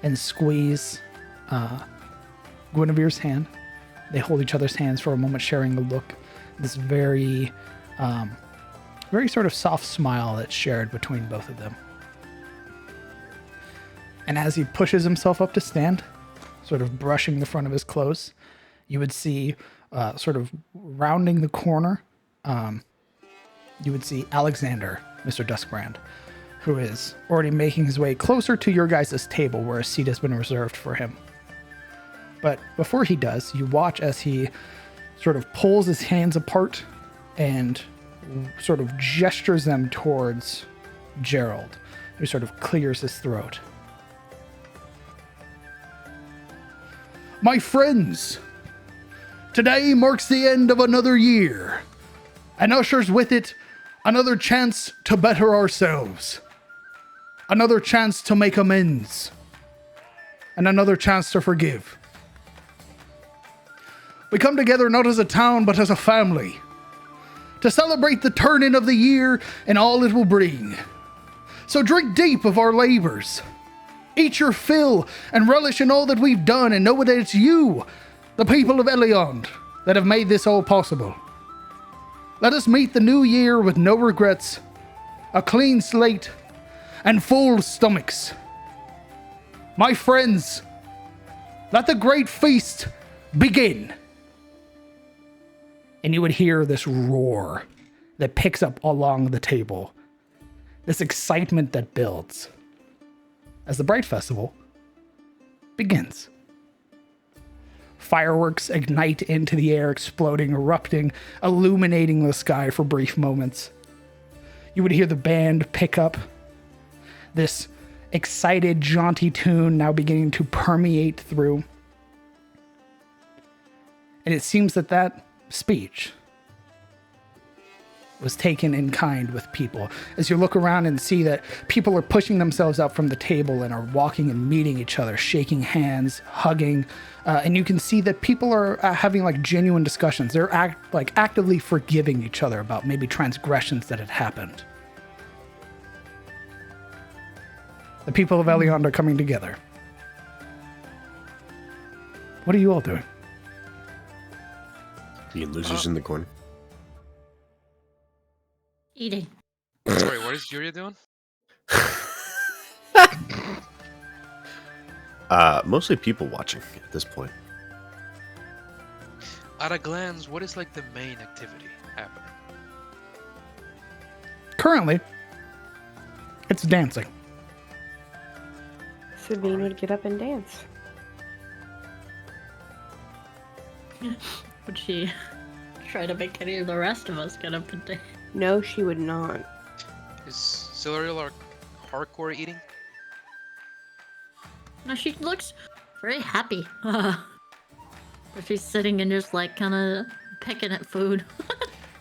and squeeze Guinevere's hand. They hold each other's hands for a moment, sharing a look. This very sort of soft smile that's shared between both of them. And as he pushes himself up to stand, sort of brushing the front of his clothes, you would see sort of rounding the corner, you would see Alexander, Mr. Duskbrand, who is already making his way closer to your guys' table where a seat has been reserved for him. But before he does, you watch as he sort of pulls his hands apart and sort of gestures them towards Gerald, who sort of clears his throat. My friends, today marks the end of another year, and ushers with it another chance to better ourselves, another chance to make amends, and another chance to forgive. We come together not as a town, but as a family, to celebrate the turn-in of the year and all it will bring. So drink deep of our labors. Eat your fill and relish in all that we've done, and know that it's you, the people of Eliond, that have made this all possible. Let us meet the new year with no regrets, a clean slate, and full stomachs. My friends, let the great feast begin. And you would hear this roar that picks up along the table, this excitement that builds as the Bright Festival begins. Fireworks ignite into the air, exploding, erupting, illuminating the sky for brief moments. You would hear the band pick up, this excited, jaunty tune now beginning to permeate through. And it seems that speech was taken in kind with people. As you look around and see that people are pushing themselves up from the table and are walking and meeting each other, shaking hands, hugging, and you can see that people are having like genuine discussions. They're actively forgiving each other about maybe transgressions that had happened. The people of Eliond are coming together. What are you all doing? Being losers in the corner. Eating. Sorry, what is Julia doing? Mostly people watching at this point. At a glance, what is like the main activity happening? Currently, it's dancing. Sabine would get up and dance. Would she try to make any of the rest of us get up and dance? No, she would not. Is Siluriel hardcore eating? No, she looks very happy. But she's sitting and just like kind of picking at food.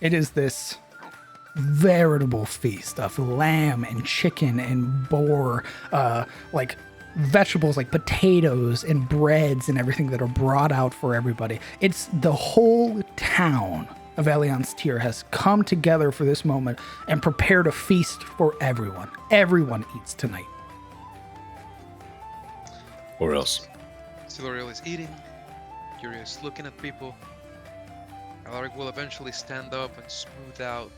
It is this veritable feast of lamb and chicken and boar, like vegetables like potatoes and breads and everything that are brought out for everybody. It's the whole town of Elion's tier has come together for this moment and prepared a feast for everyone. Everyone eats tonight. Or else. Siluriel is eating, Curious looking at people. Alaric will eventually stand up and smooth out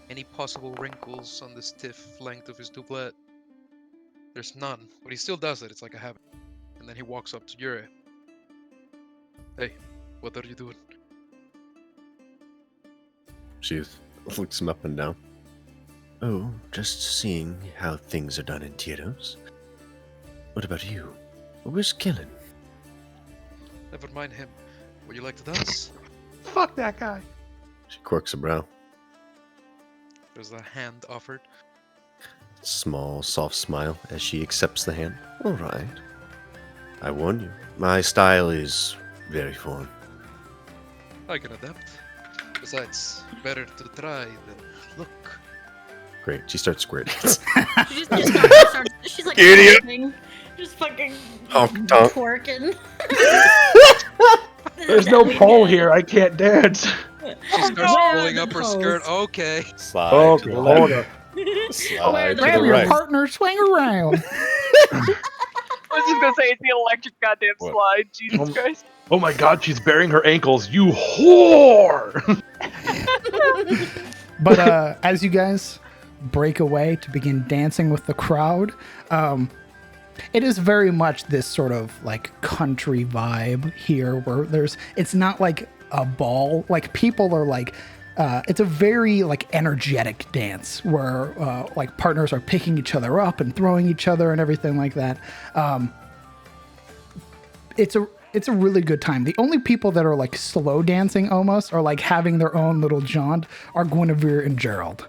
any possible wrinkles on the stiff length of his doublet. There's none, but he still does it, it's like a habit. And then he walks up to Yuri. Hey, what are you doing? She looks him up and down. Oh, just seeing how things are done in Tyros. What about you? Where's Killen? Never mind him. Would you like to dance? Fuck that guy. She quirks a brow. There's a hand offered. Small, soft smile as she accepts the hand. All right. I warn you, my style is very foreign. I can adapt. Besides, better to try than look. Great. She starts square dance. She's like, Idiot. clapping, just fucking Honk, honk. twerking. There's no pole here. I can't dance. She starts pulling up her skirt. Okay. Slide Okay, to the hold left. up. Slide to Grab the your right. partner, swing around. I was just gonna say it's the electric goddamn What? slide. Jesus Christ. Oh my god, she's bearing her ankles. You whore! But as you guys break away to begin dancing with the crowd, it is very much this sort of like country vibe here where it's not like a ball. Like people are like, it's a very like energetic dance where like partners are picking each other up and throwing each other and everything like that. It's a really good time. The only people that are like slow dancing almost, or like having their own little jaunt, are Guinevere and Gerald,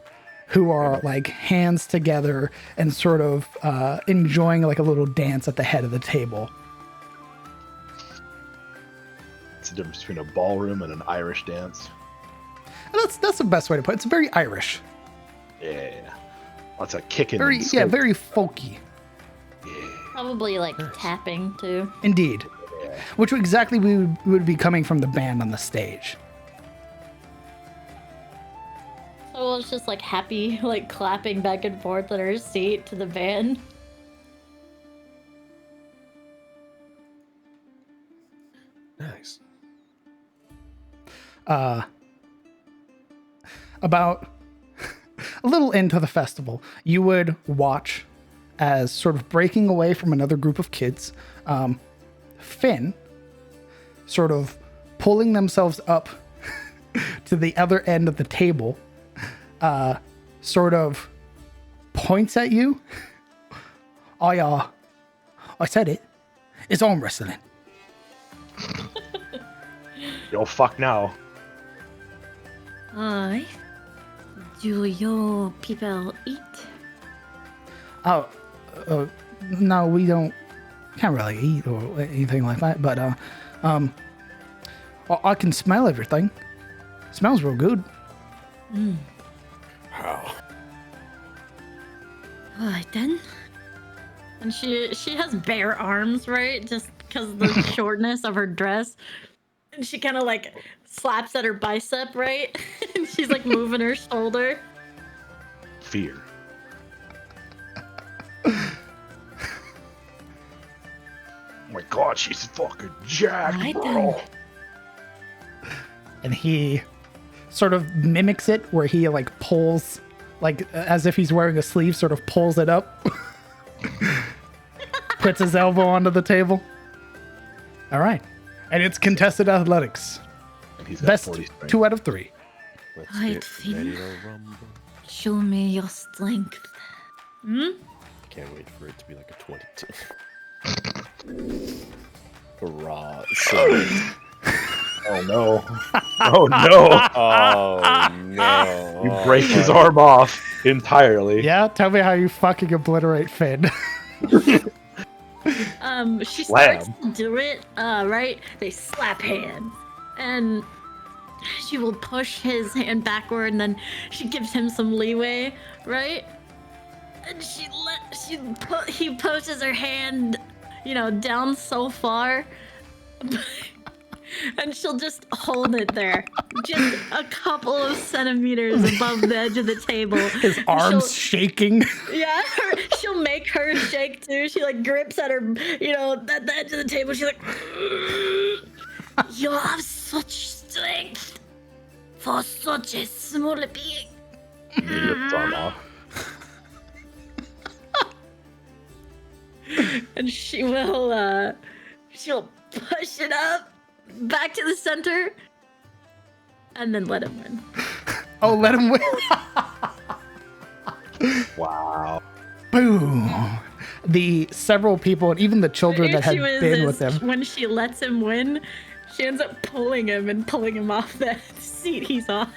who are like hands together and sort of enjoying like a little dance at the head of the table. It's the difference between a ballroom and an Irish dance. And that's the best way to put it. It's very Irish. Yeah. Lots of kicking. Very, and yeah, scoping. very folky. Probably like tapping too. Indeed. Which exactly we would be coming from the band on the stage. So it's just like happy, like clapping back and forth on her seat to the band. Nice. About a little into the festival, you would watch as sort of breaking away from another group of kids, Finn sort of pulling themselves up to the other end of the table, sort of points at you. I said it. It's arm wrestling. Yo, fuck now. Hi. Do your people eat? Oh, no, we don't. Can't really eat or anything like that. But I can smell everything. Smells real good. How? All right then. And she has bare arms, right? Just because of the shortness of her dress. And she kind of like slaps at her bicep, right? And she's like moving her shoulder. Fear. Oh my god, she's fucking jacked, Right bro. And he sort of mimics it where he like pulls, like as if he's wearing a sleeve, sort of pulls it up. Puts his elbow onto the table. All right. And it's contested athletics. And he's got Best 40 strength. 2 out of 3. Let's Right, get Finn. ready to rumble. Show me your strength. Can't wait for it to be like a 22. Hurrah. So, Oh no. Oh no. oh no. You break his arm off entirely. Yeah, tell me how you fucking obliterate Finn. She Slam. starts to do it, right? They slap hands. And she will push his hand backward and then she gives him some leeway, right? And he pushes her hand, down so far. And she'll just hold it there, just a couple of centimeters above the edge of the table. His arms shaking. Yeah, she'll make her shake too. She like grips at her, at the edge of the table. She's like, "You have such strength for such a small being." And she'll push it up back to the center and then let him win. Oh, let him win. Wow. Boom. The several people and even the children that had been with him. When she lets him win, she ends up pulling him off the seat he's on.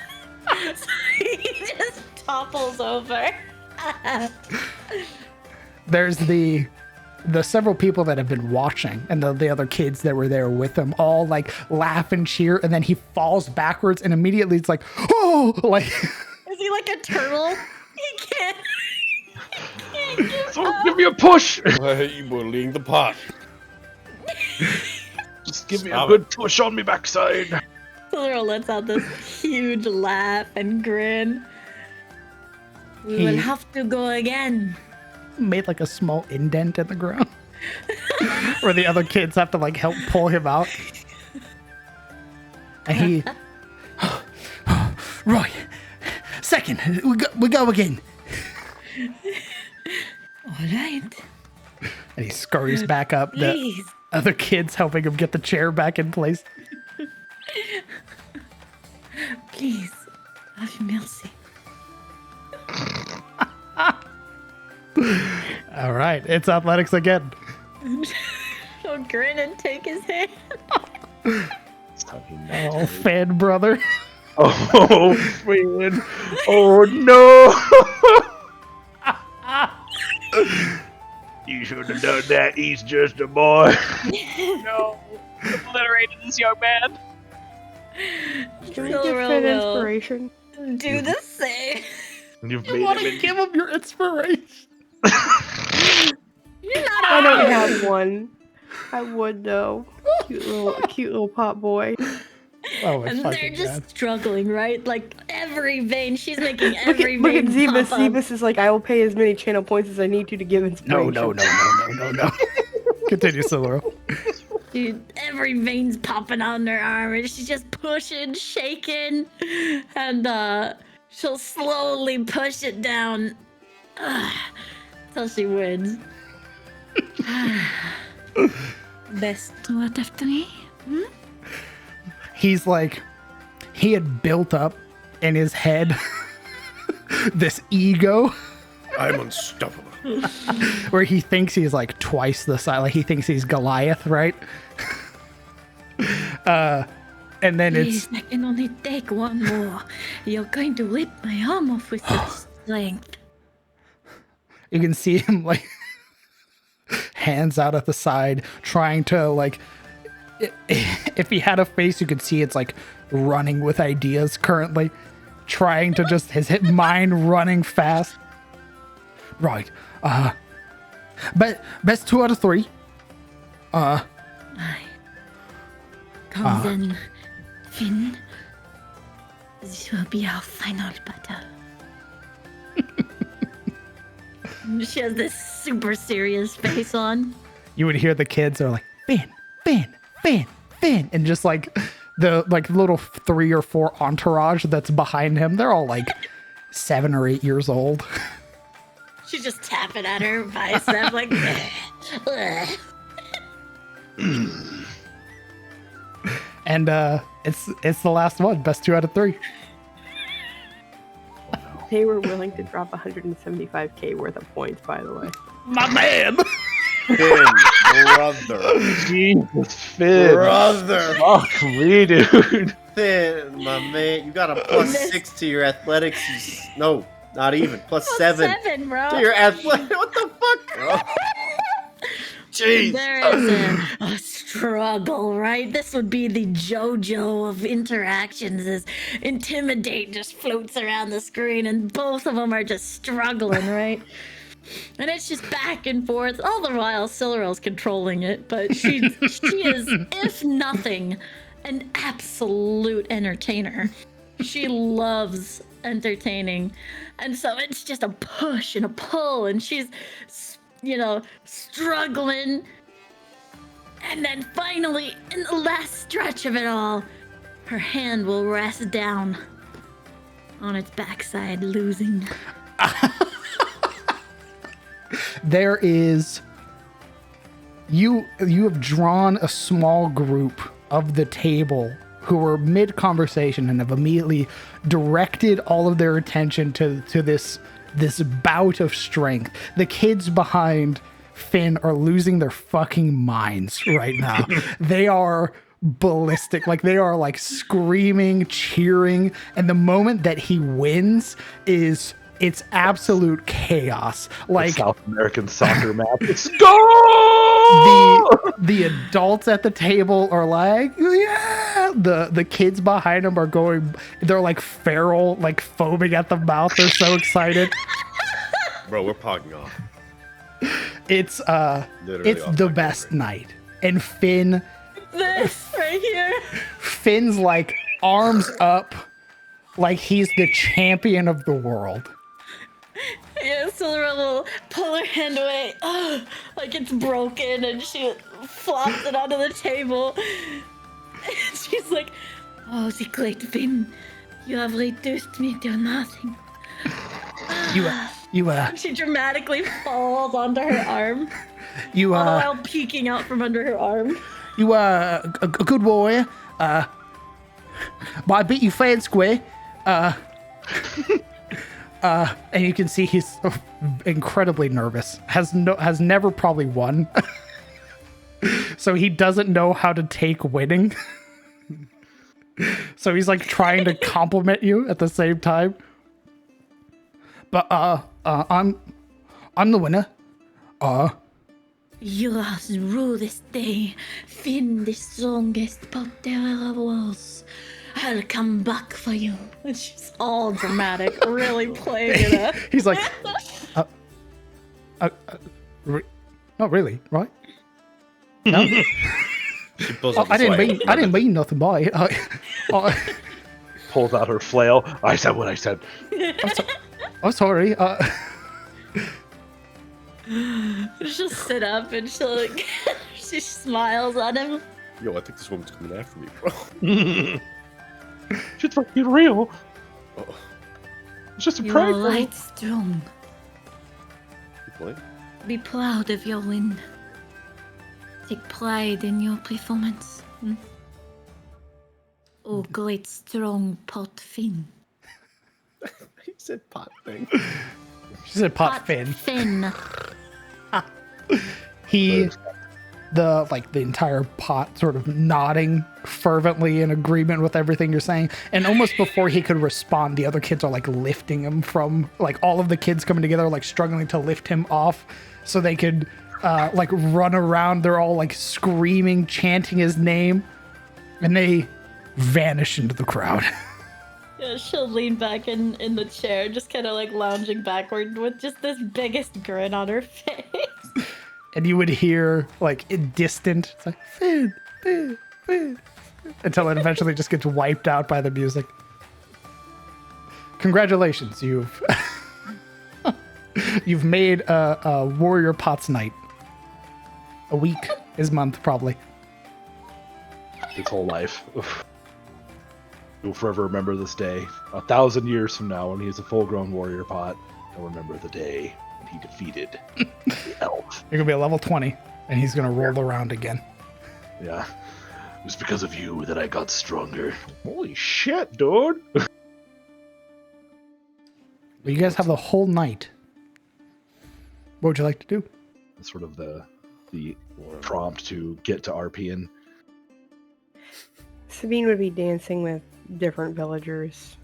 So he just topples over. There's the several people that have been watching and the other kids that were there with him all like laugh and cheer, and then he falls backwards and immediately it's like, oh, like is he like a turtle? He can't So give me a push. Why are you bullying the pot? Just give me a good push on me backside. Silver lets out this huge laugh and grin. We will have to go again. Made like a small indent in the ground where the other kids have to like help pull him out. And he, right, second, we go again. All right. And he scurries back up. Please. The other kids helping him get the chair back in place. Please, have mercy. All right, it's athletics again. He'll grin and take his hand. Oh, fan brother. Oh, Finn. Oh, no. You shouldn't have done that. He's just a boy. No. Obliterated this young man. Can we give Finn inspiration? Do the same. You want to give him your inspiration? I don't have one. I would though. Cute little pot boy. Oh, and they're just God. struggling, right? Like every vein, she's making Look every at vein Zebus. pop up. Zebus is like, I will pay as many channel points as I need to give inspiration. No. Continue, Siluro. Dude, every vein's popping on her arm, and she's just pushing, shaking, and she'll slowly push it down till she wins. Best out of three. He's like, he had built up in his head this ego I'm unstoppable. where he thinks he's like twice the size. Like he thinks he's Goliath, right? And then Please, I can only take one more. You're going to rip my arm off with such strength. you can see him like hands out at the side, trying to like, if he had a face, you could see it's like running with ideas currently, trying to just his mind running fast. Right. But best 2 out of 3. Aye. Come then, Finn. This will be our final battle. She has this super serious face on. You would hear the kids are like, Finn, and just like the little 3 or 4 entourage that's behind him. They're all like 7 or 8 years old. She's just tapping at her bicep like. And it's the last one. Best 2 out of 3. They were willing to drop 175k worth of points, by the way. My man. Finn, brother. Jesus, Finn. Brother. Fuck me, dude. Finn, my man. You got a +6 to your athletics. No, not even. +7 bro. to your athletics. What the fuck, bro? Jeez. There is a struggle, right? This would be the JoJo of interactions as Intimidate just floats around the screen and both of them are just struggling, right? And it's just back and forth. All the while, Silverell's controlling it, but she is, if nothing, an absolute entertainer. She loves entertaining. And so it's just a push and a pull, and she's, struggling. And then finally, in the last stretch of it all, her hand will rest down on its backside, losing. There is... You have drawn a small group of the table who were mid-conversation and have immediately directed all of their attention to this bout of strength. The kids behind Finn are losing their fucking minds right now. They are ballistic. Like, they are like screaming, cheering, and the moment that he wins it's absolute chaos. Like South American soccer map. Let's go! The adults at the table are like, yeah. The kids behind them are going. They're like feral, like foaming at the mouth. They're so excited. Bro, we're pogging off. It's Literally it's off the my best camera. night, and Finn. This right here. Finn's like arms up, like he's the champion of the world. Yeah, Silverella will pull her hand away, like it's broken, and she flops it onto the table. And she's like, "Oh, the great Finn, you have reduced me to nothing." You She dramatically falls onto her arm, you all the while peeking out from under her arm. You a good warrior. But I beat you fair and square. And you can see he's incredibly nervous. Has never probably won. So he doesn't know how to take winning. So he's like trying to compliment you at the same time. But I'm the winner. You rule this day, Finn, the strongest, but there was. I'll come back for you. And she's all dramatic, really playing it up. He's like, not really, right? No. She pulls out I the didn't mean nothing by it. Pulls out her flail. I said what I said. I'm sorry. She'll sit up and she'll like, she smiles at him. Yo, I think this woman's coming after me, bro. She's fucking real. Oh, It's just a You prank. are right strong. what? Be proud of your win. Take pride in your performance. Oh, great strong pot Finn. He said pot thing. She said pot Finn. Finn. The entire pot sort of nodding fervently in agreement with everything you're saying. And almost before he could respond, the other kids are like lifting him from, like all of the kids coming together, like struggling to lift him off so they could like run around. They're all like screaming, chanting his name, and they vanish into the crowd. Yeah, she'll lean back in the chair, just kind of like lounging backward with just this biggest grin on her face. And you would hear like distant, it's like Finn, Finn, Finn, until it eventually just gets wiped out by the music. Congratulations, you've made a Warrior Pots night. A week is month probably. His whole life. You'll forever remember this day. 1,000 years from now, when he's a full-grown warrior pot, he'll remember the day when he defeated the elf. You're gonna be a level 20, and he's gonna roll around again. Yeah. It was because of you that I got stronger. Holy shit, dude! But you guys have the whole night. What would you like to do? That's sort of the prompt to get to RPing. Sabine would be dancing with different villagers,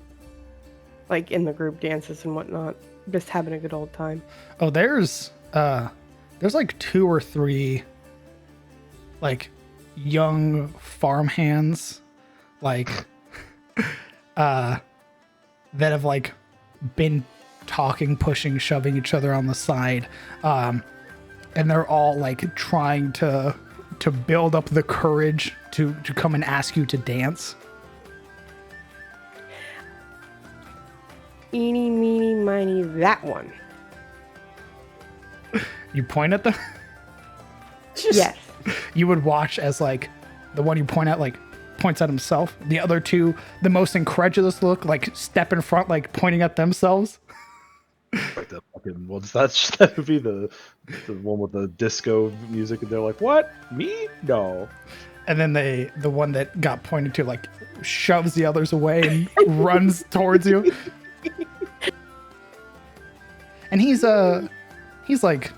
like in the group dances and whatnot, just having a good old time. Oh, there's like 2 or 3 like young farmhands like that have like been talking, pushing, shoving each other on the side, and they're all like trying to to build up the courage to come and ask you to dance. Eeny, meeny, miny, that one. You point at them. Yes. You would watch as like the one you point at like points at himself. The other two, the most incredulous look, like step in front, like pointing at themselves. Like the fucking that would be the one with the disco music, and they're like, "What? Me? No." And then the one that got pointed to like shoves the others away and runs towards you. And he's like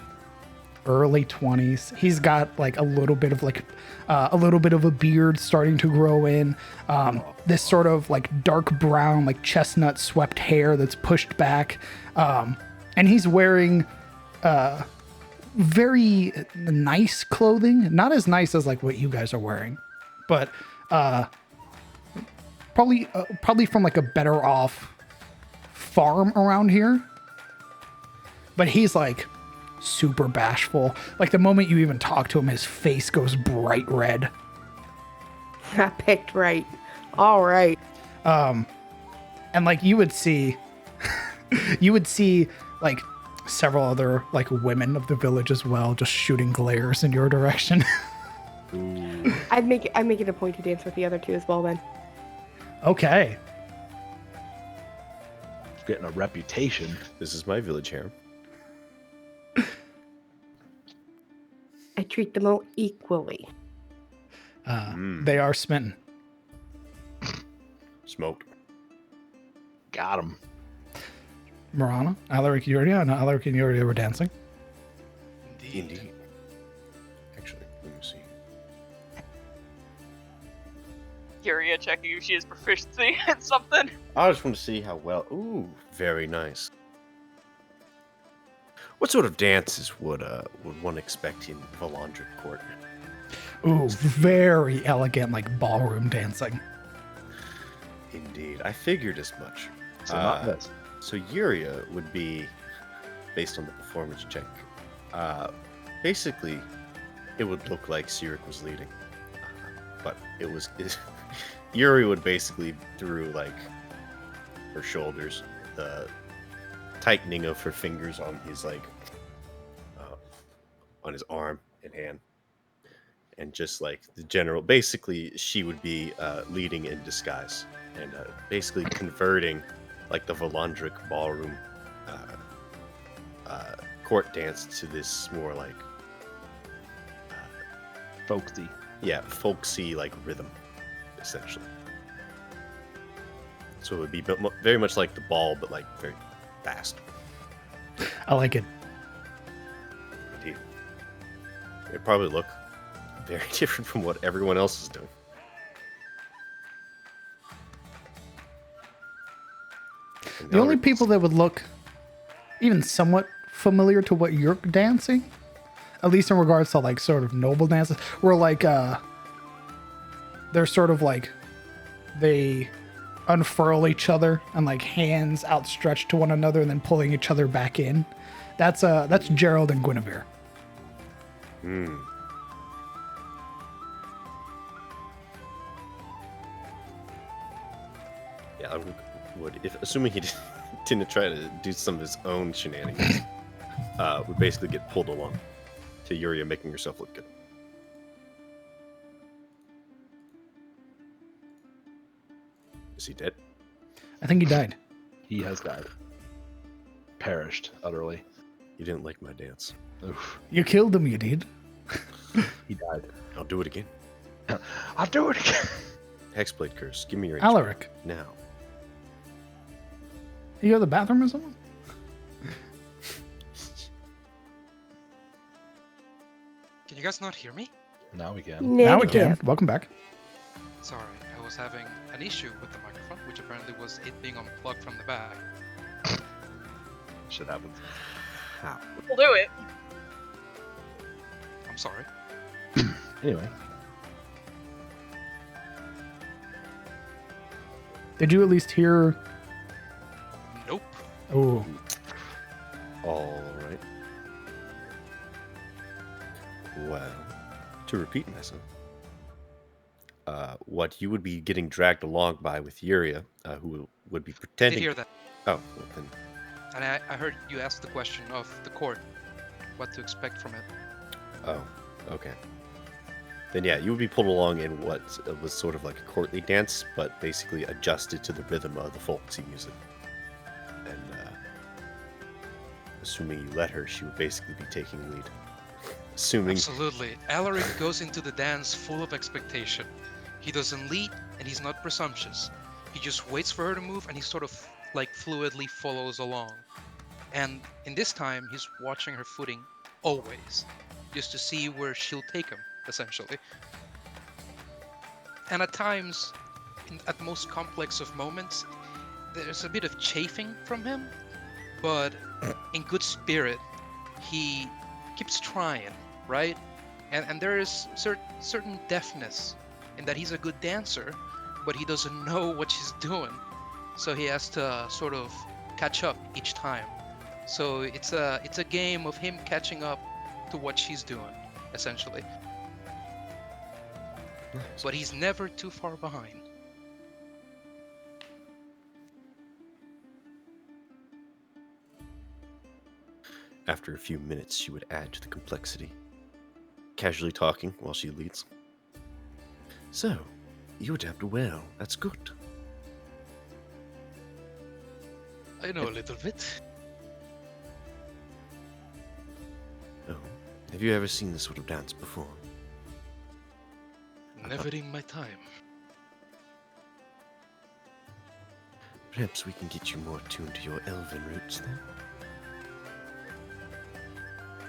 early 20s. He's got like a little bit of a beard starting to grow in. This sort of like dark brown, like chestnut swept hair that's pushed back. And he's wearing very nice clothing. Not as nice as like what you guys are wearing, but probably from like a better off farm around here. But he's like super bashful. Like the moment you even talk to him, his face goes bright red. I picked right. All right. And like you would see like several other like women of the village as well, just shooting glares in your direction. I'd make it a point to dance with the other two as well then. Okay. Getting a reputation. This is my village harem. I treat them all equally. They are smitten. Smoked. Got him. Marana, Alaric, Yuria, and Alaric and Yuria were dancing. Indeed. Actually, let me see. Yuria checking if she has proficiency in something. I just want to see how well. Ooh, very nice. What sort of dances would one expect in Valandric court? Ooh, very elegant, like ballroom dancing. Indeed, I figured as much. So not this. So Yuria would be, based on the performance check, basically, it would look like Sirik was leading, but Yuri would basically through like her shoulders, the tightening of her fingers on his like on his arm and hand, and just like the general, basically she would be leading in disguise and basically converting like the Valandric ballroom court dance to this more like folksy. Yeah, folksy like rhythm, essentially. So it would be very much like the ball, but like very fast. I like it. Indeed. It'd probably look very different from what everyone else is doing. The only people that would look even somewhat familiar to what you're dancing, at least in regards to like sort of noble dances, were like they're sort of like they unfurl each other and like hands outstretched to one another and then pulling each other back in. That's Gerald and Guinevere. Yeah, I would, if assuming he didn't try to do some of his own shenanigans, would basically get pulled along to Yuria making herself look good. Is he dead? I think he died. He has died. Perished utterly. You didn't like my dance. Oof. You killed him, you did. He died. I'll do it again. I'll do it again. Hexblade curse. Give me your Alaric. now. You go to the bathroom or something? Can you guys not hear me? Now we can. Now we can. Welcome back. Sorry, I was having an issue with the microphone, which apparently was it being unplugged from the back. Shit happens. We'll do it. I'm sorry. Anyway. Did you at least hear? Nope. Oh. All right. Well, to repeat myself. What you would be getting dragged along by with Yuria, who would be I did pretending. hear that. Oh, well then. And I heard you ask the question of the court, what to expect from it. Oh, okay. Then yeah, you would be pulled along in what was sort of like a courtly dance, but basically adjusted to the rhythm of the folksy music. And assuming you let her, she would basically be taking lead. Assuming. Absolutely. Alaric goes into the dance full of expectation. He doesn't lead, and he's not presumptuous. He just waits for her to move, and he sort of like fluidly follows along. And in this time, he's watching her footing always, just to see where she'll take him, essentially. And at times, at the most complex of moments, there's a bit of chafing from him, but in good spirit, he keeps trying, right? And there is certain deafness in that he's a good dancer, but he doesn't know what she's doing, so he has to sort of catch up each time. So it's a game of him catching up to what she's doing, essentially. But he's never too far behind. After a few minutes, she would add to the complexity, casually talking while she leads. So, you adapt well. That's good. I know a little bit. Oh, have you ever seen this sort of dance before? Never in my time. Perhaps we can get you more tuned to your elven roots then?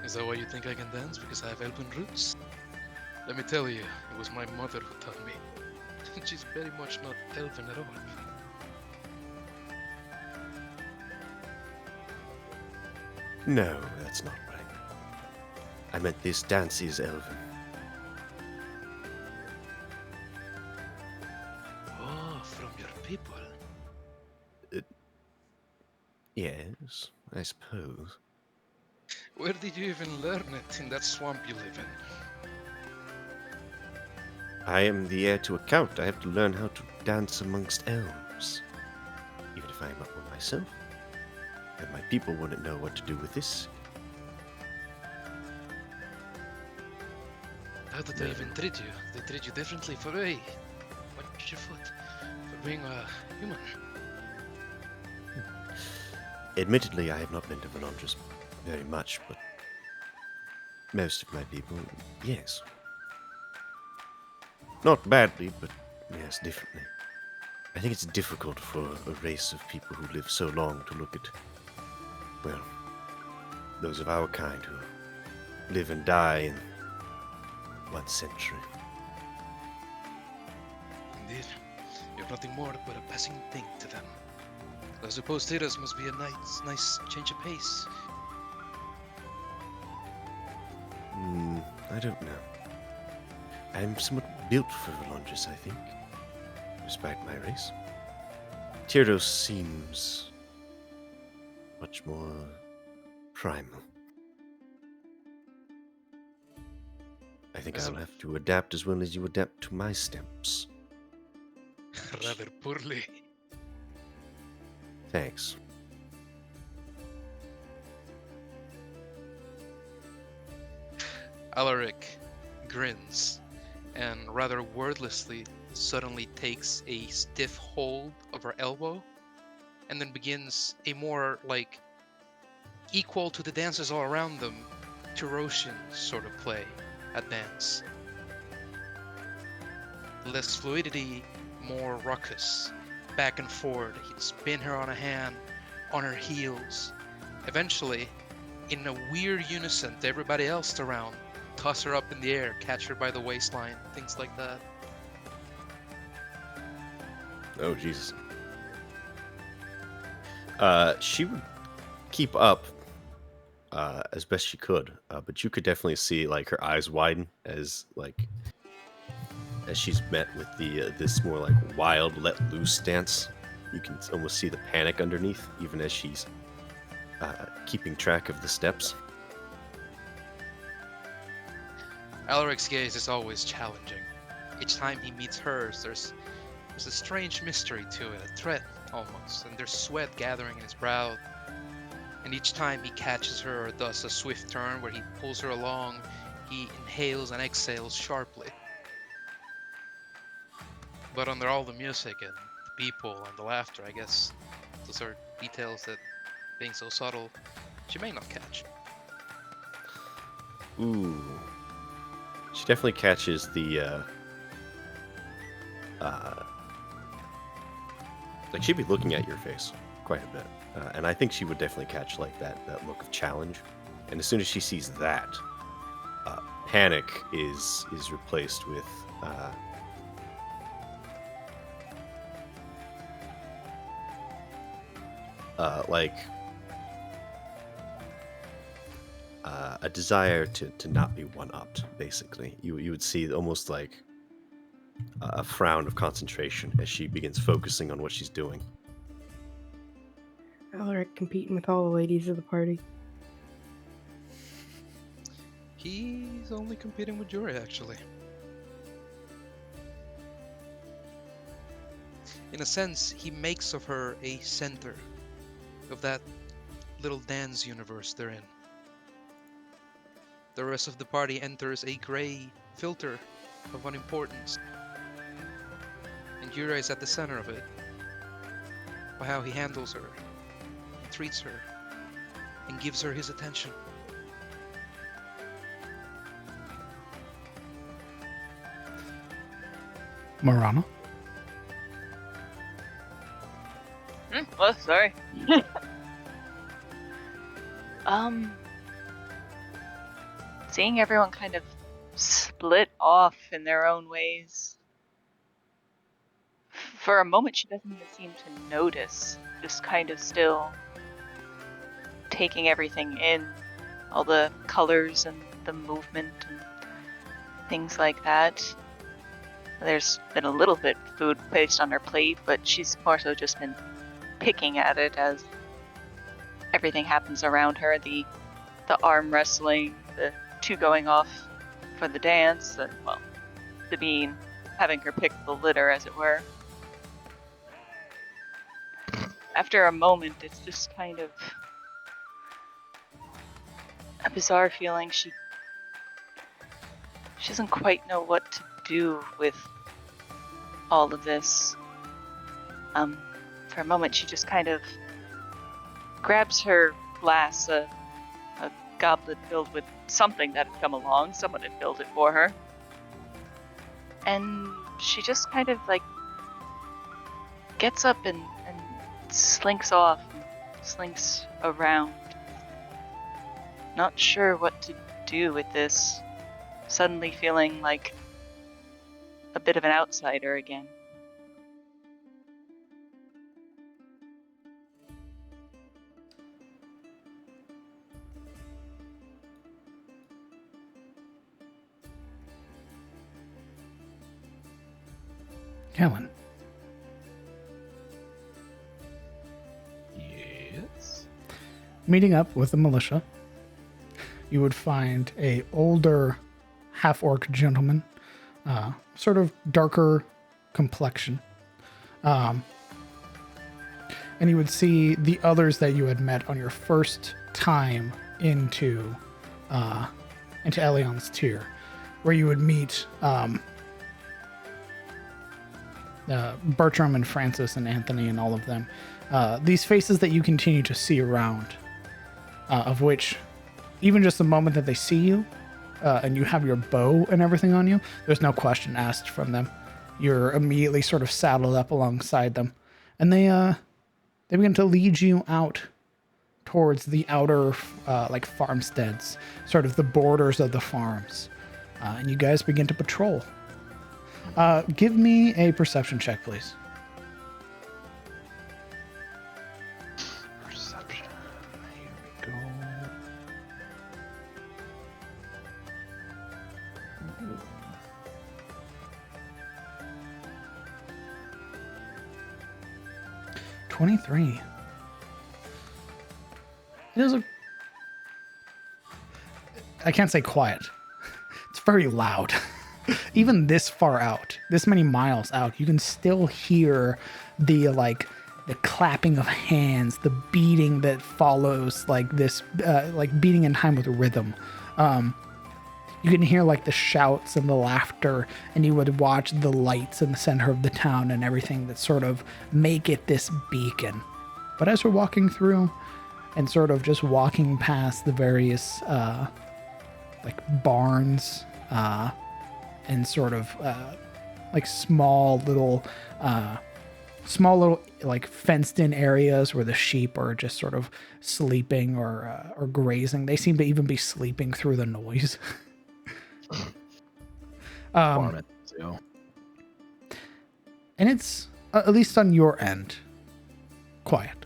Is that why you think I can dance? Because I have elven roots? Let me tell you, it was my mother who taught me. She's very much not elven at all. No, that's not right. I meant this dance is elven. Oh, from your people. Yes, I suppose. Where did you even learn it? In that swamp you live in? I am the heir to a count. I have to learn how to dance amongst elves. Even if I am not one myself. And my people wouldn't know what to do with this. How did they even treat you? They treat you differently for watch your foot. For being a human. Admittedly, I have not been to Valandris very much, but most of my people, yes. Not badly, but yes, differently. I think it's difficult for a race of people who live so long to look at, well, those of our kind who live and die in 1 century. Indeed. You're nothing more but a passing thing to them. I suppose Tiras must be a nice change of pace. I don't know. I'm somewhat built for Valandris, I think, despite my race. Tyrdos seems much more primal. I think I'll have to adapt as well as you adapt to my steps. Rather poorly. Thanks. Alaric grins and rather wordlessly suddenly takes a stiff hold of her elbow and then begins a more like equal to the dancers all around them Tyrosian sort of play at dance. Less fluidity, more ruckus, back and forward. He'd spin her on a hand, on her heels. Eventually, in a weird unison to everybody else around, toss her up in the air, catch her by the waistline, things like that. Oh, Jesus. She would keep up as best she could, but you could definitely see like her eyes widen as she's met with the this more like wild, let loose dance. You can almost see the panic underneath, even as she's keeping track of the steps. Alric's gaze is always challenging. Each time he meets hers, there's a strange mystery to it, a threat almost, and there's sweat gathering in his brow. And each time he catches her or does a swift turn where he pulls her along, he inhales and exhales sharply. But under all the music and the people and the laughter, I guess those are details that, being so subtle, she may not catch. Ooh. She definitely catches the, like, she'd be looking at your face quite a bit. And I think she would definitely catch, like, that look of challenge. And as soon as she sees that, panic is replaced with, a desire to not be one-upped, basically. You would see almost like a frown of concentration as she begins focusing on what she's doing. Alric competing with all the ladies of the party. He's only competing with Yuri, actually. In a sense, he makes of her a center of that little dance universe they're in. The rest of the party enters a gray filter of unimportance. And Yuri is at the center of it, by how he handles her, and treats her, and gives her his attention. Marana? Oh, sorry. Seeing everyone kind of split off in their own ways. For a moment, she doesn't even seem to notice, just kind of still taking everything in, all the colors and the movement and things like that. There's been a little bit of food placed on her plate, but she's more so just been picking at it as everything happens around her. The arm wrestling, the two going off for the dance, and, well, Sabine having her pick the litter, as it were. After a moment, it's just kind of a bizarre feeling. She doesn't quite know what to do with all of this. For a moment, she just kind of grabs her glass, a goblet filled with something that had come along. Someone had filled it for her. And she just kind of, like, gets up and slinks off, and slinks around. Not sure what to do with this. Suddenly feeling like a bit of an outsider again. Kellen. Yes. Meeting up with the militia, you would find a older half-orc gentleman, sort of darker complexion. And you would see the others that you had met on your first time into Elion's tier, where you would meet Bertram and Francis and Anthony and all of them. These faces that you continue to see around, of which, even just the moment that they see you, and you have your bow and everything on you, there's no question asked from them. You're immediately sort of saddled up alongside them, and they begin to lead you out towards the outer, like, farmsteads, sort of the borders of the farms, and you guys begin to patrol. Give me a perception check, please. Perception. Here we go. Ooh. 23. It is I can't say quiet. It's very loud. Even this far out, this many miles out, you can still hear the clapping of hands, the beating that follows like this, like beating in time with rhythm. You can hear like the shouts and the laughter, and you would watch the lights in the center of the town and everything that sort of make it this beacon. But as we're walking through and sort of just walking past the various like barns and sort of like small little like fenced in areas where the sheep are just sort of sleeping or grazing. They seem to even be sleeping through the noise. And it's at least on your end quiet.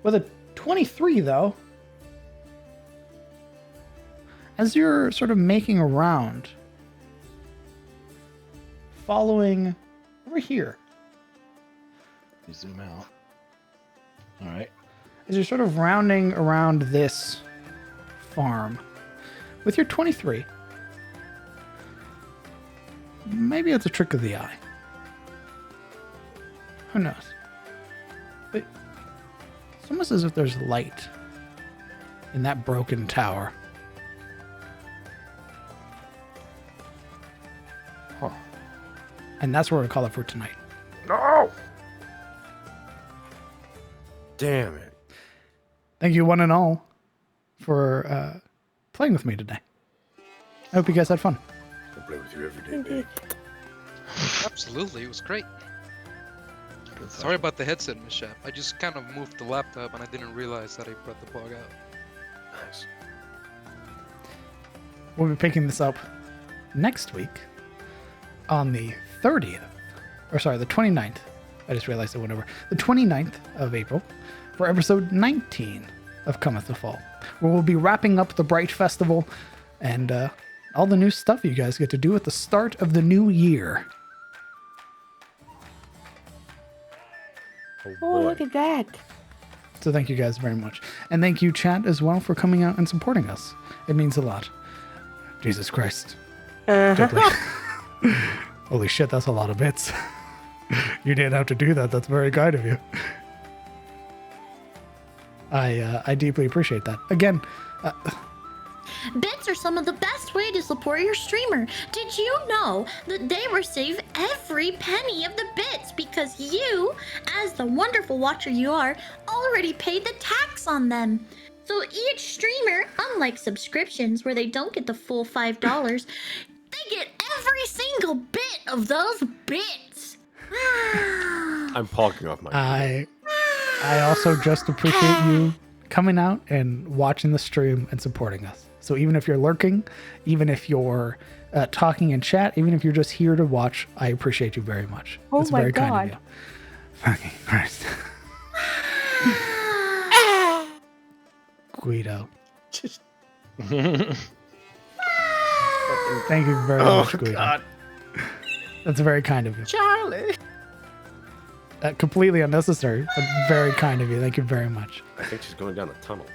With a 23 though, as you're sort of making a round, following over here. You zoom out. All right. As you're sort of rounding around this farm, with your 23, maybe it's a trick of the eye. Who knows? But it's almost as if there's light in that broken tower. Huh. And that's what we're going to call it for tonight. No! Damn it. Thank you, one and all, for playing with me today. I hope you guys had fun. I'll play with you every day, baby. Absolutely, it was great. Sorry about the headset mishap. I just kind of moved the laptop and I didn't realize that I brought the plug out. Nice. We'll be picking this up next week on the 30th, or sorry, the 29th. I just realized I went over. The 29th of April for episode 19 of Cometh the Fall, where we'll be wrapping up the Bright Festival and all the new stuff you guys get to do at the start of the new year. Oh, look at that. So thank you guys very much. And thank you, chat, as well, for coming out and supporting us. It means a lot. Jesus Christ. Holy shit, that's a lot of bits. You didn't have to do that. That's very kind of you. I deeply appreciate that. Again, Bits are some of the best way to support your streamer. Did you know that they receive every penny of the bits because you, as the wonderful watcher you are, already paid the tax on them? So each streamer, unlike subscriptions where they don't get the full $5, they get every single bit of those bits. I'm palking off my I also just appreciate you coming out and watching the stream and supporting us. So even if you're lurking, even if you're talking in chat, even if you're just here to watch, I appreciate you very much. Oh It's my very God. kind of you. Fucking Christ. Guido. Thank you very much, Guido. God. That's very kind of you. Charlie. Completely unnecessary, but very kind of you. Thank you very much. I think she's going down the tunnel.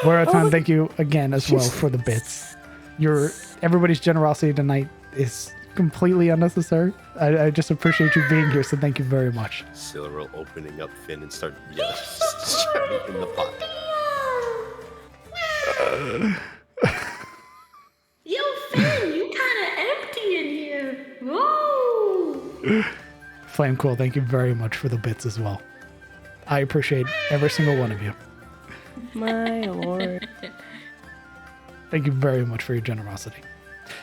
Warathon, thank you again as well for the bits. Everybody's generosity tonight is completely unnecessary. I just appreciate you being here, so thank you very much. Silveril opening up Finn and start shouting in the pot. Yo, Finn, you kind of empty in here. Whoa! Flame Cool, thank you very much for the bits as well. I appreciate every single one of you. My lord. Thank you very much for your generosity.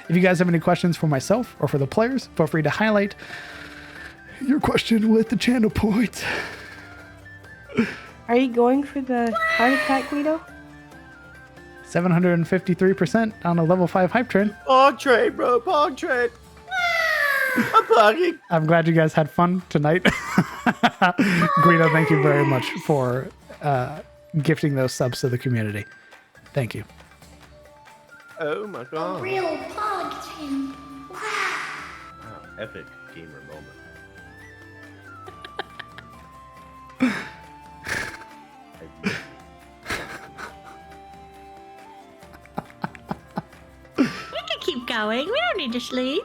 If you guys have any questions for myself or for the players, feel free to highlight your question with the channel points. Are you going for the heart attack, Guido? 753% on a level 5 hype train. Pog train, bro. Pog train. I'm pogging. I'm glad you guys had fun tonight. Guido, thank you very much for gifting those subs to the community. Thank you. Oh my god. Real pog train. Wow, epic gamer moment. going. We don't need to sleep.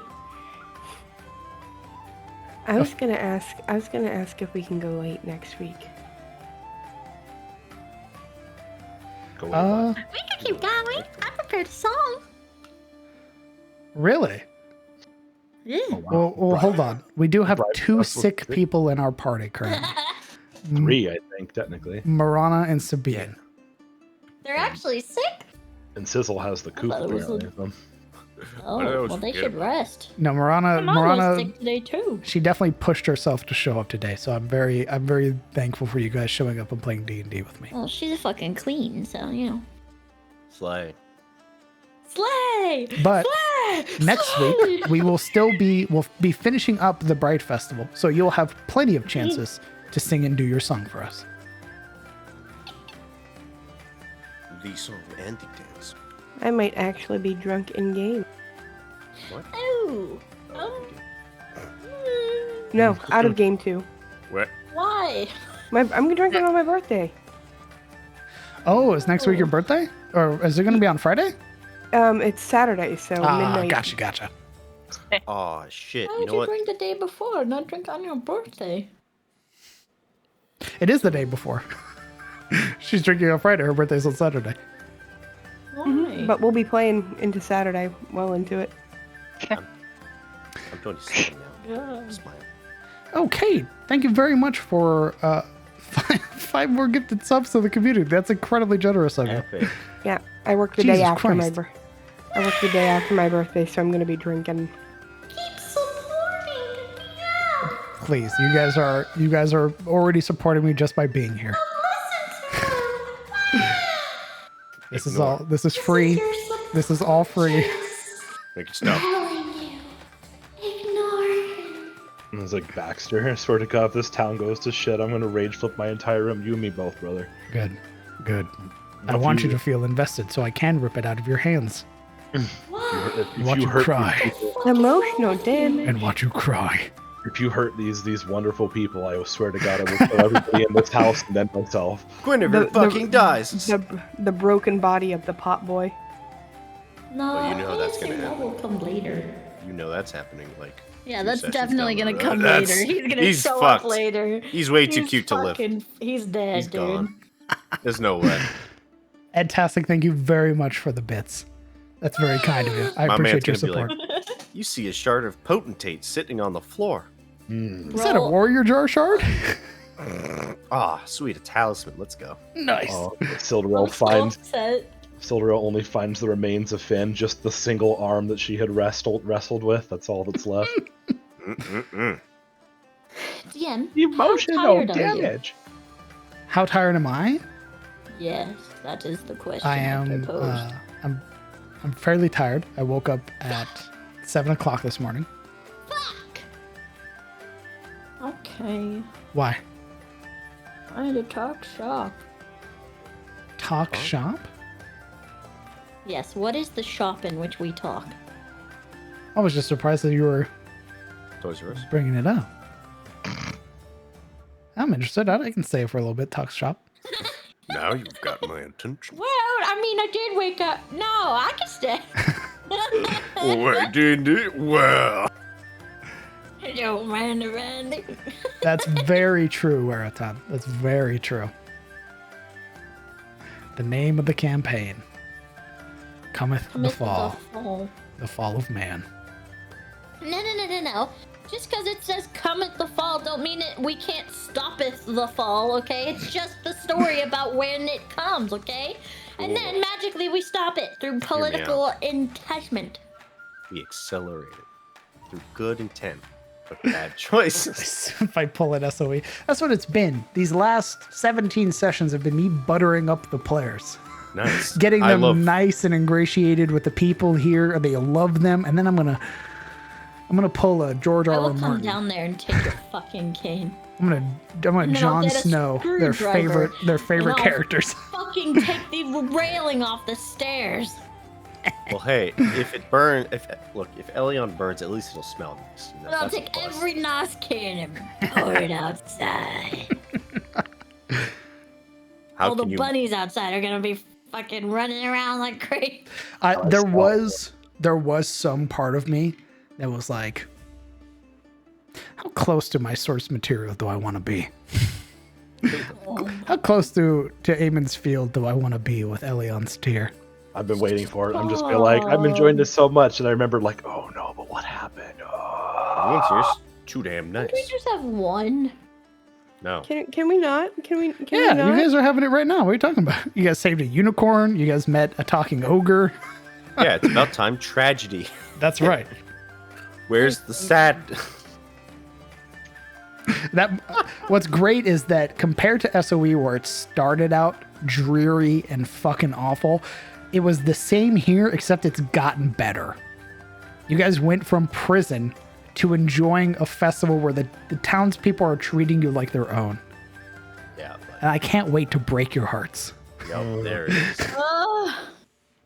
I was gonna ask if we can go late next week. Go away, bud. We can keep going. I prepared a song. Really? Yeah. Oh, wow. Well, hold on. We do have Bribe two us with sick sick. people in our party currently. 3, I think, technically. Marana and Sabine. They're actually sick. And Sizzle has the coop thought it was apparently. So. Oh, Why did I always well, they forget should about it? rest. No, My mom was Marana, sick today too. she definitely pushed herself to show up today. So I'm very thankful for you guys showing up and playing D&D with me. Well, she's a fucking queen, so you know. Slay. Slay! But Slay! next Slay! week we'll be finishing up the Bright Festival, so you'll have plenty of chances to sing and do your song for us. The song anti-dance. I might actually be drunk in game. Oh. No, out of game too. What? Why? I'm drinking on my birthday. Oh, is next week your birthday, or is it going to be on Friday? It's Saturday, so midnight. Gotcha. Oh shit! Why You would know you what? drink the day before, not drink on your birthday? It is the day before. She's drinking on Friday. Her birthday's on Saturday. Why? But we'll be playing into Saturday, well into it. I'm 27 now. Yeah. Smile. Okay, thank you very much for five more gifted subs to the community. That's incredibly generous of you. Epic. Yeah, I work the Jesus day after Christ. I work the day after my birthday, so I'm gonna be drinking. Keep supporting. Yeah. Please, you guys are already supporting me just by being here. This is free. This is all free. Make it stop. And it's like, Baxter, I swear to God, if this town goes to shit, I'm gonna rage flip my entire room. You and me both, brother. Good. I want you to feel invested so I can rip it out of your hands If Watch you hurt cry. these people- Emotional damage. and watch you cry. if you hurt these wonderful people, I swear to God, I will kill everybody in this house and then myself. Guinevere fucking dies. The broken body of the pot boy. No, Well, you know I that's think gonna that happen. will come later. You know that's happening. Like. Yeah, 2 that's sessions definitely down the gonna road. come That's- later. He's gonna he's show fucked. up later. He's way too cute to live. He's dead, He's dude. gone. There's no way. Ed Tastic, thank you very much for the bits. That's very kind of you. I My appreciate your man's gonna support. be like, you see a shard of potentate sitting on the floor. Mm. Is that a warrior jar shard? Ah, sweet, a talisman. Let's go. Nice. Silderell I'm so finds upset. Silderell only finds the remains of Finn, just the single arm that she had wrestled with. That's all that's left. DM, Emotional how tired are you? damage. How tired am I? Yes, that is the question I am. proposed. I'm fairly tired. I woke up at 7 o'clock this morning. Okay, Why? I had to talk shop. Talk shop? Yes, what is the shop in which we talk? I was just surprised that you were Toys R Us. bringing it up. I'm interested. I can stay for a little bit. Talk shop. Now you've got my attention. Well, I mean, I did wake up. No, I can stay. Wait, D&D? Well. Yo, Randy. That's very true, Weratan. That's very true. The name of the campaign. Cometh the fall. The fall of man. No. Just because it says cometh the fall don't mean we can't stop it the fall, okay? It's just the story about when it comes, okay? And then magically we stop it through political enticement. We accelerate it through good intent, but bad choices. If I pull an SOE. That's what it's been. These last 17 sessions have been me buttering up the players. Nice. Getting I them love- nice and ingratiated with the people here. They love them. And then I'm gonna pull a George I R. will R. come Martin. down there and take your fucking cane. I'm gonna then I'll Jon get a Snow. Their screwdriver, favorite and I'll characters. Fucking take the railing off the stairs. Well, hey, if Elion burns, at least it'll smell nice. You know, And I'll that's a take plus. every nice can and pour it outside. How All the can you? bunnies outside are gonna be fucking running around like crazy. There was there was some part of me that was like, how close to my source material do I want to be? How close to Eamon's field do I want to be with Elion's tear? I've been waiting for it. I'm just been like, I'm enjoying this so much, and I remember like, oh no, but what happened? Everyone's here's too damn nice. Can we just have one? No. Can we not? Can we Yeah, not? you guys are having it right now. What are you talking about? You guys saved a unicorn. You guys met a talking ogre. Yeah, it's about time. Tragedy. That's right. Where's the sad? That what's great is that compared to SOE, where it started out dreary and fucking awful, it was the same here, except it's gotten better. You guys went from prison to enjoying a festival where the townspeople are treating you like their own. Yeah. And I can't wait to break your hearts. Yo, there it is. Oh,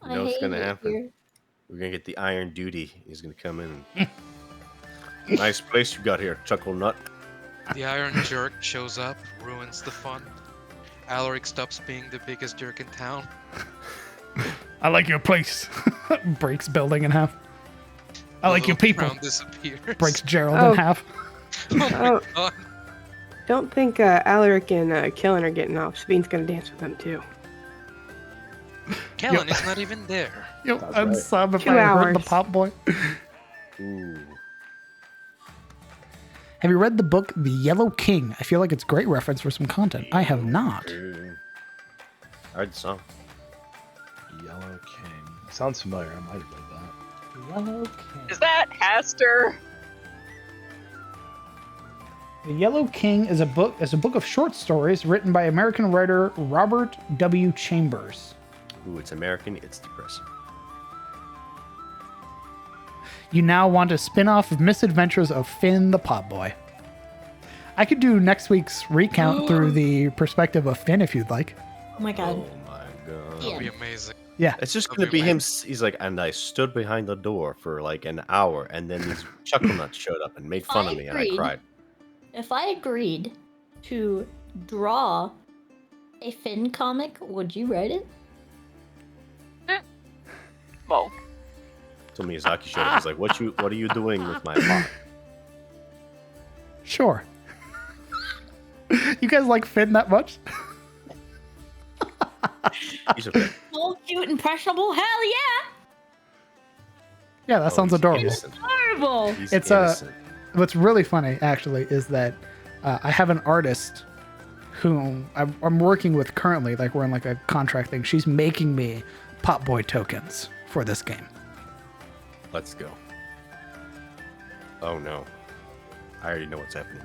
You know what's gonna happen? We're gonna get the Iron Duty. He's gonna come in. And... Nice place you got here, Chuckle Nut. The Iron Jerk shows up, ruins the fun. Alaric stops being the biggest jerk in town. I like your place. Breaks building in half. I like your people. Disappears. Breaks Gerald in half. Oh my god. Don't think Alaric and Kellen are getting off. Sabine's gonna dance with them too. Kellen is not even there. Yo, I'm sobbing if 2 I heard hours. the pop boy. Ooh. Have you read the book The Yellow King? I feel like it's a great reference for some content. I have not. I heard the song. Yellow King. Sounds familiar. I might have read that. Yellow King. Is that Haster? The Yellow King is a book of short stories written by American writer Robert W. Chambers. Ooh, it's American. It's depressing. You now want a spin-off of Misadventures of Finn the Potboy. I could do next week's recount through the perspective of Finn if you'd like. Oh my god. Oh my god. That'd be amazing. Yeah. It's just gonna be him. He's like, and I stood behind the door for like an hour, and then these chuckle nuts showed up and made fun of me, and I cried. If I agreed to draw a Finn comic, would you write it? Well, So Miyazaki showed up. He's like, what are you doing with my plot? Sure. You guys like Finn that much? He's okay. Oh, cute, impressionable. Hell yeah! Yeah, that sounds he's adorable. innocent. Adorable. He's It's innocent. What's really funny, actually, is that I have an artist who I'm working with currently. Like, we're in like a contract thing. She's making me Pop Boy tokens for this game. Let's go. Oh no. I already know what's happening.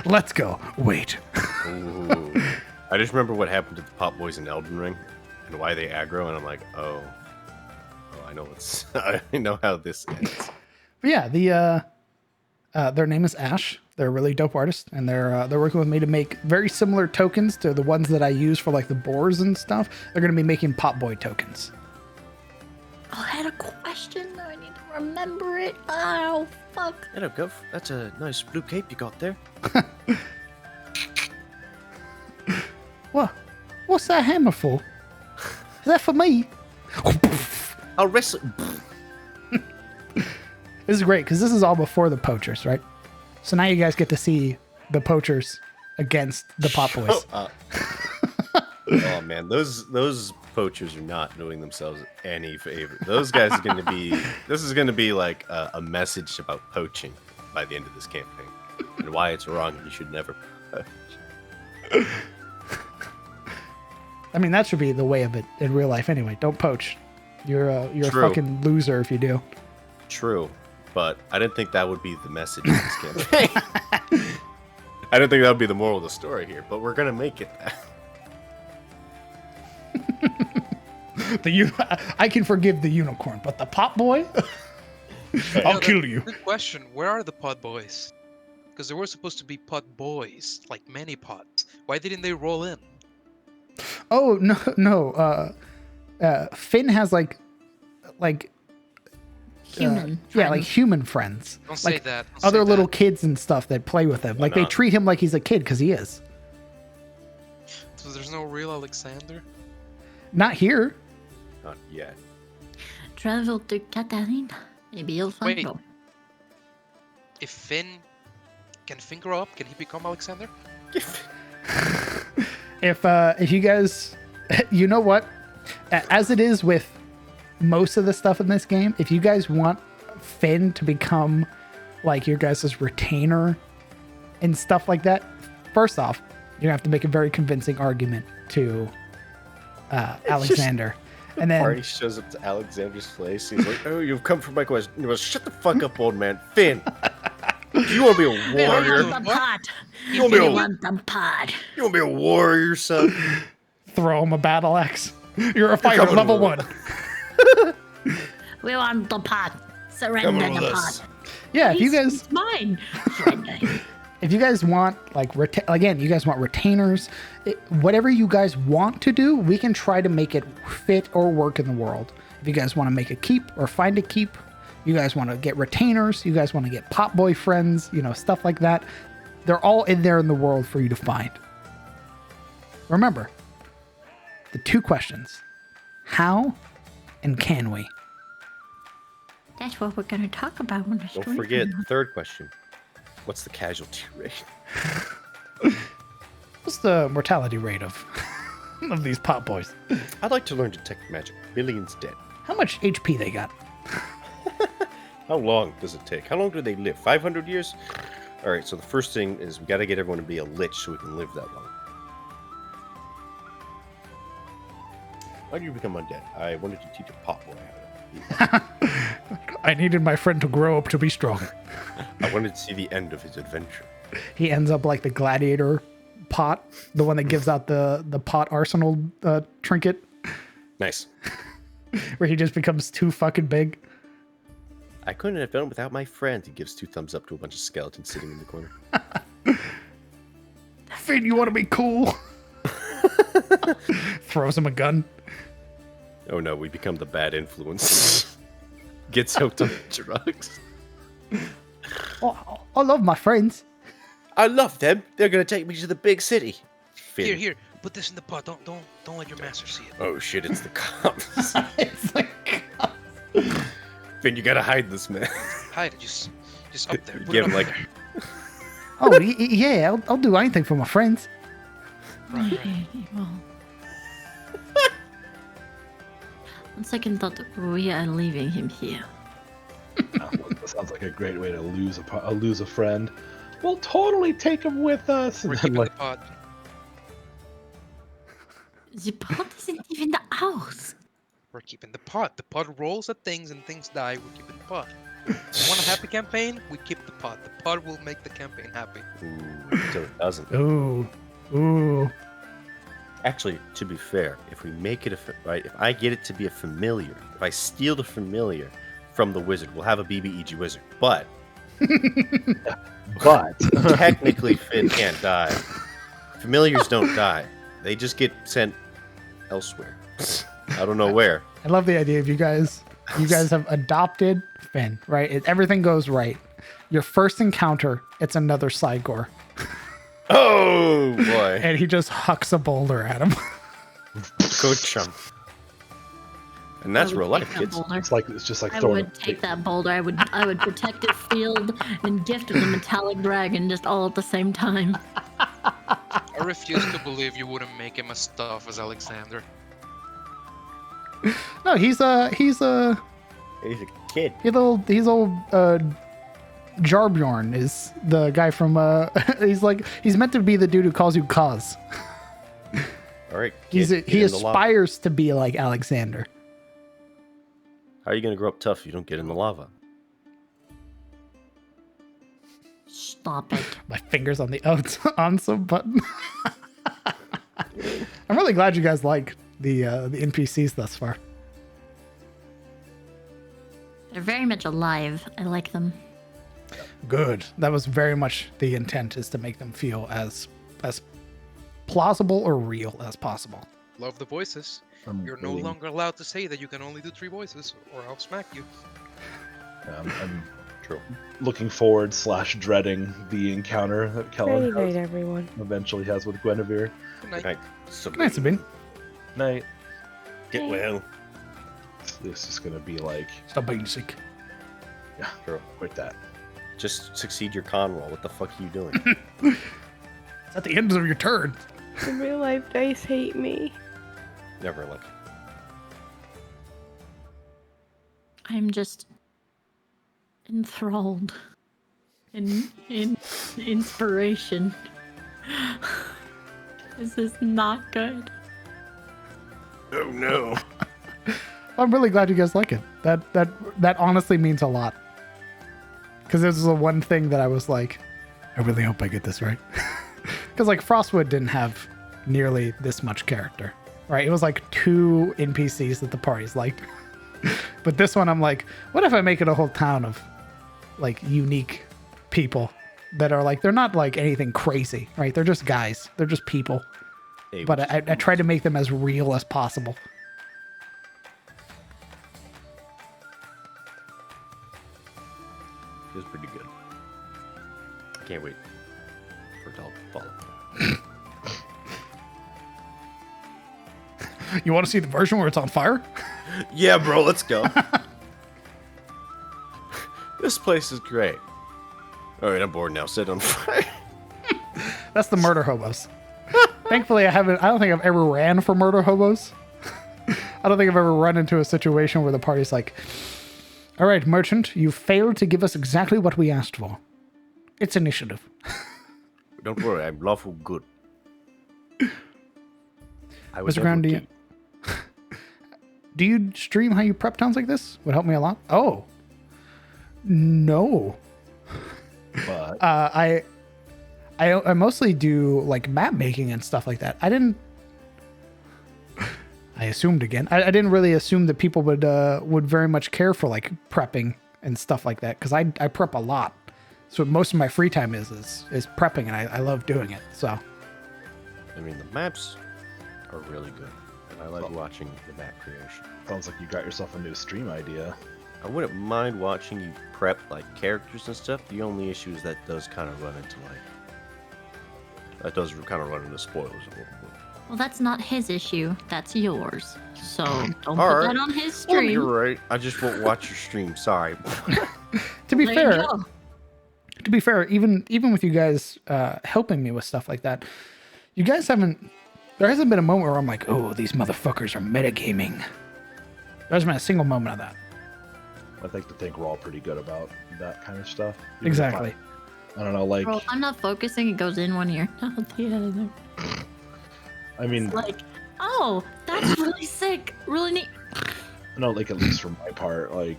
Let's go. Wait. Ooh. I just remember what happened to the Pop Boys in Elden Ring and why they aggro, and I'm like, oh, I know what's. I know how this ends. But yeah, their name is Ash. They're a really dope artist, and they're working with me to make very similar tokens to the ones that I use for like the boars and stuff. They're gonna be making Pop Boy tokens. Oh, I had a question. I need to remember it. Oh, fuck. Hello, Gov. That's a nice blue cape you got there. What? What's that hammer for? Is that for me? I'll wrestle. This is great because this is all before the poachers, right? So now you guys get to see the poachers against the Pop Boys. Oh man, those poachers are not doing themselves any favor. Those guys are going to be. This is going to be like a message about poaching by the end of this campaign and why it's wrong and you should never poach. I mean, that should be the way of it in real life anyway. Don't poach. You're a True. fucking loser if you do. True, but I didn't think that would be the message of this campaign. I didn't think that would be the moral of the story here, but we're gonna make it that. I can forgive the unicorn, but the Pop Boy, I'll kill you. Good question. Where are the pod boys? Because there were supposed to be pod boys, like many pods. Why didn't they roll in? Oh no. Finn has like Human. yeah, like human friends. Don't say like that. Don't other say little that. kids and stuff that play with him. Like they not? treat him like he's a kid because he is. So there's no real Alexander? Not here. Not yet. travel to Katarina. Maybe you'll find Wait. her. If Finn grow up, can he become Alexander? If you guys, you know what, as it is with most of the stuff in this game, if you guys want Finn to become like your guys' retainer and stuff like that, first off, you're gonna have to make a very convincing argument to Alexander. And then Party shows up to Alexander's place. He's like, "Oh, you've come for my question." He goes, "Shut the fuck up, old man." Finn, you want to be a warrior? The pot. You want to be a want the pot. You want to be a warrior, son? throw him a battle axe. You're a fighter, level 1. We want the pot. Surrender Come the with pot. us. Yeah, if you guys It's mine. Surrender. if you guys want like you guys want retainers, whatever you guys want to do, we can try to make it fit or work in the world. If you guys want to make a keep or find a keep, you guys want to get retainers, you guys want to get pot boyfriends, stuff like that. They're all in there in the world for you to find. Remember, the 2 questions: how and can we? That's what we're going to talk about when the story Don't forget comes. the 3rd question. What's the casualty rate? What's the mortality rate of these pot boys? I'd like to learn detect magic. Millions dead. How much HP they got? How long does it take? How long do they live? 500 years? All right, so the first thing is we got to get everyone to be a lich so we can live that long. How do you become undead? I wanted to teach a pot boy how to be. I needed my friend to grow up to be strong. I wanted to see the end of his adventure. He ends up like the gladiator pot, the one that gives out the pot arsenal trinket, Nice. where he just becomes too fucking big. I couldn't have done it without my friend. He gives 2 thumbs up to a bunch of skeletons sitting in the corner. Finn, you want to be cool? Throws him a gun. Oh no, we become the bad influence. Gets hooked on drugs. Oh, I love my friends. I love them. They're gonna take me to the big city. Finn. Here, put this in the pot. Don't let your master see it. Oh shit, it's the cops. It's like, Finn, you gotta hide this, man. Hide it, just up there. Put Give it him up like, there. oh yeah, I'll do anything for my friends. Okay, well. On second thought, we are leaving him here. That sounds like a great way to lose a friend. We'll totally take him with us. We're And then, keeping like, the pot. The pot isn't even ours. We're keeping the pot. The pot rolls at things and things die. We're keeping the pot. You want a happy campaign? We keep the pot. The pot will make the campaign happy. ooh, until it doesn't. Ooh. Actually, to be fair, if we make it right, if I get it to be a familiar, if I steal the familiar from the wizard, we'll have a BBEG wizard. But technically, Finn can't die. Familiars don't die; they just get sent elsewhere. I don't know where. I love the idea of you guys have adopted Finn, right? Everything goes right. Your first encounter, it's another Cygor. Oh boy! And he just hucks a boulder at him. Go chump. And that's I would real life, take that kids. boulder. it's just like I throwing. would take that boulder. I would protect its field and gift the metallic dragon just all at the same time. I refuse to believe you wouldn't make him as tough as Alexander. No, he's a He's a kid. he's old Jarbjorn is the guy from he's meant to be the dude who calls you Kaz. All right. He Kid, get in the lava. aspires to be like Alexander. How are you gonna grow up tough if you don't get in the lava? Stop it. My fingers on the on button. I'm really glad you guys like the NPCs thus far. They're very much alive. I like them. Good. That was very much the intent, is to make them feel as plausible or real as possible. Love the voices. You're no longer allowed to say that you can only do 3 voices, or I'll smack you. I'm looking forward / dreading the encounter that Kellen Great night, everyone. eventually has with Guinevere. Good night. Right. Good night, Sabine. Night. Get well. This is gonna be like, Stop being sick. yeah, girl, quit that. Just succeed your con roll. What the fuck are you doing? It's at the end of your turn. The real life dice hate me. Never look. I'm just enthralled in inspiration. This is not good. Oh no. I'm really glad you guys like it. That honestly means a lot. Because this is the one thing that I was like, I really hope I get this right. Because like Frostwood didn't have nearly this much character, right? It was like 2 NPCs that the parties liked. But this one, I'm like, what if I make it a whole town of like unique people that are like, they're not like anything crazy, right? They're just guys. They're just people. Hey, But I try to make them as real as possible. it was pretty good. I can't wait for it to all fall apart. You want to see the version where it's on fire? Yeah, bro, let's go. This place is great. All right, I'm bored now. Set on fire. That's the murder hobos. Thankfully, I don't think I've ever ran for murder hobos. I don't think I've ever run into a situation where the party's like, all right, merchant, you failed to give us exactly what we asked for. It's initiative. Don't worry, I'm lawful good. I would Mr. Ground, never do you stream how you prep towns like this? Would help me a lot. Oh. No. But I mostly do like map making and stuff like that. I assumed again. I didn't really assume that people would very much care for like prepping and stuff like that because I prep a lot. So most of my free time is prepping, and I love doing it. So I mean, the maps are really good, and I like watching the map creation. sounds like you got yourself a new stream idea. I wouldn't mind watching you prep like characters and stuff. The only issue is that does kind of run into spoilers a little bit. Well, that's not his issue. That's yours. So don't put Alright. that on his Well, stream. you're right. I just won't watch your stream. Sorry. to be There you fair, go. even with you guys helping me with stuff like that, you guys haven't. There hasn't been a moment where I'm like, oh, these motherfuckers are metagaming. There hasn't been a single moment of that. I think we're all pretty good about that kind of stuff. Even if Exactly. I don't know, like, Bro, I'm not focusing. It goes in one ear, out the other. I mean, It's like, oh, that's really sick. Really neat. no, like at least for my part, like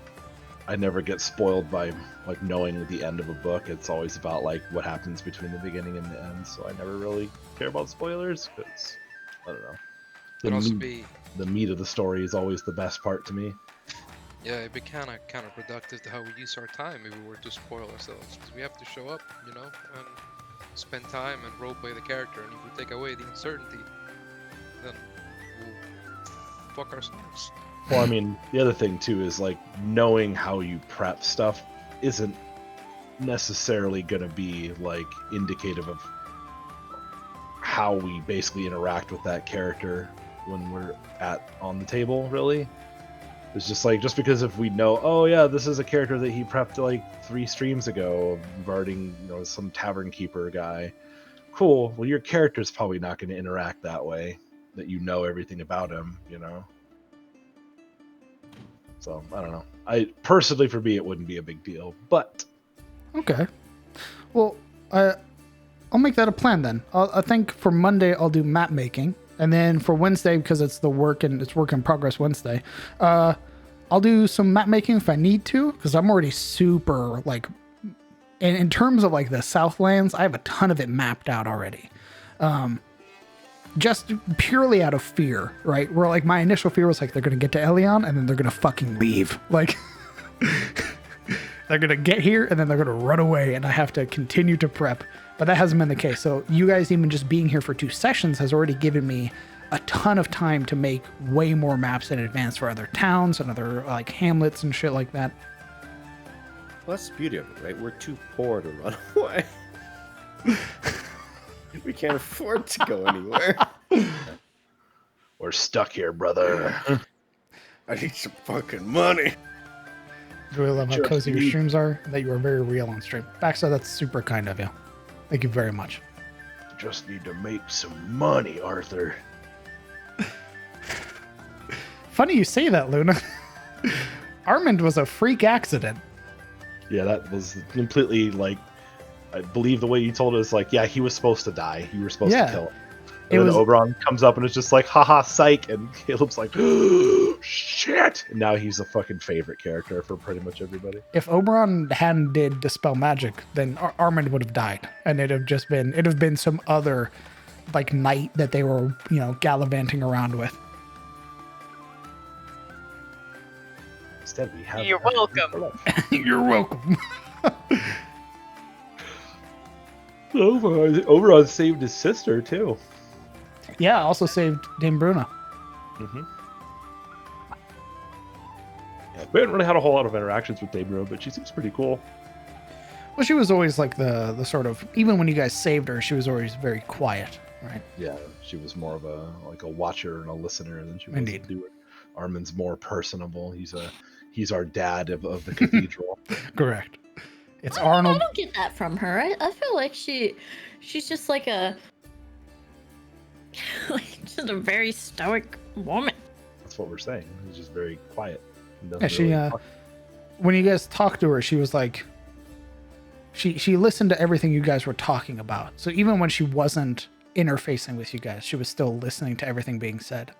I never get spoiled by like knowing the end of a book. It's always about like what happens between the beginning and the end. So I never really care about spoilers because I don't know. Could also meat- be, the meat of the story is always the best part to me. yeah, it'd be kind of counterproductive to how we use our time if we were to spoil ourselves. Because we have to show up, you know, and spend time and roleplay the character. And if we take away the uncertainty, then we'll fuck ourselves. Well, I mean, the other thing too is like knowing how you prep stuff isn't necessarily going to be like indicative of how we basically interact with that character when we're on the table, really. It's just like, just because if we know, oh yeah, this is a character that he prepped like 3 streams ago regarding, you know, some tavern keeper guy. Cool. Well, your character's probably not going to interact that way, that you know everything about him, you know? So, I don't know. I personally, for me, it wouldn't be a big deal, but Okay. Well, I'll make that a plan then. I think for Monday I'll do map making, and then for Wednesday, because it's work in progress Wednesday, I'll do some map making if I need to, because I'm already super like, in terms of like the Southlands, I have a ton of it mapped out already. Just purely out of fear, right? Where like my initial fear was like they're gonna get to Elion and then they're gonna fucking leave, like. They're going to get here and then they're going to run away and I have to continue to prep. But that hasn't been the case. So you guys even just being here for 2 sessions has already given me a ton of time to make way more maps in advance for other towns and other like hamlets and shit like that. Well, that's the beauty of it, right? We're too poor to run away. We can't afford to go anywhere. we're stuck here, brother. I need some fucking money. Really love how Just cozy your need- streams are. That you are very real on stream. Baxter, that's super kind of you. Thank you very much. Just need to make some money, Arthur. Funny you say that, Luna. Armand was a freak accident. Yeah, that was completely like, I believe the way you told us, like, yeah, he was supposed to die. You were supposed Yeah. to kill him. It And then was- Oberon comes up and is just like, haha, psych. And Caleb's like, shit. And now he's a fucking favorite character for pretty much everybody. If Oberon hadn't did Dispel Magic, then Armand would have died. And it'd have been some other like knight that they were, gallivanting around with. Instead, we have. You're welcome. You're welcome. Oberon saved his sister, too. Yeah, also saved Dame Bruna. Mm-hmm. Yeah, we haven't really had a whole lot of interactions with Debra, but she seems pretty cool. Well, she was always like the sort of, even when you guys saved her, she was always very quiet, right? Yeah, she was more of a watcher and a listener than she was Indeed. a doer. Armin's more personable. He's our dad of the cathedral. Correct. It's I Arnold. don't get that from her. I feel like she's just like just a very stoic woman. That's what we're saying. He's just very quiet. He doesn't Yeah, she really talk. when you guys talked to her, she was like, she listened to everything you guys were talking about. So even when she wasn't interfacing with you guys, she was still listening to everything being said.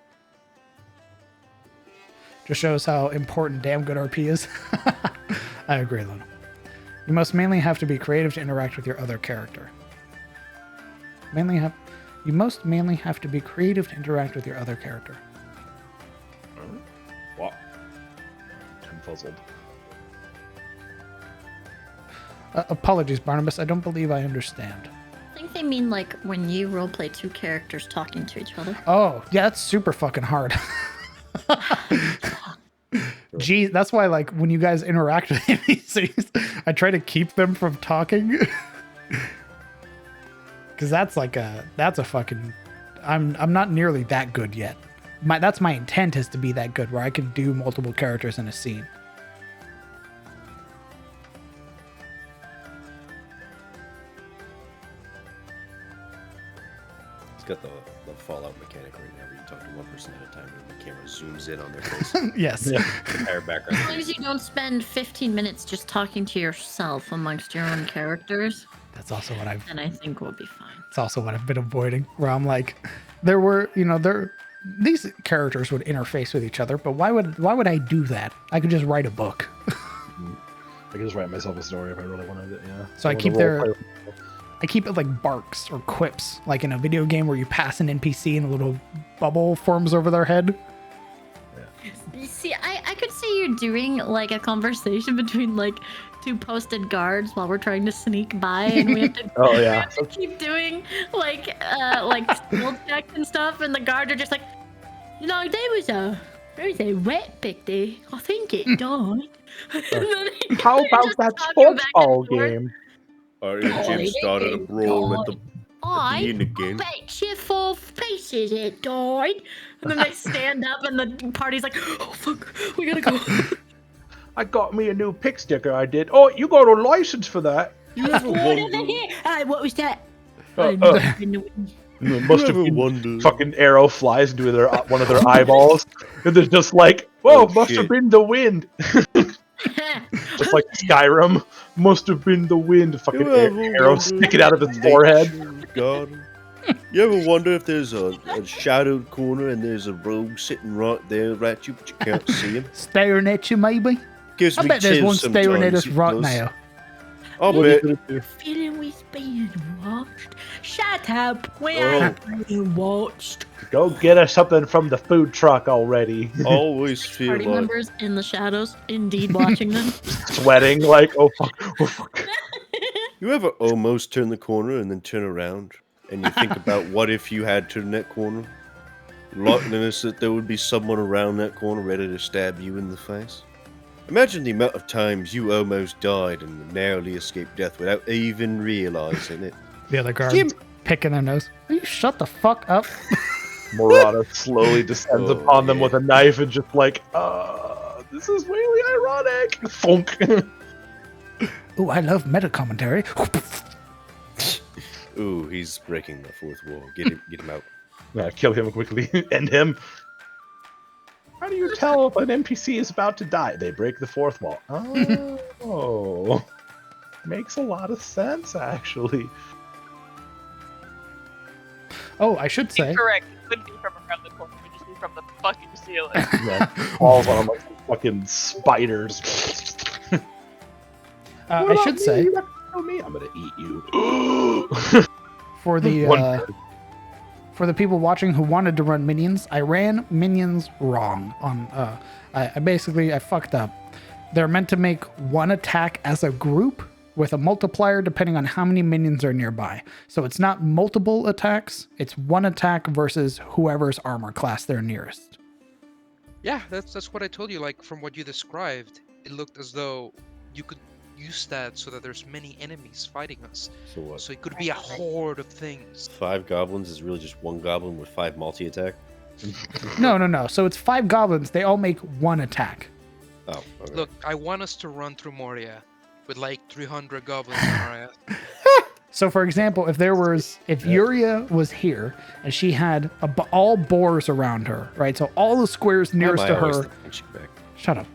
Just shows how important damn good RP is. I agree, Luna. You must mainly have to be creative to interact with your other character. You most mainly have to be creative to interact with your other character. What? I'm puzzled. Apologies, Barnabas. I don't believe I understand. I think they mean like when you roleplay two characters talking to each other. Oh, yeah, that's super fucking hard. Gee, that's why like when you guys interact with NPCs, I try to keep them from talking. Cause that's a fucking I'm not nearly that good yet. That's my intent, is to be that good where I can do multiple characters in a scene. It's got the Fallout mechanic right now where you talk to one person at a time and the camera zooms in on their face. Yes. The entire background. As long as you don't spend 15 minutes just talking to yourself amongst your own characters, That's also what I've then I think we'll be fine. It's also what I've been avoiding, where I'm like, these characters would interface with each other, but why would I do that? I could just write a book. I could just write myself a story if I really wanted it. Yeah. So I keep I keep it like barks or quips, like in a video game where you pass an NPC and a little bubble forms over their head. You see, I could see you doing like a conversation between like two posted guards while we're trying to sneak by, and we have to, Oh, we yeah. have to keep doing like skill checks and stuff, and the guards are just like, there was a wet pig there. I think it died. And then How they're about just that talking back and football forth. game? Jim started a brawl at the end again. Bet you 4 pieces it died. And then they stand up and the party's like, oh fuck, we gotta go. I got me a new pick sticker. I did. Oh, you got a license for that? You ever What wonder? over here? What was that? Must have ever been wondered? fucking arrow flies into one of their eyeballs, and they're just like, "Whoa, Oh, must have shit. been the wind." Just like Skyrim, must have been the wind. Fucking You ever arrow wonder sticking out of its if forehead. nature's garden? You ever wonder if there's a shadowed corner and there's a rogue sitting right there at you, but you can't see him? Staring at you, maybe? Gives I me bet there's chills one staring at sometimes, us it right does. now. I'll bet. Feeling we're being watched. Shut up. We Oh. aren't being watched. Go get us something from the food truck already. Always feel Party like members in the shadows, indeed watching them. Sweating like, oh fuck, oh fuck. you ever almost turn the corner and then turn around and you think about what if you had turned that corner? Likeliness that there would be someone around that corner ready to stab you in the face. Imagine the amount of times you almost died and narrowly escaped death without even realizing it. The other guard Jim- picking their nose. Will you shut the fuck up? Murata slowly descends Oh, upon them yeah. with a knife and just like, this is really ironic. Thunk. Ooh, I love meta commentary. Ooh, he's breaking the fourth wall. Get him out. Kill him quickly. End him. How do you tell if an NPC is about to die? They break the fourth wall. Oh. Makes a lot of sense, actually. Oh, I should say. Incorrect. It couldn't be from around the corner. It would just be from the fucking ceiling. Yeah, falls on like some fucking spiders. I should say. You have to kill me. I'm gonna eat you. For the people watching who wanted to run minions, I ran minions wrong. I fucked up. They're meant to make one attack as a group with a multiplier depending on how many minions are nearby. So it's not multiple attacks, it's one attack versus whoever's armor class they're nearest. Yeah, that's what I told you. Like, from what you described, it looked as though you could use that so that there's many enemies fighting us. So what? So it could be a horde of things. 5 goblins is really just one goblin with 5 multi-attack? No. So it's 5 goblins. They all make one attack. Oh, okay. Look, I want us to run through Moria with like 300 goblins in our ass. So, for example, if Yuria was here and she had all boars around her, right? So all the squares nearest to her. Shut up.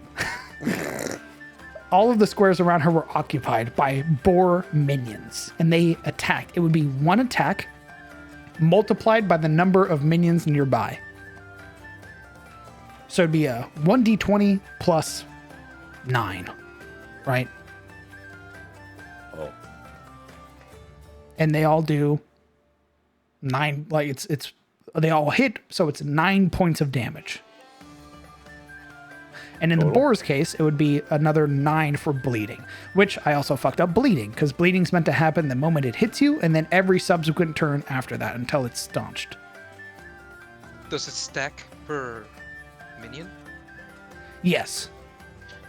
All of the squares around her were occupied by boar minions, and they attacked. It would be one attack multiplied by the number of minions nearby. So it'd be a 1d20 plus 9, right? Oh. And they all do 9, like it's they all hit, so it's 9 points of damage. And in the boar's case, it would be another 9 for bleeding, which I also fucked up bleeding, because bleeding's meant to happen the moment it hits you, and then every subsequent turn after that until it's staunched. Does it stack per minion? Yes.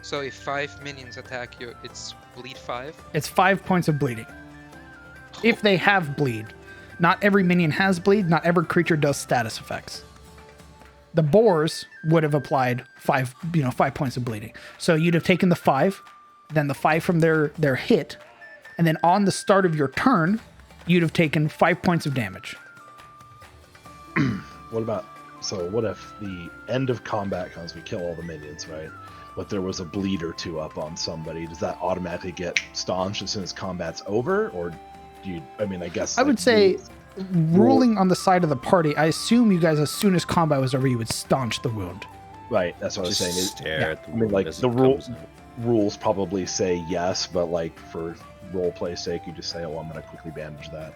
So if 5 minions attack you, it's bleed 5? It's 5 points of bleeding. If they have bleed. Not every minion has bleed, not every creature does status effects. The boars would have applied 5 points of bleeding. So you'd have taken the 5, then the 5 from their hit, and then on the start of your turn, you'd have taken 5 points of damage. What if the end of combat comes, we kill all the minions, right? But there was a bleed or 2 up on somebody. Does that automatically get staunched as soon as combat's over? Or do you, I guess... I would say, ruling on the side of the party, I assume you guys, as soon as combat was over, you would staunch the wound. Right, that's what Just I was saying. stare at the wound as the it comes out. rules probably say yes, but like for roleplay's sake, you just say, "Oh, I'm gonna quickly bandage that."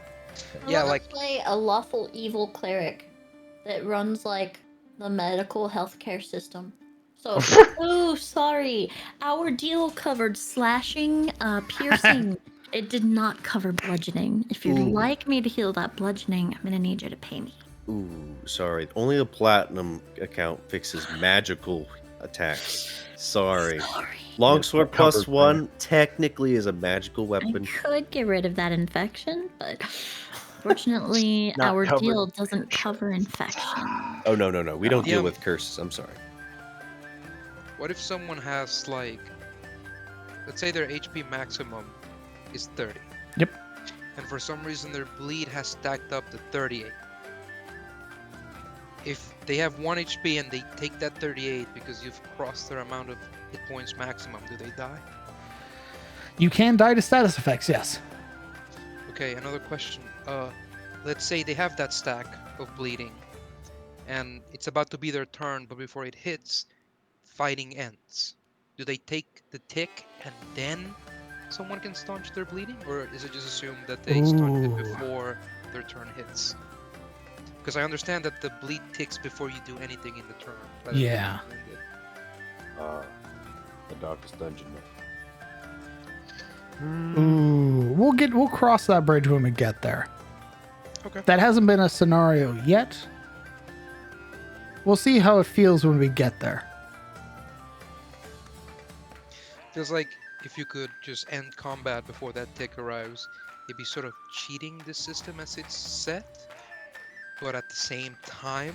Yeah, Let's like play a lawful evil cleric that runs like the medical healthcare system. So, oh, sorry, our deal covered slashing, piercing. It did not cover bludgeoning. If you'd like me to heal that bludgeoning, I'm gonna need you to pay me. Ooh, sorry. Only the platinum account fixes magical attacks. Sorry. Longsword plus covered, 1 technically is a magical weapon. I could get rid of that infection, but fortunately, Not our covered. deal doesn't cover infection. Oh, no. We don't deal Yeah. with curses. I'm sorry. what if someone has like, let's say their HP maximum is 30. Yep. And for some reason their bleed has stacked up to 38. If they have 1 HP and they take that 38 because you've crossed their amount of hit points maximum, do they die? You can die to status effects, yes. Okay, another question. Let's say they have that stack of bleeding and it's about to be their turn, but before it hits, fighting ends. Do they take the tick and then someone can staunch their bleeding? Or is it just assumed that they staunch it before their turn hits? Because I understand that the bleed ticks before you do anything in the turn. Rather than Yeah. when you end The darkest dungeon. Ooh, we'll cross that bridge when we get there. Okay. That hasn't been a scenario yet. We'll see how it feels when we get there. it. Feels like if you could just end combat before that tick arrives, it'd be sort of cheating the system as it's set. but at the same time,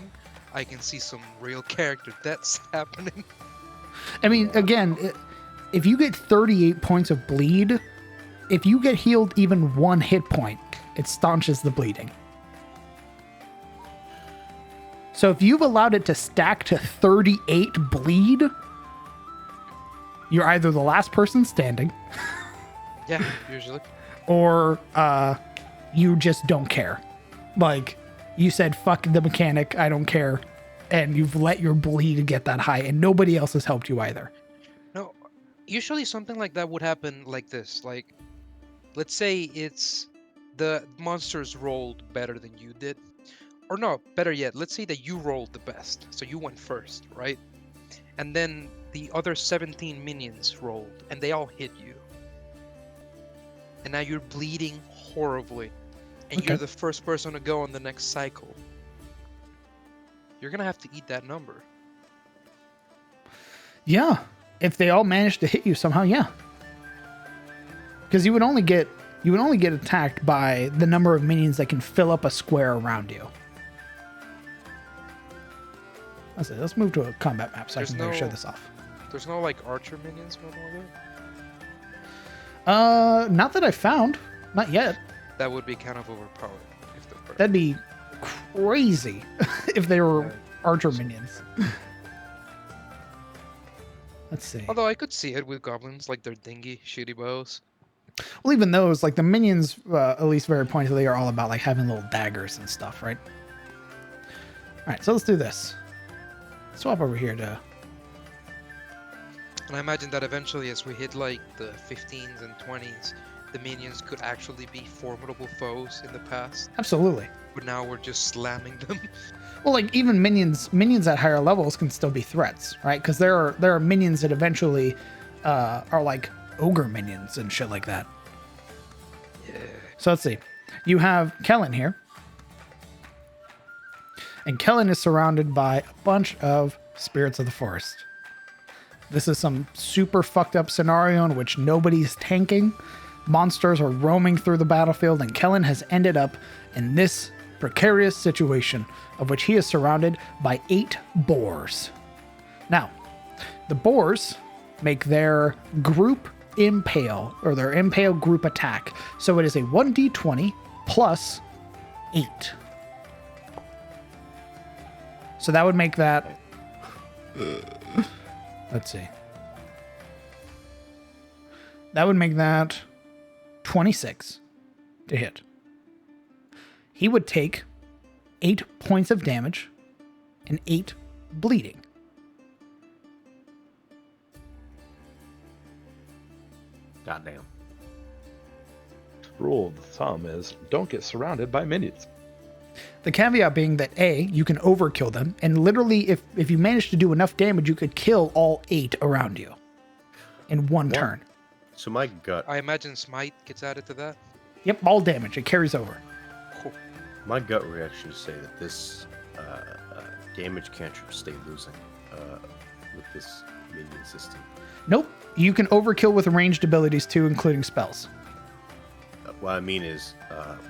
I can see some real character deaths happening. I mean, again, if you get 38 points of bleed, if you get healed even 1 hit point, it staunches the bleeding. So if you've allowed it to stack to 38 bleed, you're either the last person standing, Yeah, usually. or you just don't care. Like, you said, fuck the mechanic, I don't care, and you've let your bleed get that high, and nobody else has helped you either. No, usually something like that would happen like this. Like, let's say it's the monsters rolled better than you did. Or no, better yet, let's say that you rolled the best. So you went first, right? And then the other 17 minions rolled, and they all hit you. And now you're bleeding horribly. And you're Okay. the first person to go on the next cycle. You're gonna have to eat that number. Yeah, if they all manage to hit you somehow, yeah. Because you would only get attacked by the number of minions that can fill up a square around you. Let's move to a combat map so I There's can show no- this off. There's no like archer minions or anything like that? Not that I found, not yet. That would be kind of overpowered if they're That'd be crazy if they were archer minions. Let's see. Although I could see it with goblins, like their dingy, shitty bows. Well, even those, like the minions, at least very pointedly, are all about like having little daggers and stuff, right? All right, so let's do this. Swap over here to. And I imagine that eventually, as we hit like the 15s and 20s, the minions could actually be formidable foes in the past. Absolutely. But now we're just slamming them. Well, like even minions at higher levels can still be threats, right? Because there are minions that eventually are like ogre minions and shit like that. Yeah. So let's see. You have Kellen here. And Kellen is surrounded by a bunch of spirits of the forest. This is some super fucked up scenario in which nobody's tanking. Monsters are roaming through the battlefield, and Kellen has ended up in this precarious situation of which he is surrounded by 8 boars. Now, the boars make their group impale, or their impale group attack. So it is a 1d20 plus 8. So that would make that... Let's see. That would make that 26 to hit. He would take 8 points of damage and 8 bleeding. Goddamn. Rule of thumb is don't get surrounded by minions. The caveat being that A, you can overkill them, and literally if you manage to do enough damage, you could kill all 8 around you in one turn. So my gut, I imagine Smite gets added to that. Yep, all damage. It carries over. my gut reaction is to say that this damage cantrip stay losing with this minion system. Nope. You can overkill with ranged abilities too, including spells. What I mean is,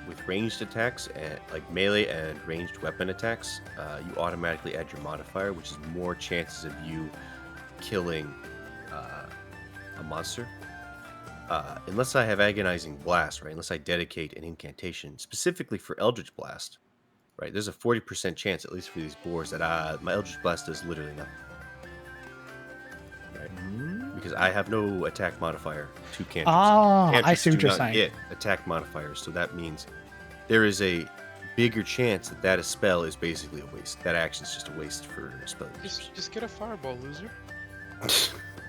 with ranged attacks, and like melee and ranged weapon attacks, you automatically add your modifier, which is more chances of you killing a monster. Unless I have Agonizing Blast, right? Unless I dedicate an incantation specifically for Eldritch Blast, right? There's a 40% chance, at least for these boars, that my Eldritch Blast does literally nothing. Right? Because I have no attack modifier to cantrips. Ah, I Cantrips see what do you're not saying. get attack modifiers, so that means there is a bigger chance that a spell is basically a waste. That action is just a waste for spell users. Just get a fireball, loser.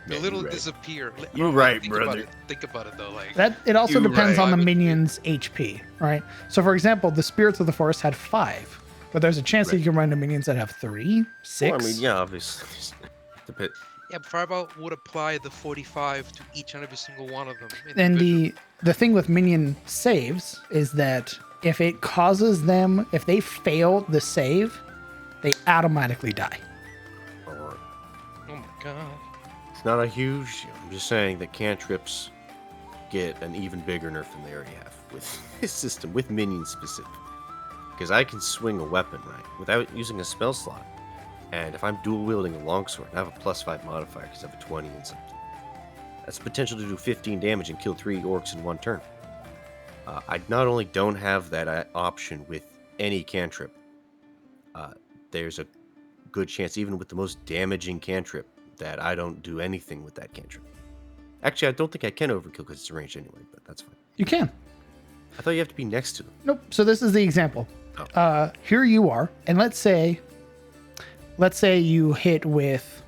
Man, A little you're right. disappear. You're right, Think brother. About it. Think about it though. Like That it also You're depends right. on the Five would be- minion's HP, right? So for example, the spirits of the forest had 5, but there's a chance that you can run into minions that have 3, 6. Well, I mean, yeah, obviously. Dep- yeah, but fireball would apply the 45 to each and every single one of them. And individually. the thing with minion saves is that if it causes them, if they fail the save, they automatically die. or Oh my god. it's not a huge. I'm just saying that cantrips get an even bigger nerf than they already have with this system, with minions specifically. because I can swing a weapon, right, without using a spell slot. And if I'm dual wielding a longsword, I have a +5 modifier because I have a 20 and something. That's the potential to do 15 damage and kill 3 orcs in one turn. I not only don't have that option with any cantrip, there's a good chance, even with the most damaging cantrip, that I don't do anything with that cantrip. Actually, I don't think I can overkill because it's ranged anyway, but that's fine. You can. I thought you have to be next to them. Nope. So this is the example. Oh. Here you are, and let's say you hit with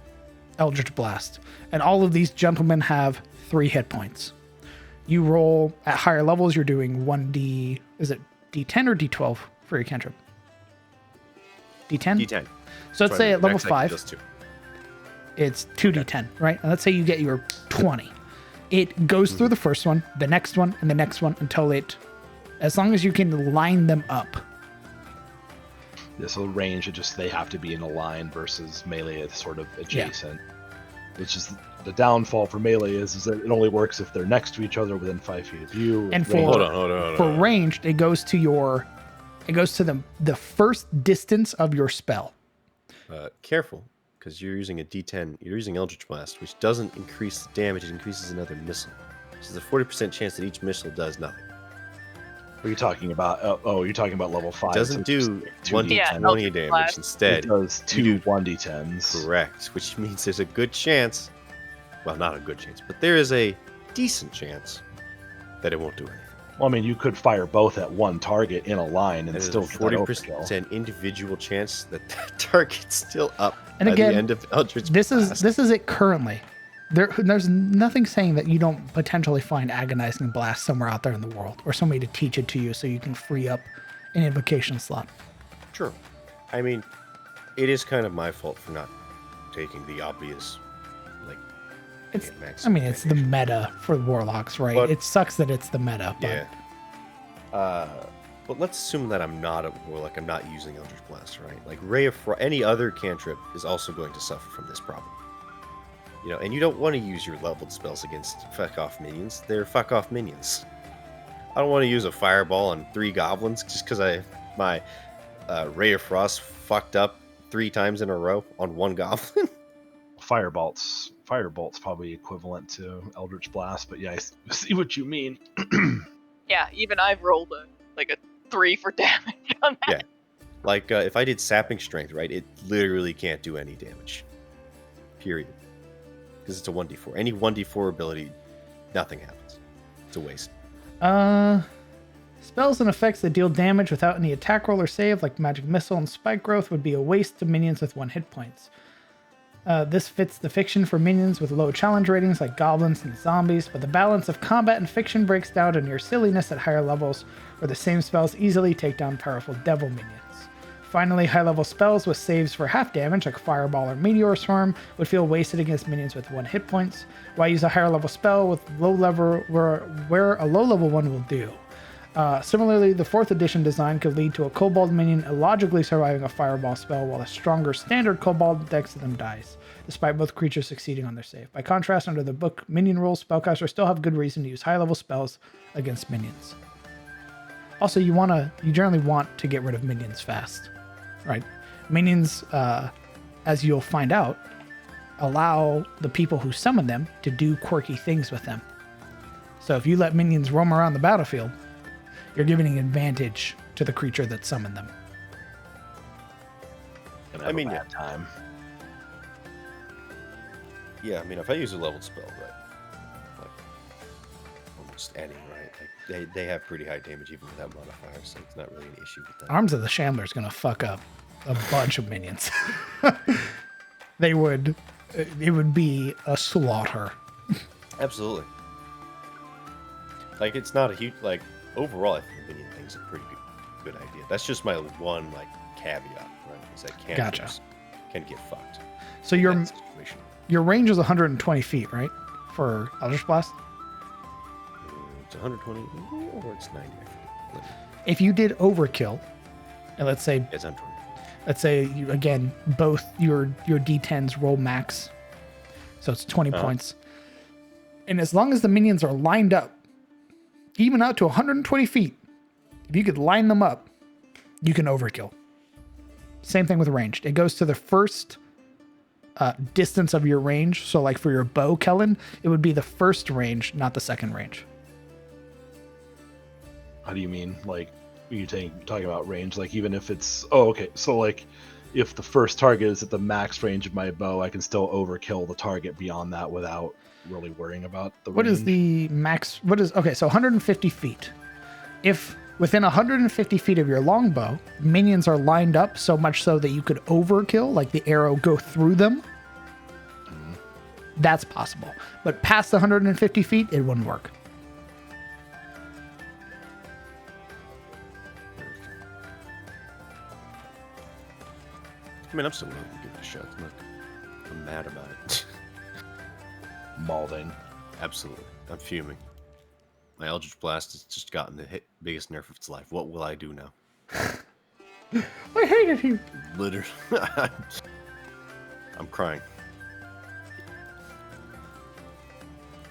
Eldritch Blast, and all of these gentlemen have 3 hit points. You roll at higher levels. You're doing 1d. Is it d10 or d12 for your cantrip? D10. D10. So let's say at level 5, Just 2. it's 2d10, right? And let's say you get your 20. It goes through the first one, the next one, and the next one until it, as long as you can line them up. Yeah, so range, they have to be in a line versus melee is sort of adjacent. Which is the downfall for melee is that it only works if they're next to each other within 5 feet of you. And for Hold on. for ranged, it goes to the first distance of your spell. Careful, because you're using a D10. You're using Eldritch Blast, which doesn't increase the damage. It increases another missile. So there's a 40% chance that each missile does nothing. What are you talking about? You're talking about level 5. It doesn't do 1d20 Eldritch damage. Blast. Instead, It does 2 1d10s. correct, which means there's a good chance. Well, not a good chance, but there is a decent chance that it won't do anything. Well, I mean, you could fire both at one target in a line and There's still a get that 40% overkill. individual chance that that target's still up And by again, the end of Eldritch This Blast. is it currently. There's nothing saying that you don't potentially find Agonizing Blast somewhere out there in the world, or somebody to teach it to you so you can free up an invocation slot. True. I mean, it is kind of my fault for not taking the obvious, like, It's max I mean it's the invocation. meta for warlocks, right? But- It sucks that it's the meta, but Yeah. But let's assume that I'm not a warlock. I'm not using Eldritch Blast, right? Like Ray of Frost, any other cantrip is also going to suffer from this problem. You know, and you don't want to use your leveled spells against fuck off minions. They're fuck off minions. I don't want to use a fireball on 3 goblins just because my Ray of Frost fucked up 3 times in a row on 1 goblin. Firebolt's probably equivalent to Eldritch Blast, but yeah, I see what you mean. Yeah, even I've rolled a 3 for damage on that. Yeah. Like, if I did Sapping Strength, right, it literally can't do any damage. Period. Because it's a 1d4. Any 1d4 ability, nothing happens. It's a waste. Spells and effects that deal damage without any attack roll or save, like Magic Missile and Spike Growth, would be a waste to minions with 1 hit points. This fits the fiction for minions with low challenge ratings like goblins and zombies, but the balance of combat and fiction breaks down to near silliness at higher levels, where the same spells easily take down powerful devil minions. Finally, high-level spells with saves for half damage, like Fireball or Meteor Swarm, would feel wasted against minions with 1 hit points. Why use a higher-level spell with low level where a low-level one will do? Similarly, the 4th edition design could lead to a kobold minion illogically surviving a fireball spell while a stronger standard kobold next to them dies, despite both creatures succeeding on their save. By contrast, under the book minion rules, spellcasters still have good reason to use high-level spells against minions. Also, you generally want to get rid of minions fast, right? Minions, as you'll find out, allow the people who summon them to do quirky things with them. So if you let minions roam around the battlefield, you're giving an advantage to the creature that summoned them. I mean, bad time. Yeah, I mean, if I use a leveled spell, right, like almost any, right, like they have pretty high damage even without modifiers, so it's not really an issue with that. Arms of the Shambler is going to fuck up a bunch of minions. It would be a slaughter. Absolutely. Like, it's not a huge, like, overall, I think the minion thing's a pretty good idea. That's just my one, like, caveat, right, is that cantrips can get fucked. So in your that situation. your range is 120 feet, right? For Eldritch Blast? It's 120, or it's 90, I forget. If you did overkill, and let's say It's 120. you, again, both your D10s roll max, so it's 20 points. And as long as the minions are lined up, even out to 120 feet, if you could line them up, you can overkill. Same thing with ranged. It goes to the first distance of your range. So like for your bow, Kellen, it would be the first range, not the second range. How do you mean? Like, are you talking about range? Like, even if it's... Oh, okay. So, like, if the first target is at the max range of my bow, I can still overkill the target beyond that without really worrying about the What range. is the max? Okay, so 150 feet. If within 150 feet of your longbow, minions are lined up so much so that you could overkill, like the arrow go through them, that's possible. But past the 150 feet, it wouldn't work. I mean, I'm still willing to give it a shot. I'm mad about it. Malding. Absolutely. I'm fuming. My Eldritch Blast has just gotten the biggest nerf of its life. What will I do now? I hated him. Literally. I'm crying.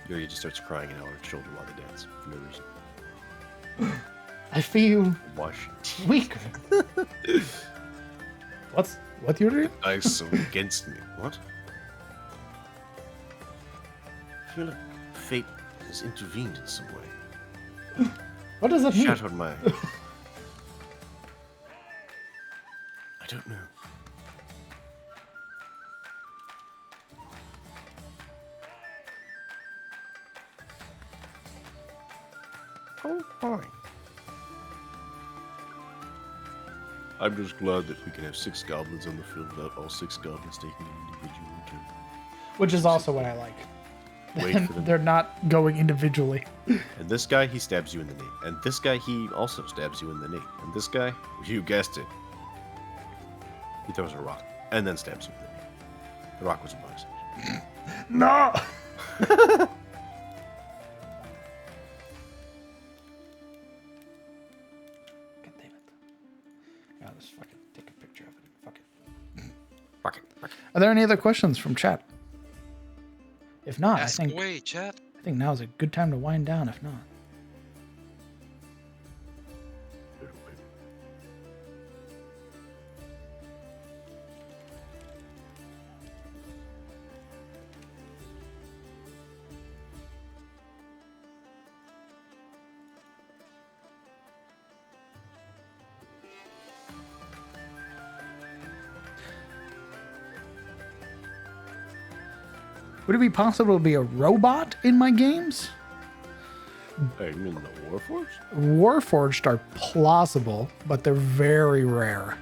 Yuri just starts crying in Elric's shoulder while they dance for no reason. I feel Wash. weak. What you doing? Dice so against me. What? I feel like fate has intervened in some way. What does that mean? Shattered my... I don't know. Oh, fine. I'm just glad that we can have 6 goblins on the field without all 6 goblins taking an individual turn. Which is also what I like. Wait for them. They're not going individually. And this guy, he stabs you in the knee. And this guy, he also stabs you in the knee. And this guy, you guessed it, he throws a rock and then stabs you in the knee. The rock was a bonus action. No! God damn it. I'll just fucking take a picture of it. Fuck it. Fuck it. Are there any other questions from chat? If not, Ask I think away, chat. now is a good time to wind down. If not, would it be possible to be a robot in my games? Hey, you mean the Warforged? Warforged are plausible, but they're very rare.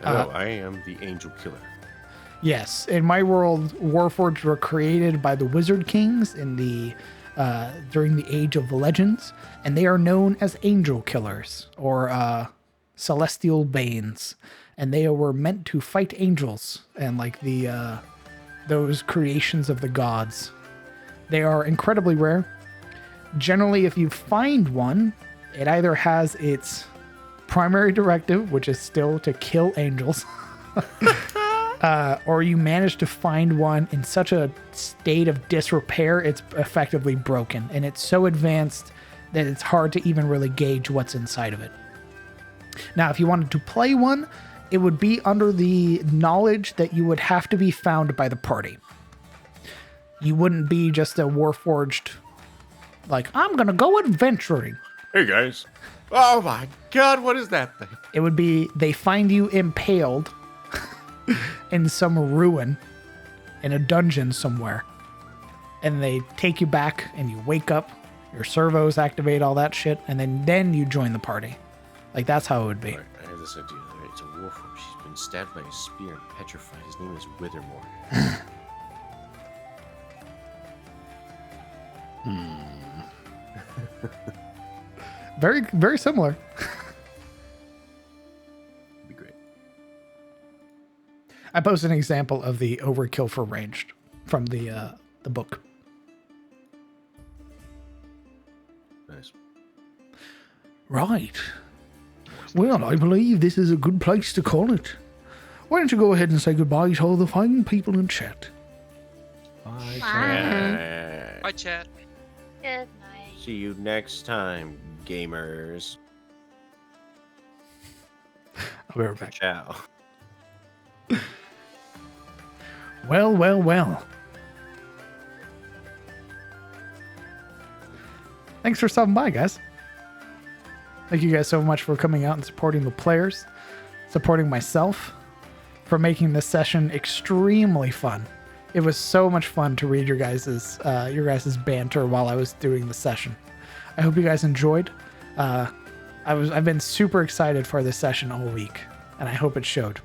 Hello, I am the Angel Killer. Yes, in my world, Warforged were created by the Wizard Kings in the during the Age of Legends, and they are known as Angel Killers or Celestial Banes, and they were meant to fight angels and like the those creations of the gods. They are incredibly rare. Generally, if you find one, it either has its primary directive, which is still to kill angels, or you manage to find one in such a state of disrepair, it's effectively broken. And it's so advanced that it's hard to even really gauge what's inside of it. Now, if you wanted to play one, it would be under the knowledge that you would have to be found by the party. You wouldn't be just a Warforged, like, I'm going to go adventuring. Hey, guys. Oh, my God. What is that thing? It would be they find you impaled in some ruin in a dungeon somewhere. And they take you back and you wake up, your servos activate all that shit, and then you join the party. Like, that's how it would be. Right, I have this idea. Right, it's a Warforged. He's been stabbed by a spear and petrified. His name is Withermore. Very, very similar. Be great. I posted an example of the overkill for ranged from the book. Nice. Right. Well, I believe this is a good place to call it. Why don't you go ahead and say goodbye to all the fine people in chat? Bye, chat. Good night. See you next time, gamers. I'll be right back. Ciao. Well, well, well. Thanks for stopping by, guys. Thank you guys so much for coming out and supporting the players, supporting myself, for making this session extremely fun. It was so much fun to read your guys' banter while I was doing the session. I hope you guys enjoyed. I've been super excited for this session all week, and I hope it showed.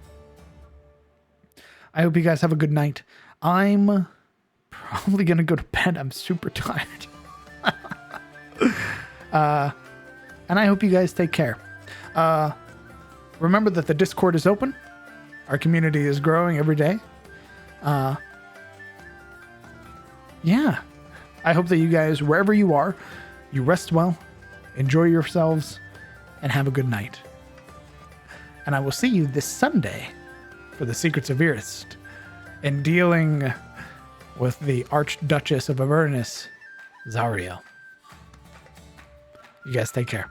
I hope you guys have a good night. I'm probably gonna go to bed. I'm super tired. And I hope you guys take care. Remember that the Discord is open. Our community is growing every day. Yeah. I hope that you guys, wherever you are, you rest well, enjoy yourselves, and have a good night. And I will see you this Sunday for the Secrets of Irist and dealing with the Archduchess of Avernus, Zariel. You guys take care.